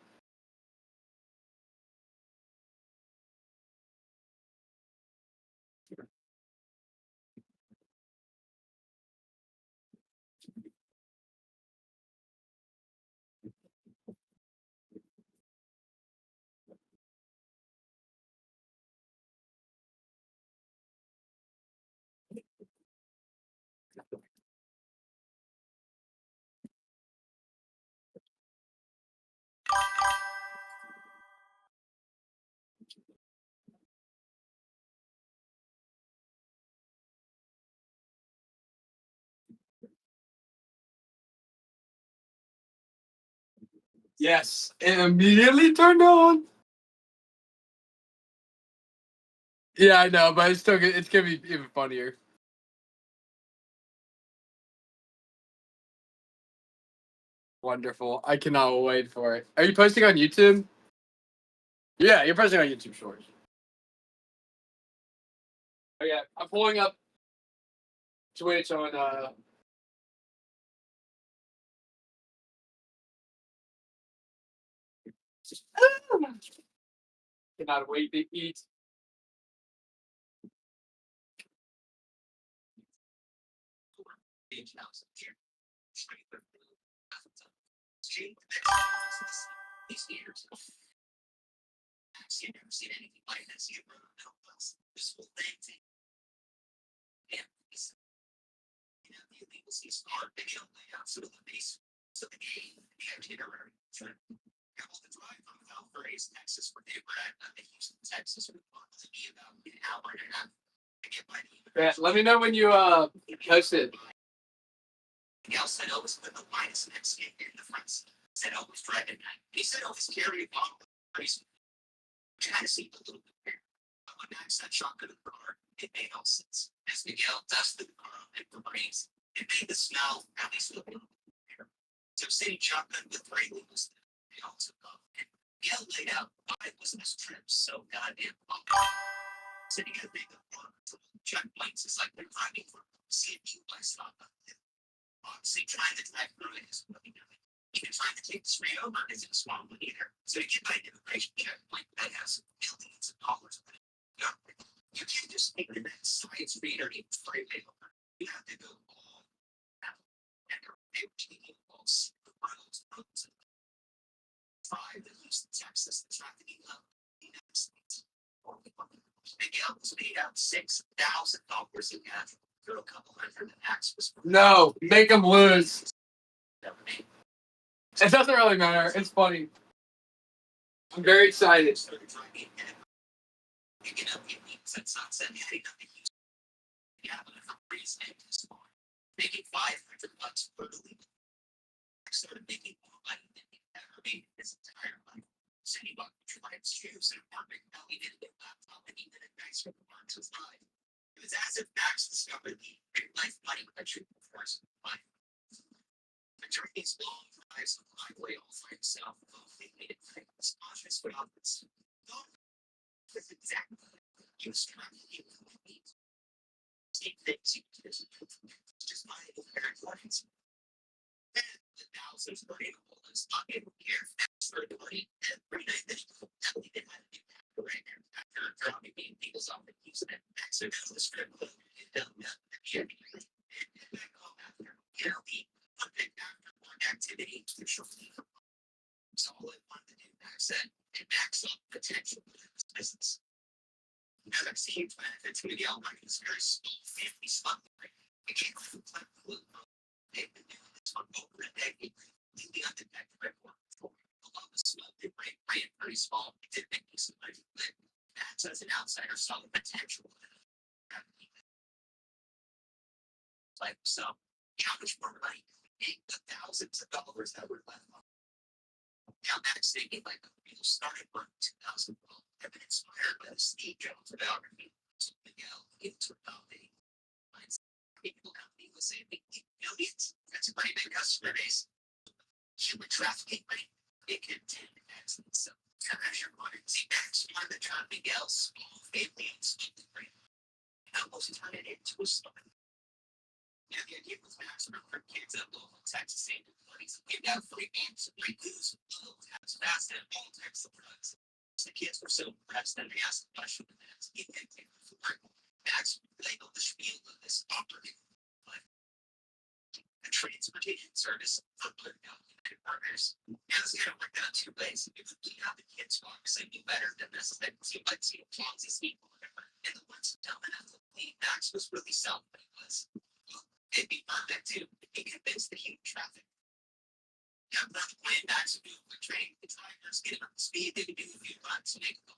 Speaker 2: Yes, it immediately turned on. Yeah, I know, but it's gonna be even funnier. Wonderful. I cannot wait for it. Are you posting on YouTube? Yeah, you're posting on YouTube Shorts. Oh yeah, I'm pulling up Twitch on cannot wait to eat.
Speaker 1: These years. You've never seen anything like this. You've never known this whole thing. Yeah, the illegal season are video layouts of the piece of the game, the itinerary. Able to drive from Valparaiso, Texas, where they were at Houston, Texas, would to be about an hour and a half to get by the.
Speaker 2: Yeah, let me know when you post it.
Speaker 1: Miguel said Elvis put the minus next in the front seat. Said Elvis driving. He said Elvis carried a bottle of crazy. Which kind of seemed a little bit weird. But when Max had shotgun in the car, it made no sense. As Miguel dusted the car and the brains, it made the smell at least look a little bit weird. So City shotgun with three labels that they all took off. And Miguel laid out why was this trip so goddamn long. City had made the one checkpoints is like they're driving for CMU by stop. Honestly, trying to drive through it is really good. Even trying to take the street over isn't a small one either. So you get by an immigration checkpoint that has millions of dollars of it. You can't just make the next science reader even freeway over. You have to go all out. And they were taking all super roads. Five in Houston, Texas, the trafficking up in the United States. Miguel was paid out $6,000 in cash. For a couple hundred, the tax was.
Speaker 2: No, make them lose. It doesn't really matter. It's funny. I'm very excited.
Speaker 1: Making $500 per week. I started making more money than he ever made in his entire life. So he bought Triumph's shoes and apartment. Now he didn't get laptop and he did it nice from the mark to his life. It was as if Max discovered the life money country force of life. During
Speaker 3: His long drives on the highway all by himself. They made it famous. Conscious for others. That's exactly what he was trying to do with me. Same things he was just my inherent lines. And the thousands of people is not able to care if that's for the money every night that he didn't have to do that right there. After dropping me, people's off and using it. So that was for the activity to show so all I wanted to do back then and max up potential for this business. Now that seems benefits maybe I'll like this very small family spot. I can't plan the they've been doing this for over a decade. Completely undetected by work for a lot of smoke. They ran pretty small. It did make me some money, but that's as an outsider saw the potential. Like so, how much more money? The thousands of dollars that were left on. Now that's thinking like the real started on 2012. I've been inspired by the Steve Jobs biography. So Miguel into about the people company was saying they need millions. That's a pretty big customer base. Human trafficking money, it can 10x. So as your modern Z-Max on the John Miguel small family and something great. Almost turn it into a story. Yeah, the idea was maximum for kids at local Texas State employees. Give out free games and free booze. As fast and all types of drugs. The kids were so impressed that they asked the question and asked if they take it for Max labeled the spiel of this operating a transportation service for undocumented workers. Now this kind of worked out two ways. If we have the kids box, they knew better than this. They seem like some Ponzi scheme or whatever. And the ones dumb enough to believe Max was really selling what he was. It'd be perfect too if he convinced the human traffic. Yeah, but the plan Max would do with training the drivers, get up to speed, they would do a few runs to make them.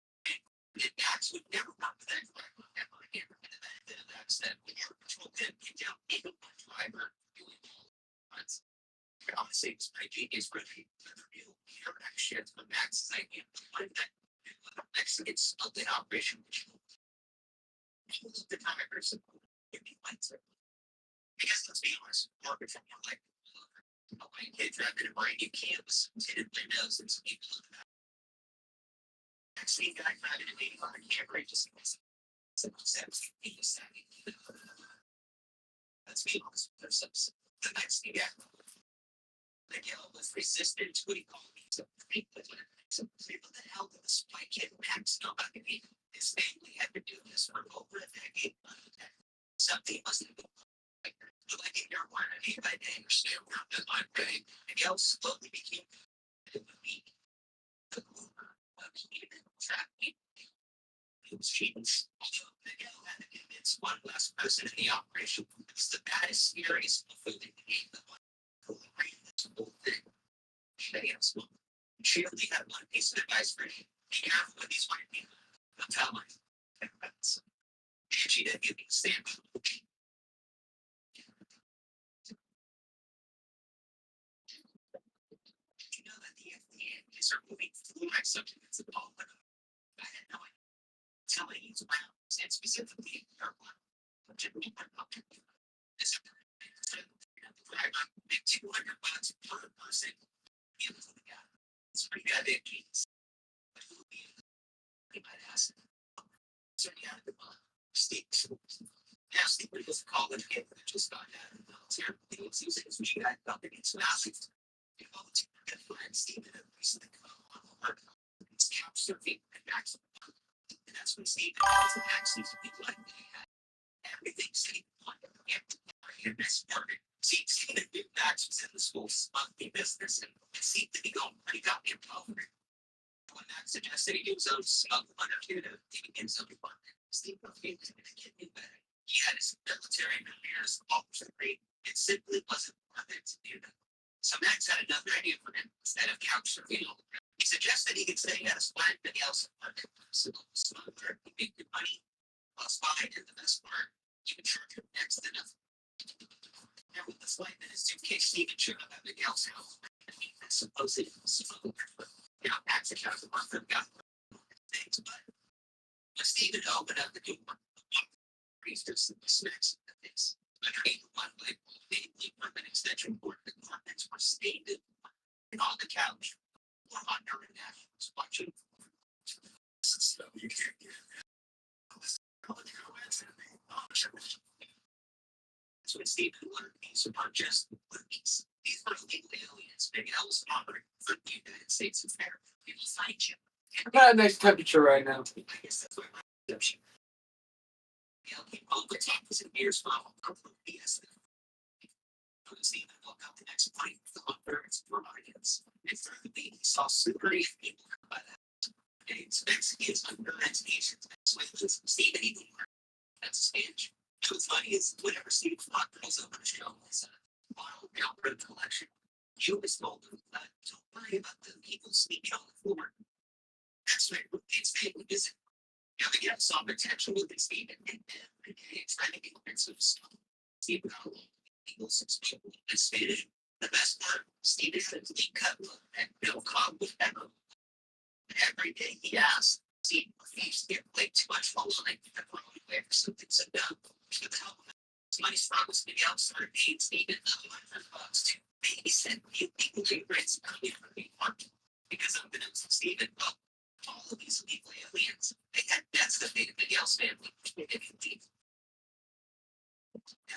Speaker 3: And Max would never run with that driver ever again. And the benefit of that is that when your patrol didn't get down even one driver doing all runs. I would say it's pretty genius, really. The real hero action for Max's idea. What that Mexicans of the operation, which the drivers would be lights. Because let's be honest, working from your life, a white kid driving a brand new campus, tinted windows, and some people in the back. Actually, guy driving an 85 Camry just makes simple steps. Let's be honest, there's the next thing Miguel was resistant to what he called me. So people what the hell did this white kid Max know about me? His family had been doing this for over a decade. Something must have been like in your one day by day or stay around the line day. Miguel slowly became the weak, the mover of human trafficking. It was cheats. Miguel had to convince one last person in the operation. It's the baddest, scariest food in the game. The one who ran this whole thing. She only had one piece of advice for me. Be careful with these white people. I'll tell my friends. She didn't give me a stamp. You know that the FDA is removing fluoride supplements at all. I had no idea. Until I use rounds and specifically marijuana. This $200 per person. It's pretty bad. But who would be? They might ask. Certainly out of the month. States. Now, Steve was a college kid that just got out of the military. He was using his weed. I felt against massive. He volunteered to get friend Stephen and recently come on the work. It's couch surfing and Max. And that's when Stephen was actually people like me had everything Stephen wanted to get to this market. Stephen and Max was in the school's monthly business and it seemed to be going pretty goddamn well. When Max suggested he do his own smuggle under to get some fun. Steve Buffy was going to get me better. He had his military careers offers degree. It simply wasn't worth it to do that. So Max had another idea for him. Instead of couch surfing, he suggested he could stay at his flat and else market. So smuggler, he made good money. Plus fine, and the best part, you would charge him next to nothing. Now with the flight in his suitcase, Stephen showed up at Miguel's house. And he was supposed to smuggler. You know, Max accounts a month got things, but Stephen opened up the door. He's just smacks in the face. But I ain't one like maybe from an extension board. The comments were
Speaker 1: stated and on the couch or under an ash watching. So you can't get that's what Stephen learned. These are not just movies. These are illegal aliens. Maybe that was operating for the United States of America. People find you.
Speaker 2: I got a nice temperature right now.
Speaker 1: I guess that's what my perception. He rolled the top of his ears from BS. Stephen woke up the next morning with the birds for audience. And through the beat, he saw super people come by that. It's Mexicans, Mexicans, Venezuelans, Stephen even learned that's Spanish. What's funny is whenever Steve Flock goes over the show, it's a wild outbreak collection. You always told him that don't worry about the people sleeping on the floor. That's right, it's family visit. You have to get some potential with this Stephen and it's trying to get some stuff. Stephen, people suspicion is Spanish. The best part, Stephen has a cut and no cob with Emma. Every day he asks, Steve, if you get way too much fall on it, I'm running away for something so dumb. What the hell? Somebody struggles to get outside paid Stephen $100 to babysit new people who raise money for the market. Because I'm gonna Stephen, well, all of these illegal aliens, they had debts that made everybody else family. And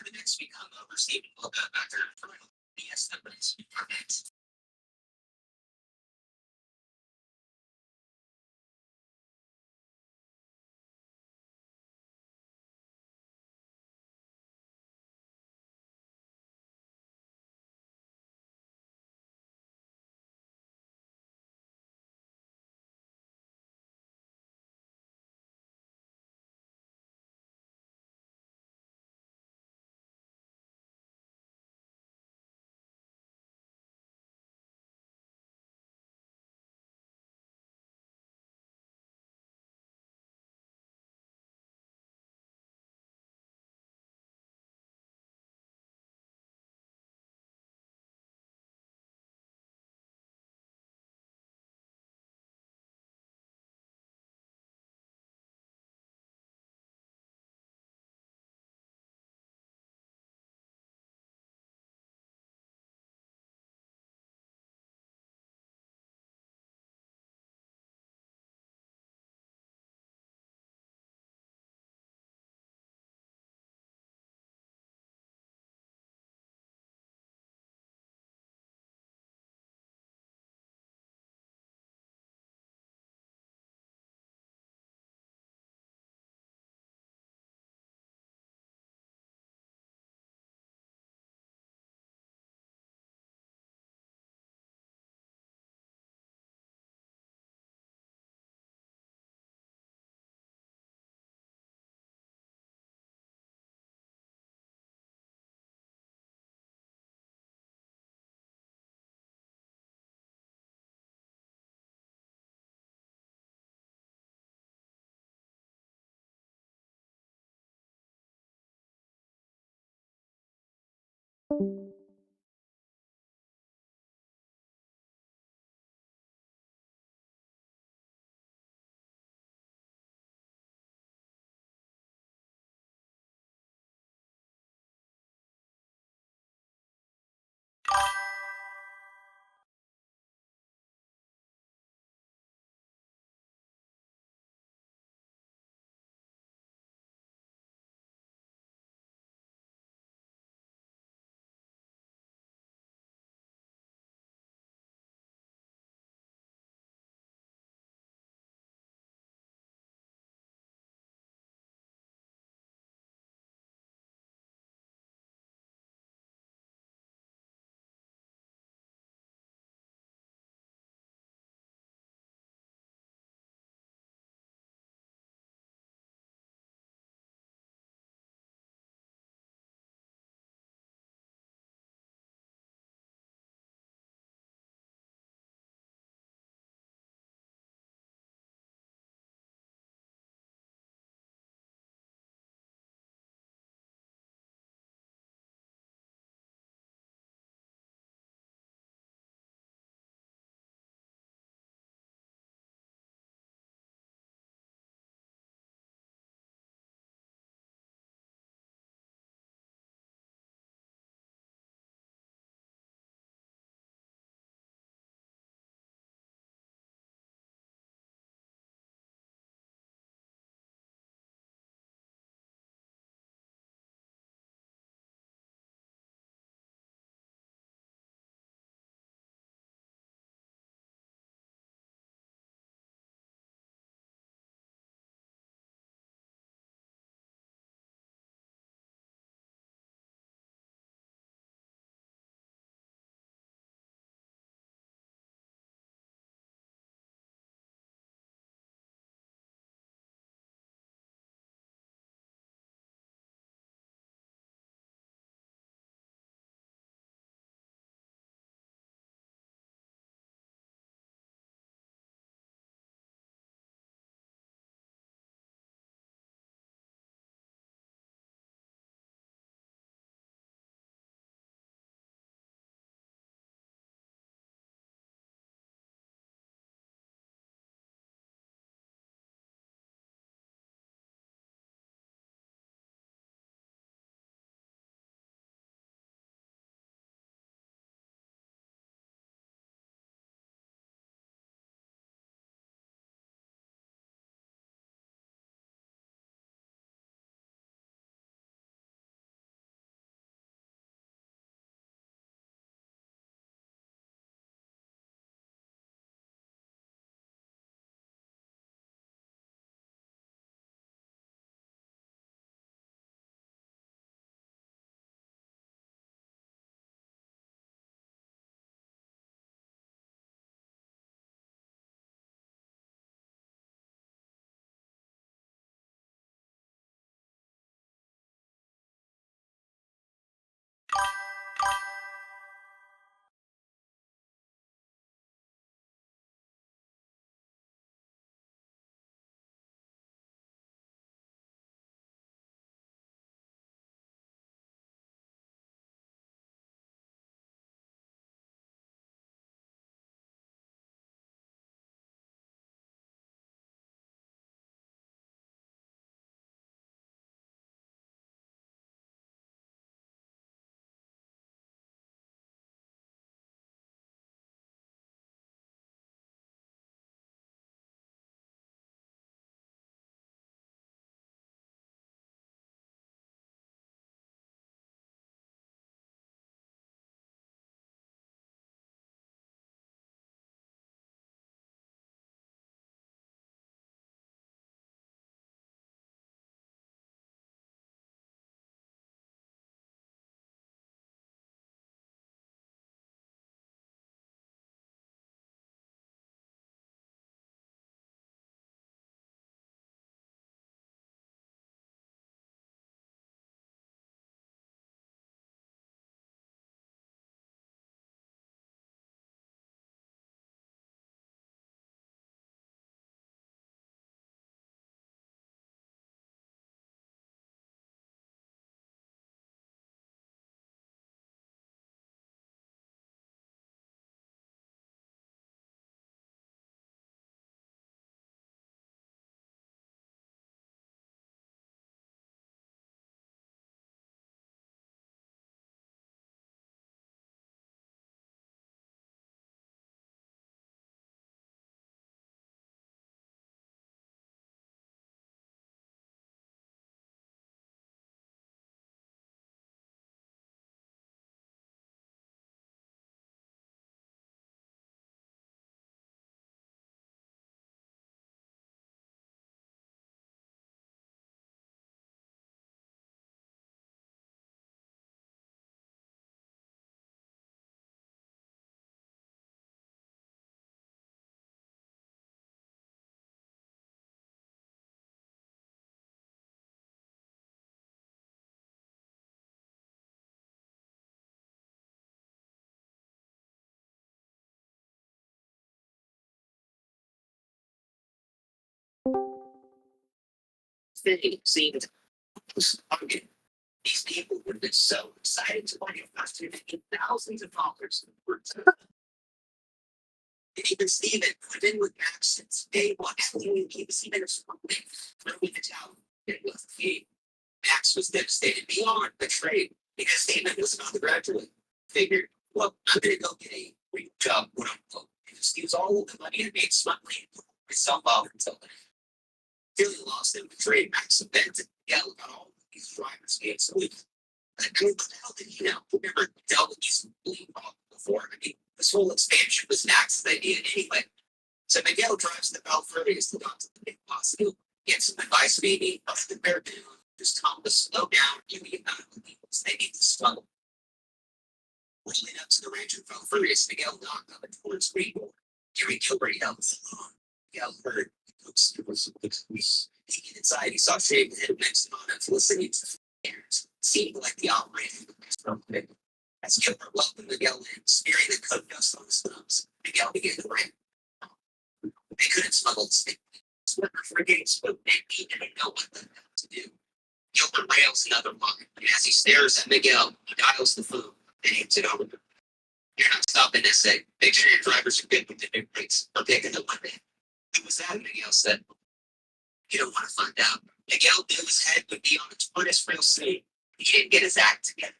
Speaker 1: the next week hung over, Stephen woke up after BS somebody's perfect. thing seemed target. These people would have been so excited to buy thousands of dollars. And even Steven put in with Max since day one. He was even throwing the towel. It was the Max was devastated beyond betrayed because Steven was not the graduate. Figured, well, I'm gonna go get a real job, quote unquote. Because he was all the money I made smuggling myself out until then. Really lost and betrayed Max abandoned yelled about all these drivers getting so I mean, what the hell did he know? Who never dealt with these bullying problems before? I mean, this whole expansion was Max's idea anyway. So Miguel drives the Valfurious to the big boss. He'll get some advice, maybe, up the bear down, just tell him to slow down, give me amount of people they need to smuggle. Rolling up to the ranch of Valfurious, Miguel knocked on the towards Greenwood. Gary Gilbert yelled, Miguel heard the ghost Taking inside, he saw shaved head next to Mona listening to the airs. Seemed like the operator from the as Gilbert welcomed Miguel in, spearing the coat dust on his thumbs. Miguel began to rant. They couldn't smuggle the stick. Swimmer forgetting spoke, and he didn't know what the hell to do. Gilbert rails another line, and as he stares at Miguel, he dials the phone and hands it over to him. You're not stopping this thing. Make sure your drivers are good with the new plates. Or taking the Monday. Who was that? Miguel said. You don't want to find out. Miguel knew his head would be on its hardest real soon. He didn't get his act together.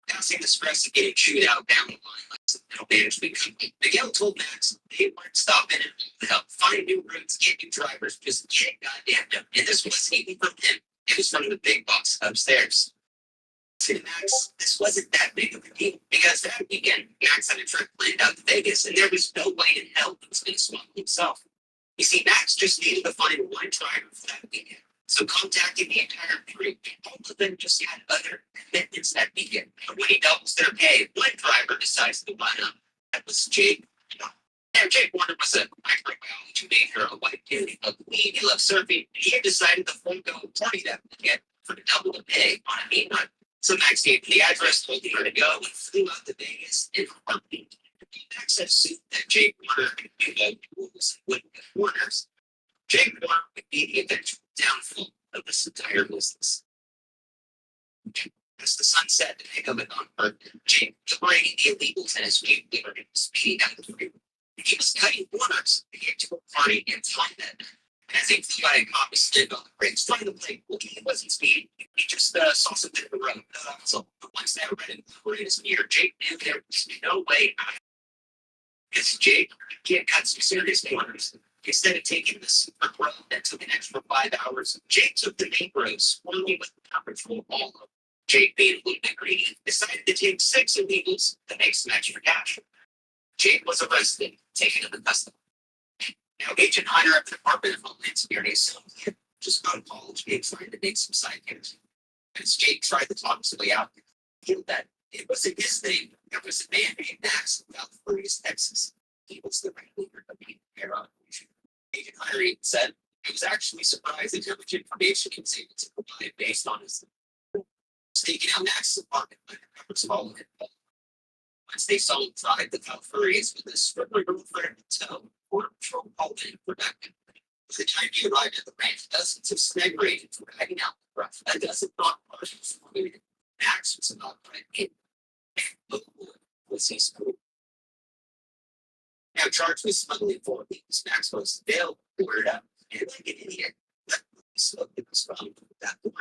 Speaker 1: Passing the stress of getting chewed out down the line like some middle management company, Miguel told Max they weren't stopping him to help find new routes, get new drivers, just get goddamn them. And this wasn't even from him. It was from the big boss upstairs. To Max, this wasn't that big of a deal because that weekend, Max had a trip planned out to Vegas and there was no way in hell he was going to smuggle himself. You see, Max just needed to find one driver for that weekend. So contacting the entire group, all of them just had other commitments that weekend. And when he doubles their pay, one driver decides to line up. That was Jake. And Jake Warner was a microbiology major, a white dude. He loved weed, he loved surfing. He had decided to forego a party that weekend for double the pay on a mean night. So Max gave the address, told him where to go, and flew out to Vegas in a heartbeat. Max had assumed that Jake Warner could do the rules and wouldn't get Warners. Jake Warner would be the eventual downfall of this entire business. As the sun set to pick up it on Earth, Jake was bringing the illegals and his people were speeding down the road. He was cutting corners to get to a party and time that. As he flew by a cop, he stood on the brakes, trying to play. Looking, he wasn't speeding. He just saw something in the road. So once they were ready to in his mirror, Jake knew there was no way out. Because Jake can't cut some serious corners. Instead of taking the super road that took an extra 5 hours, Jake took the main road, swirling with the control all of. Jake, being a little bit greedy, decided to take 6 illegals to make some extra cash. Jake was arrested, taken to the custody. Now, Agent Hunter of the Department of Homeland Security assumed just gone to college, being trying to make some side gigs. As Jake tried to talk his way out, he knew that it wasn't his thing. There was a man named Max in Valfurious, Texas. He was the right leader of the air operation. Agent Hunter even said he was actually surprised at how much information he was able to provide based on his staking out Max's apartment by the members of all of it. Once they saw him inside, the Valfurious with his stripper girlfriend in tow, Border Patrol called in for backup. By the time he arrived at the ranch, dozens of snag agents were hanging out the rough. A dozen not partials included. Max was about right in. Was he screwed? Now charged with smuggling 4 weeks, Max was bailed, ordered up, and like an idiot, let me smoke it was from that door.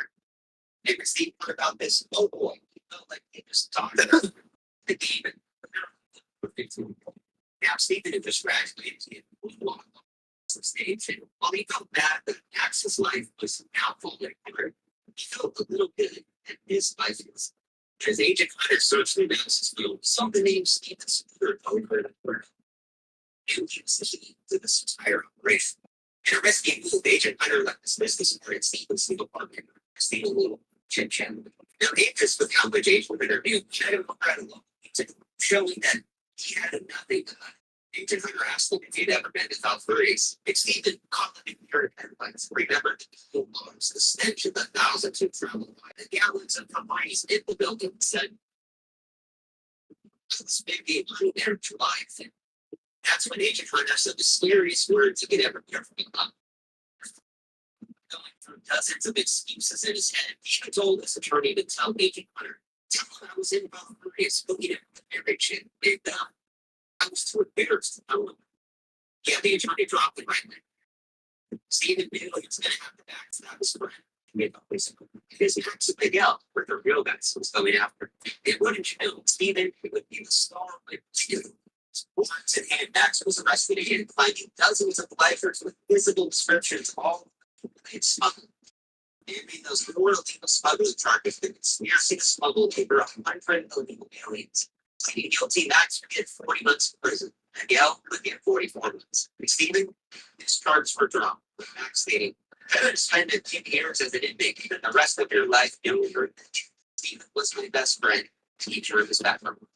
Speaker 1: They received word about this. Oh boy, he felt like they just talked about the demon. Now Stephen had just graduated and moved on the stage, and while he felt bad that Max's life was now falling apart, he felt a little good at his life was. As Agent Hunter searched through Max's field, something named Stephen Spooner over and over. He was the key to this entire operation. In a risky move, Agent Hunter left his business and hired Stephen's new apartment. Stephen Little, Jim Chan. Now, interest with how much Agent Hunter knew, had him incredible, showing that he had nothing to hide. Agent Hunter asked him if he'd ever been to Valfurious. And Stephen caught them in heard headlines. Remembered the fuel bombs, the stench of the thousands who traveled by, the gallons of Hermione's in the building, said, this big game on there July thing. That's when Agent Hunter said the scariest words he could ever hear from him. through dozens of excuses in his head. He told his attorney to tell Agent Hunter, tell him I was involved in his affiliate with the marriage and big down. I was too embarrassed to tell him. Yeah, the attorney dropped it right there. Stephen knew he was going to have to back to that was friend. Because he had to pick out where the real guys was going after. It wouldn't you know, Stephen would be the star of the two. Once and Max was arrested again, finding dozens of lifers with visible descriptions, all they had smuggled. Naming those more illegal smuggling charges than conspiracy to smuggle over 100 illegal aliens. Pleading guilty, Max would get 40 months in prison. Miguel would get 44 months. And Stephen, his charges were dropped, with Max stating, "I would spend a few years as an inmate, and the rest of your life knowing your adventure. Stephen was my best friend, teacher of his background."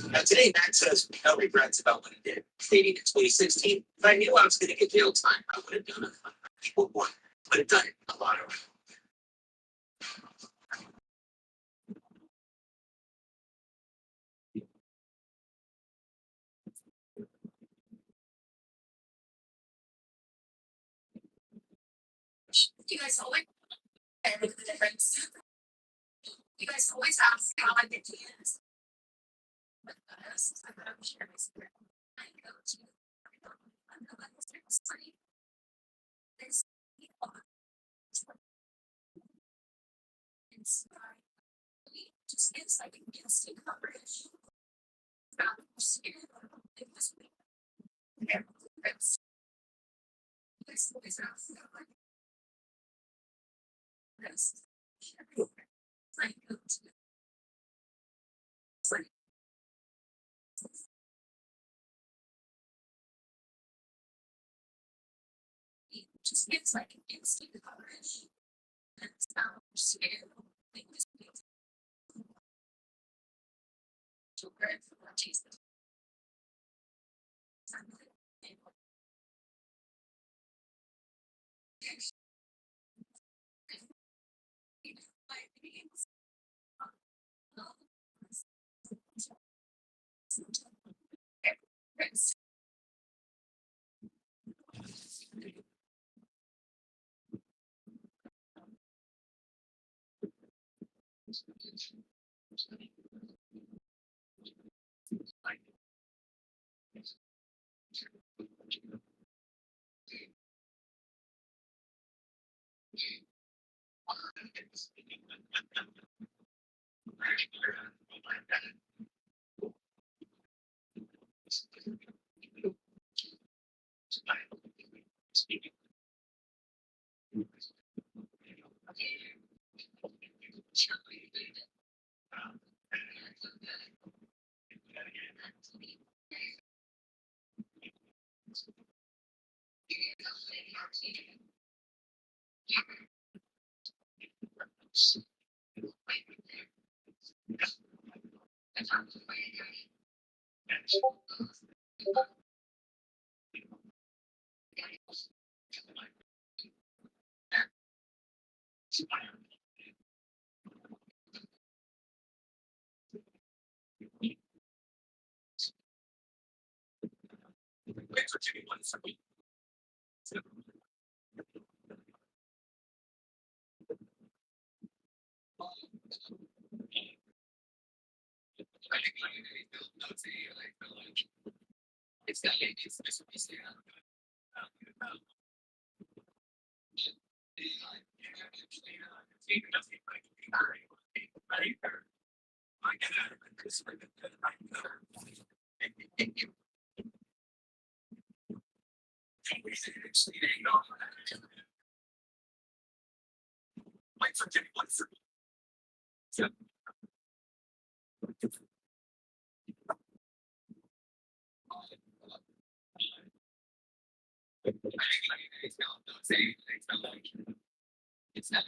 Speaker 1: Now today, Max says no regrets about what he did, stating in 2016, if I knew I was going to get jail time, I would have done it. People would have done it a lot of.
Speaker 4: You guys always, and look at the difference. You guys always ask how I did is. But I thought I would share my secret. I go to, I know that was funny. This, just gives like an instant coverage. It was it's always ask this. I go to. It's like it just gives like an instant coverage. And it's not scared. So great for what Jesus. Wait for 2 months. It's that it's like for 2 months. Yeah. It's not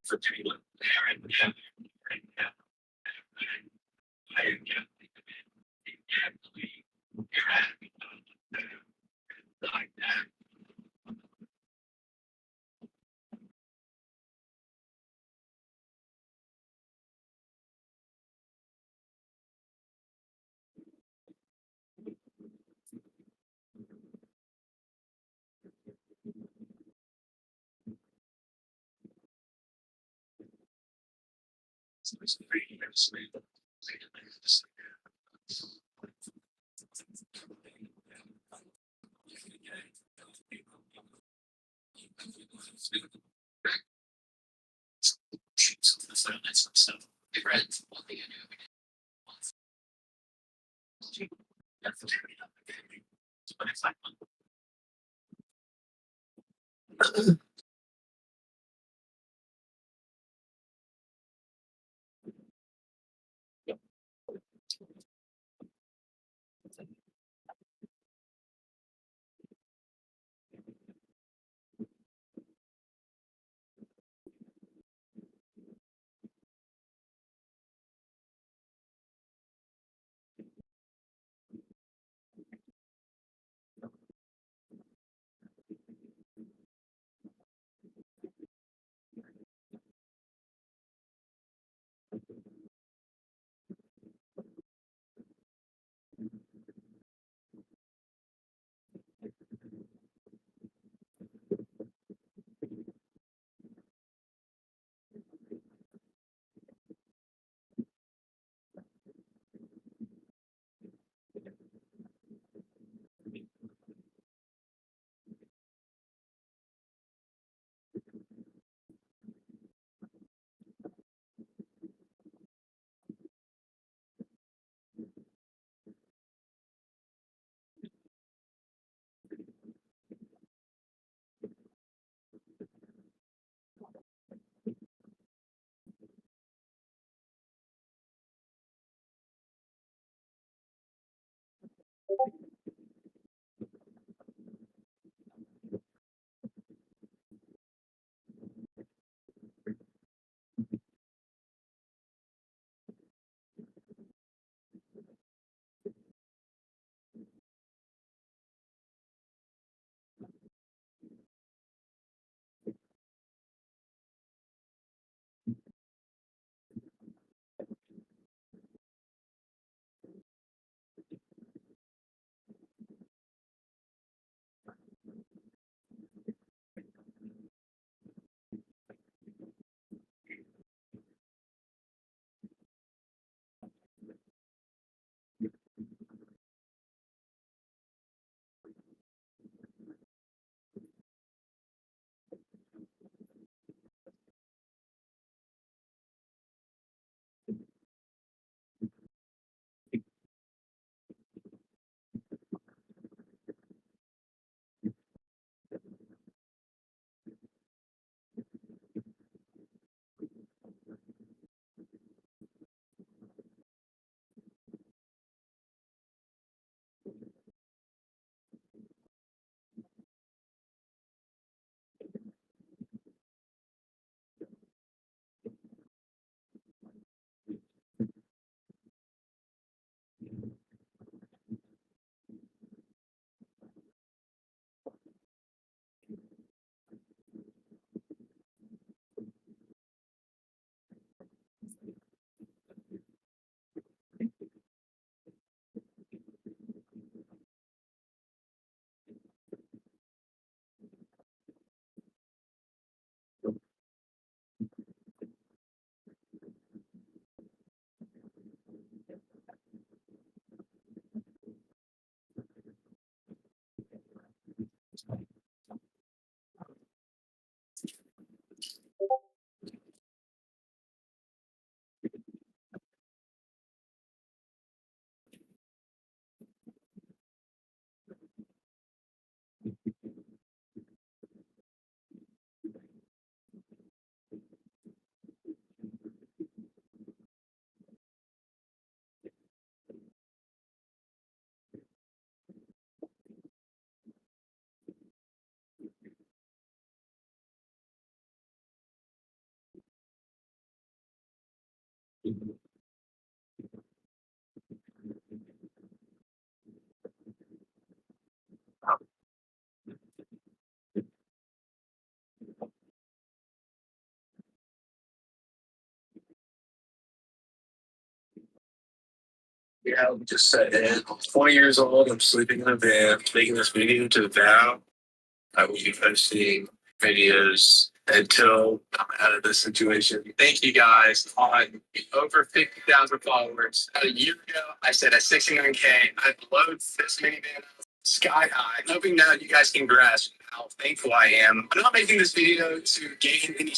Speaker 4: for 2 months.
Speaker 3: Stuff. Friends, one thing I knew. That's the but it's like Yeah, we just said it. 20 years old. I'm sleeping in a van, making this video to vow I will be posting videos until I'm out of this situation. Thank you guys on over 50,000 followers. A year ago, I said at 69K, I'd load this minivan sky high, hoping now you guys can grasp how thankful I am. I'm not making this video to gain any.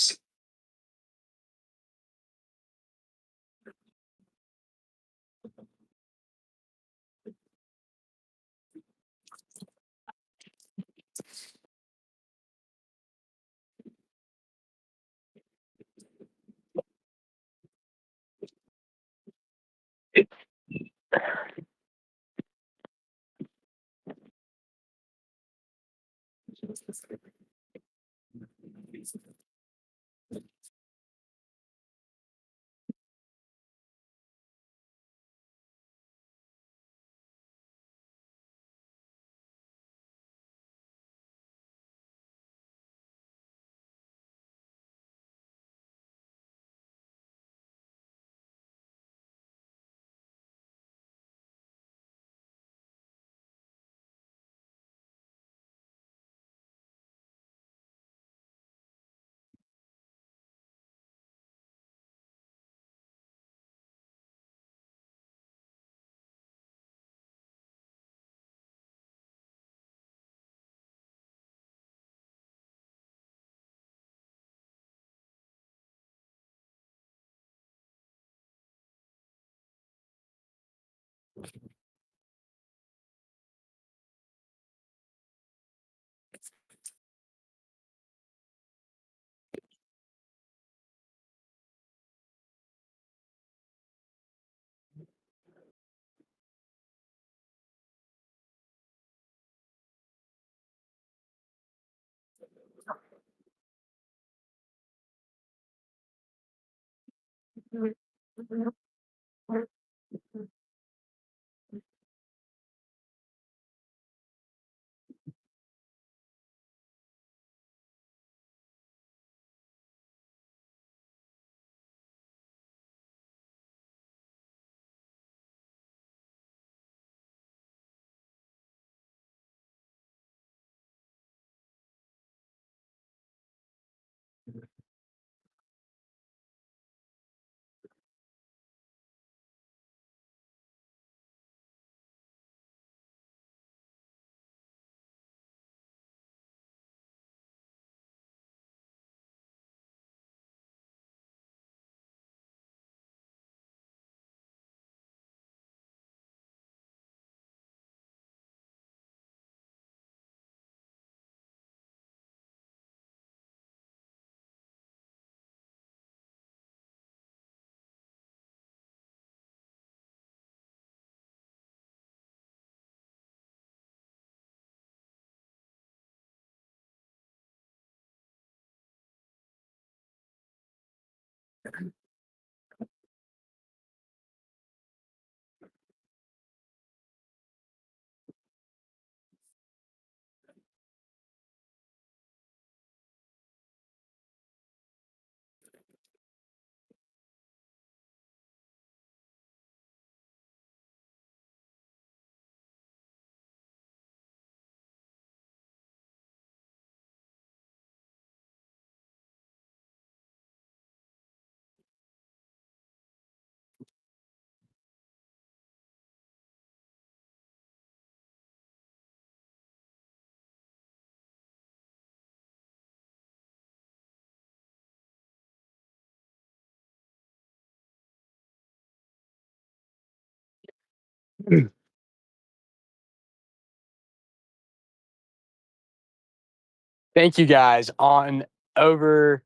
Speaker 2: Thank you guys on over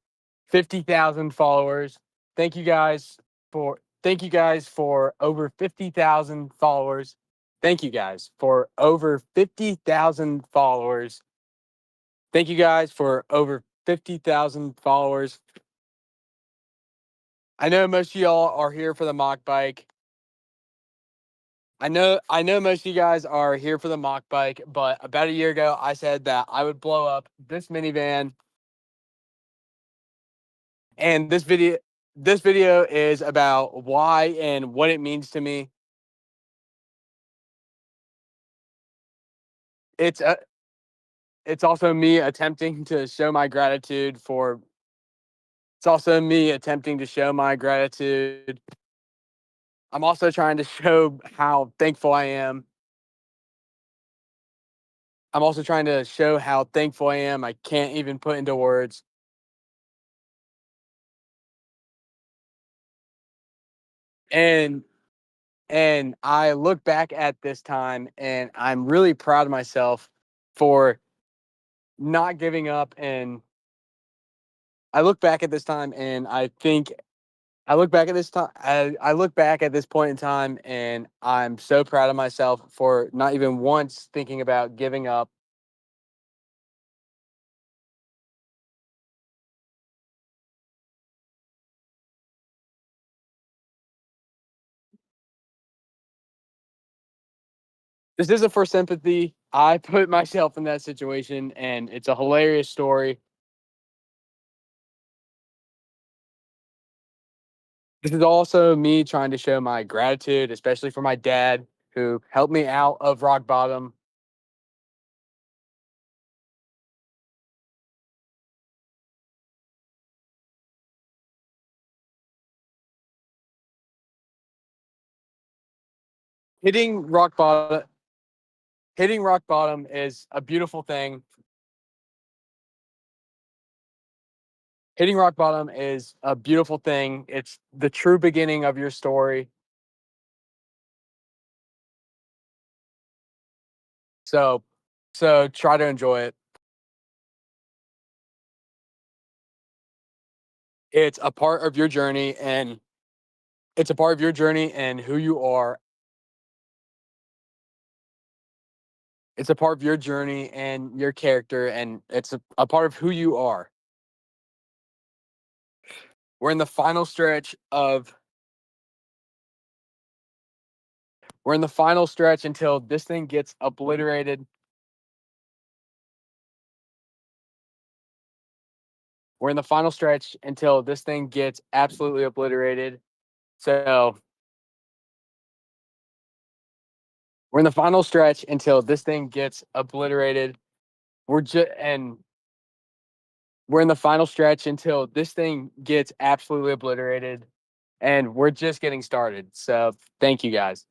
Speaker 2: 50,000 followers. Thank you guys for over 50,000 followers. Thank you guys for over 50,000 followers. Thank you guys for over 50,000 followers. I know most of y'all are here for the mock bike. I know most of you guys are here for the mock bike, but about a year ago, I said that I would blow up this minivan. And this video is about why and what it means to me. it's a it's also me attempting to show my gratitude for it's also me attempting to show my gratitude. I'm also trying to show how thankful I am. I'm also trying to show how thankful I am. I can't even put into words. And and I look back at this time and I'm really proud of myself for not giving up. And I look back at this time and I look back at this time. I look back at this point in time, and I'm so proud of myself for not even once thinking about giving up. This isn't for sympathy. I put myself in that situation, and it's a hilarious story. This is also me trying to show my gratitude, especially for my dad who helped me out of rock bottom. Hitting rock bottom, hitting rock bottom is a beautiful thing. Hitting rock bottom is a beautiful thing. It's the true beginning of your story. So, so try to enjoy it. It's a part of your journey, and it's a part of your journey and who you are. It's a part of your journey and your character, and it's a part of who you are. We're in the final stretch of we're in the final stretch until this thing gets obliterated. We're in the final stretch until this thing gets absolutely obliterated. So we're in the final stretch until this thing gets obliterated. We're in the final stretch until this thing gets absolutely obliterated. And we're just getting started. So thank you guys.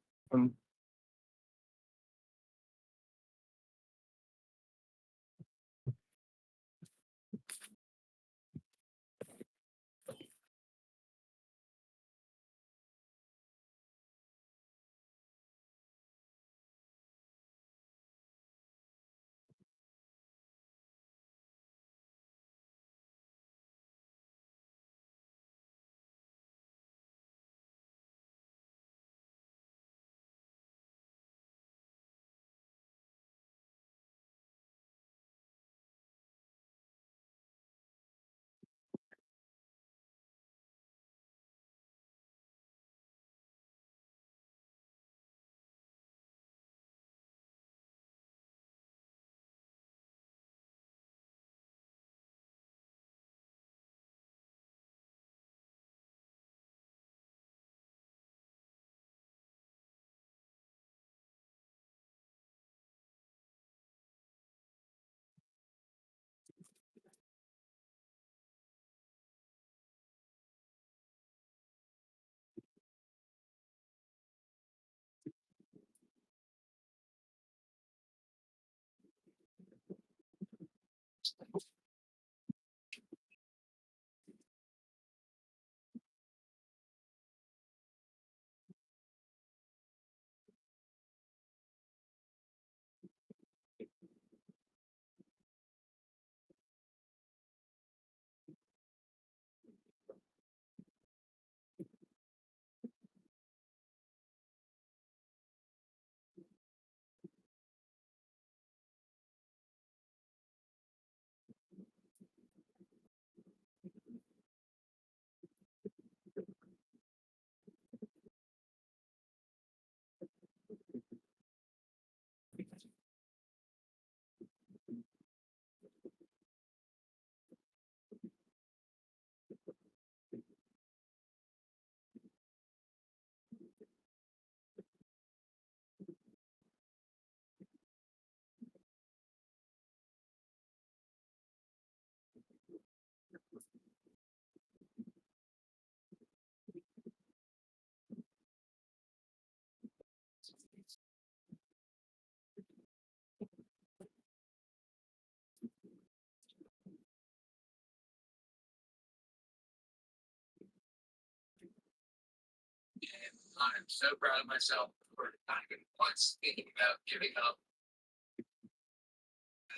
Speaker 3: I'm so proud of myself for not even once thinking about giving up.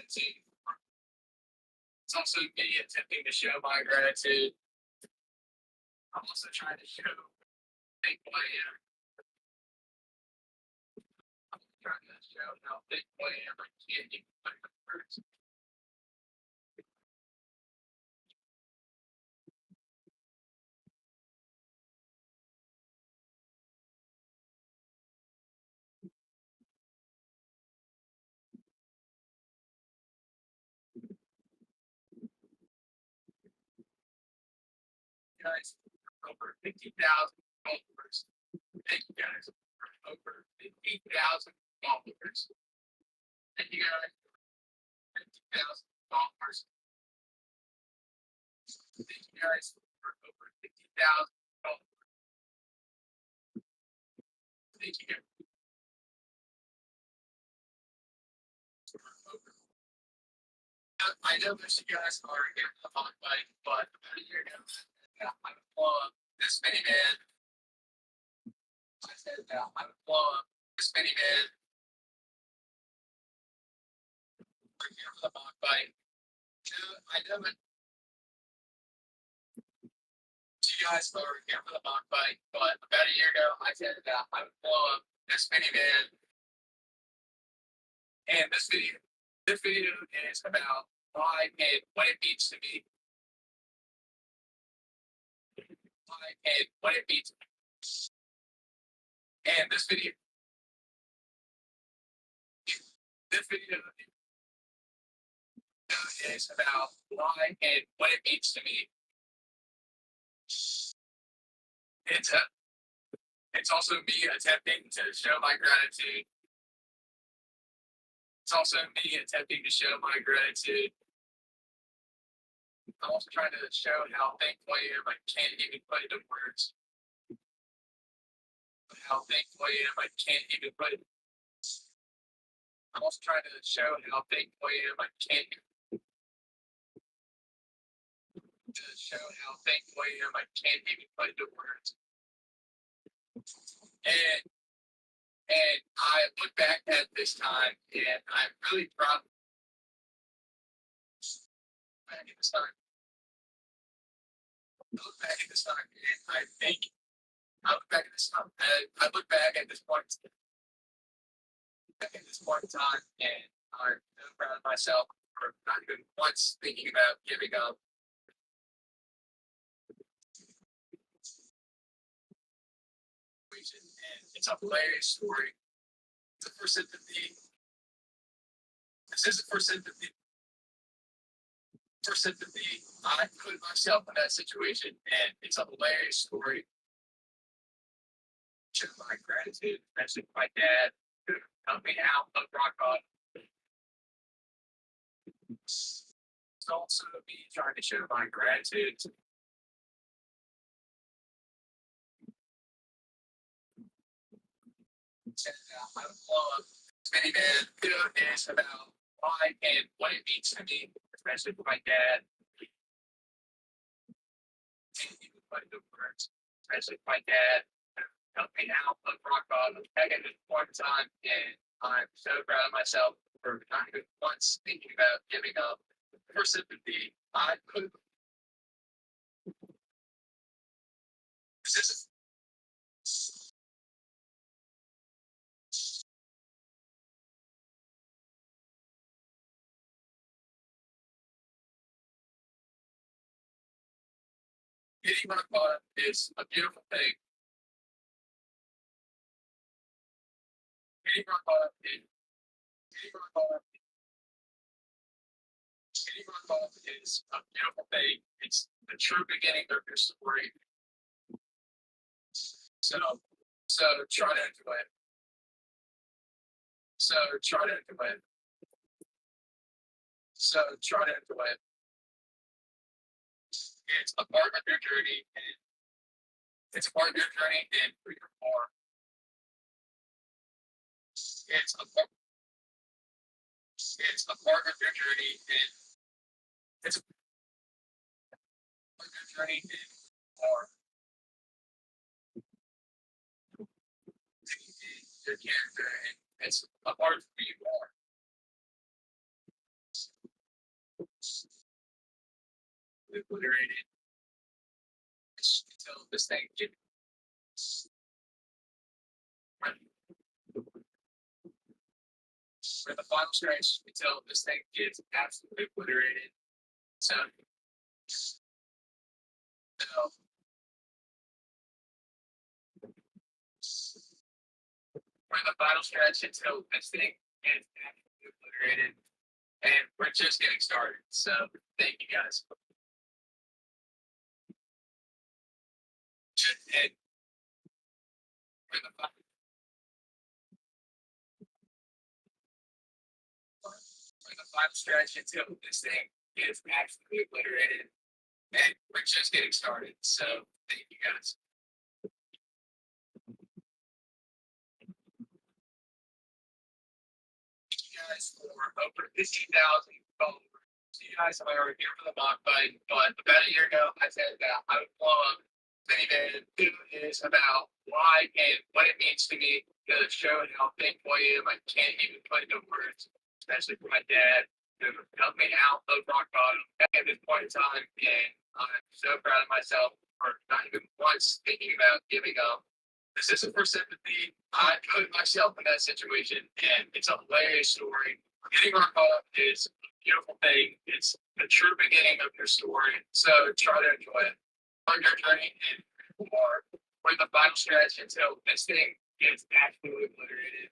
Speaker 3: It's also me attempting to show my gratitude. I'm also trying to show thankful I am. I'm trying to show how thankful I am. I can't even put it in words. Guys, over 50,000 followers. Thank you guys for over 50,000 followers. Thank you guys for 50,000 followers. Thank you guys for over 50,000 followers. Thank you guys. I know most of you guys are here on the bike, but about a year ago, I would blow up this minivan. I said that I would blow up this minivan. We're here on the bike. I know that you guys are here on the bike, but about a year ago, I said that I would blow up this minivan. And this video is about why and what it means to me. Why and what it means to me. And this video is about why and what it means to me. It's also me attempting to show my gratitude. It's also me attempting to show my gratitude. I'm also trying to show how thankful I am. I can't even put it into words. How thankful I am. I can't even put it. I'm also trying to show how thankful I am. I can't show how thankful I am. I can't even put it into words. And I look back at this time, and I'm really proud. Back at this time. I look back at this time, and I think I look back at this time. I look back at this point. Back at this point in time, and I'm so proud of myself for not even once thinking about giving up. And it's a hilarious story. It's a for sympathy. This is for sympathy. For sympathy, I put myself in that situation, and it's a hilarious story. Show my gratitude, especially my dad, who helped me out of rock bottom. It's also me trying to show my gratitude. I would blow up minivan video is about why and what it means to me, especially for my dad. Especially for my dad, helped me out of rock bottom back at this point in time, and I'm so proud of myself for not even once thinking about giving up. For sympathy, I could. This is getting rock bottom is a beautiful thing. Getting rock bottom is getting rock bottom. Getting rock bottom is a beautiful thing. It's the true beginning of your story. So try to enjoy it. So try to enjoy it. So try to enjoy it. It's a part of your journey, and it's a part of your journey and freedom more. It's a part of your journey, and it's a part of your journey and more.
Speaker 2: your character, and it's a part of who you are. Obliterated. Until this thing gets for the final stretch until this thing gets absolutely obliterated. So, for the final stretch until this thing gets absolutely obliterated. And we're just getting started. So, thank you guys. And for the final stretch until this thing is absolutely obliterated. And we're just getting started. So thank you guys. Thank you guys for over 15,000 followers. So you guys are here for the mock fight, but about a year ago I said that I would blow up Minivan, who is about why and what it means to me to show how thankful I am. I can't even put into words, especially for my dad, who helped me out of rock bottom at this point in time. And I'm so proud of myself for not even once thinking about giving up. This isn't for sympathy. I put myself in that situation, and it's a hilarious story. Getting rock bottom is a beautiful thing. It's the true beginning of your story. So try to enjoy it on your journey and for the final stretch until this thing gets absolutely obliterated.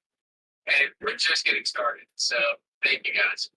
Speaker 2: And we're just getting started. So thank you guys.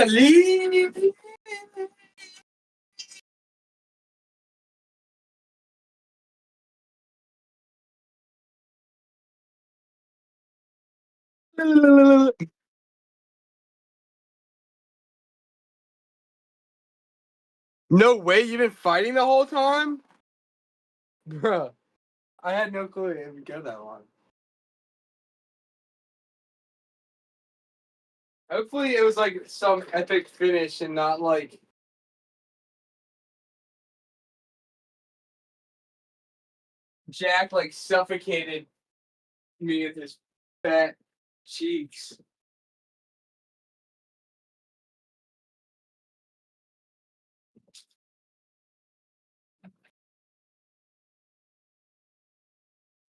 Speaker 2: Leave. No way, you've been fighting the whole time? Bruh, I had no clue it would go that long. Hopefully it was like some epic finish and not like Jack like suffocated me with his fat cheeks.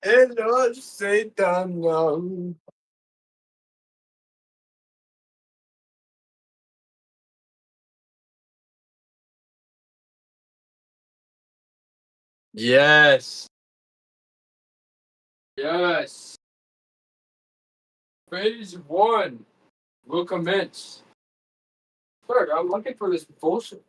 Speaker 2: And not Satan long. Yes. Yes. Phase 1 will commence. Third, I'm looking for this bullshit.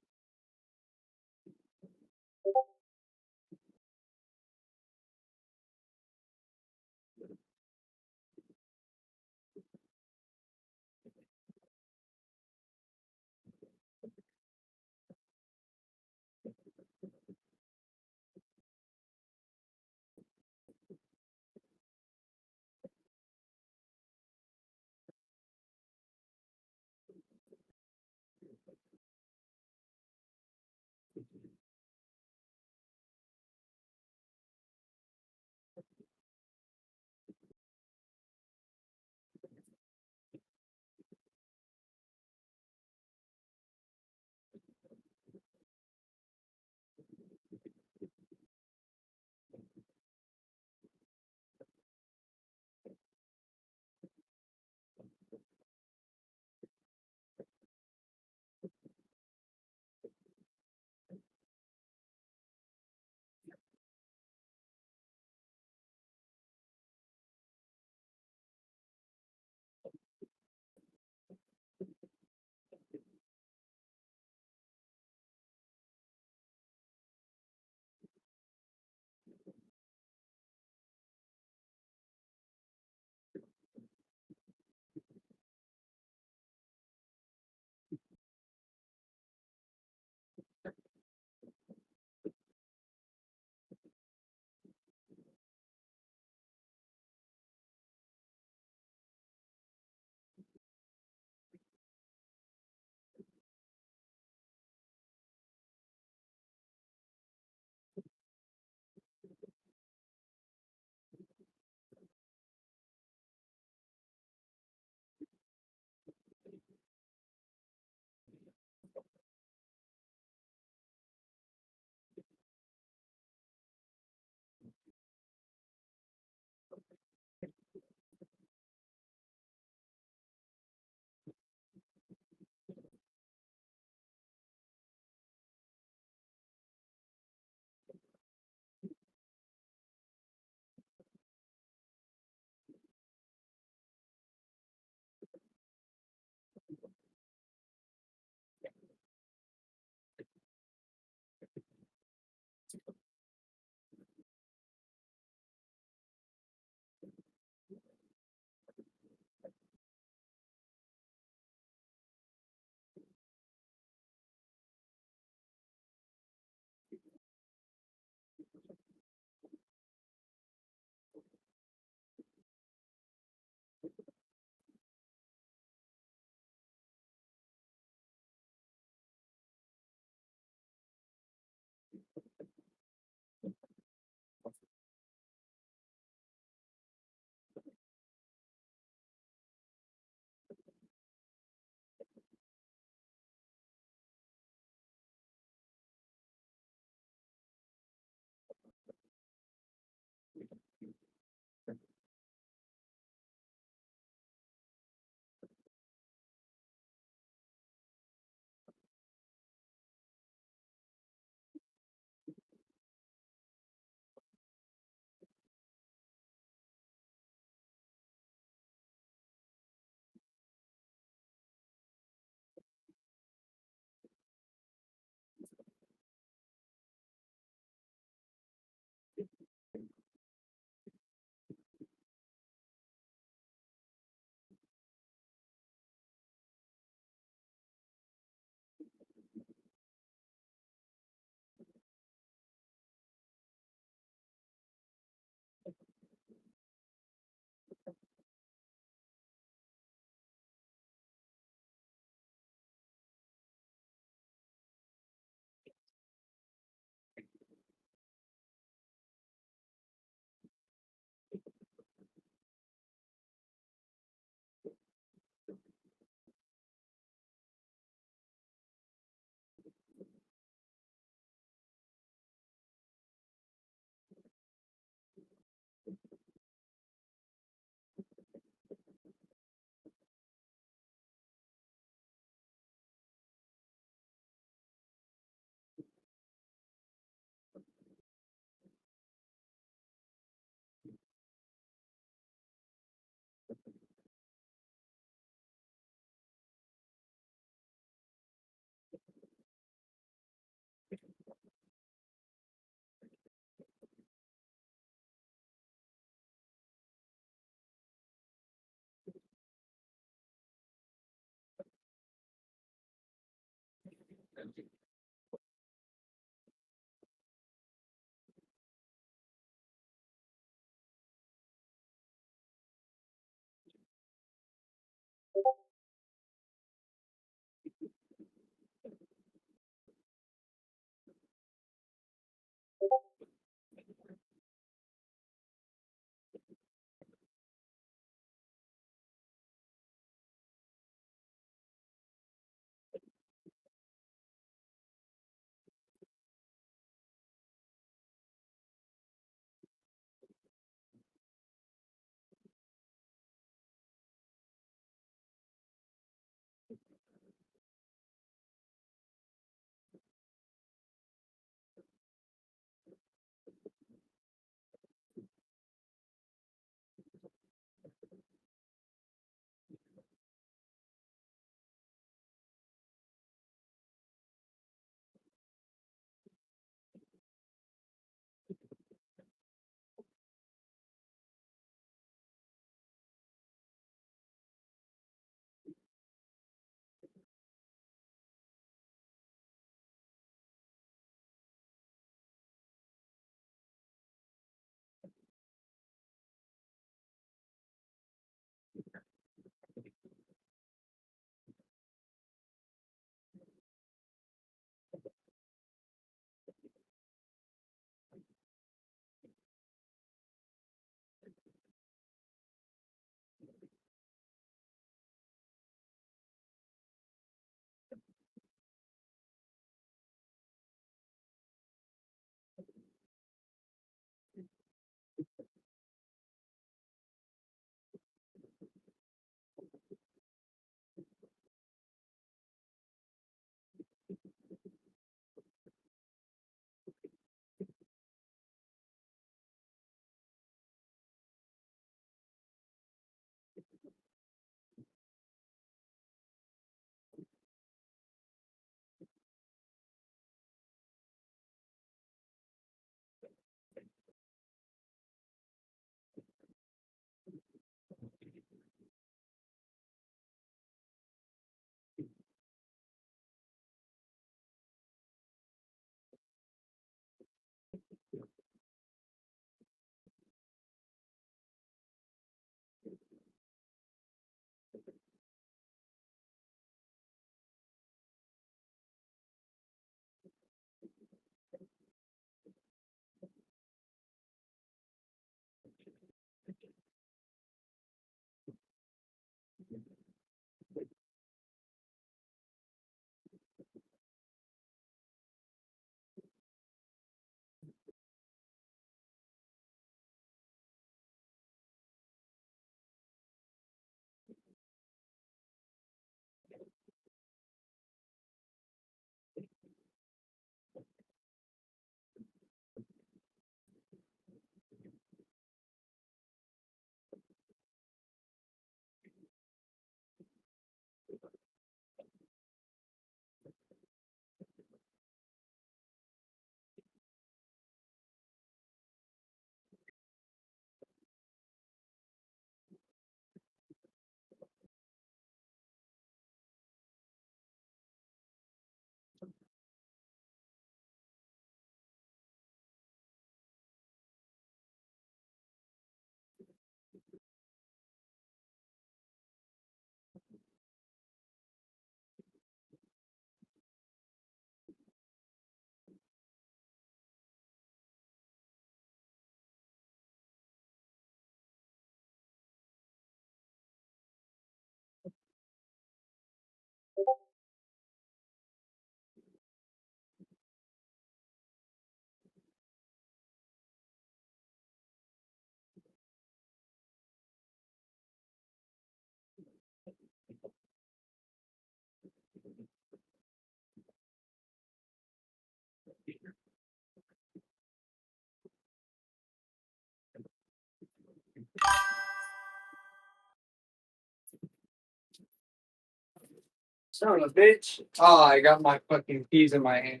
Speaker 2: Son of a bitch. Oh, I got my fucking keys in my hand.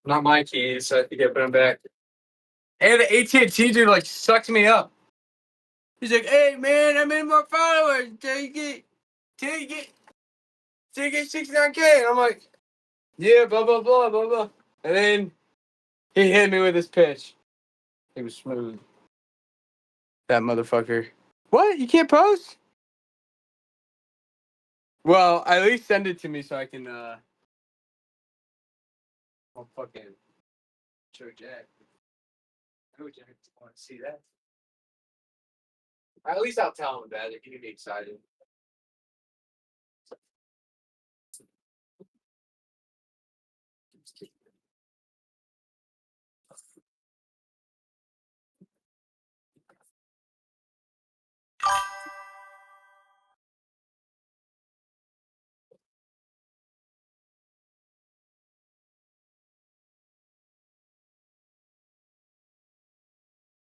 Speaker 2: Not my keys, so I have to get them back. And the AT&T dude like sucked me up. He's like, hey man, I made more followers. Take it 69K. And I'm like, Yeah, blah blah blah blah blah. And then he hit me with his pitch. It was smooth. That motherfucker. What? You can't post? Well, at least send it to me so I can I'll fucking show Jack. I know Jack want to see that. At least I'll tell him about it. He can be excited.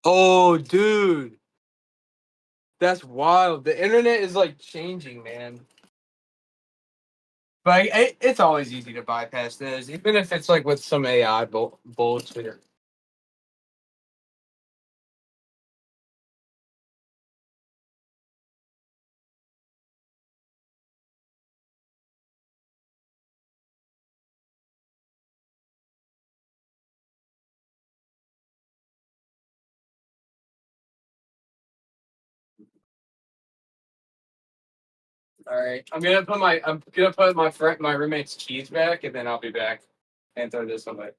Speaker 2: Oh, dude. That's wild. The internet is like changing, man. But it's always easy to bypass this, even if it's like with some AI bullshit. All right, I'm gonna put my roommate's keys back, and then I'll be back and throw this away.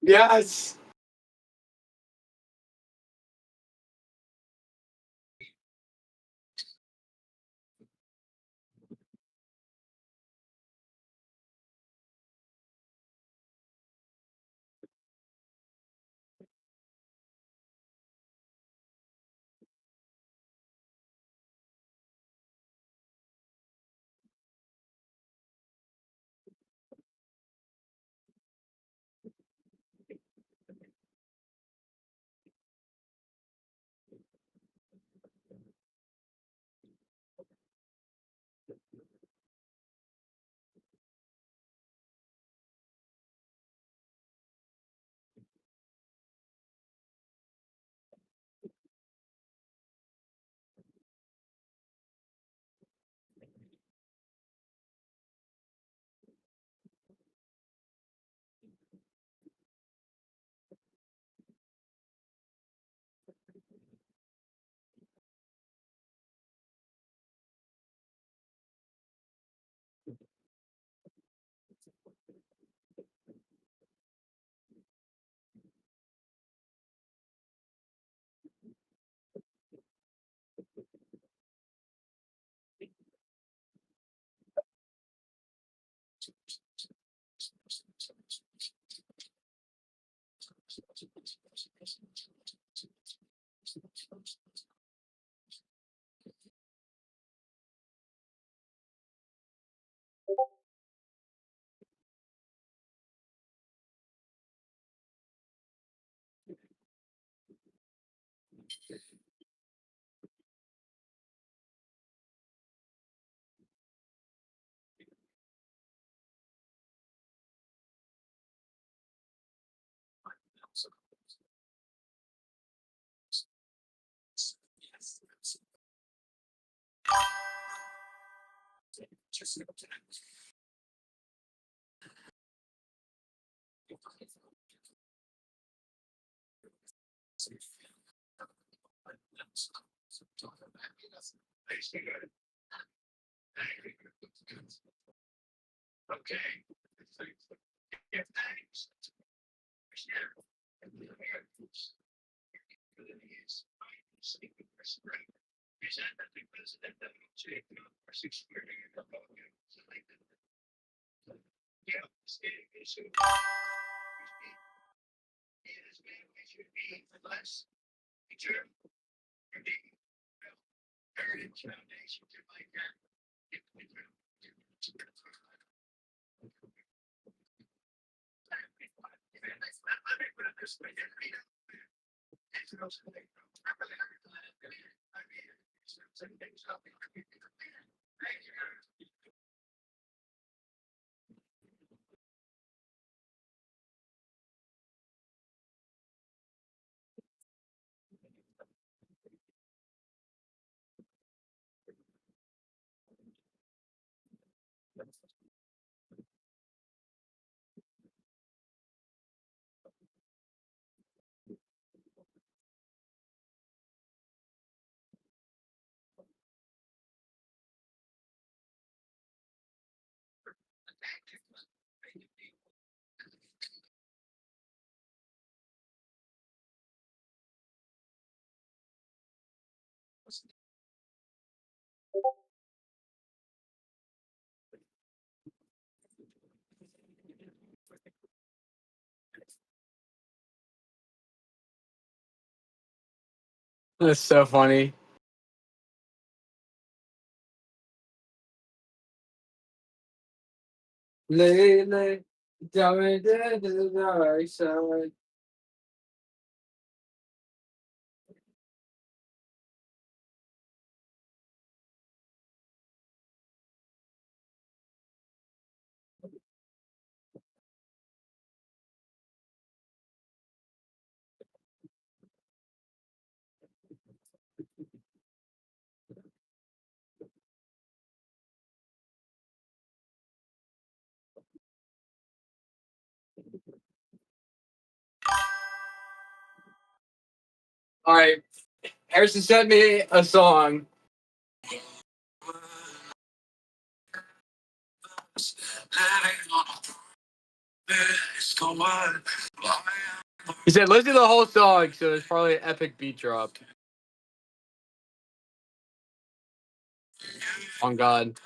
Speaker 2: Yes.
Speaker 3: Okay. Yeah, thanks.
Speaker 2: That's so funny. Lately, tell me that the dark side. All right, Harrison sent me a song. He said, listen to the whole song, so it's probably an epic beat drop. On God.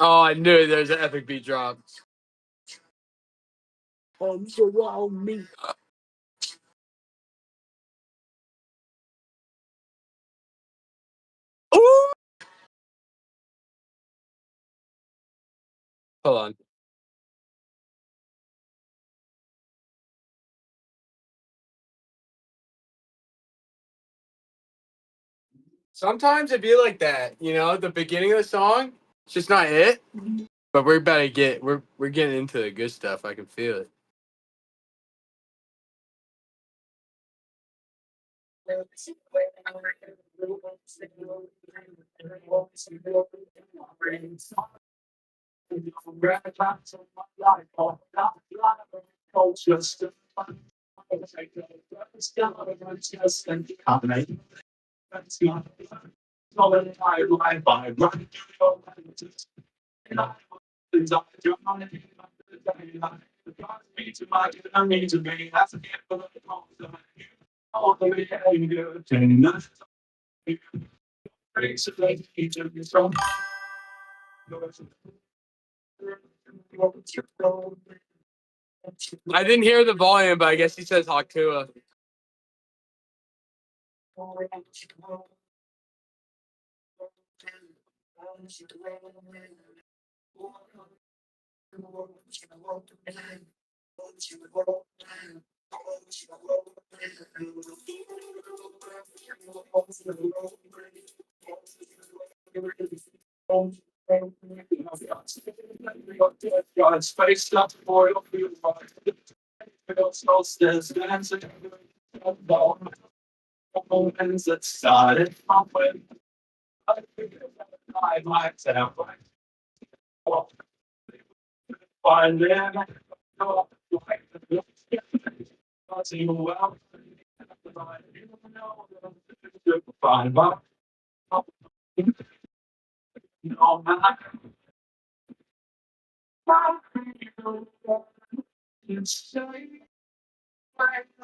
Speaker 2: Oh, I knew there was an epic beat drop. Around me. Ooh! Hold on. Sometimes it be like that, you know, the beginning of the song, it's just not it. But we're about to get we're getting into the good stuff. I can feel it. I didn't hear the volume, but I guess he says Hakua.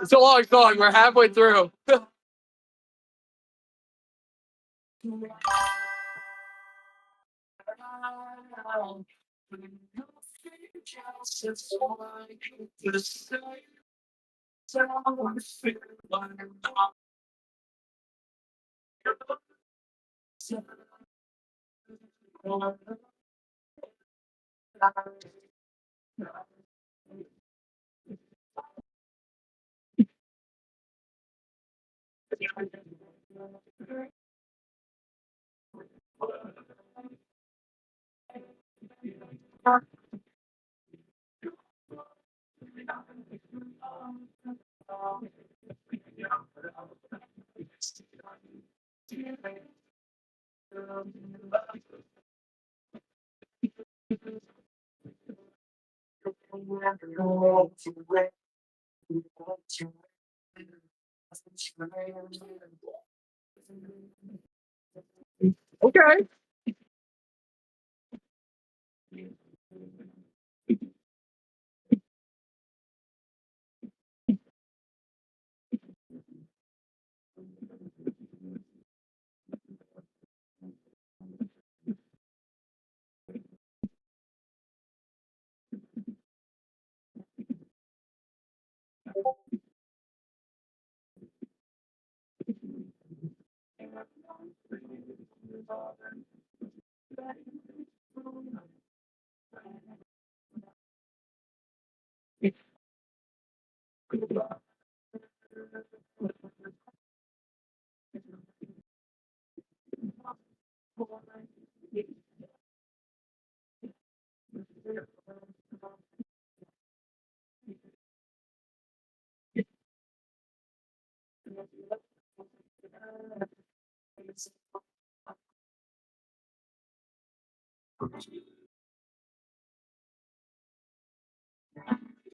Speaker 2: It's a long song. We're halfway through. Okay.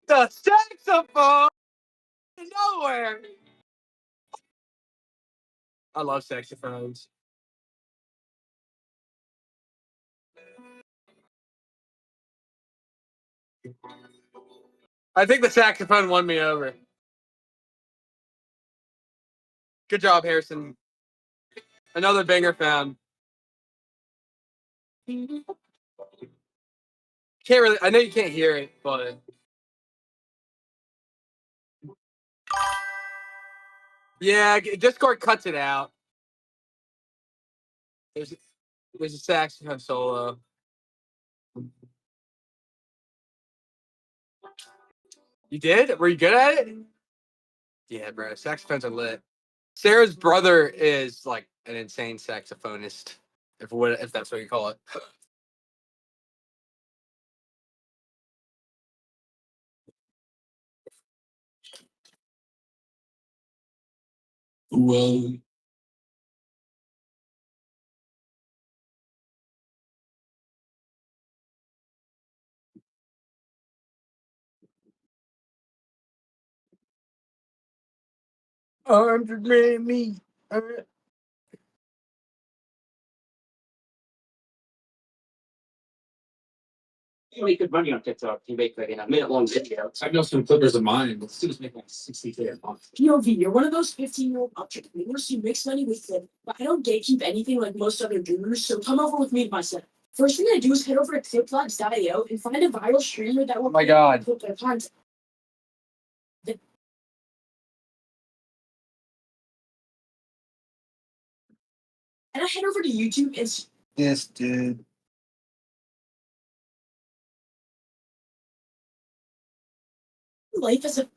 Speaker 2: The saxophone is nowhere. I love saxophones. I think the saxophone won me over. Good job, Harrison. Another banger found. Can't really. I know you can't hear it, but yeah, Discord cuts it out. There's a saxophone solo. You did? Were you good at it? Yeah, bro. Saxophones are lit. Sarah's brother is like an insane saxophonist, if that's what you call it. Well, me.
Speaker 1: You make good money on TikTok. You make like in a minute-long video.
Speaker 3: I know some clippers of mine, but students make like 60K a month.
Speaker 4: POV, you're one of those 15-year-old entrepreneurs who makes money with it, but I don't gatekeep anything like most other doers, so come over with me to my set. First thing I do is head over to cliplabs.io and find a viral streamer that will
Speaker 2: my God.
Speaker 4: clip their content. And I head over to YouTube and
Speaker 2: Yes, dude.
Speaker 4: life as a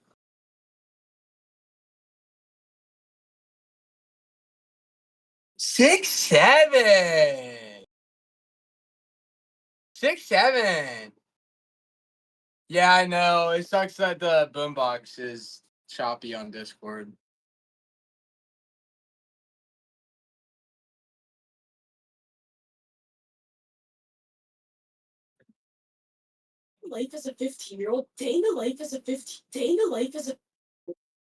Speaker 2: 6'7". 6'7". Yeah, I know. It sucks that the boombox is choppy on Discord.
Speaker 4: life as a 15-year-old, day in the life as a 15, day in the life as a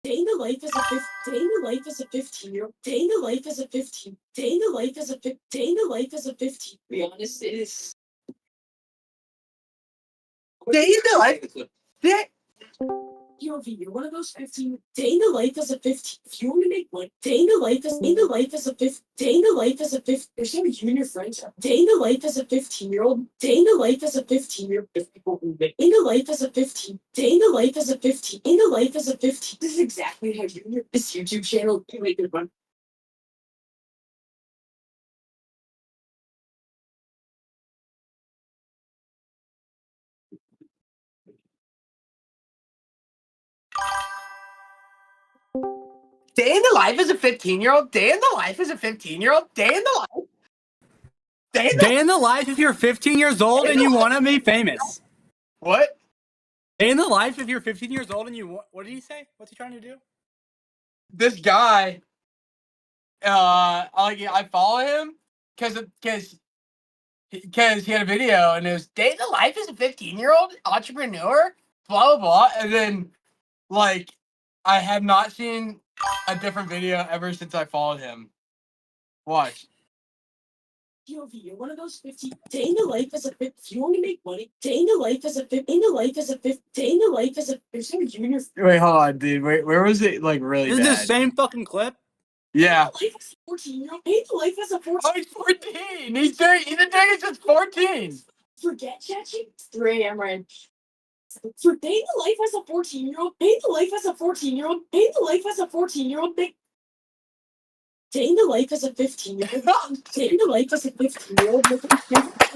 Speaker 4: day in the life as a 15, day in the life as a 15-year-old, day in the life as a 15, day in the life as a 15, day in the life as a 15. To be honest, it is.
Speaker 2: Day in the life.
Speaker 4: POV, you're one of those 15. Day in the life as a 15. If you want to make one, day in the life as day in the life as a 15. Day in the life as a 15. There's some you and your friends. Day in the life as a 15-year-old. Day in the life as a 15-year-old. Day in the life as a 15. Day in the life as a 15. In the life as a 15. This is exactly how you and your this YouTube channel can make it run.
Speaker 2: Day in the life as a 15-year-old. Day in the life as a 15-year-old. Day in the life.
Speaker 6: Day in the life if you're 15 years old and you want to be famous.
Speaker 2: What?
Speaker 6: Day in the life if you're 15 years old and you want. What did he say? What's he trying to do?
Speaker 2: This guy. I follow him because he had a video and it was day in the life as a 15-year-old entrepreneur. Blah blah blah, and then like I have not seen a different video ever since I followed him. Watch.
Speaker 4: POV, you're one of those 15. Day in the life as a 15. If you want to make money, day in the life as a 15. In the life as a 15. Day in the life as a. There's some junior.
Speaker 2: Wait, hold on, dude. Wait, where was it? Like really
Speaker 6: This is
Speaker 2: bad?
Speaker 6: the same fucking clip.
Speaker 2: Yeah.
Speaker 4: Life as a 14-year-old. Day in the life as a 14.
Speaker 2: Oh, he's 14. He's been doing it since 14.
Speaker 4: Forget chatting. It's 3 a.m. right? For day in the life as a 14-year-old. Day in the life as a 14-year-old. Day in the life as a 14-year-old. Day in the life as a 15-year-old. Day in the life as a 15-year-old. Day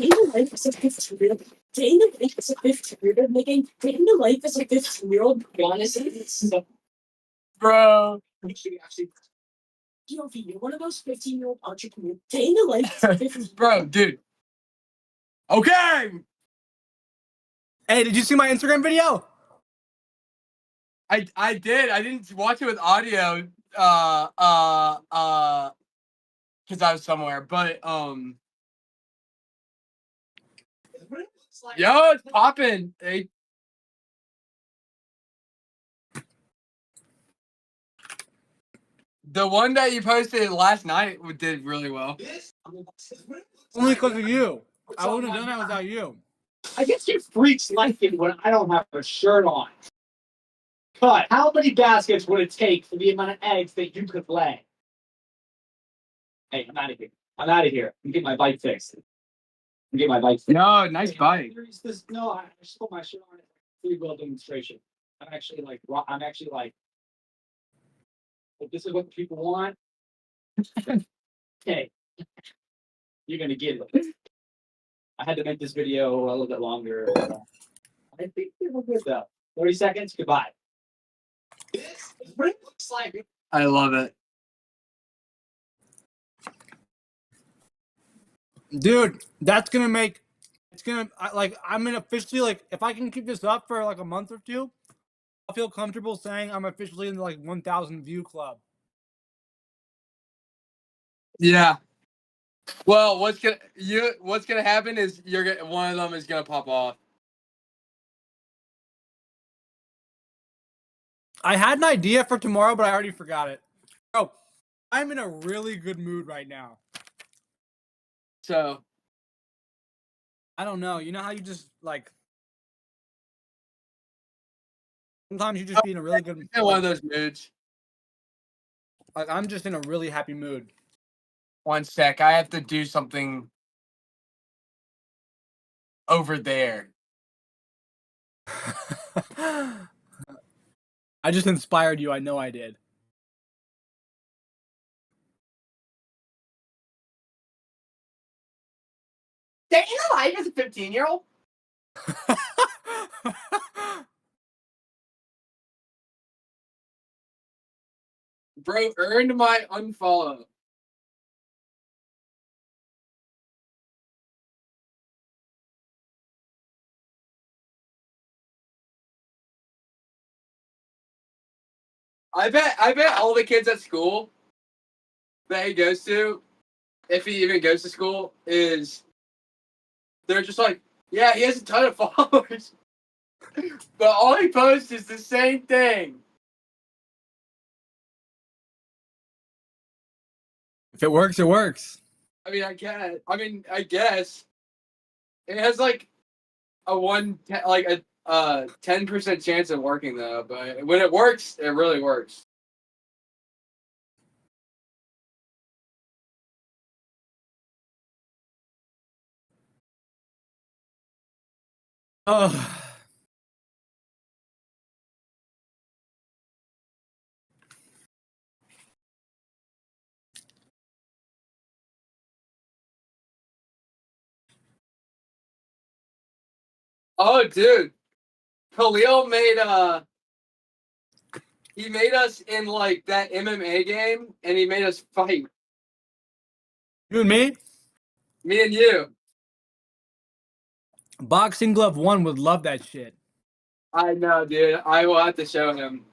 Speaker 4: in the life as a 15-year-old. Day in the life as a 15-year-old. Making day in the life as a 15-year-old. Honestly, it's so.
Speaker 2: Bro.
Speaker 4: Actually, POV, you're one of those 15-year-old entrepreneurs. Day in the life as a 15.
Speaker 2: Bro, dude. Okay.
Speaker 6: Hey, did you see my Instagram video?
Speaker 2: I did. I didn't watch it with audio. Because I was somewhere. But yo, it's popping. Hey. The one that you posted last night did really well.
Speaker 6: Only because of you. I wouldn't have done that without you.
Speaker 1: I guess you freaks like it when I don't have a shirt on. But how many baskets would it take for the amount of eggs that you could lay? Hey, I'm out of here. I'm out of here. I'm getting my bike fixed.
Speaker 2: Yo, nice bike.
Speaker 1: No, I just put my shirt on. Free will demonstration. I'm actually like, if this is what people want, hey, you're gonna get it. I had to make this video a little bit longer. I think we're good though. 30 seconds. Goodbye. This is what it looks like.
Speaker 2: I love it.
Speaker 6: Dude, that's gonna make I'm gonna officially, like, if I can keep this up for like a month or two, I'll feel comfortable saying I'm officially in the like 1,000 view club.
Speaker 2: Yeah. Well, what's gonna happen is one of them is gonna pop off.
Speaker 6: I had an idea for tomorrow, but I already forgot it. Bro, I'm in a really good mood right now.
Speaker 2: So
Speaker 6: I don't know. You know how you just like sometimes you just be in a really good mood.
Speaker 2: one of those moods.
Speaker 6: Like, I'm just in a really happy mood.
Speaker 2: One sec, I have to do something over there.
Speaker 6: I just inspired you. I know I did.
Speaker 2: Day in the life as a 15-year-old? Bro, earned my unfollow. I bet all the kids at school that he goes to, if he even goes to school, they're just like, yeah, he has a ton of followers. But all he posts is the same thing.
Speaker 6: If it works, it works.
Speaker 2: I guess it has like a 10% chance of working though. But when it works, it really works.
Speaker 6: Oh.
Speaker 2: Oh, dude, Khalil he made us in like that MMA game, and he made us fight.
Speaker 6: You and me?
Speaker 2: Me and you.
Speaker 6: Boxing Glove 1 would love that shit.
Speaker 2: I know, dude. I will have to show him.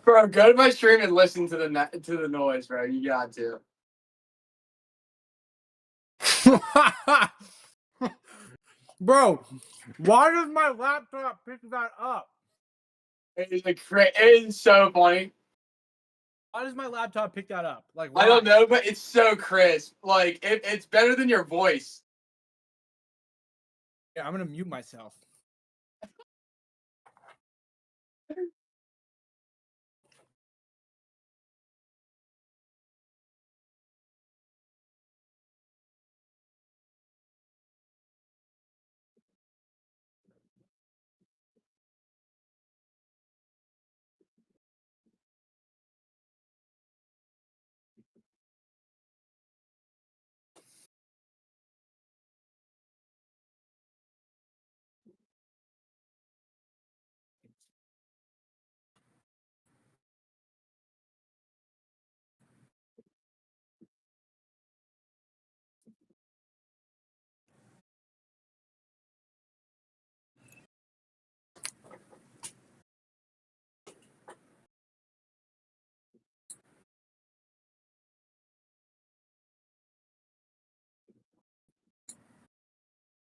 Speaker 2: Bro, go to my stream and listen to the noise, bro. You got to.
Speaker 6: Bro, why does my laptop pick that up?
Speaker 2: It is so funny.
Speaker 6: Why does my laptop pick that up? Like,
Speaker 2: I don't
Speaker 6: why?
Speaker 2: know, but it's so crisp. Like it's better than your voice.
Speaker 6: Yeah, I'm gonna mute myself.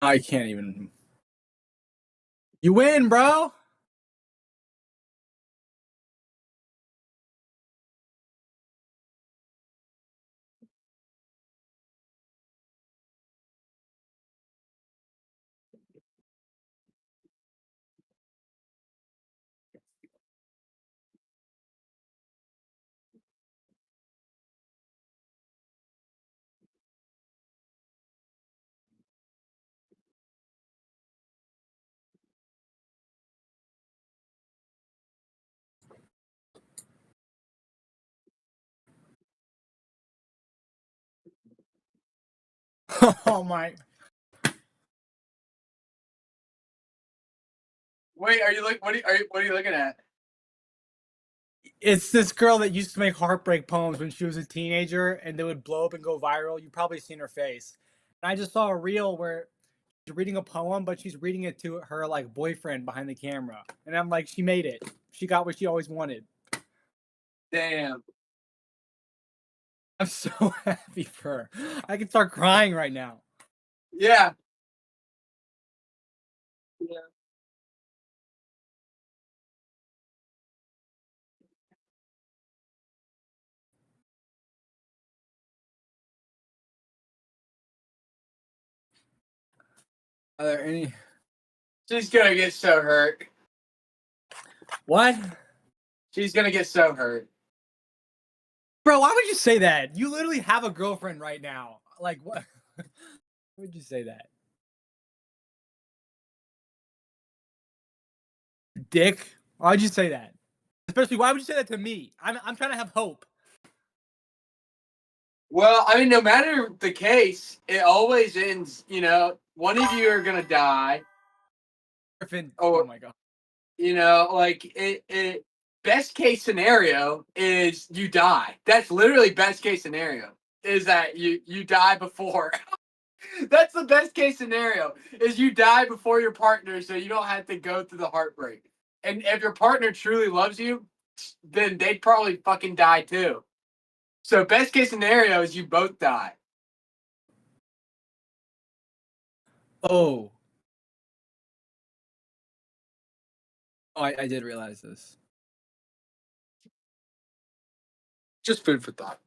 Speaker 6: I can't even. You win, bro. Oh my.
Speaker 2: Wait, are you like what are you looking at?
Speaker 6: It's this girl that used to make heartbreak poems when she was a teenager, and they would blow up and go viral. You've probably seen her face. And I just saw a reel where she's reading a poem, but she's reading it to her like boyfriend behind the camera. And I'm like, she made it. She got what she always wanted.
Speaker 2: Damn.
Speaker 6: I'm so happy for her. I can start crying right now.
Speaker 2: Yeah.
Speaker 6: Are there any?
Speaker 2: She's gonna get so hurt.
Speaker 6: What?
Speaker 2: She's gonna get so hurt.
Speaker 6: Bro, why would you say that? You literally have a girlfriend right now. Like, what? Why would you say that? Dick? Why'd you say that? Especially, why would you say that to me? I'm trying to have hope.
Speaker 2: Well, I mean, no matter the case, it always ends. You know, one of you are gonna die.
Speaker 6: Griffin.
Speaker 2: Or
Speaker 6: Oh my god.
Speaker 2: you know, like it. Best case scenario is you die. That's literally best case scenario. Is that you die before. That's the best case scenario. Is you die before your partner, so you don't have to go through the heartbreak. And if your partner truly loves you, then they'd probably fucking die too. So best case scenario is you both die.
Speaker 6: Oh. Oh, I did realize this.
Speaker 2: Just food for thought.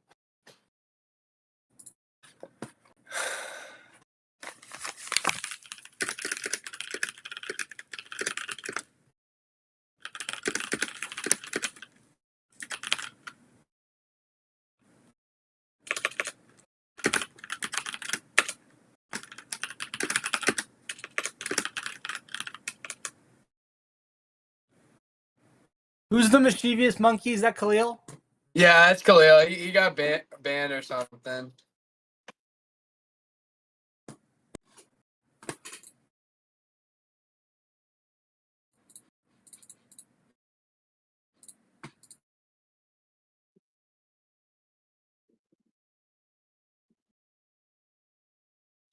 Speaker 6: Who's the mischievous monkey? Is that Khalil?
Speaker 2: Yeah, that's Khalil. He got banned or something.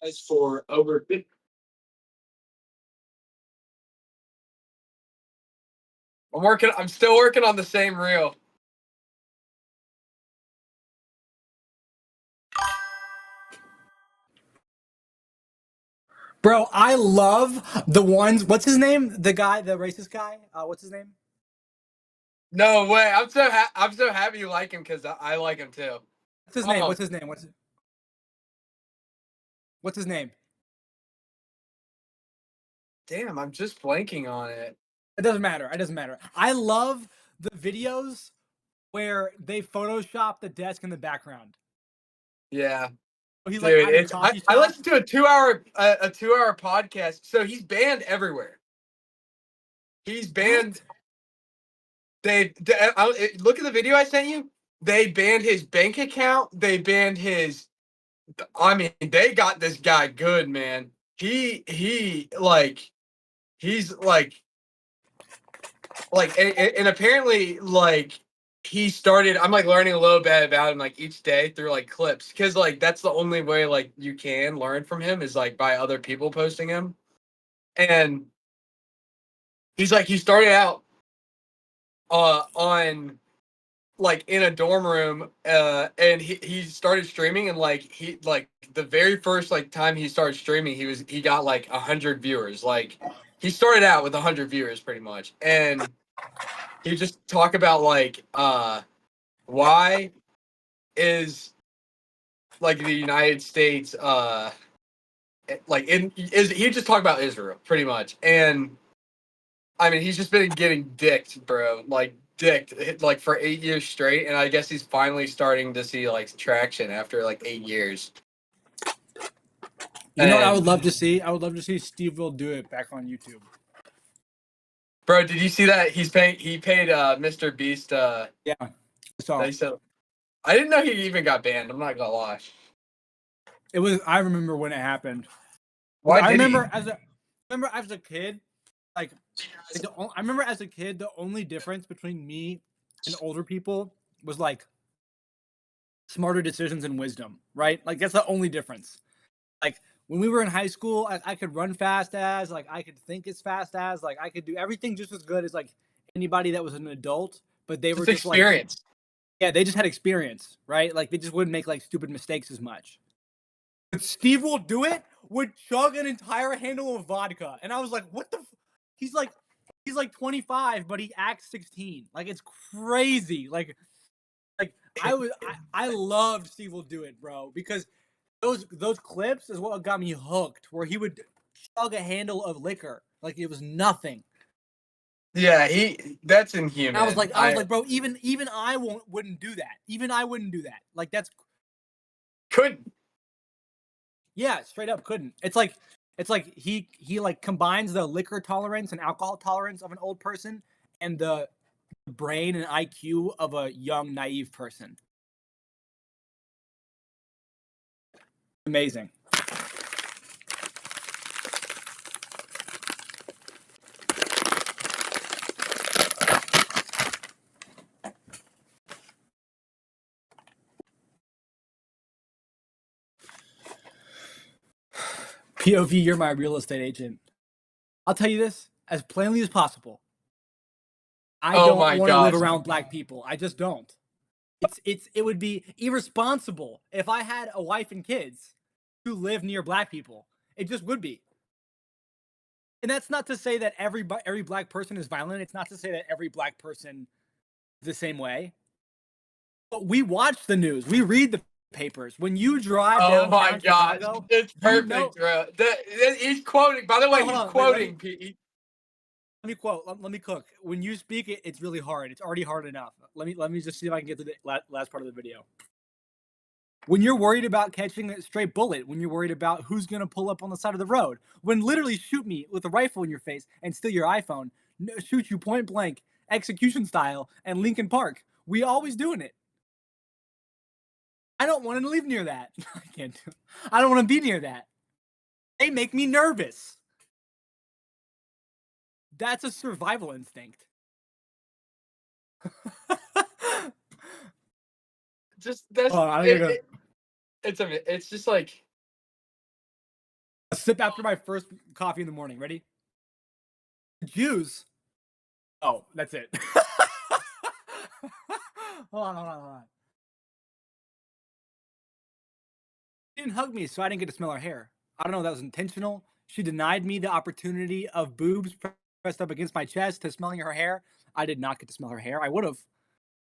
Speaker 2: As for over 50. I'm still working on the same reel.
Speaker 6: Bro, I love the ones. What's his name? The guy, the racist guy. What's his name?
Speaker 2: No way. I'm so happy you like him because I like him too.
Speaker 6: What's his name?
Speaker 2: Oh.
Speaker 6: What's his name? What's his name?
Speaker 2: Damn, I'm just blanking on it.
Speaker 6: It doesn't matter. It doesn't matter. I love the videos where they Photoshop the desk in the background.
Speaker 2: Yeah.
Speaker 6: He's
Speaker 2: Dude,
Speaker 6: like at a coffee
Speaker 2: I
Speaker 6: shop.
Speaker 2: listened to a 2 hour podcast. So he's banned everywhere. He's banned. Look at the video I sent you. They banned his bank account. They banned his. I mean, they got this guy good, man. He's and apparently like he started. I'm like learning a little bit about him like each day through like clips because like that's the only way like you can learn from him is like by other people posting him, and he's like he started out on like in a dorm room and he started streaming and like he like the very first like time he started streaming he got like 100 viewers. Like he started out with 100 viewers pretty much, and he just talk about like why is like the United States like he just talked about Israel pretty much. And I mean he's just been getting dicked, bro, like dicked like for 8 years straight, and I guess he's finally starting to see like traction after like 8 years.
Speaker 6: You know what I would love to see? I would love to see Steve Will Do It back on YouTube.
Speaker 2: Bro, did you see that he paid Mr. Beast
Speaker 6: Yeah. So
Speaker 2: they said I didn't know he even got banned, I'm not gonna lie.
Speaker 6: it was. I remember when it happened.
Speaker 2: Why
Speaker 6: I
Speaker 2: did
Speaker 6: remember
Speaker 2: he?
Speaker 6: as a kid, like I remember as a kid, the only difference between me and older people was like smarter decisions and wisdom, right? Like that's the only difference. Like when we were in high school, I could run fast as, like I could think as fast as, like I could do everything just as good as like anybody that was an adult, but they were just
Speaker 2: Experience.
Speaker 6: like, yeah, they just had experience, right? Like they just wouldn't make like stupid mistakes as much. But Steve Will Do It would chug an entire handle of vodka, and I was like, "What the?" He's like 25, but he acts 16. Like it's crazy. Like I loved Steve Will Do It, bro, because those clips is what got me hooked. Where he would chug a handle of liquor like it was nothing.
Speaker 2: Yeah, that's inhuman.
Speaker 6: And I was like, bro, even I wouldn't do that. Even I wouldn't do that. Like that's
Speaker 2: couldn't.
Speaker 6: Yeah, straight up couldn't. It's like he like combines the liquor tolerance and alcohol tolerance of an old person and the brain and IQ of a young naive person. Amazing. POV, you're my real estate agent. I'll tell you this as plainly as possible. I don't want to live around black people. I just don't. It would be irresponsible if I had a wife and kids who live near black people. It just would be. And that's not to say that every black person is violent. It's not to say that every black person is the same way. But we watch the news. We read the papers. When you drive downtown
Speaker 2: my god,
Speaker 6: Chicago,
Speaker 2: it's perfect, bro. He's quoting. By the way, he's quoting.
Speaker 6: Let me cook. When you speak it, it's really hard. It's already hard enough. Let me just see if I can get to the last part of the video. When you're worried about catching a stray bullet, when you're worried about who's going to pull up on the side of the road, when literally shoot me with a rifle in your face and steal your iPhone, shoot you point blank, execution style, and Lincoln Park. We always doing it. I don't want to live near that. I can't do it. I don't want to be near that. They make me nervous. That's a survival instinct.
Speaker 2: Just that's it's just like
Speaker 6: a sip after my first coffee in the morning. Ready? The Jews Oh, that's it. Hold on. She didn't hug me, so I didn't get to smell her hair. I don't know if that was intentional. She denied me the opportunity of boobs pressed up against my chest to smelling her hair. I did not get to smell her hair. I would have.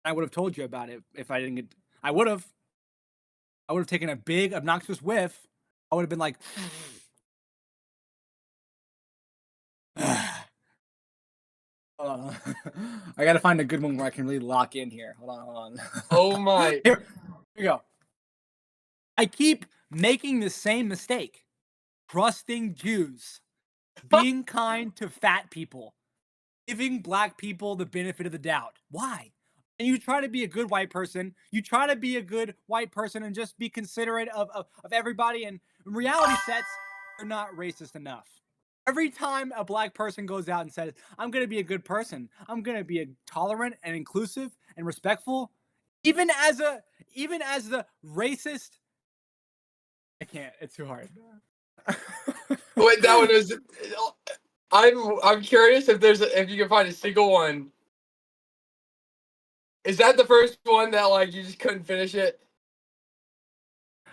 Speaker 6: I would have told you about it if I didn't get. I would have. I would have taken a big, obnoxious whiff. I would have been like, hold on. I gotta find a good one where I can really lock in here. Hold on.
Speaker 2: Oh my.
Speaker 6: Here we go. I keep making the same mistake. Trusting Jews. Being kind to fat people. Giving black people the benefit of the doubt. Why? And you try to be a good white person. You try to be a good white person and just be considerate of everybody. And reality sets are not racist enough. Every time a black person goes out and says, I'm going to be a good person, I'm going to be a tolerant and inclusive and respectful, even as the racist, I can't, it's too hard.
Speaker 2: Wait, that one is. I'm curious if you can find a single one. Is that the first one that like you just couldn't finish it?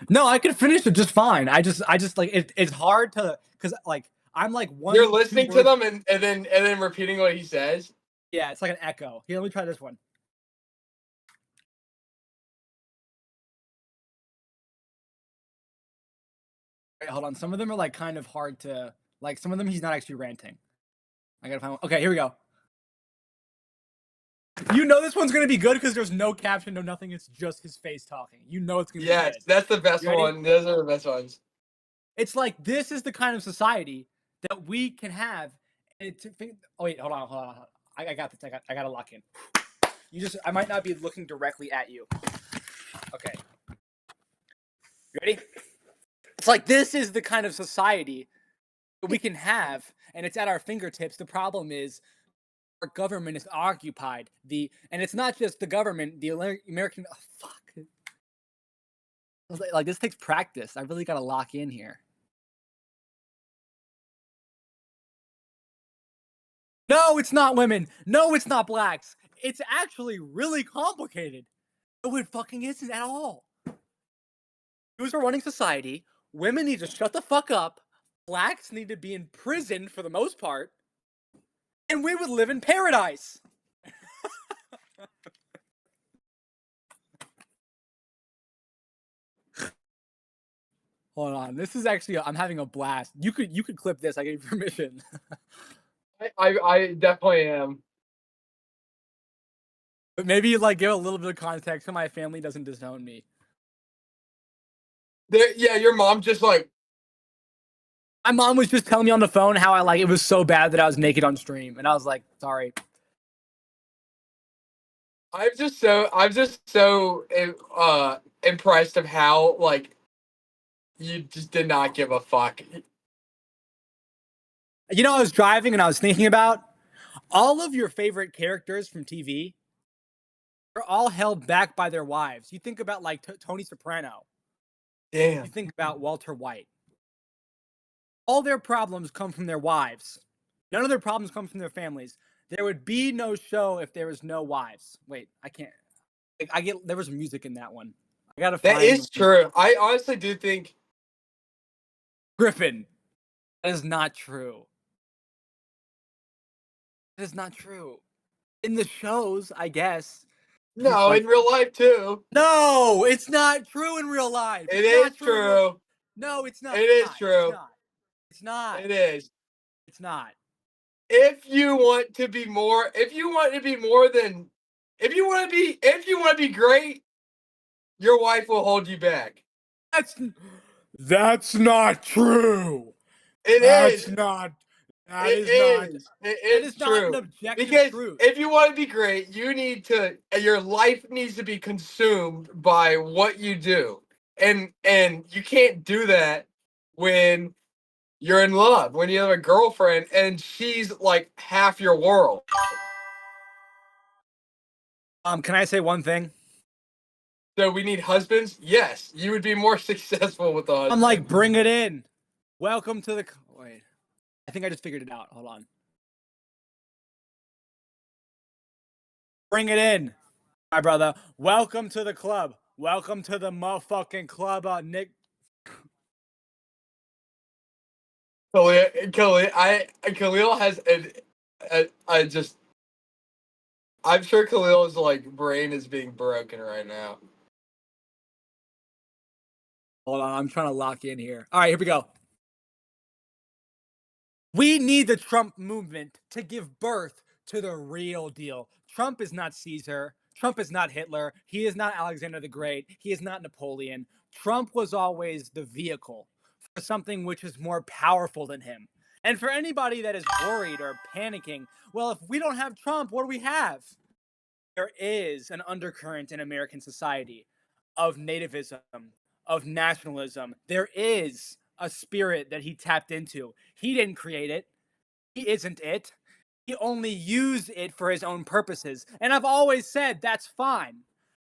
Speaker 6: No, I could finish it just fine. I just like it's hard to, because like I'm like one.
Speaker 2: You're listening to them and then repeating what he says.
Speaker 6: Yeah, it's like an echo. Here, let me try this one. Wait, hold on. Some of them are like kind of hard to like. Some of them he's not actually ranting. I gotta find one. Okay, here we go. You know this one's gonna be good because there's no caption, no nothing. It's just his face talking. You know it's gonna be good.
Speaker 2: Yes, that's the best
Speaker 6: You ready?
Speaker 2: one. Those are the best ones.
Speaker 6: It's like this is the kind of society that we can have. And oh wait, hold on. I got this. I gotta lock in. I might not be looking directly at you. Okay. You ready? It's like this is the kind of society that we can have, and it's at our fingertips. The problem is our government is occupied. And it's not just the government, the American. Oh, fuck. Like this takes practice. I really gotta lock in here. No, it's not women. No, it's not blacks. It's actually really complicated. No, it fucking isn't at all. Jews are running society. Women need to shut the fuck up. Blacks need to be in prison for the most part. And we would live in paradise. Hold on. This is actually, I'm having a blast. You could clip this. I gave you permission.
Speaker 2: I definitely am.
Speaker 6: But maybe like give a little bit of context so my family doesn't disown me.
Speaker 2: Yeah, your mom just like.
Speaker 6: My mom was just telling me on the phone how it was so bad that I was naked on stream, and I was like, sorry.
Speaker 2: I'm just so impressed of how like you just did not give a fuck.
Speaker 6: You know, I was driving and I was thinking about all of your favorite characters from TV. They're all held back by their wives. You think about like Tony Soprano.
Speaker 2: Damn.
Speaker 6: You think about Walter White. All their problems come from their wives. None of their problems come from their families. There would be no show if there was no wives. Wait, I can't. There was music in that one. I gotta find.
Speaker 2: That is true. I honestly do think.
Speaker 6: Griffin. That is not true. That is not true. In the shows, I guess.
Speaker 2: No, in real life too.
Speaker 6: No, it's not true in real life.
Speaker 2: It is true.
Speaker 6: No, it's not.
Speaker 2: It is true.
Speaker 6: It's not.
Speaker 2: It is.
Speaker 6: It's not.
Speaker 2: If you want to be more, if you want to be great, your wife will hold you back.
Speaker 6: That's not true.
Speaker 2: It is.
Speaker 6: That is
Speaker 2: true.
Speaker 6: Not an objective
Speaker 2: because
Speaker 6: truth.
Speaker 2: If you want to be great, your life needs to be consumed by what you do. And you can't do that when you're in love, when you have a girlfriend and she's like half your world.
Speaker 6: Can I say one thing?
Speaker 2: So we need husbands? Yes. You would be more successful with the husband.
Speaker 6: I'm like, bring it in. Welcome to the... Wait. I think I just figured it out. Hold on. Bring it in, my brother. Welcome to the club. Welcome to the motherfucking club, Nick.
Speaker 2: Khalil has I'm sure Khalil's like brain is being broken right now.
Speaker 6: Hold on, I'm trying to lock in here. All right, here we go. We need the Trump movement to give birth to the real deal. Trump is not Caesar. Trump is not Hitler. He is not Alexander the Great. He is not Napoleon. Trump was always the vehicle for something which is more powerful than him. And for anybody that is worried or panicking, well, if we don't have Trump, what do we have? There is an undercurrent in American society of nativism, of nationalism. There is a spirit that he tapped into. He didn't create it. He isn't it. He only used it for his own purposes. And I've always said that's fine.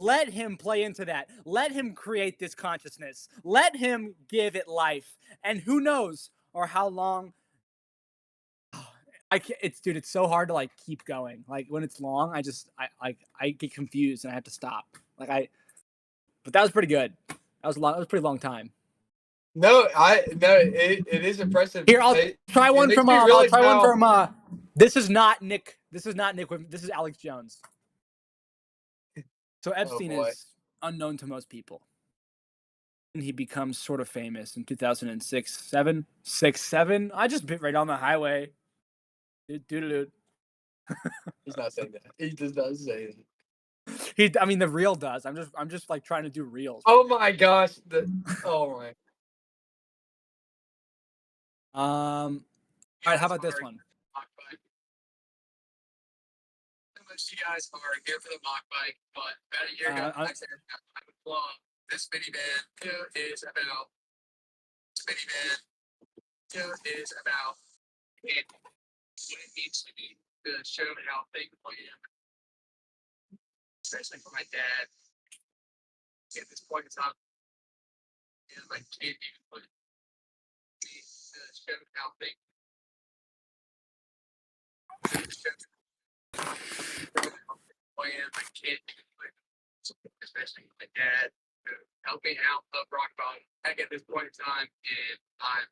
Speaker 6: Let him play into that. Let him create this consciousness. Let him give it life. And who knows or how long. It's so hard to like keep going. Like when it's long, I get confused and I have to stop. But that was pretty good. That was a pretty long time.
Speaker 2: No, it is impressive.
Speaker 6: Here, I'll try one from. I'll try one from. This is not Nick. This is not Nick. This is Alex Jones. So Epstein is unknown to most people. And he becomes sort of famous in 2006, 7. I just bit right on the highway. Dude.
Speaker 2: He's not saying that. He does not say that.
Speaker 6: I mean, the reel does. I'm just like trying to do reels.
Speaker 2: Oh my gosh! Oh my.
Speaker 6: All right, how about this one?
Speaker 3: Most of you guys are here for the mock bike, but about a year ago, I said I would vlog. This minivan is about. And what it means to me to show how thankful I am, especially for my dad. At this point in time, and I can't even put me to show how thankful I am. I can't even put, especially my dad, to help me out of rock bottom. Back at this point in time, and I'm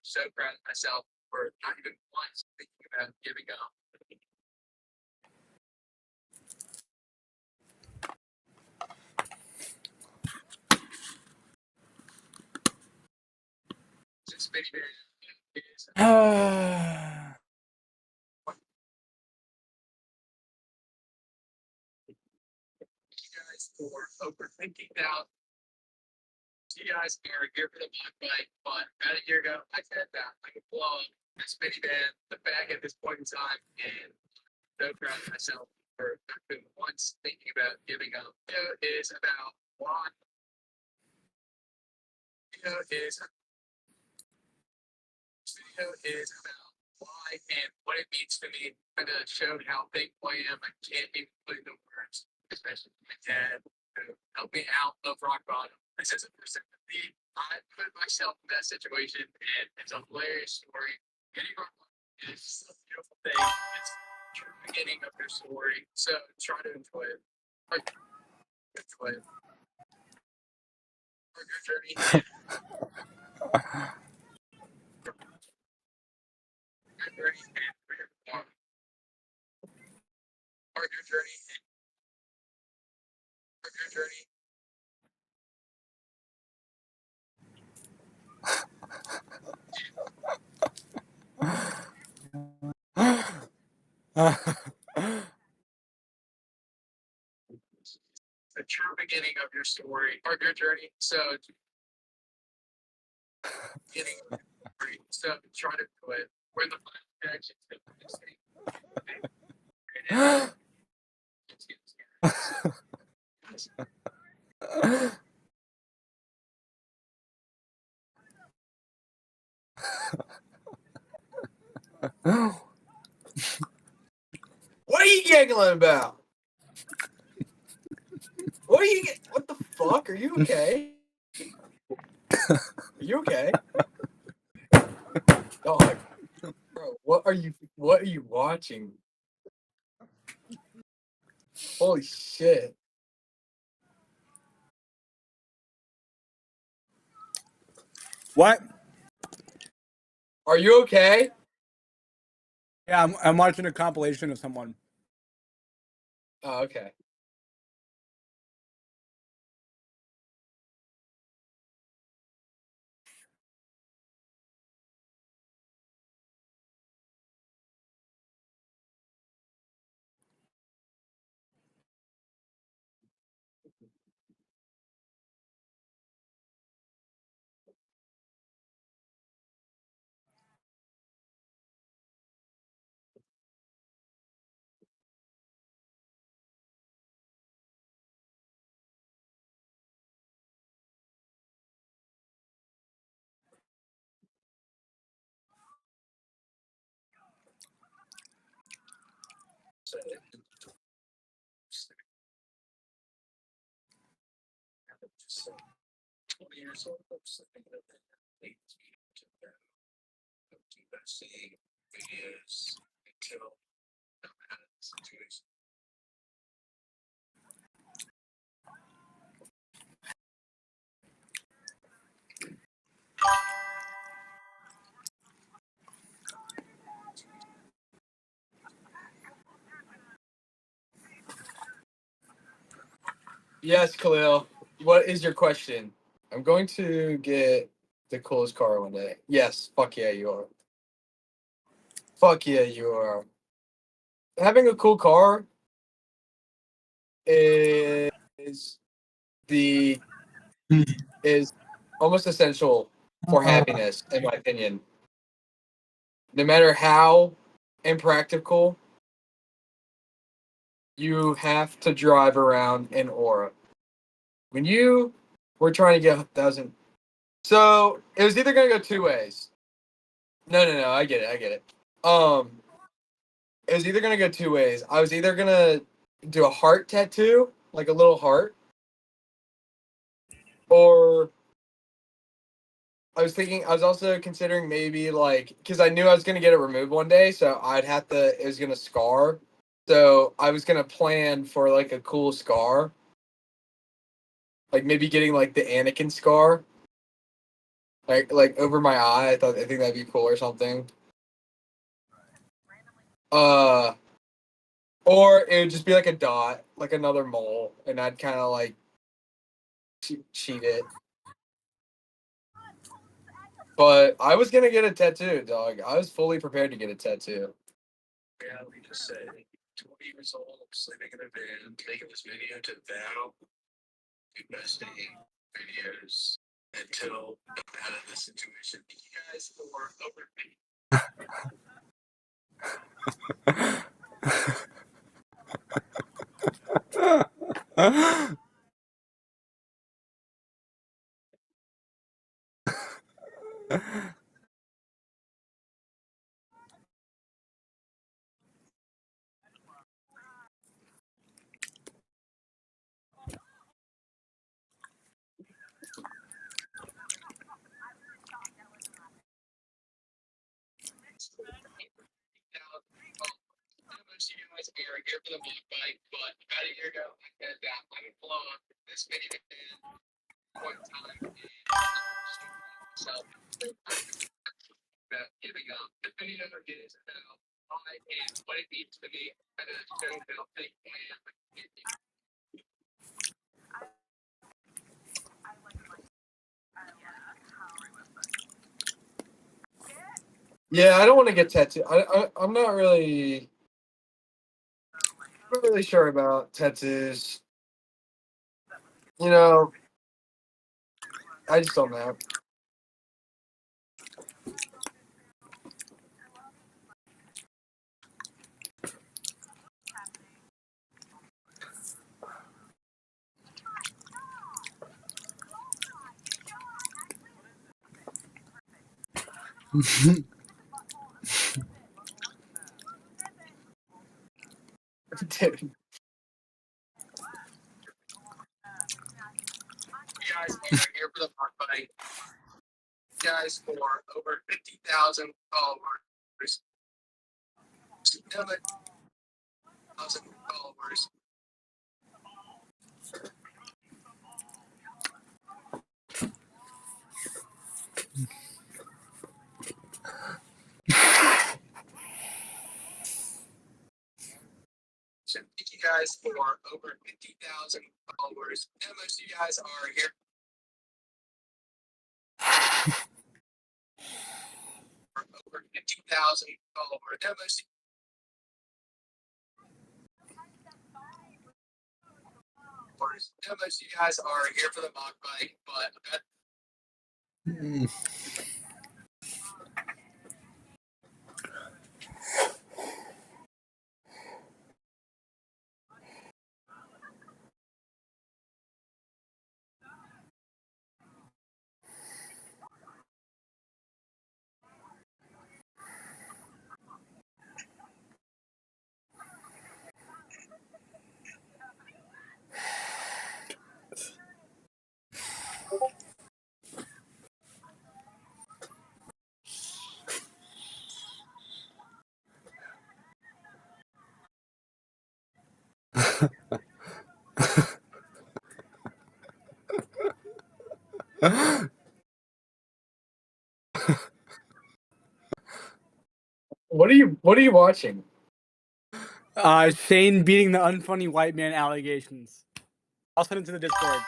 Speaker 3: so proud of myself for not even once thinking about giving up. This video is you guys for overthinking now. You guys are here for the mock bike, but about a year ago, I said that I could blow up this minivan, the bag at this point in time, and so proud of myself for not even once thinking about giving up. Video is about why. Video is about why and what it means to me. And to show how thankful I am. I can't even put into words, especially my dad, who helped me out of rock bottom. This is a person with me. I put myself in that situation, and it's a hilarious story. Getting rock bottom is a beautiful thing. It's the beginning of your story, so try to enjoy it. Enjoy it. For your journey. The true beginning of your story or your journey. So, try to do it where the connections
Speaker 2: What are you giggling about? What the fuck? Are you okay? Are you okay? Dog. Bro, What are you watching? Holy shit.
Speaker 6: What?
Speaker 2: Are you okay?
Speaker 6: Yeah, I'm watching a compilation of someone.
Speaker 2: Oh, okay.
Speaker 3: Seeing videos until situation.
Speaker 2: Yes, Khalil. What is your question? I'm going to get the coolest car one day. Yes, fuck yeah, you are. Fuck yeah, you are. Having a cool car is the is almost essential for happiness, in my opinion. No matter how impractical, you have to drive around in Aura. When you were trying to get 1,000, so it was either gonna go two ways. No, I get it. It was either gonna go two ways. I was either gonna do a heart tattoo, like a little heart, or I was also considering maybe like, because I knew I was gonna get it removed one day, so it was gonna scar. So I was gonna plan for like a cool scar, like maybe getting like the Anakin scar, like over my eye. I think that'd be cool or something. Uh, or it would just be like a dot, like another mole, and I'd kind of like cheat it. But I was gonna get a tattoo, dog. I was fully prepared to get a tattoo.
Speaker 3: Reality just said 20 years old, sleeping in a van, taking this video to vow, investing videos until I'm out of this situation. You guys are over me. You guys are here for the mock bike, but about a year ago, I said that I would blow up this video in one time. So, giving up the video is about I and what it means to me, and it's very big plan.
Speaker 2: Yeah, I don't want to get tattooed. I'm not really sure about tattoos. You know, I just don't know. Dude.
Speaker 3: You guys are here for the mock bike. You guys for over 50,000 followers. 1,000 followers. So thank you guys for over 50,000 followers. And most of you guys are here. For over 50,000 followers. And most of you guys are here for the mock fight, but
Speaker 2: What are you watching?
Speaker 6: Shane beating the unfunny white man allegations. I'll send it to the Discord.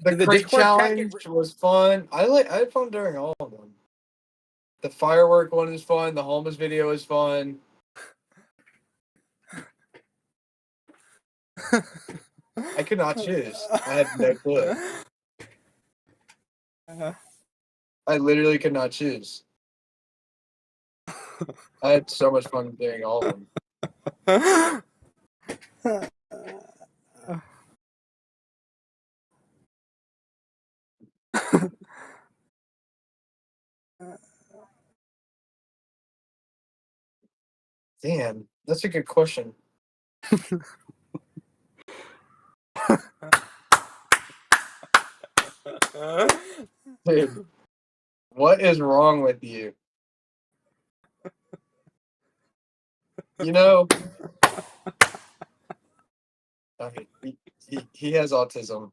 Speaker 2: The crate
Speaker 6: Discord
Speaker 2: challenge was fun. I had fun during all of them. The firework one is fun. The homeless video is fun. I could not choose. I had no clue. I literally could not choose. I had so much fun doing all of them. Damn, that's a good question. Dude, what is wrong with you? You know, okay, he has autism.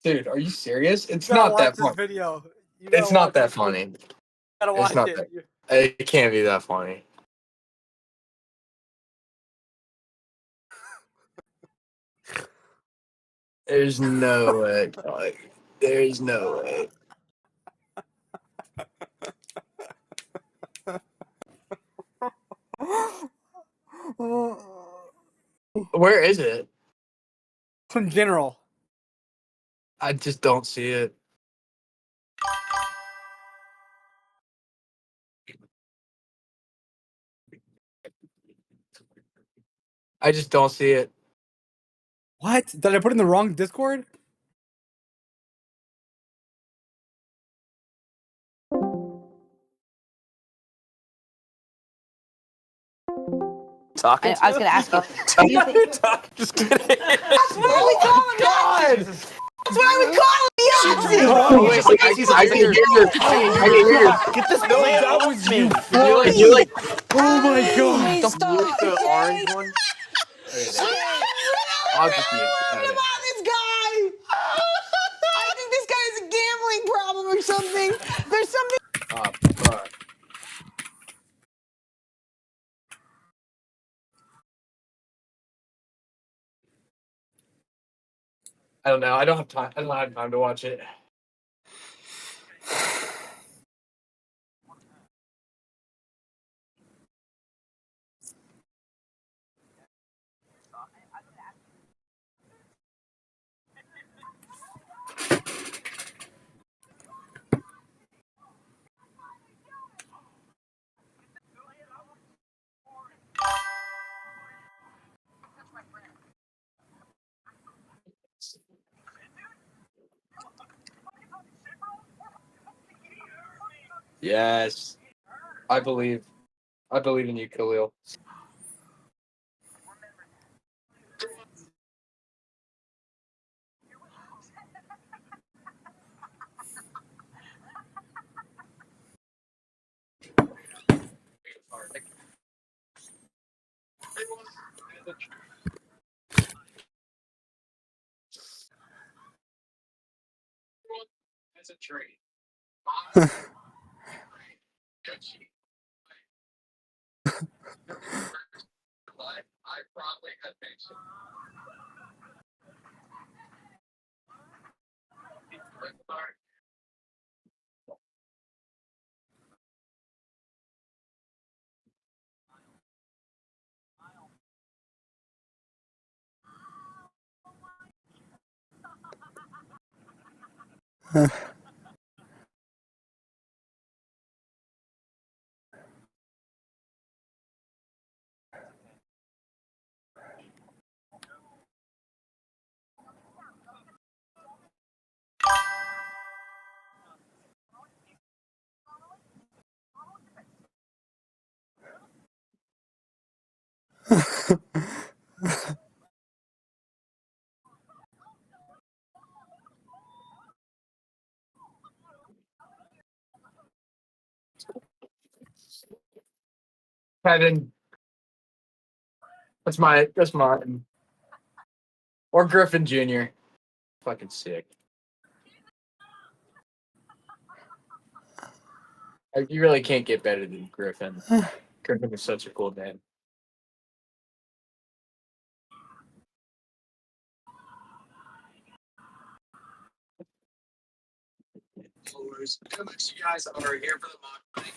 Speaker 2: Dude, are you serious? It's not that funny.
Speaker 6: Video.
Speaker 2: It's not that funny.
Speaker 6: Gotta
Speaker 2: It's not that. It can't be that funny. There's no way. Like, there's no way. Where is it?
Speaker 6: In general.
Speaker 2: I just don't see it. I just don't see it.
Speaker 6: What? Did I put it in the wrong Discord?
Speaker 7: Talking
Speaker 8: I was going to ask you.
Speaker 7: do you think, just kidding.
Speaker 8: That's what I was calling
Speaker 2: God!
Speaker 8: That's what I was calling Beyonce.
Speaker 2: Oh, wait, I can hear your. I can hear your.
Speaker 7: Get this man
Speaker 6: that
Speaker 7: off
Speaker 6: was
Speaker 7: me.
Speaker 6: you.
Speaker 2: You're like.
Speaker 6: Oh my god.
Speaker 7: The
Speaker 8: Stop,
Speaker 7: the
Speaker 8: okay?
Speaker 7: orange one.
Speaker 2: I'll just be.
Speaker 8: About this guy. I think this guy has a gambling problem or something. There's something.
Speaker 2: Fuck. I don't know. I don't have time. I don't have time to watch it. Yes, I believe in you, Khalil.
Speaker 3: As a trade. I probably had things.
Speaker 2: Kevin. That's mine. Or Griffin Jr. Fucking sick. Like, you really can't get better than Griffin. Griffin is such a cool name.
Speaker 3: Followers. How much you guys are here for the mock fight?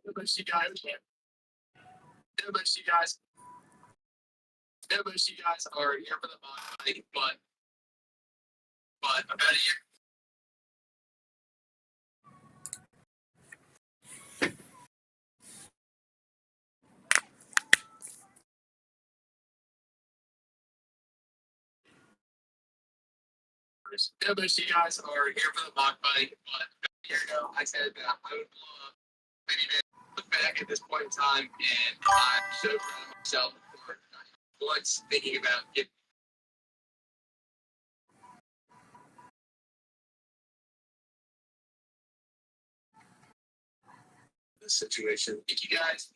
Speaker 3: How much you guys? How much you guys? How much you guys are here for the mock fight? But about a year. How much you guys are here for the mock fight? But a year ago, I said that I would maybe look back at this point in time, and I'm so proud of myself for once thinking about getting. This situation. Thank you guys.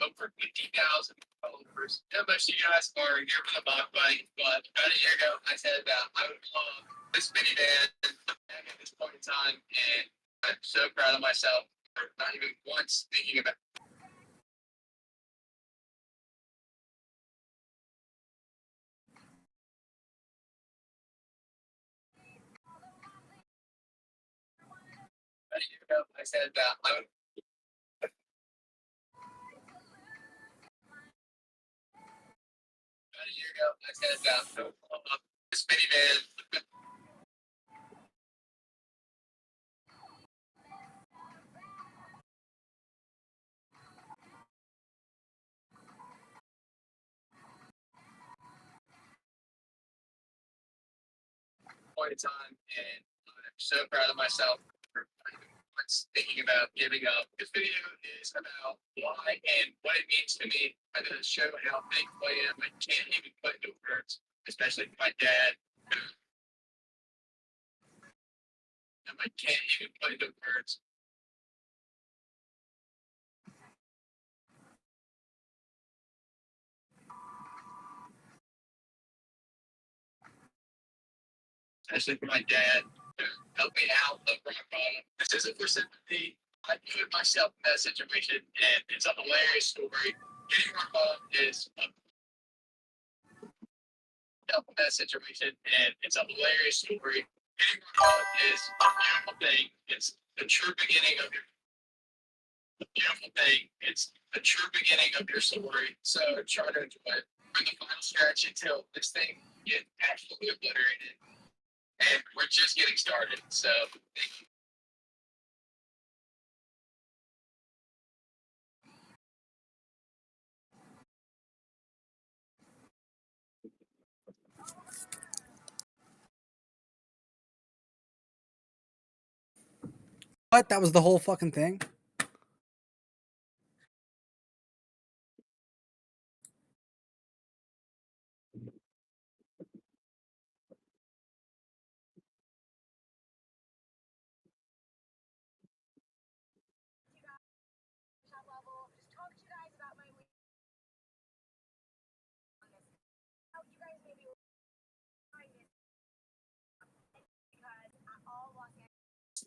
Speaker 3: Over 50,000 followers. How much you guys are here for the mock fight? But about a year ago, I said that I would this minivan back at this point in time, and I'm so proud of myself for not even once thinking about. About a year ago, I said that I would. About a year ago, I said that I would this minivan. Point in time, and I'm so proud of myself for not even once thinking about giving up. This video is about why and what it means to me. I'm going to show how thankful I am. I can't even put into words, especially my dad. I can't even put into words. Especially for my dad to help me out of rock bottom. This isn't for sympathy. I put myself in that situation, and it's a hilarious story. Getting rock bottom is a help in that situation, and it's a hilarious story. Getting rock bottom is a beautiful thing. It's the true beginning of your beautiful thing. It's the true beginning of your story. So try to enjoy it for the final stretch until this thing gets absolutely obliterated. And we're just getting started. So thank you.
Speaker 8: What? That was the whole fucking thing?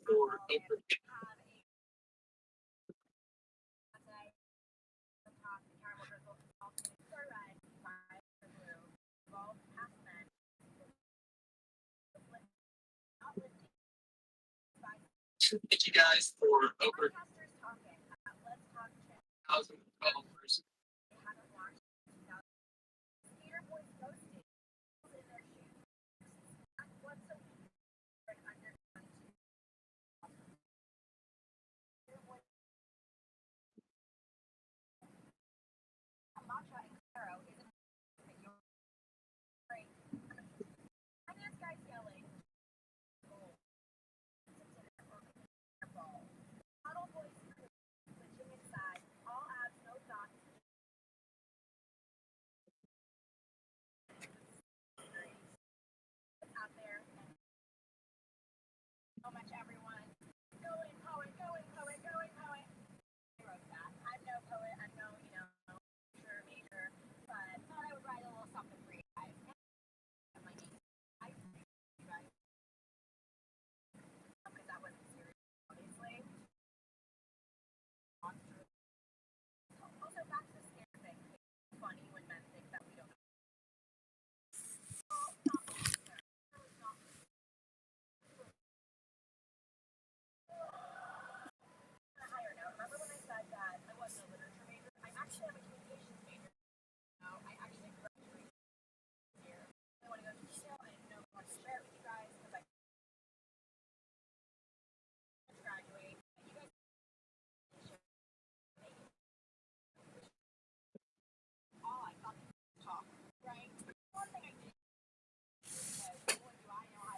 Speaker 3: for thank you guys for over 1,000 followers.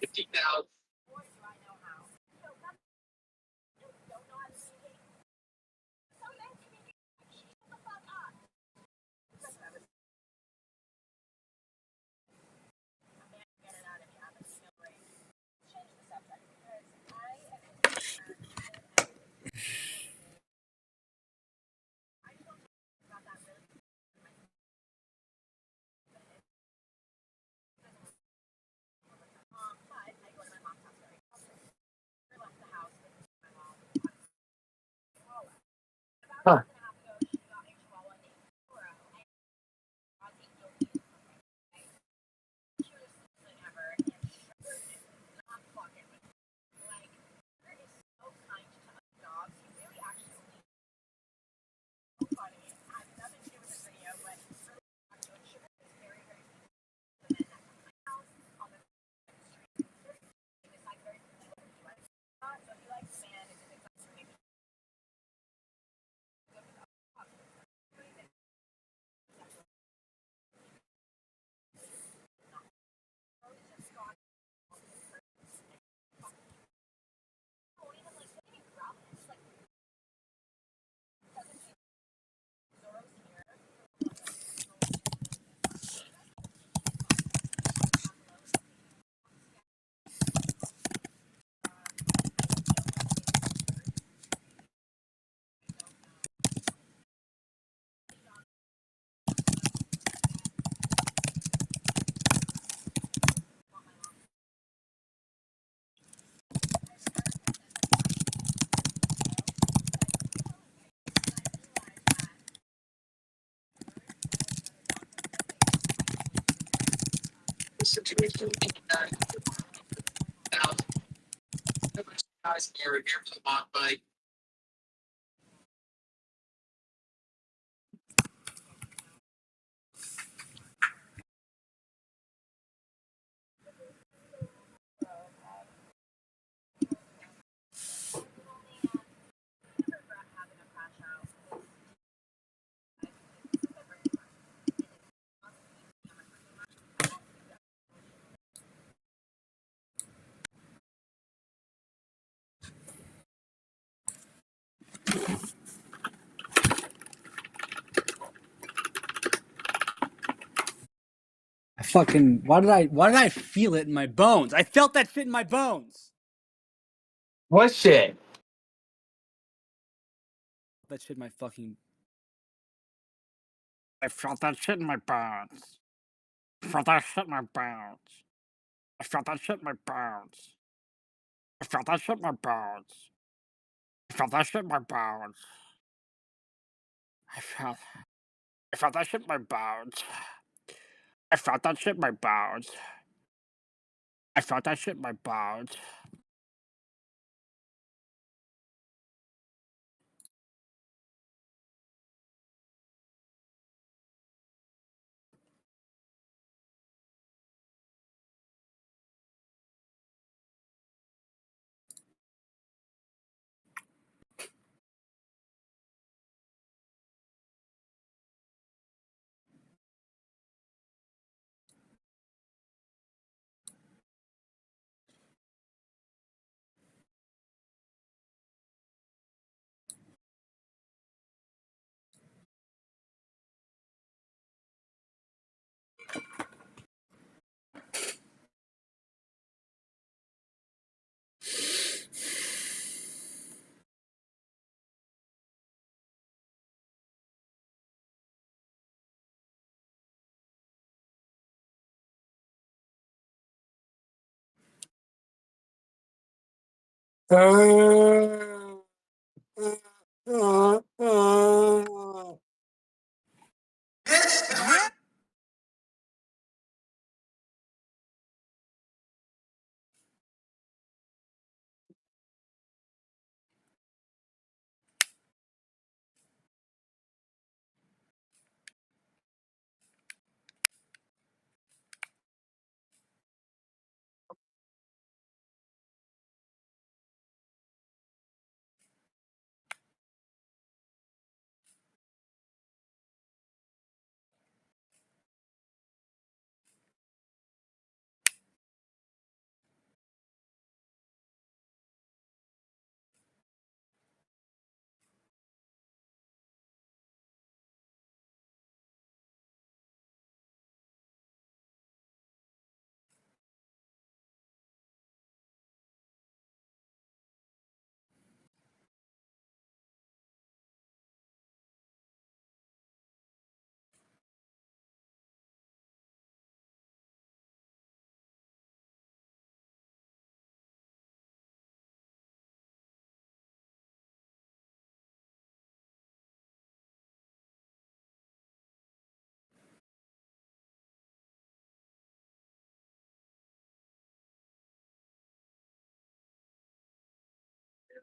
Speaker 3: $50,000. Situation guys are here for the mock bike.
Speaker 6: Why did I feel it in my bones? I felt that shit in my bones.
Speaker 2: What shit?
Speaker 6: That shit in my fucking. I felt that shit in my bones. I felt that shit in my bones. I felt that shit in my bones. I felt that shit in my bones. I felt that shit in my bones. I felt that shit in my bones. I felt that shit in my bones. I felt that shit in my bones.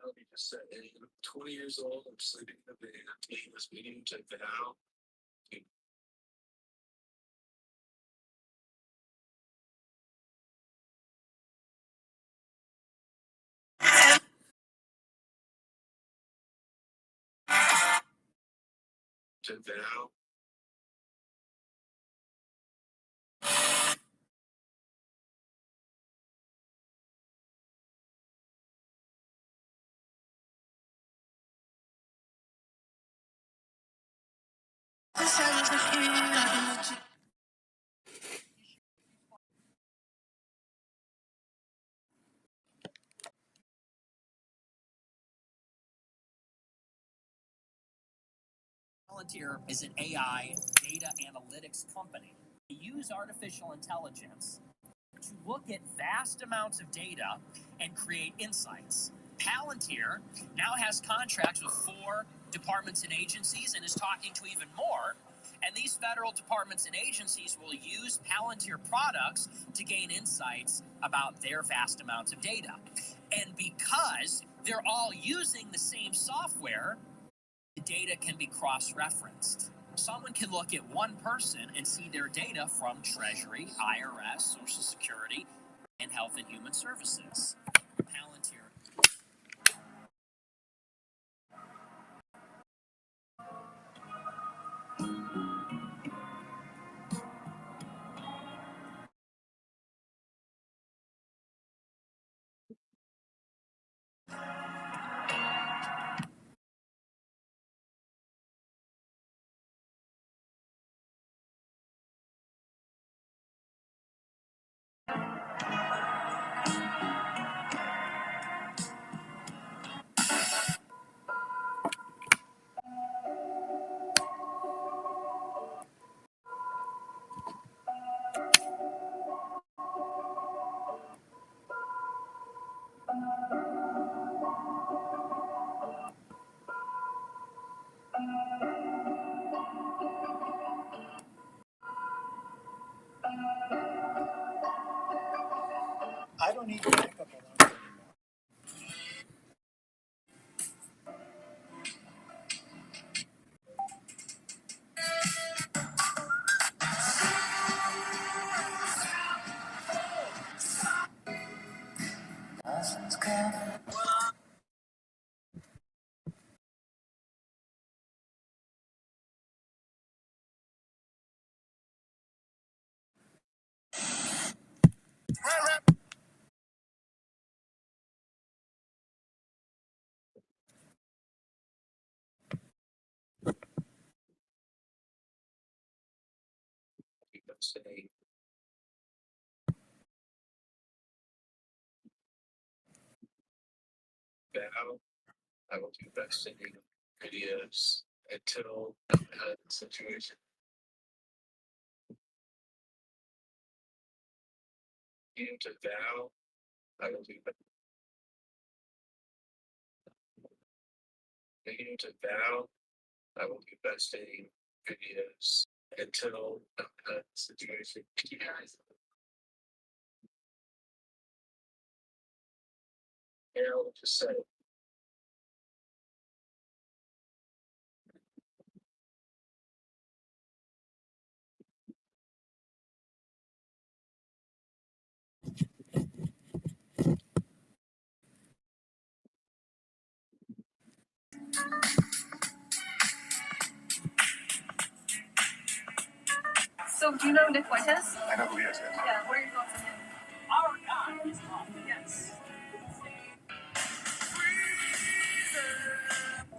Speaker 3: I'll be just said, hey, I'm 20 years old. I'm sleeping in the van. I'm taking this meeting to vow. To vow.
Speaker 1: Palantir is an AI data analytics company. They use artificial intelligence to look at vast amounts of data and create insights. Palantir now has contracts with 4 departments and agencies and is talking to even more. And these federal departments and agencies will use Palantir products to gain insights about their vast amounts of data. And because they're all using the same software, the data can be cross-referenced. Someone can look at one person and see their data from Treasury, IRS, Social Security, and Health and Human Services. Palantir.
Speaker 6: don't need your makeup on.
Speaker 3: Say, now I will do best in videos until I'm out of the situation. You to vow I will do best. You to vow I will do best in videos until I'm out of the situation. You guys. Yeah, I'll just say.
Speaker 9: So, do you know Nick Fuentes?
Speaker 3: I know who he is. Yes.
Speaker 9: Yeah, what are your thoughts on him?
Speaker 1: Our guy is off.
Speaker 9: Yes.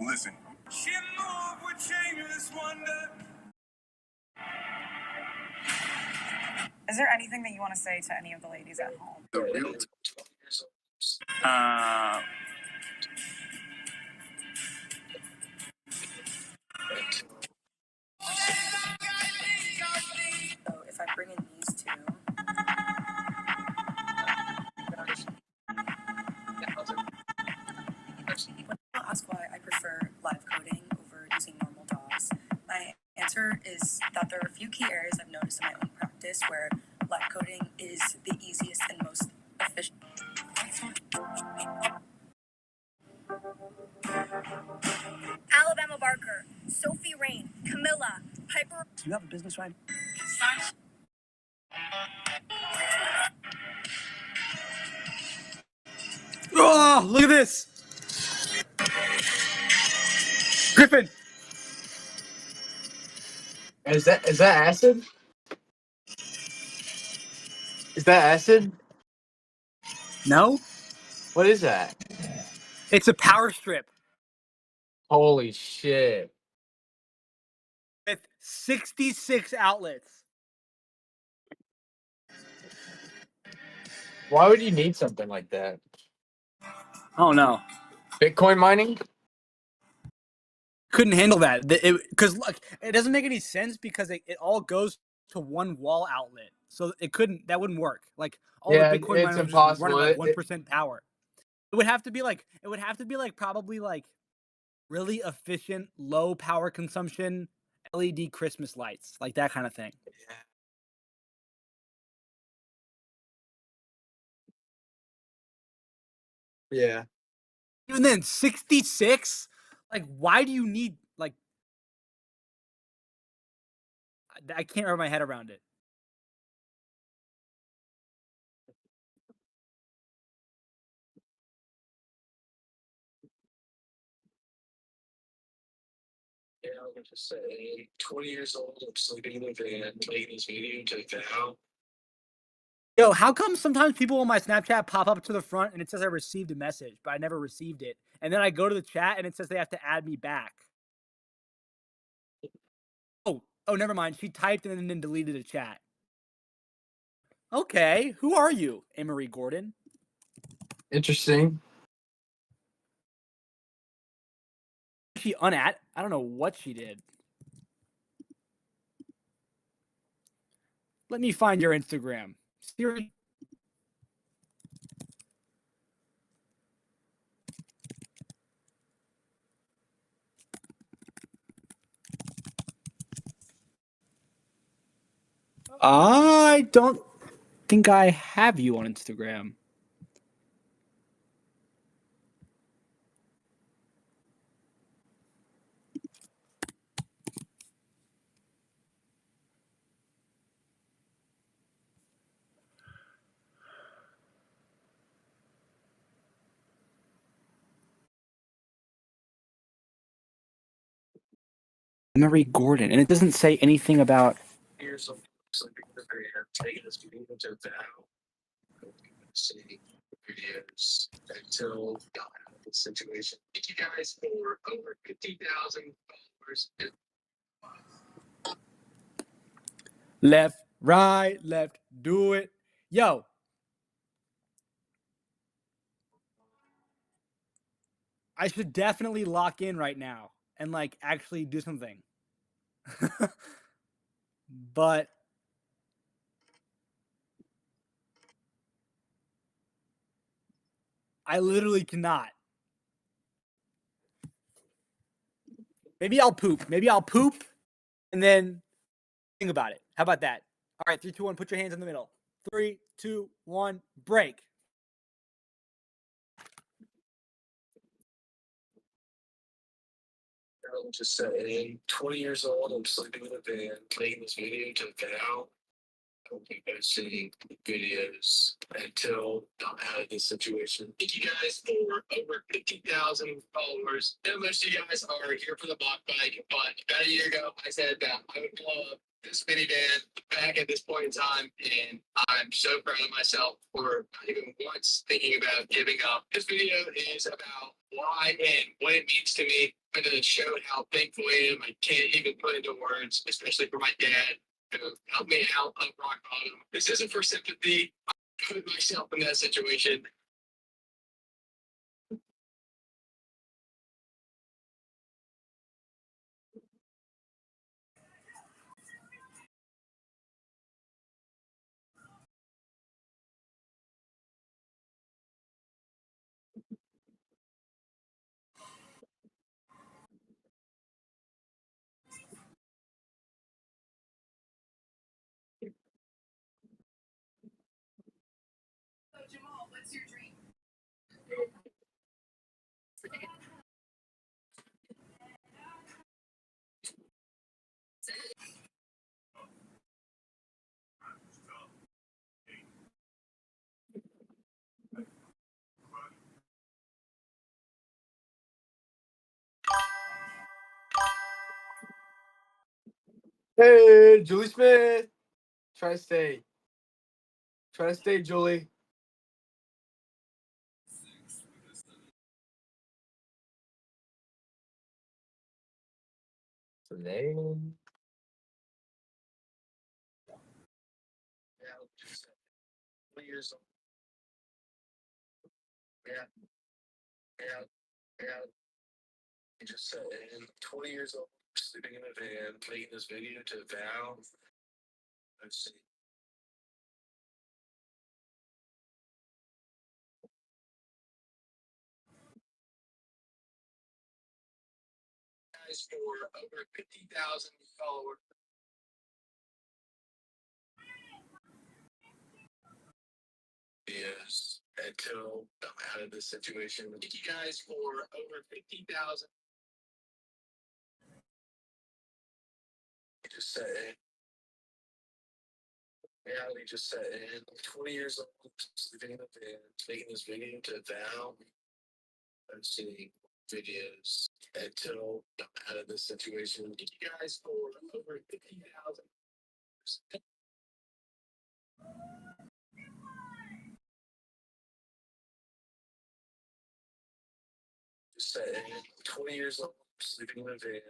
Speaker 3: Listen.
Speaker 9: Is there anything that you want to say to any of the ladies at home?
Speaker 3: The real.
Speaker 9: So, if I bring in these two, when people ask why I prefer live coding over using normal DAWs, my answer is that there are a few key areas I've noticed in my own practice where live coding is the easiest and most efficient.
Speaker 10: Alabama Barker, Sophie Rain, Camilla, Piper.
Speaker 8: Do you have a business ride?
Speaker 6: Oh, look at this. Griffin.
Speaker 2: Is that acid? Is that acid?
Speaker 6: No,
Speaker 2: What is that?
Speaker 6: it's a power strip
Speaker 2: Holy shit.
Speaker 6: with 66 outlets.
Speaker 2: Why would you need something like that?
Speaker 6: Oh no.
Speaker 2: Bitcoin mining?
Speaker 6: Couldn't handle that because look, it doesn't make any sense because it all goes to one wall outlet, so that wouldn't work. Like all
Speaker 2: Yeah,
Speaker 6: the Bitcoin
Speaker 2: it's
Speaker 6: miners would just
Speaker 2: impossible.
Speaker 6: run at like 1% power. It would have to be like probably like really efficient, low power consumption LED Christmas lights, like that kind of thing.
Speaker 2: Yeah.
Speaker 6: Even then, 66. Like, why do you need like? I can't wrap my head around it.
Speaker 3: Yeah, I would just say 20 years old, I'm sleeping in the van, making this video to vow.
Speaker 6: Yo, how come sometimes people on my Snapchat pop up to the front and it says I received a message, but I never received it? And then I go to the chat and it says they have to add me back. Oh, never mind. She typed and then deleted the chat. Okay, who are you, Emery Gordon?
Speaker 2: Interesting.
Speaker 6: She I don't know what she did. Let me find your Instagram. Siri. I don't think I have you on Instagram.
Speaker 11: Marie Gordon, and it doesn't say anything about.
Speaker 3: Here's some sleeping in the van, taking this video to vow. See videos until got out of the situation. Thank you guys for over 50,000 followers.
Speaker 6: Left, right, left, do it. Yo. I should definitely lock in right now and like actually do something. But I literally cannot. Maybe I'll poop. Maybe I'll poop and then think about it. How about that? All right, 3, 2, 1, put your hands in the middle. 3, 2, 1, break.
Speaker 3: I'm just saying, 20 years old, I'm sleeping in a van, playing this video to vow. I don't think I've seen videos until I'm out of this situation. Thank you guys for over 50,000 followers. And most of you guys are here for the mock bike, but about a year ago, I said that I would blow up this minivan back at this point in time, and I'm so proud of myself for not even once thinking about giving up. This video is about why and what it means to me. And it showed how thankful I am. I can't even put into words, especially for my dad, who helped me out of rock bottom. This isn't for sympathy. I put myself in that situation.
Speaker 10: Jamal, what's your dream?
Speaker 2: Hey, Julie Smith. Try to stay. Try to stay, Julie. Today.
Speaker 3: Yeah, 20 years old. Yeah, yeah, yeah. I just said, and 20 years old, sleeping in a van, making this video to vow. Let's see. Guys, for over 50,000 followers. Yes, until I'm out of this situation. Thank you guys for over 50,000. Just said, reality just said, and 20 years old, sleeping in a van, making this video to vow. I'm seeing videos until I'm out of this situation. Thank you guys for over 50,000. Just said, 20 years old, sleeping in a van,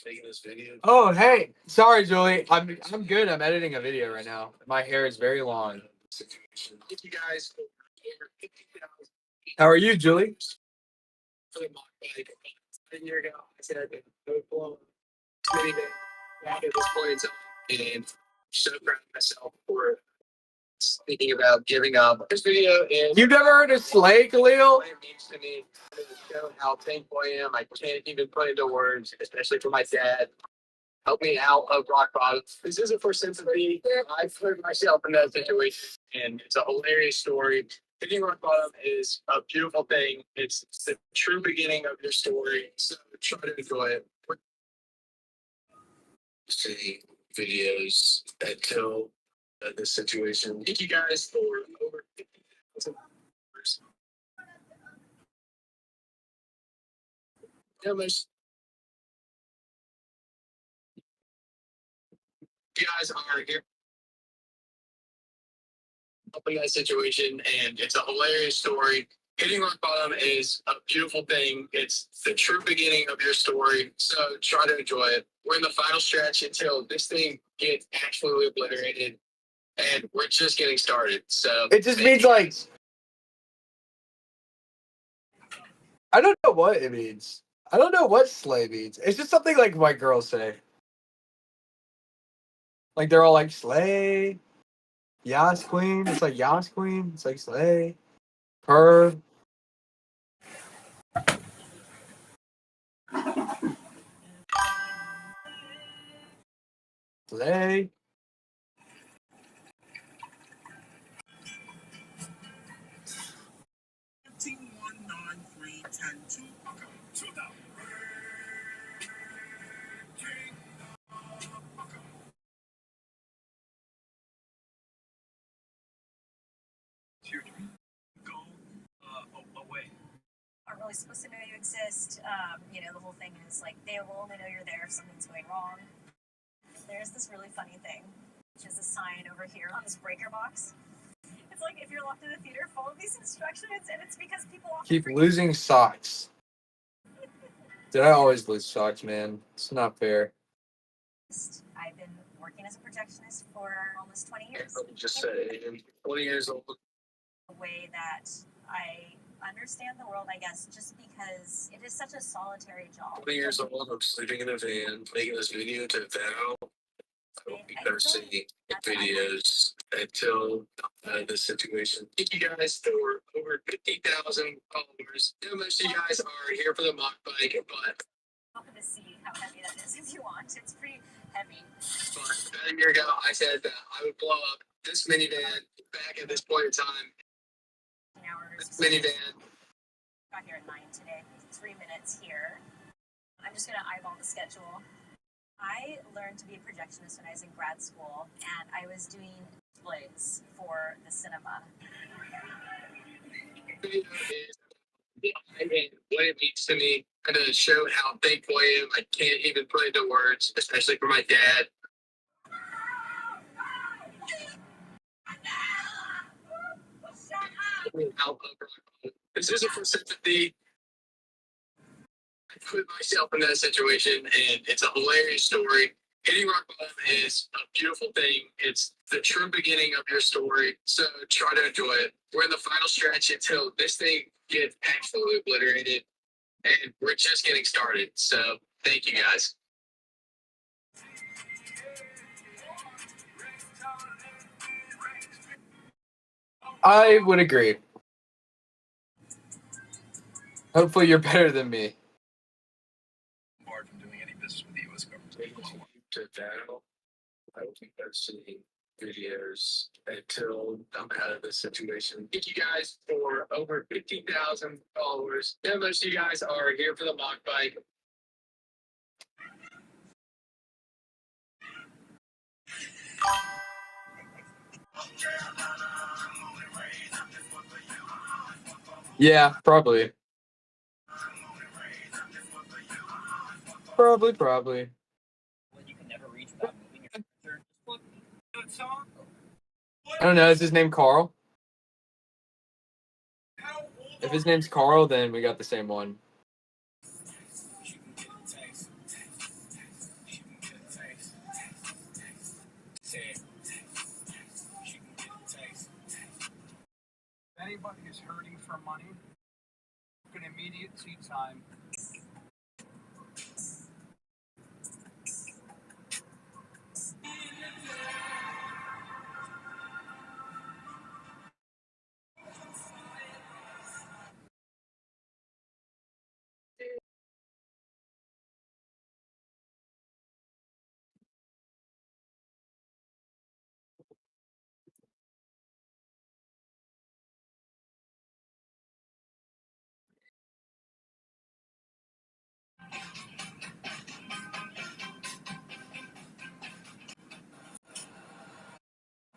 Speaker 3: making this video.
Speaker 2: Oh, hey. Sorry, Julie. I'm good. I'm editing a video right now. My hair is very long.
Speaker 3: Situation. Thank you guys for over 50,000.
Speaker 2: How are you, Julie?
Speaker 3: For the mock bike. A year ago, I said I would blow up minivan back at this point in time, and I'm so proud of myself for thinking about giving up. This video is.
Speaker 2: You've never heard of Slay, Khalil?
Speaker 3: What it means to me. To show how thankful I am. I can't even put into words, especially for my dad. Help me out of rock bottom. This isn't for sympathy. I put myself in that situation, and it's a hilarious story. Hitting rock bottom is a beautiful thing. It's the true beginning of your story. So try to enjoy it. See videos until this situation. Thank you guys for over 50,000 followers. Yeah, You guys are here helping that situation, and it's a hilarious story. Hitting rock bottom is a beautiful thing. It's the true beginning of your story, so try to enjoy it. We're in the final stretch until this thing gets absolutely obliterated, and we're just getting started. So
Speaker 2: It just means like I don't know what it means. I don't know what slay means. It's just something like white girls say. Like they're all like slay, yas queen. It's like yas queen. It's like slay, her. Slay.
Speaker 9: Aren't really supposed to know you exist. You know, the whole thing is like they will only know you're there if something's going wrong. There's this really funny thing, which is a sign over here on this breaker box. It's like if you're locked in the theater, follow these instructions, and it's because people often
Speaker 2: Keep
Speaker 9: forget.
Speaker 2: losing socks. Did I always lose socks, man? It's not fair.
Speaker 9: I've been working as a projectionist for almost 20 years.
Speaker 3: just say 20 years old.
Speaker 9: A way that I understand the world, I guess, just because it is such a solitary job.
Speaker 3: 20 years old. I'm sleeping in a van, making this video to Val. I will be posting videos until this situation. Thank you guys for over 50,000 followers. I know most of you guys are here for the mock bike, but
Speaker 9: Welcome to see how heavy that is if you want. It's pretty heavy.
Speaker 3: about a year ago, I said that I would blow up this minivan back at this point in time. This minivan.
Speaker 9: Got here at 9 today. 3 minutes here. I'm just gonna eyeball the schedule. I learned to be a projectionist when I was in grad school, and I was doing displays for the cinema.
Speaker 3: Video is and what it means to me, and to show how thankful I am. I can't even put into words, especially for my dad. This isn't for sympathy. I put myself in that situation, and it's a hilarious story. Hitting rock bottom is a beautiful thing. It's the true beginning of your story, so try to enjoy it. We're in the final stretch until this thing gets absolutely obliterated, and we're just getting started. So thank you guys.
Speaker 2: I would agree. Hopefully, you're better than me.
Speaker 3: Barred from doing any business with the U.S. government. To Val, I will be posting videos until I'm out of this situation. Thank you guys for over 50,000 followers. Yeah, most of you guys are here for the mock bike.
Speaker 2: Yeah, probably. Probably.
Speaker 1: You can never reach without moving your picture. Just look. Good song.
Speaker 2: I don't know. Is his name Carl? If his name's Carl, then we got the same one.
Speaker 6: If anybody is hurting for money, book an immediate tea time.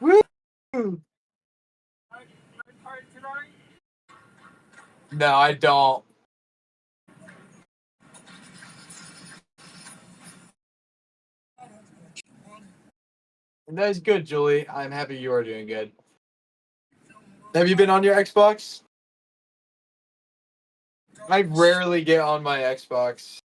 Speaker 2: Woo! No, I don't. That is good, Julie. I'm happy you are doing good. Have you been on your Xbox? I rarely get on my Xbox.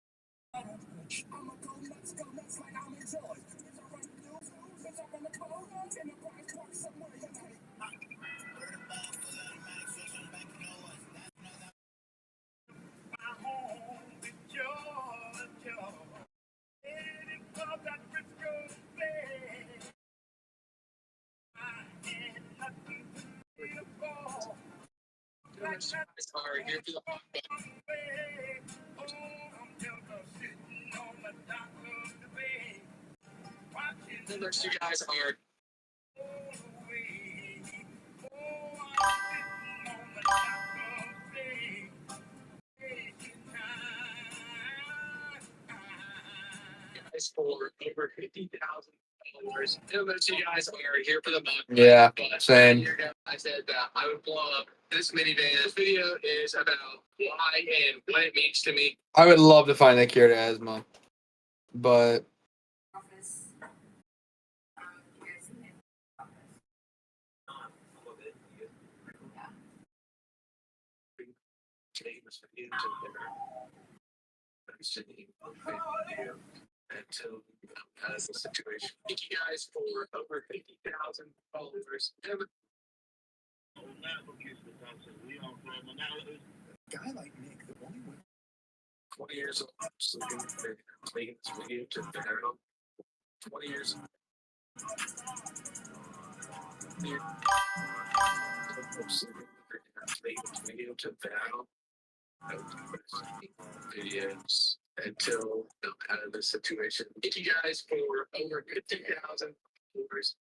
Speaker 3: Those two guys are. Guys for over 50,000 followers. Those two guys are here for the month.
Speaker 2: Yeah,
Speaker 3: But
Speaker 2: same.
Speaker 3: I said that I would blow up this minivan. This video is about why and what it means to me.
Speaker 2: I would love to find that cure to asthma, but
Speaker 3: Until the situation. Thank you guys for over 50,000 followers. Guy like Nick, the only one 20 years old, just looking for making this video to viral. 20 years old. Making this video to viral. Videos until I'm out of this situation. Thank you guys for over 50,000 followers.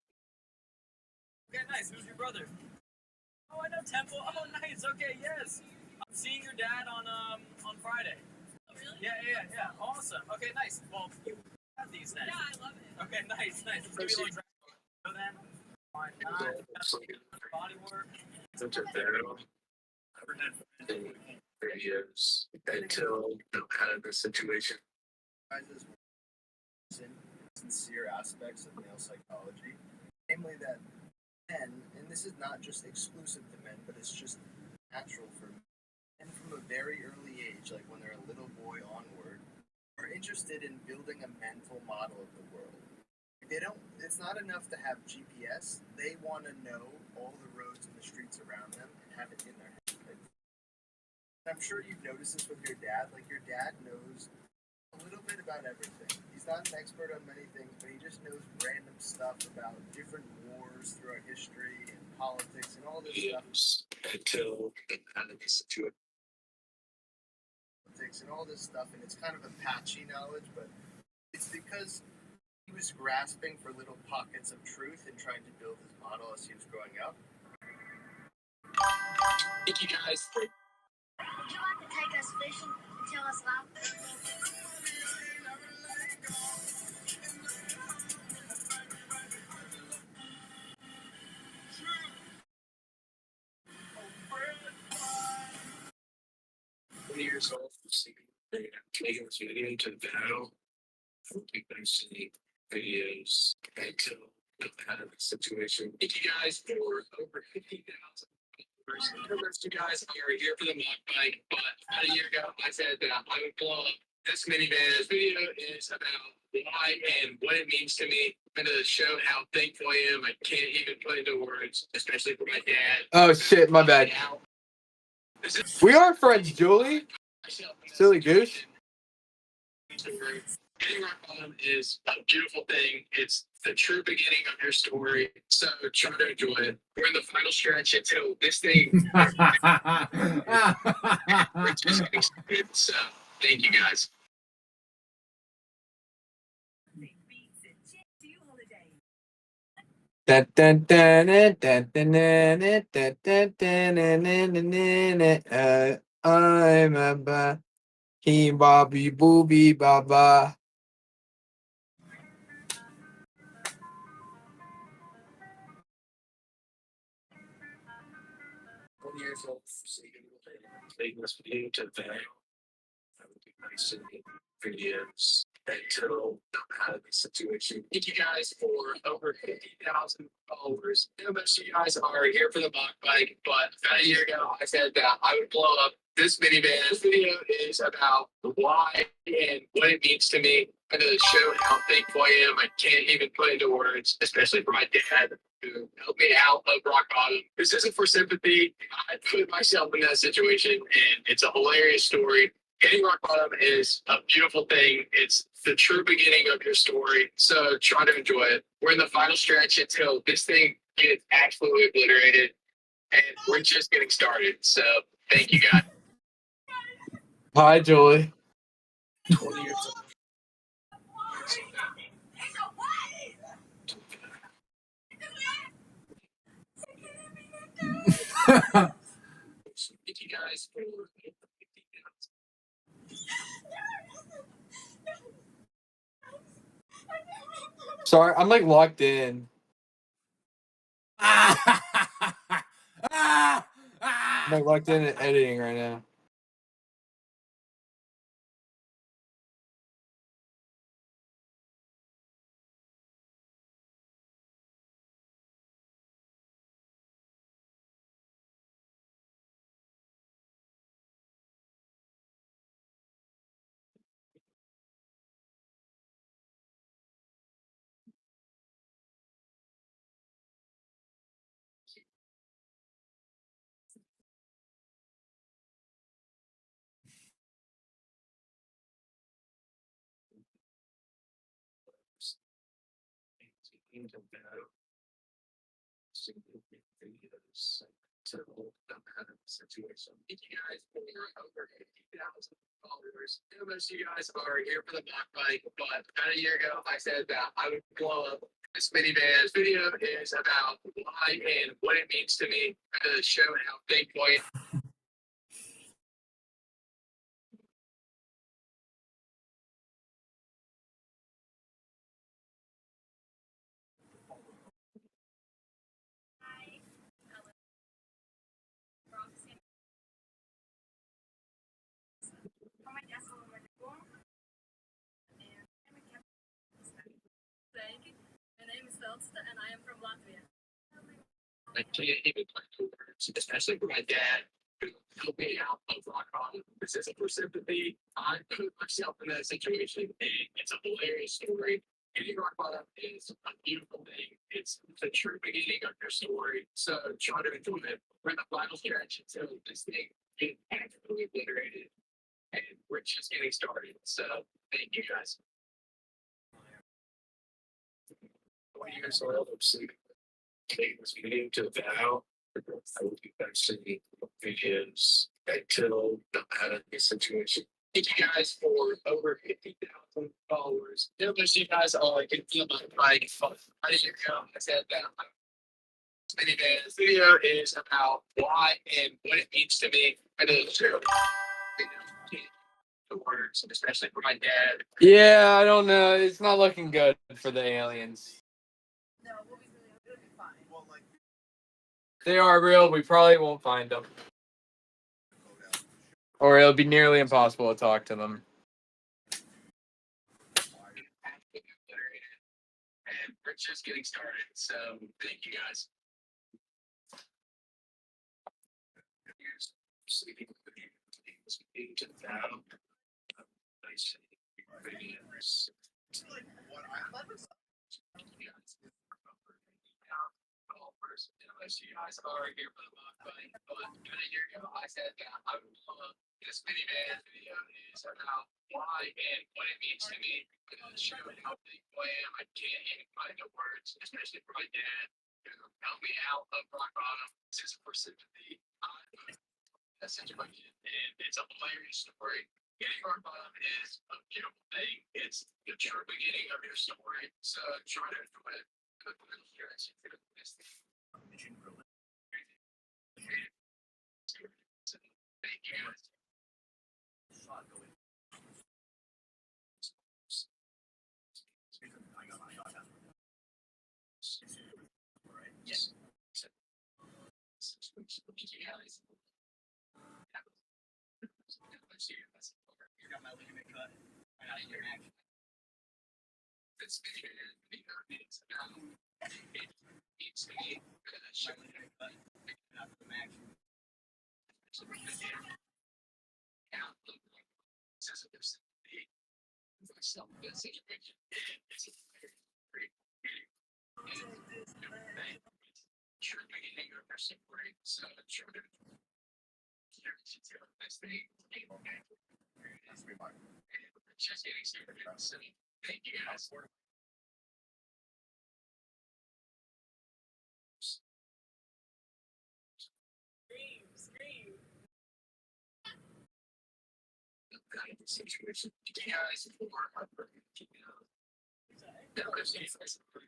Speaker 1: Okay, nice. Who's your brother? Oh, I know Temple. Oh, nice. Okay, yes. I'm seeing your dad on Friday. Oh, really? Yeah. Awesome. Okay, nice. Well, you have these then. Yeah, I love it. Okay, nice. Let's give you a little drag. So then, why not? Body work.
Speaker 3: Such a viral. Videos until I'm out of this situation.
Speaker 12: Sincere aspects of male psychology, namely that men, and this is not just exclusive to men, but it's just natural for men, and from a very early age, like when they're a little boy onward, are interested in building a mental model of the world. They don't. It's not enough to have GPS. They want to know all the roads and the streets around them and have it in their head. I'm sure you've noticed this with your dad. Like, your dad knows a little bit about everything. He's not an expert on many things, but he just knows random stuff about different wars throughout history and politics and all this stuff.
Speaker 3: Until I'm out of this situation.
Speaker 12: And all this stuff, and it's kind of a patchy knowledge, but it's because he was grasping for little pockets of truth and trying to build his model as he was growing up.
Speaker 3: Thank you guys.
Speaker 5: Would you like to take us fishing and tell us about it?
Speaker 3: 20 years old, making this video to viral. You guys see videos until I'm out of the situation. Thank you guys for over 50,000. Those two guys are here for the mock bike, but about a year ago, I said that I would blow up this minivan. This video is about why and what it means to me. And to show how thankful I am. I can't even put into words, especially for my dad.
Speaker 2: oh shit, my bad. We are friends, Julie. Silly goose.
Speaker 3: Getting rock bottom is a beautiful thing. It's the true beginning of your story. So try to enjoy it. We're in the final stretch until this thing. So thank you guys.
Speaker 2: I'm a he bobby booby baba.
Speaker 3: Years old, making this video to viral. I would be nice in videos until the situation. Thank you guys for over 50,000 followers. I know most of you guys are here for the mock bike, but about a year ago, I said that I would blow up this minivan. This video is about why and what it means to me. I'm going to show how thankful I am. I can't even put into words, especially for my dad who helped me out of rock bottom. This isn't for sympathy. I put myself in that situation, and it's a hilarious story. Hitting rock bottom is a beautiful thing. It's the true beginning of your story. So try to enjoy it. We're in the final stretch until this thing gets absolutely obliterated. And we're just getting started. So thank you guys.
Speaker 2: Hi, Julie.
Speaker 3: 20 years old. Thank you guys for
Speaker 2: Sorry, I'm like locked in. I'm like locked in and editing right now.
Speaker 3: situation. Thank you guys for over 50,000 followers. I know most of you guys are here for the mock bike, but about a year ago, I said that I would blow up this minivan. This video is about why and what it means to me. I'm going to show how thankful I am.
Speaker 9: My name is Velsta and I am from Latvia.
Speaker 3: I can't even put into words, especially for my dad who helped me out of rock bottom. This isn't for sympathy. I put myself in that situation, and it's a hilarious story. Hitting rock bottom is a beautiful thing. It's the true beginning of your story. So try to enjoy it. We're in the final stretch until this thing gets absolutely obliterated. And we're just getting started. So thank you guys. When you guys are all sleep, take this meeting to the vow. I will be back sending videos until the situation. Thank you guys for over 50,000 followers. I know most of you guys are like in my bike, but I didn't come. I said that. This video is about why and what it means to me. I know the words, especially for my dad.
Speaker 2: Yeah, I don't know. It's not looking good for the aliens.
Speaker 10: No, we'll be fine.
Speaker 12: Well, like,
Speaker 2: They are real. We probably won't find them. Or it'll be nearly impossible to talk to them.
Speaker 3: And we're just getting started. So thank you guys. Here's sleeping with the speaking to the vow. Nice videos. Unless you guys are here for the mock bike, but about a year ago, I said that I would love this minivan. Video is about why and what it means to me. I'm going to show how thankful I am. I can't even find the words, especially for my dad who helped me out of rock bottom. This isn't for sympathy. That situation, and it's a hilarious story. Getting rock bottom is a beautiful thing. It's the true beginning of your story. So try to enjoy it. Thank you guys. Yes. You got my ligament cut. It's needs to be Thank you guys. Situation. Yeah, it's more heartbreaking. That was a first but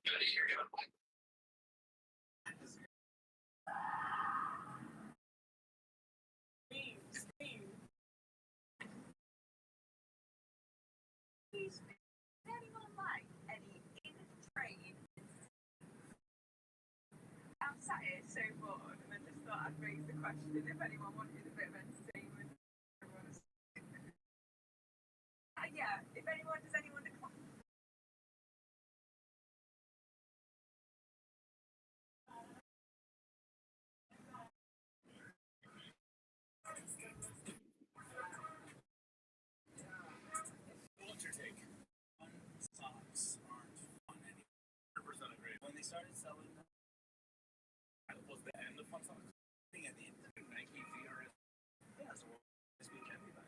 Speaker 3: gotta hear you.
Speaker 10: Anyone like any in train? I'm sat here so bored, and I just thought I'd raise the question if anyone wanted a bit of entertainment. Yeah, if anyone does anyone.
Speaker 3: What's your take? Socks aren't fun anymore. 100% agree. When they started selling them, that was the end of fun socks. I think at the end of Nike VRS. Yeah, so this week can be back.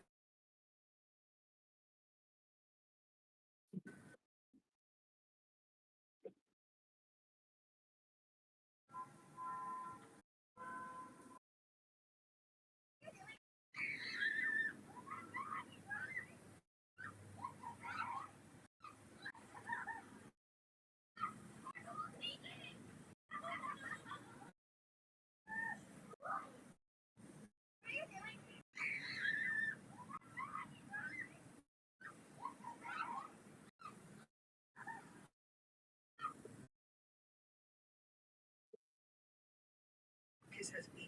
Speaker 12: This has been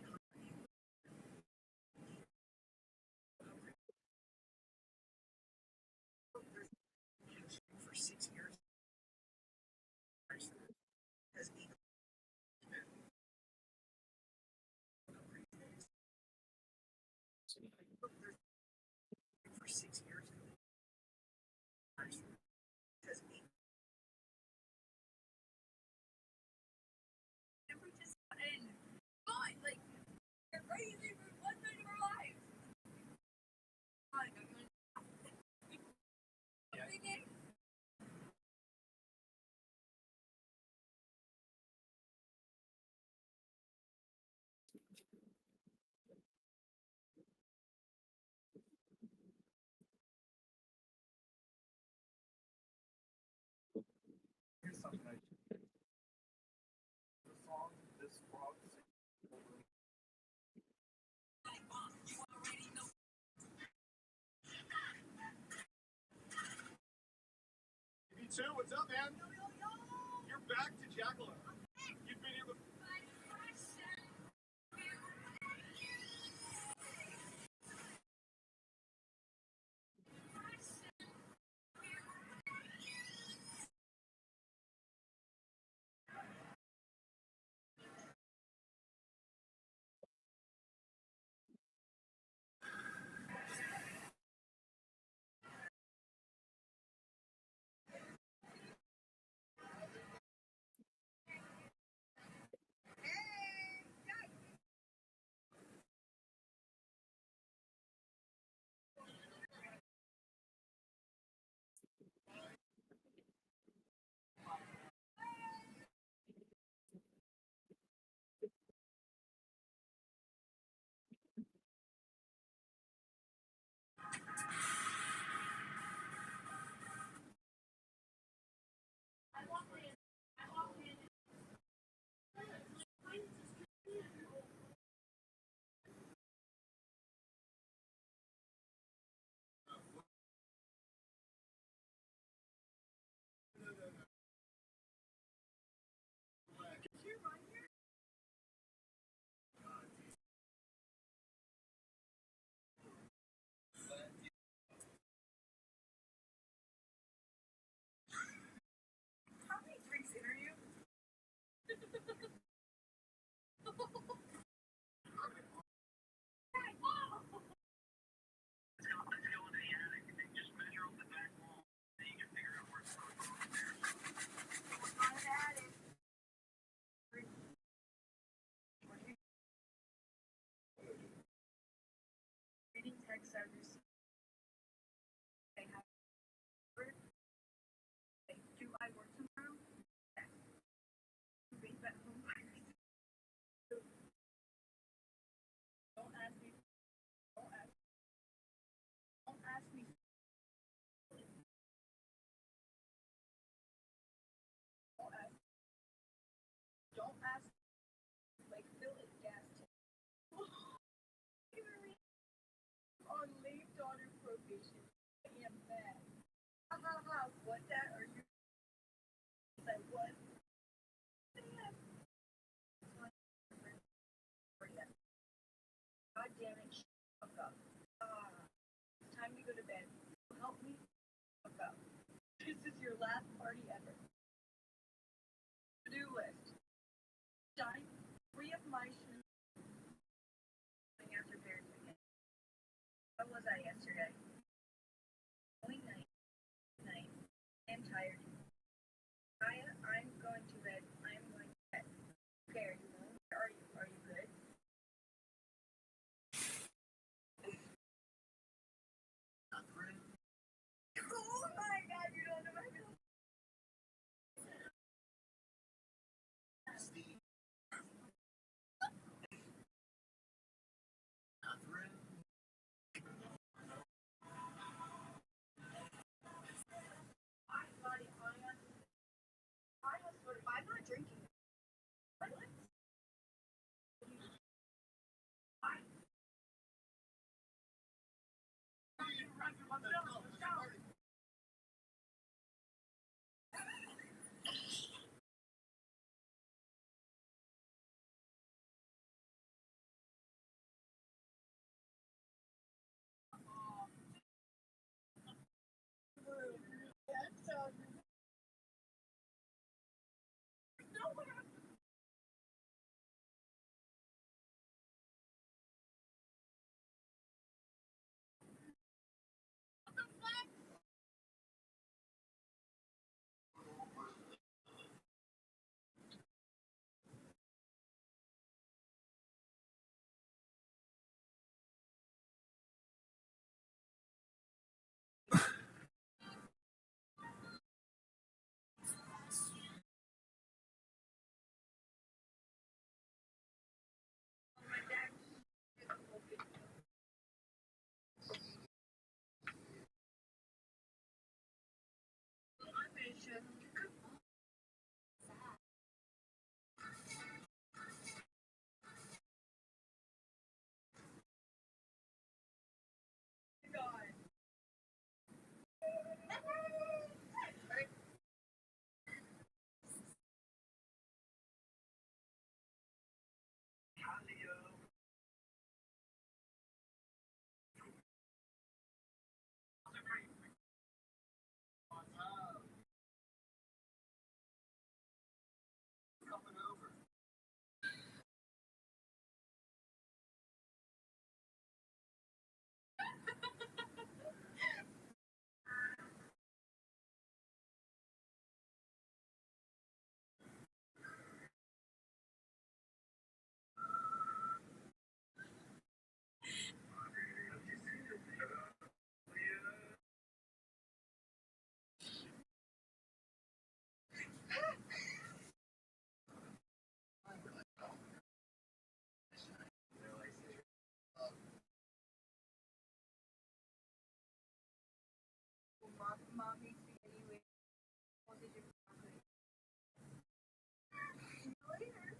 Speaker 12: for 6 years. Has been for 6 years. Has been
Speaker 10: If we just got in, fine, like, we're crazy for one night of our lives. Fine, don't you want I've received. I have. Do I work tomorrow? Yes. Bring back home virus. Don't ask me. Don't ask. Don't ask me. Don't ask. Don't ask. Like fill it gas. On leave daughter probation. I am mad. Ha ha ha. What that are you? Like what? God damn it, fuck up. It's time to go to bed. Help me fuck up. This is your last party ever. To-do list. Shine 3 of my shoes. After parents again. How was I yesterday? Only night. I'm tired. Kaya, I'm going to bed. I'm going to bed. Okay, are you home? Are you good? Oh my god, you don't know my middle. I'm not drinking. What? Mom makes me anyway. What did you later?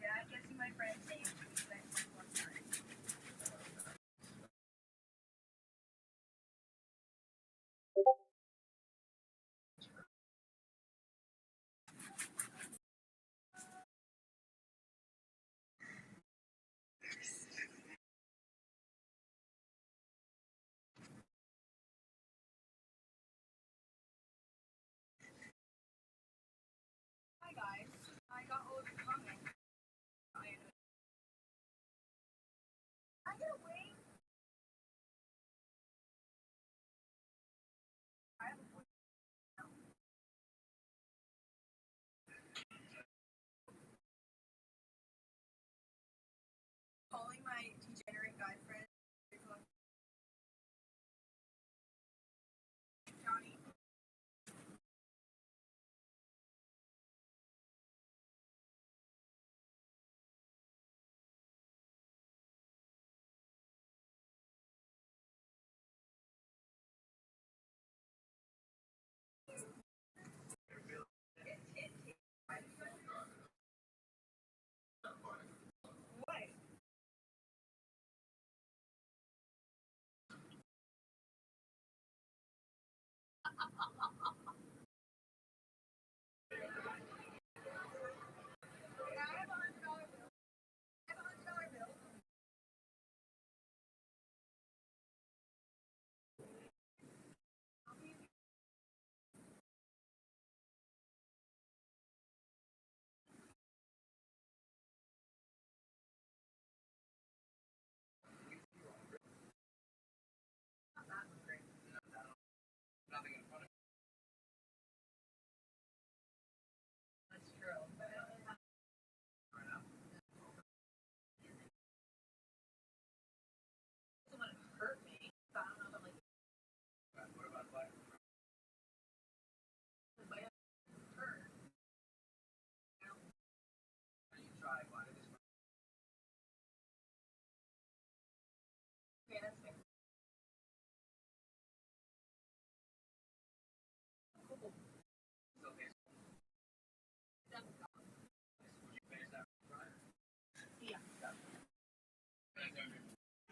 Speaker 10: I guess my friend saved me one time.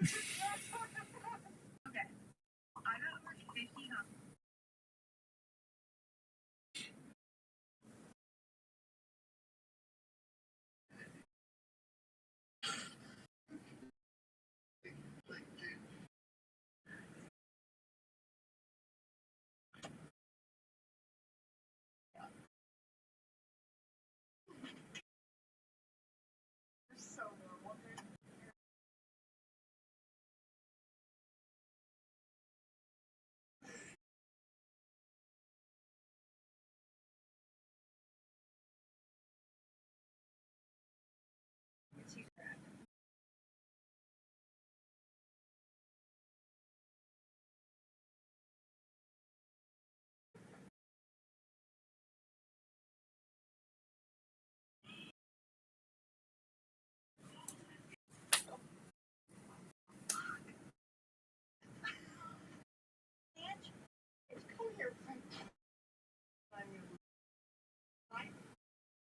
Speaker 10: Okay. I got over 50 home. So normal.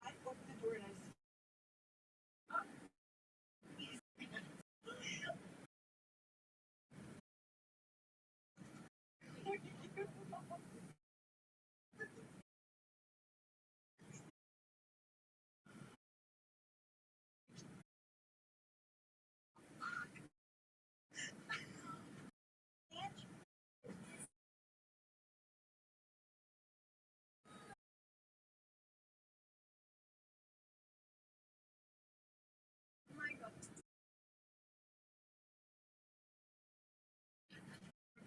Speaker 10: I opened the door and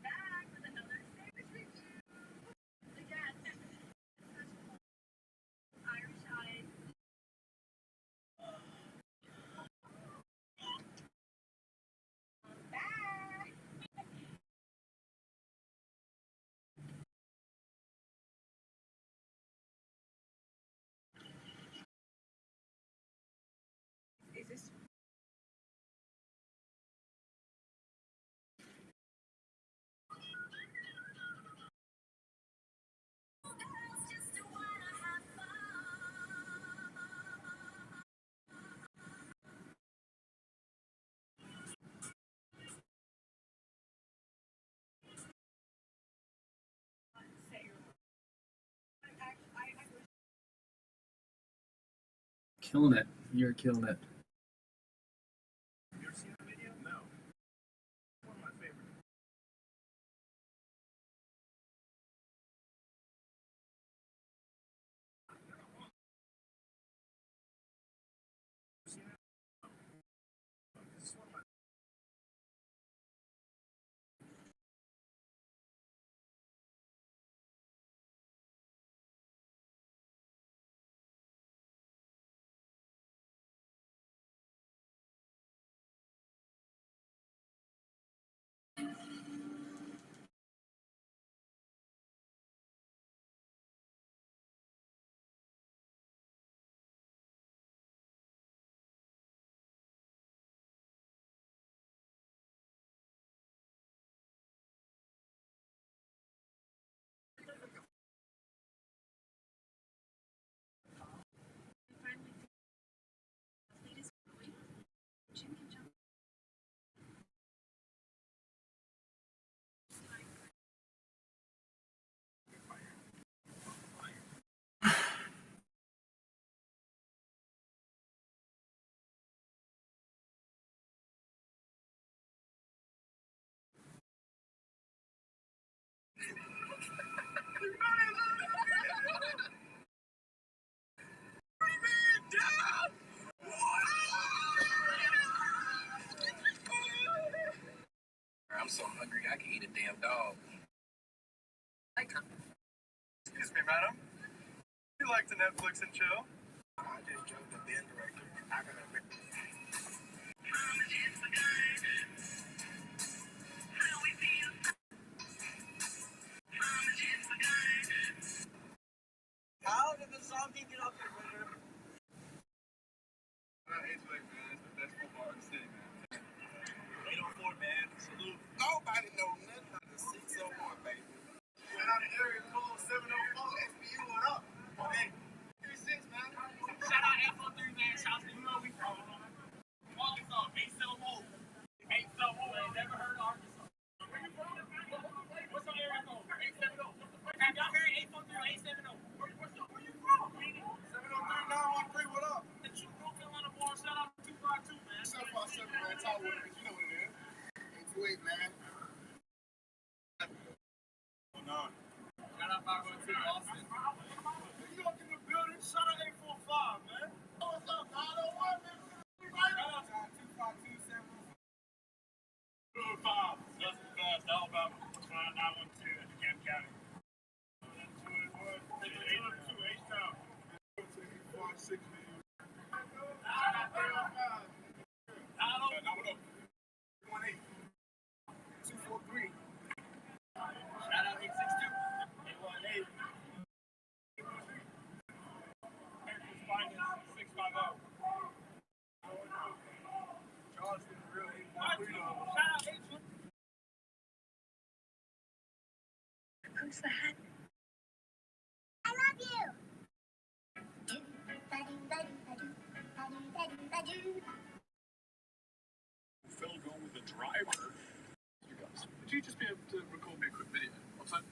Speaker 10: back with another sandwich. Again, Irish eyes. Bye. Is this
Speaker 11: Killing it. You're killing it.
Speaker 12: You ever seen the video? No. One of my favorites. This is one of my I'm so hungry I can eat a damn dog. Excuse me, madam. You like to Netflix and chill? I just jumped the bin director. I gotta How did the zombie get up there, brother? It's like, man, it's the best football in the city, man. 804, man. Salute. Nobody knows nothing about the 601, baby. We're out in area code 704, SBU, what up? Okay, 36, man.
Speaker 10: Who's that? I love you.
Speaker 3: Fell going with the driver. You guys, would you just be able to record me a quick video? What's that?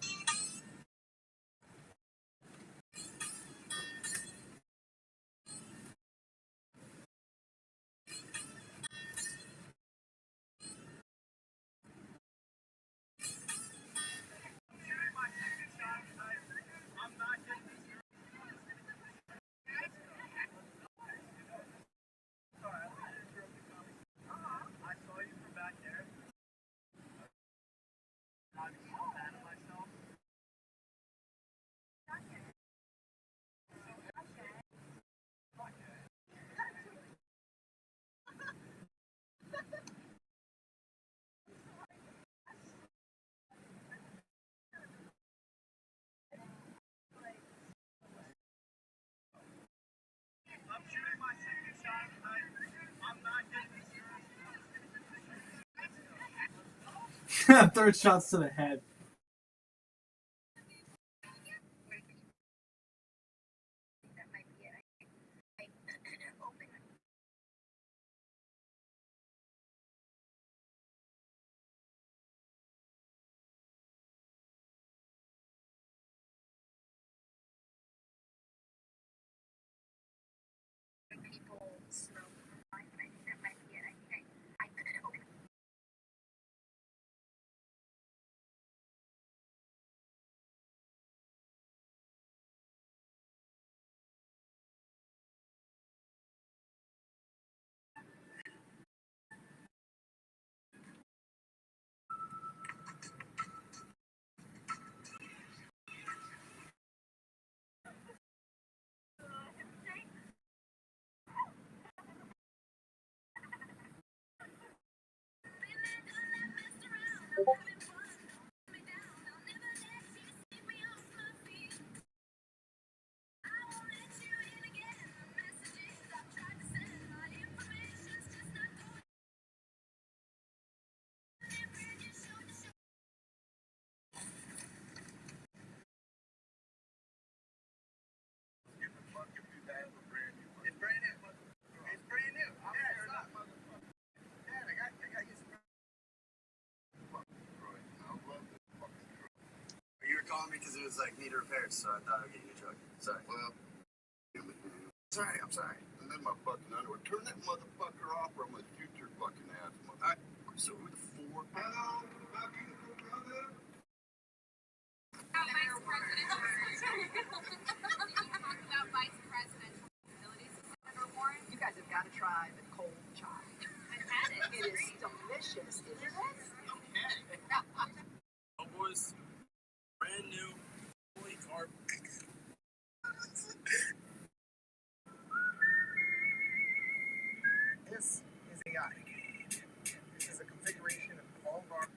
Speaker 6: Third shots to the head.
Speaker 10: People smoke. I think that might be it. I couldn't open it.
Speaker 12: Because it was like need repairs, so I thought I'd get you a truck. Sorry. Well, sorry, I'm sorry.
Speaker 13: And then my fucking underwear. Turn that motherfucker off, or I'm gonna shoot your fucking ass. So who the four? Hello, fucking brother.
Speaker 10: Vice presidential. About vice presidential facilities, Senator Warren. You guys have got to try the cold chai. I've had it. It is delicious, isn't it? Okay.
Speaker 3: Oh, boys. Brand new, fully carb.
Speaker 12: This is AI. This is a configuration of all of our.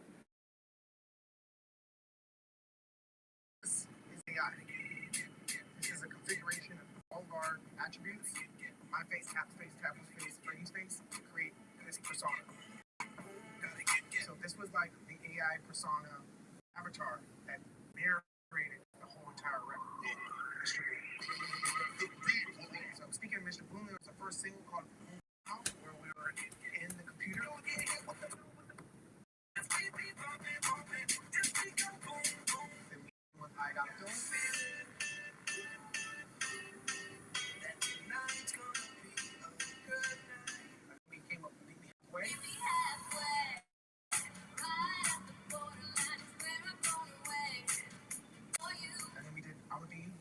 Speaker 12: This is AI. This is a configuration of all of our attributes. My face, Tap's face, Table's face, Brady's face to create this persona. So this was like the AI persona avatar that narrated the whole entire record. So speaking of Mr. Bloom, there was the first single called